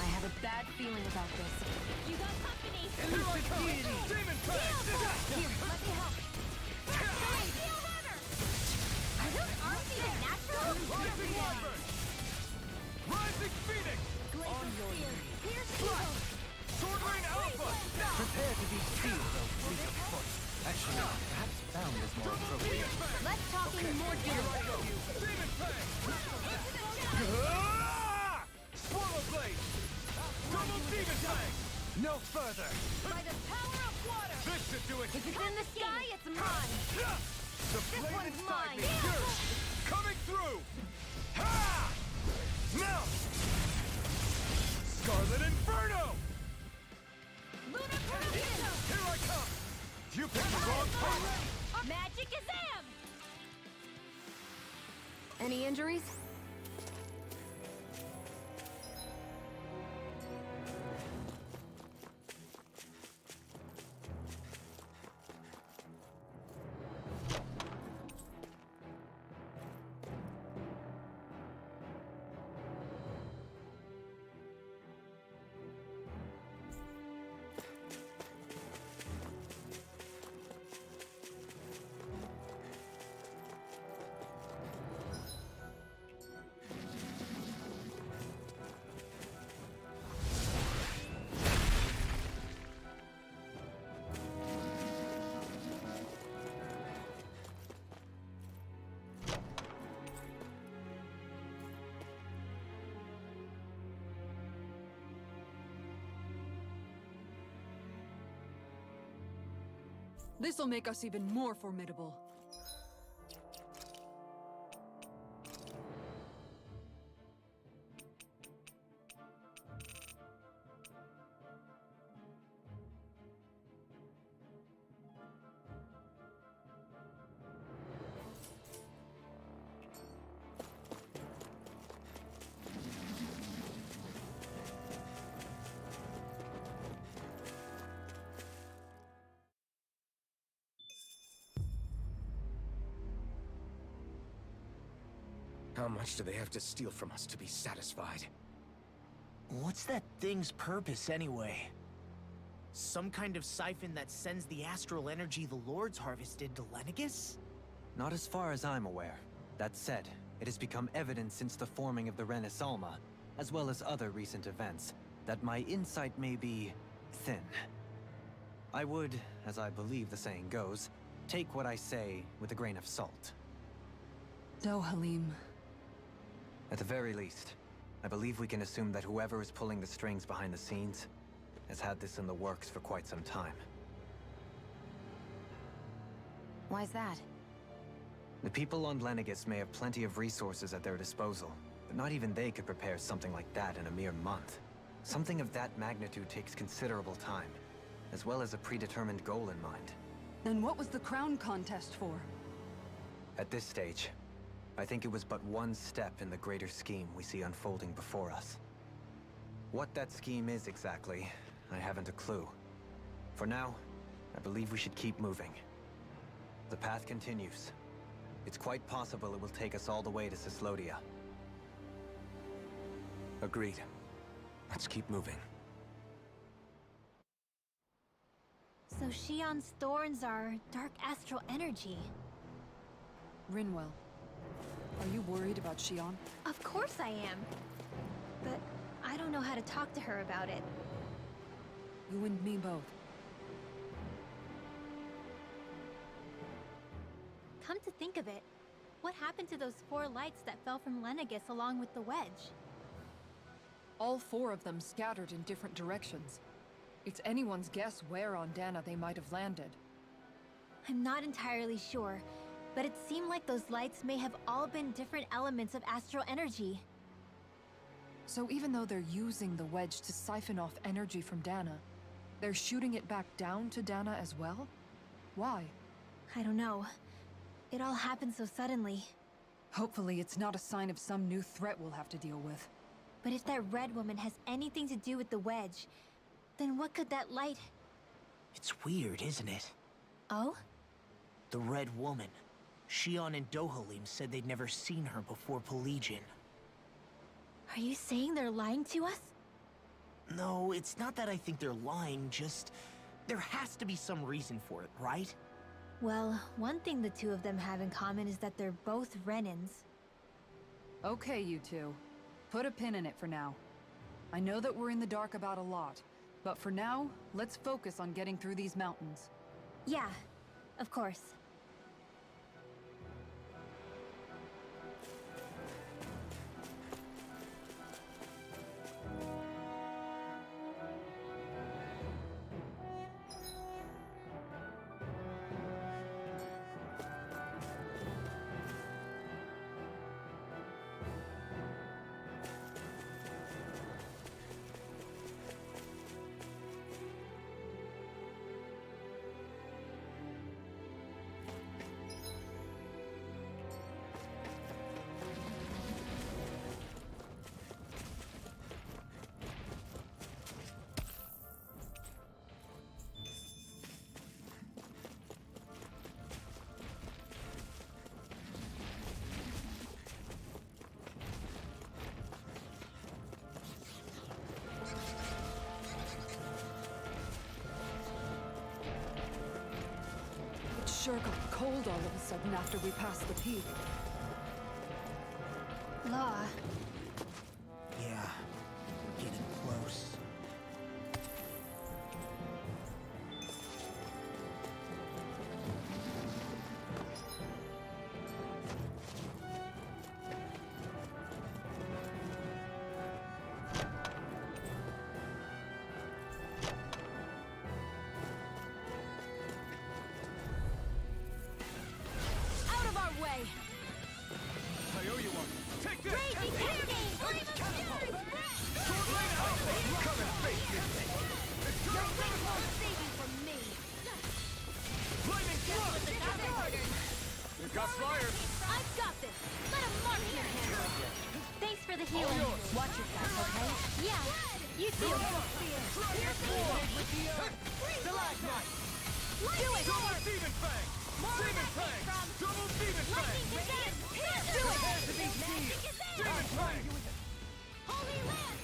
I have a bad feeling about this. You got company! Elusive deity! Demon Fang! Here, let me help. Steel runner! Are those arms even natural? Rising Wyvern! Rising Phoenix! Glacial spear! Pierce evil! Sword Rain Alpha! Prepare to be sealed, though fleet of foot. Actually, perhaps bound is more appropriate. Let's talk in more detail. Demon Fang! Ah! Swallow Blade! Double Demon Fang! No further! By the power of water! This should do it! If it's in the sky, it's mine! The This flame one's inside mine. me! Here! Coming through! Ha! Now! Scarlet Inferno! Lunar tornado! Here I come! You picked the wrong target! Magic Azam! Any injuries? This'll make us even more formidable. How much do they have to steal from us to be satisfied? What's that thing's purpose, anyway? Some kind of siphon that sends the astral energy the Lords harvested to Lenegis? Not as far as I'm aware. That said, it has become evident since the forming of the Renis Alma, as well as other recent events, that my insight may be thin. I would, as I believe the saying goes, take what I say with a grain of salt. Dohalim. At the very least, I believe we can assume that whoever is pulling the strings behind the scenes has had this in the works for quite some time. Why's that? The people on Lenegis may have plenty of resources at their disposal, but not even they could prepare something like that in a mere month. Something of that magnitude takes considerable time, as well as a predetermined goal in mind. Then what was the crown contest for? At this stage, I think it was but one step in the greater scheme we see unfolding before us. What that scheme is exactly, I haven't a clue. For now, I believe we should keep moving. The path continues. It's quite possible it will take us all the way to Cyslodia. Agreed. Let's keep moving. So Shion's thorns are dark astral energy. Rinwell, are you worried about Shion? Of course I am. But I don't know how to talk to her about it. You and me both. Come to think of it, what happened to those 4 lights that fell from Lenegis along with the wedge? All 4 of them scattered in different directions. It's anyone's guess where on Dana they might have landed. I'm not entirely sure, but it seemed like those lights may have all been different elements of astral energy. So even though they're using the wedge to siphon off energy from Dana, they're shooting it back down to Dana as well? Why? I don't know. It all happened so suddenly. Hopefully it's not a sign of some new threat we'll have to deal with. But if that red woman has anything to do with the wedge, then what could that light... It's weird, isn't it? Oh? The Red Woman. Shion and Dohalim said they'd never seen her before Pelegion. Are you saying they're lying to us? No, it's not that I think they're lying, just... there has to be some reason for it, right? Well, one thing the 2 of them have in common is that they're both Renins. Okay, you 2. Put a pin in it for now. I know that we're in the dark about a lot, but for now, let's focus on getting through these mountains. Yeah, of course. It sure got cold all of a sudden after we passed the peak. Law. Yeah, we're getting close. Out of our way! I owe you one. Take this! Raging Hurricane! Catapult! Sword Lane out! Come and face me! Your wings won't save you from me! Flaming Thrust! We've got flyers! I've got this! Let a marksman handle it! Thanks for the healing. Watch yourself, okay? Yeah, you too. Stalagmite! Do it! Silver Demon! Demon Fang! More Demon lightning Fang! from Double Demon Fang! Lightning is in! Do it! Has to be Magic is in! Demon Fang! Holy Land!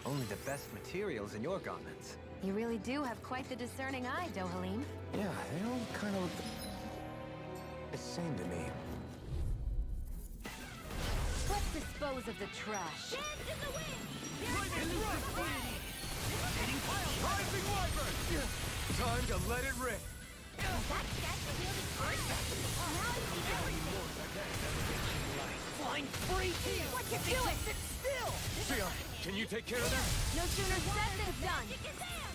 Only the best materials in your garments. You really do have quite the discerning eye, Dohalim. Yeah, they all kind of look the same to me. Let's dispose of the trash. Dance in the wind! Lightning Thrust! Rising Wyvern! Time to let it rip! That statue wielded first? Now I see everything. Flying free here! What you doing? Sit still! Trion, can you take care of them? No sooner said than done. Magic is in!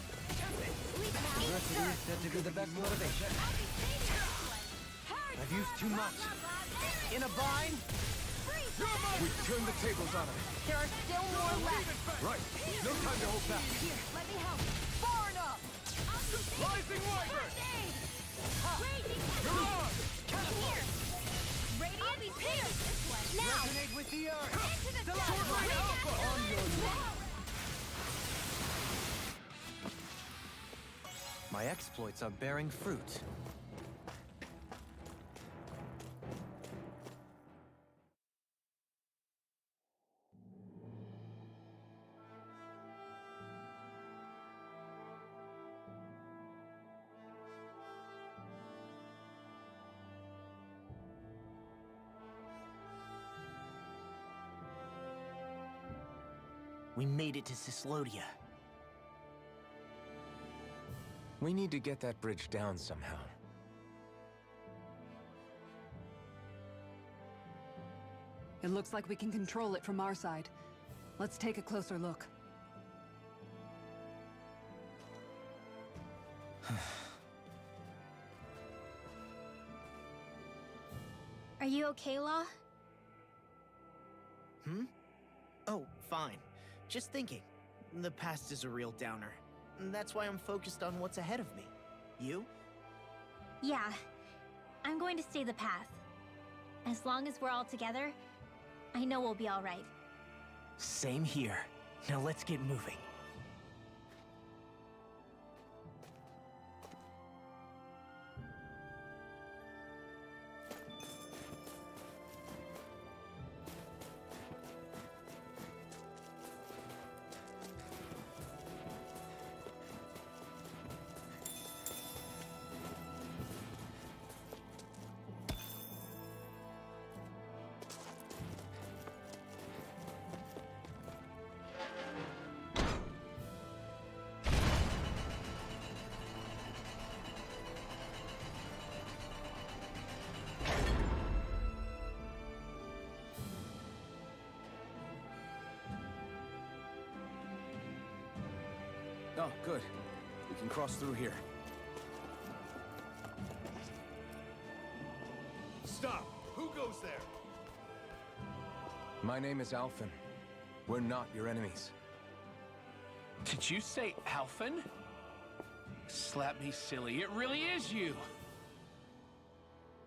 Recipe is said to be the best motivation. I've used too much. In a bind? We turned the tables on them. There are still more left. Right. No time to hold back. Here, let me help. Far enough! Rising Wyvern! Raging Mirage! Here! Radiant be pierced! Now! Resonate with the earth! Into the sun! Sword Rain Alpha! On your mark! My exploits are bearing fruit. We made it to Cyslodia. We need to get that bridge down somehow. It looks like we can control it from our side. Let's take a closer look. Are you okay, Law? Hmm? Oh, fine. Just thinking. The past is a real downer. That's why I'm focused on what's ahead of me. You? Yeah. I'm going to stay the path. As long as we're all together, I know we'll be all right. Same here. Now let's get moving. Oh, good. We can cross through here. Stop! Who goes there? My name is Alphen. We're not your enemies. Did you say Alphen? Slap me silly, it really is you!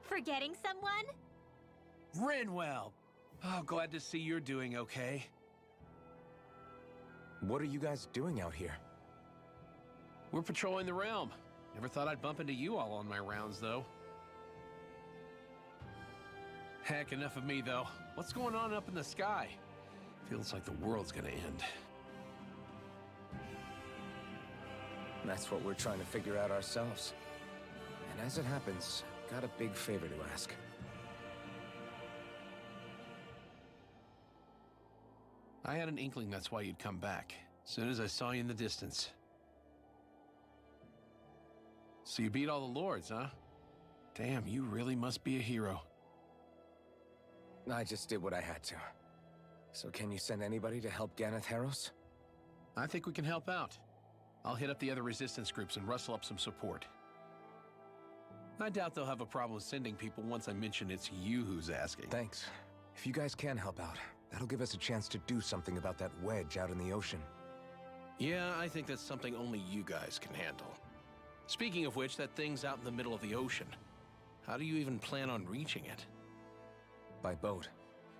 Forgetting someone? Rinwell! Oh, glad to see you're doing okay. What are you guys doing out here? We're patrolling the realm. Never thought I'd bump into you all on my rounds, though. Heck, enough of me, though. What's going on up in the sky? Feels like the world's gonna end. That's what we're trying to figure out ourselves. And as it happens, got a big favor to ask. I had an inkling that's why you'd come back. As soon as I saw you in the distance. So you beat all the lords, huh? Damn, you really must be a hero. I just did what I had to. So can you send anybody to help Ganeth Heros? I think we can help out. I'll hit up the other resistance groups and rustle up some support. I doubt they'll have a problem sending people once I mention it's you who's asking. Thanks. If you guys can help out, that'll give us a chance to do something about that wedge out in the ocean. Yeah, I think that's something only you guys can handle. Speaking of which, that thing's out in the middle of the ocean. How do you even plan on reaching it? By boat.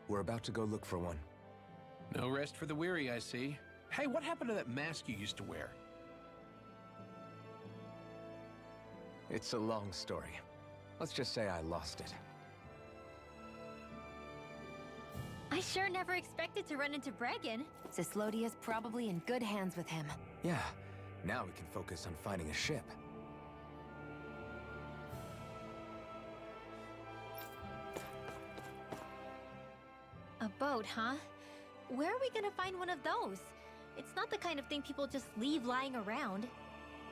We're about to go look for one. No rest for the weary, I see. Hey, what happened to that mask you used to wear? It's a long story. Let's just say I lost it. I sure never expected to run into Bregan. Cyslodia's probably in good hands with him. Yeah, now we can focus on finding a ship. A boat, huh? Where are we gonna find one of those? It's not the kind of thing people just leave lying around.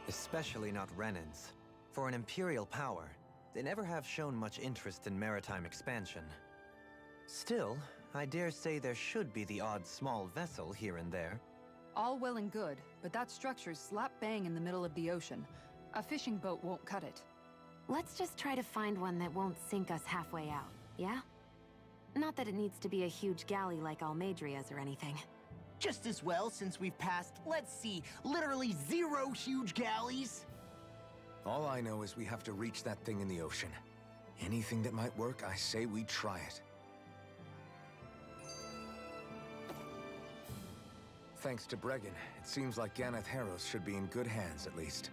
Especially not Renans. For an Imperial power, they never have shown much interest in maritime expansion. Still, I dare say there should be the odd small vessel here and there. All well and good, but that structure's slap bang in the middle of the ocean. A fishing boat won't cut it. Let's just try to find one that won't sink us halfway out, yeah? Not that it needs to be a huge galley like Almadria's or anything. Just as well, since we've passed, let's see, literally 0 huge galleys. All I know is we have to reach that thing in the ocean. Anything that might work, I say we try it. Thanks to Bregan, it seems like Ganeth Harros should be in good hands, at least.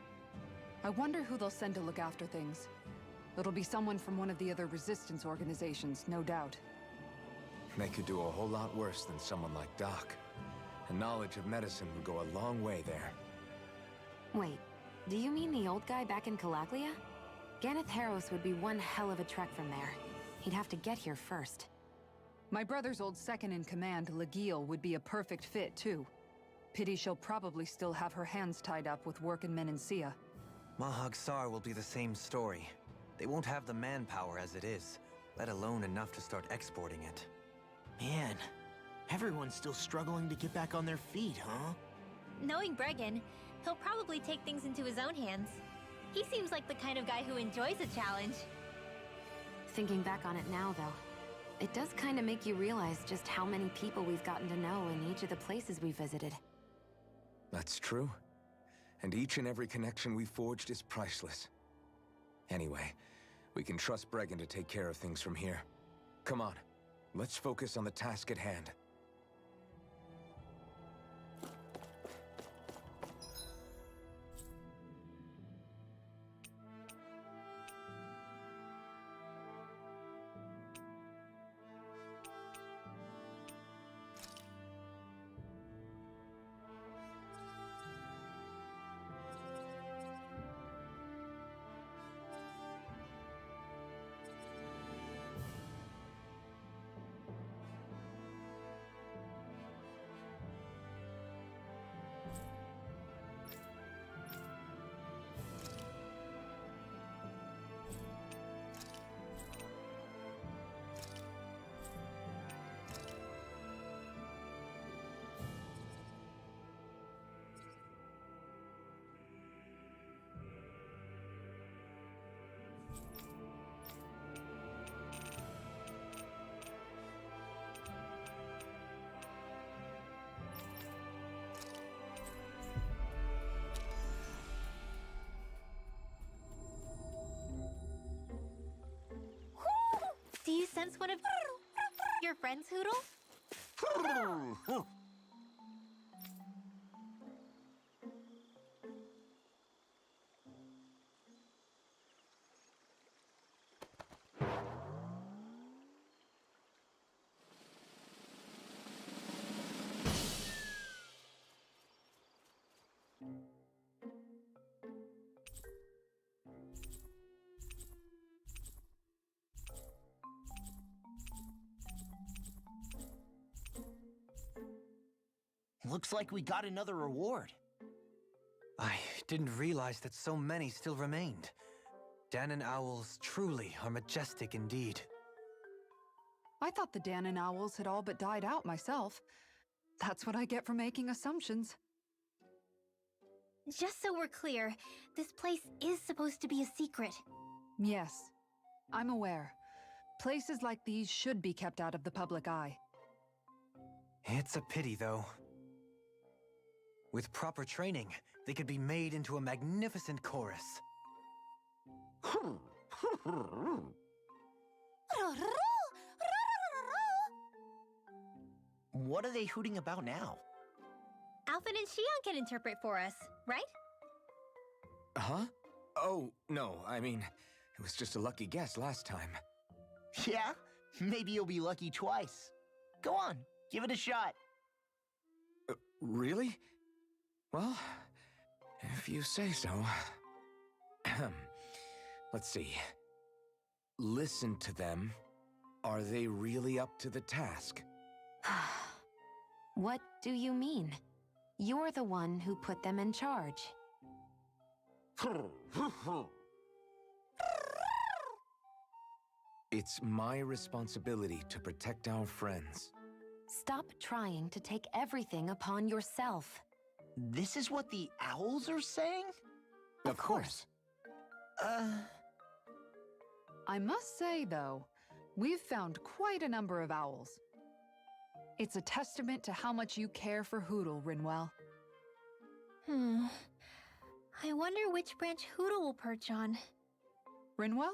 I wonder who they'll send to look after things. It'll be someone from one of the other resistance organizations, no doubt. They could do a whole lot worse than someone like Doc. A knowledge of medicine would go a long way there. Wait, do you mean the old guy back in Calaglia? Ganeth Harros would be one hell of a trek from there. He'd have to get here first. My brother's old second-in-command, Legil, would be a perfect fit, too. Pity she'll probably still have her hands tied up with work in Menancia. Mahag Saar will be the same story. They won't have the manpower as it is, let alone enough to start exporting it. Man, everyone's still struggling to get back on their feet, huh? Knowing Bregan, he'll probably take things into his own hands. He seems like the kind of guy who enjoys a challenge. Thinking back on it now, though, it does kind of make you realize just how many people we've gotten to know in each of the places we visited. That's true. And each and every connection we forged is priceless. Anyway, we can trust Bregan to take care of things from here. Come on, let's focus on the task at hand. Do you sense one of your friends, Hootle? Looks like we got another reward. I didn't realize that so many still remained. Dahnan owls truly are majestic indeed. I thought the Dahnan owls had all but died out myself. That's what I get for making assumptions. Just so we're clear, this place is supposed to be a secret. Yes, I'm aware. Places like these should be kept out of the public eye. It's a pity, though. With proper training, they could be made into a magnificent chorus. What are they hooting about now? Alphen and Xion can interpret for us, right? Huh? Oh, no, I mean, it was just a lucky guess last time. Yeah? Maybe you'll be lucky twice. Go on, give it a shot. Really? Well, if you say so. Let's see. Listen to them. Are they really up to the task? What do you mean? You're the one who put them in charge. It's my responsibility to protect our friends. Stop trying to take everything upon yourself. This is what the owls are saying? Of course. I must say, though, we've found quite a number of owls. It's a testament to how much you care for Hootle, Rinwell. I wonder which branch Hootle will perch on. Rinwell?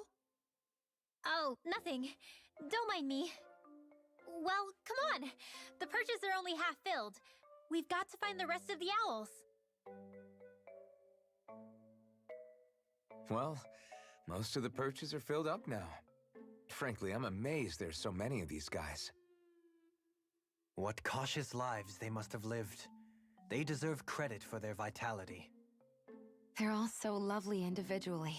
Oh, nothing. Don't mind me. Well, come on. The perches are only half filled. We've got to find the rest of the owls. Well, most of the perches are filled up now. Frankly, I'm amazed there's so many of these guys. What cautious lives they must have lived. They deserve credit for their vitality. They're all so lovely individually,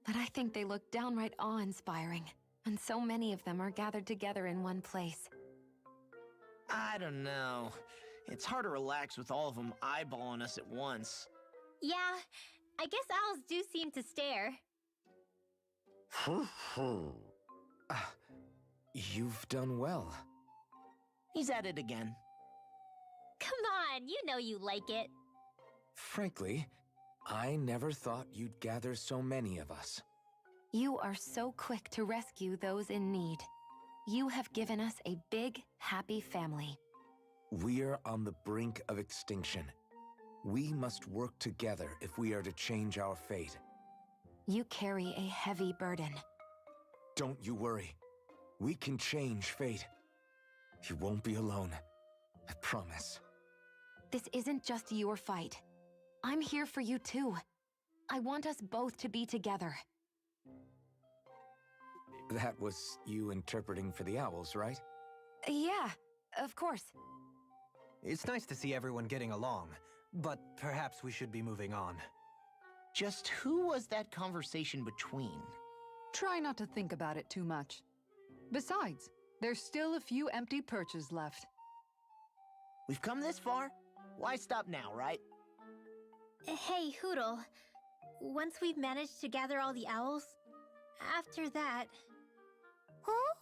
but I think they look downright awe-inspiring, and so many of them are gathered together in one place. I don't know. It's hard to relax with all of them eyeballing us at once. Yeah, I guess owls do seem to stare. You've done well. He's at it again. Come on, you know you like it. Frankly, I never thought you'd gather so many of us. You are so quick to rescue those in need. You have given us a big, happy family. We're on the brink of extinction. We must work together if we are to change our fate. You carry a heavy burden. Don't you worry. We can change fate. You won't be alone. I promise. This isn't just your fight. I'm here for you too. I want us both to be together. That was you interpreting for the owls, right? Yeah, of course. It's nice to see everyone getting along, but perhaps we should be moving on. Just who was that conversation between? Try not to think about it too much. Besides, there's still a few empty perches left. We've come this far? Why stop now, right? Hey, Hootle. Once we've managed to gather all the owls, after that... Huh?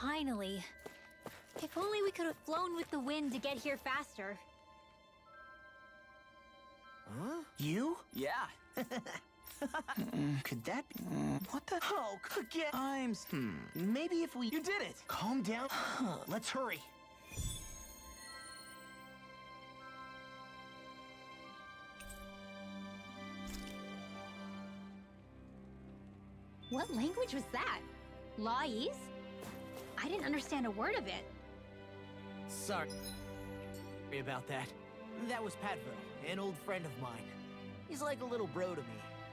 Finally. If only we could have flown with the wind to get here faster. Huh? You? Yeah. Could that be? What the? Oh, good times. Maybe if we... You did it! Calm down. Let's hurry. What language was that? Lawese? I didn't understand a word of it. Sorry about that. That was Patville, an old friend of mine. He's like a little bro to me.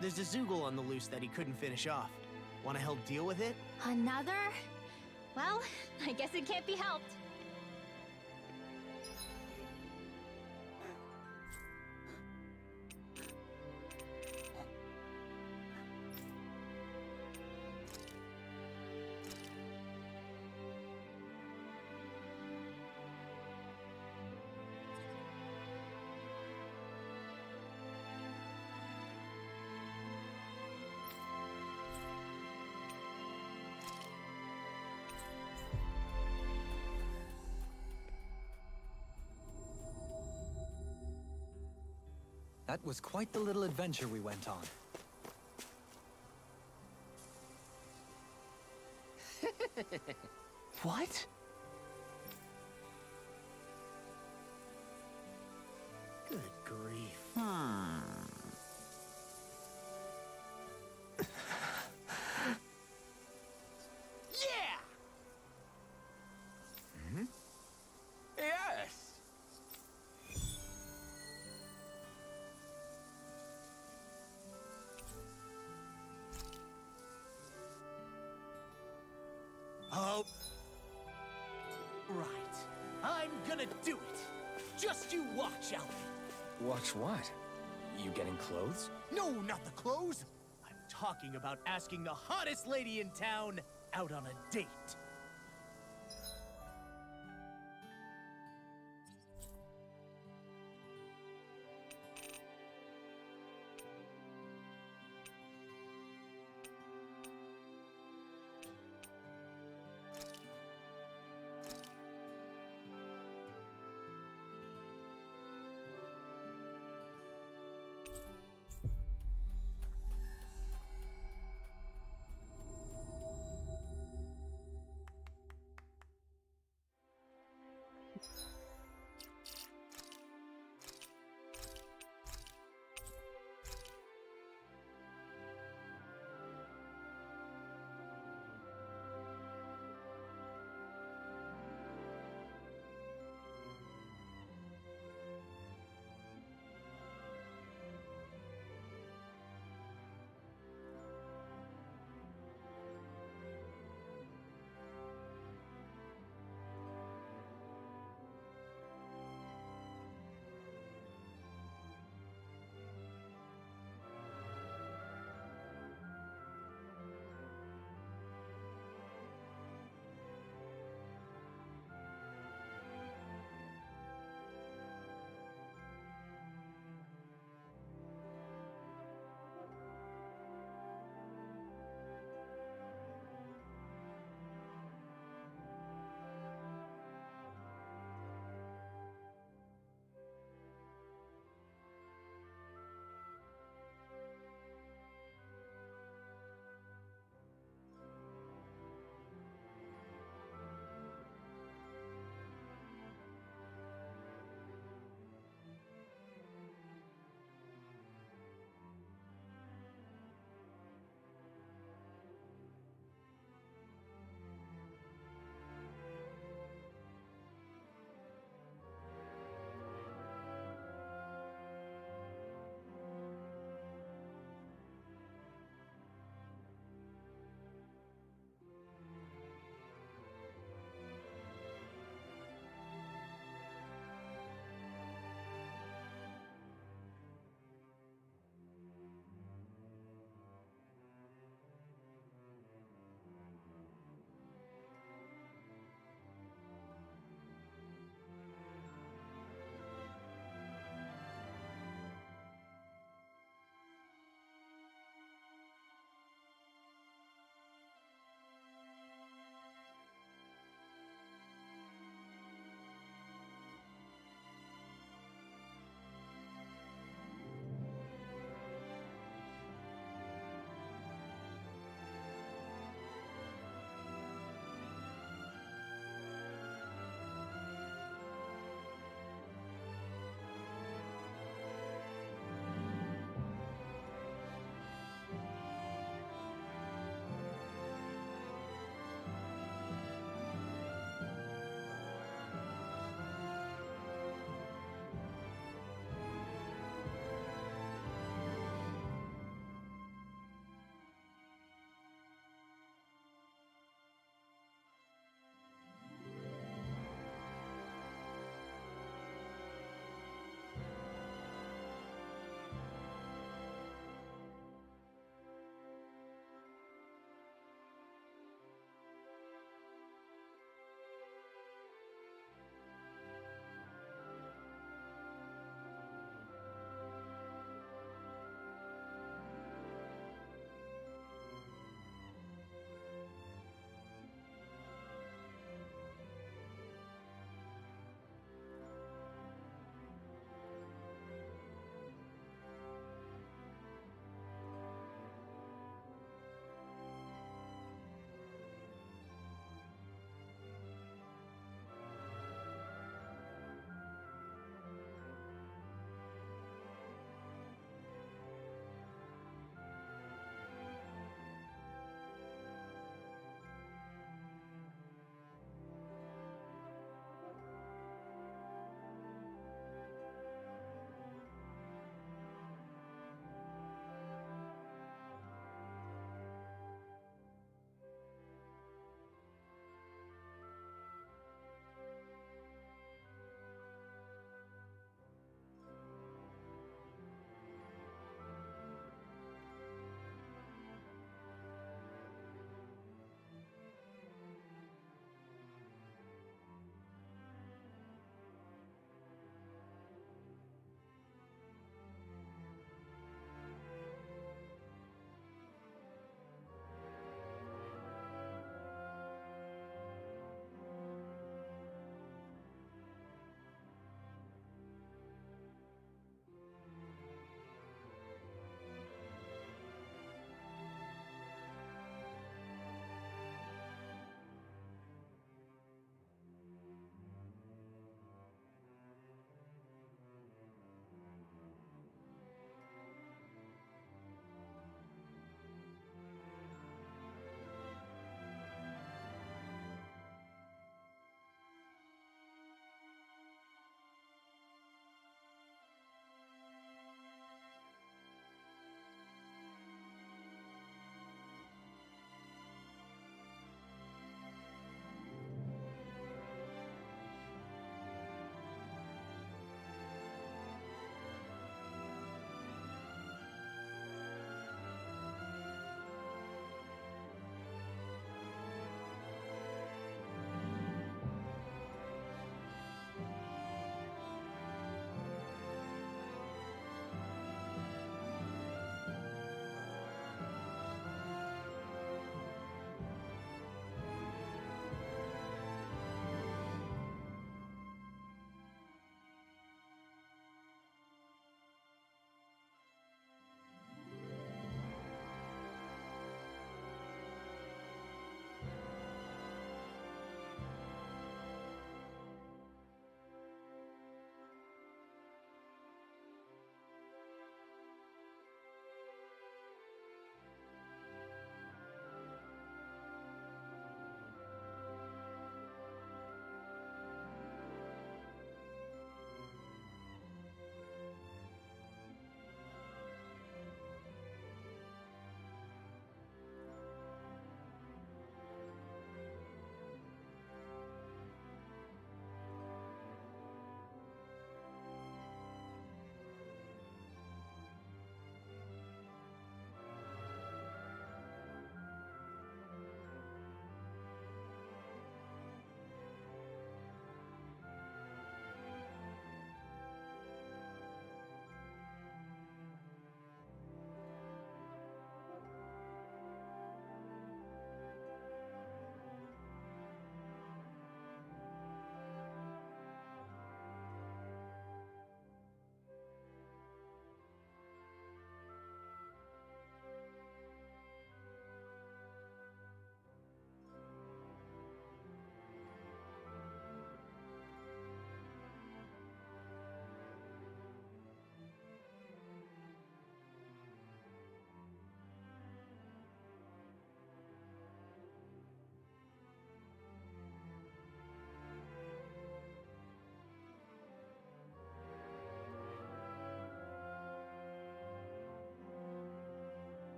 There's a Zoogle on the loose that he couldn't finish off. Want to help deal with it? Another? Well, I guess it can't be helped. That was quite the little adventure we went on. What? Good grief. Yeah! Hmm? Yes! Oh. Right. I'm gonna do it. Just you watch, Alvin. Watch what? You getting clothes? No, not the clothes. I'm talking about asking the hottest lady in town out on a date.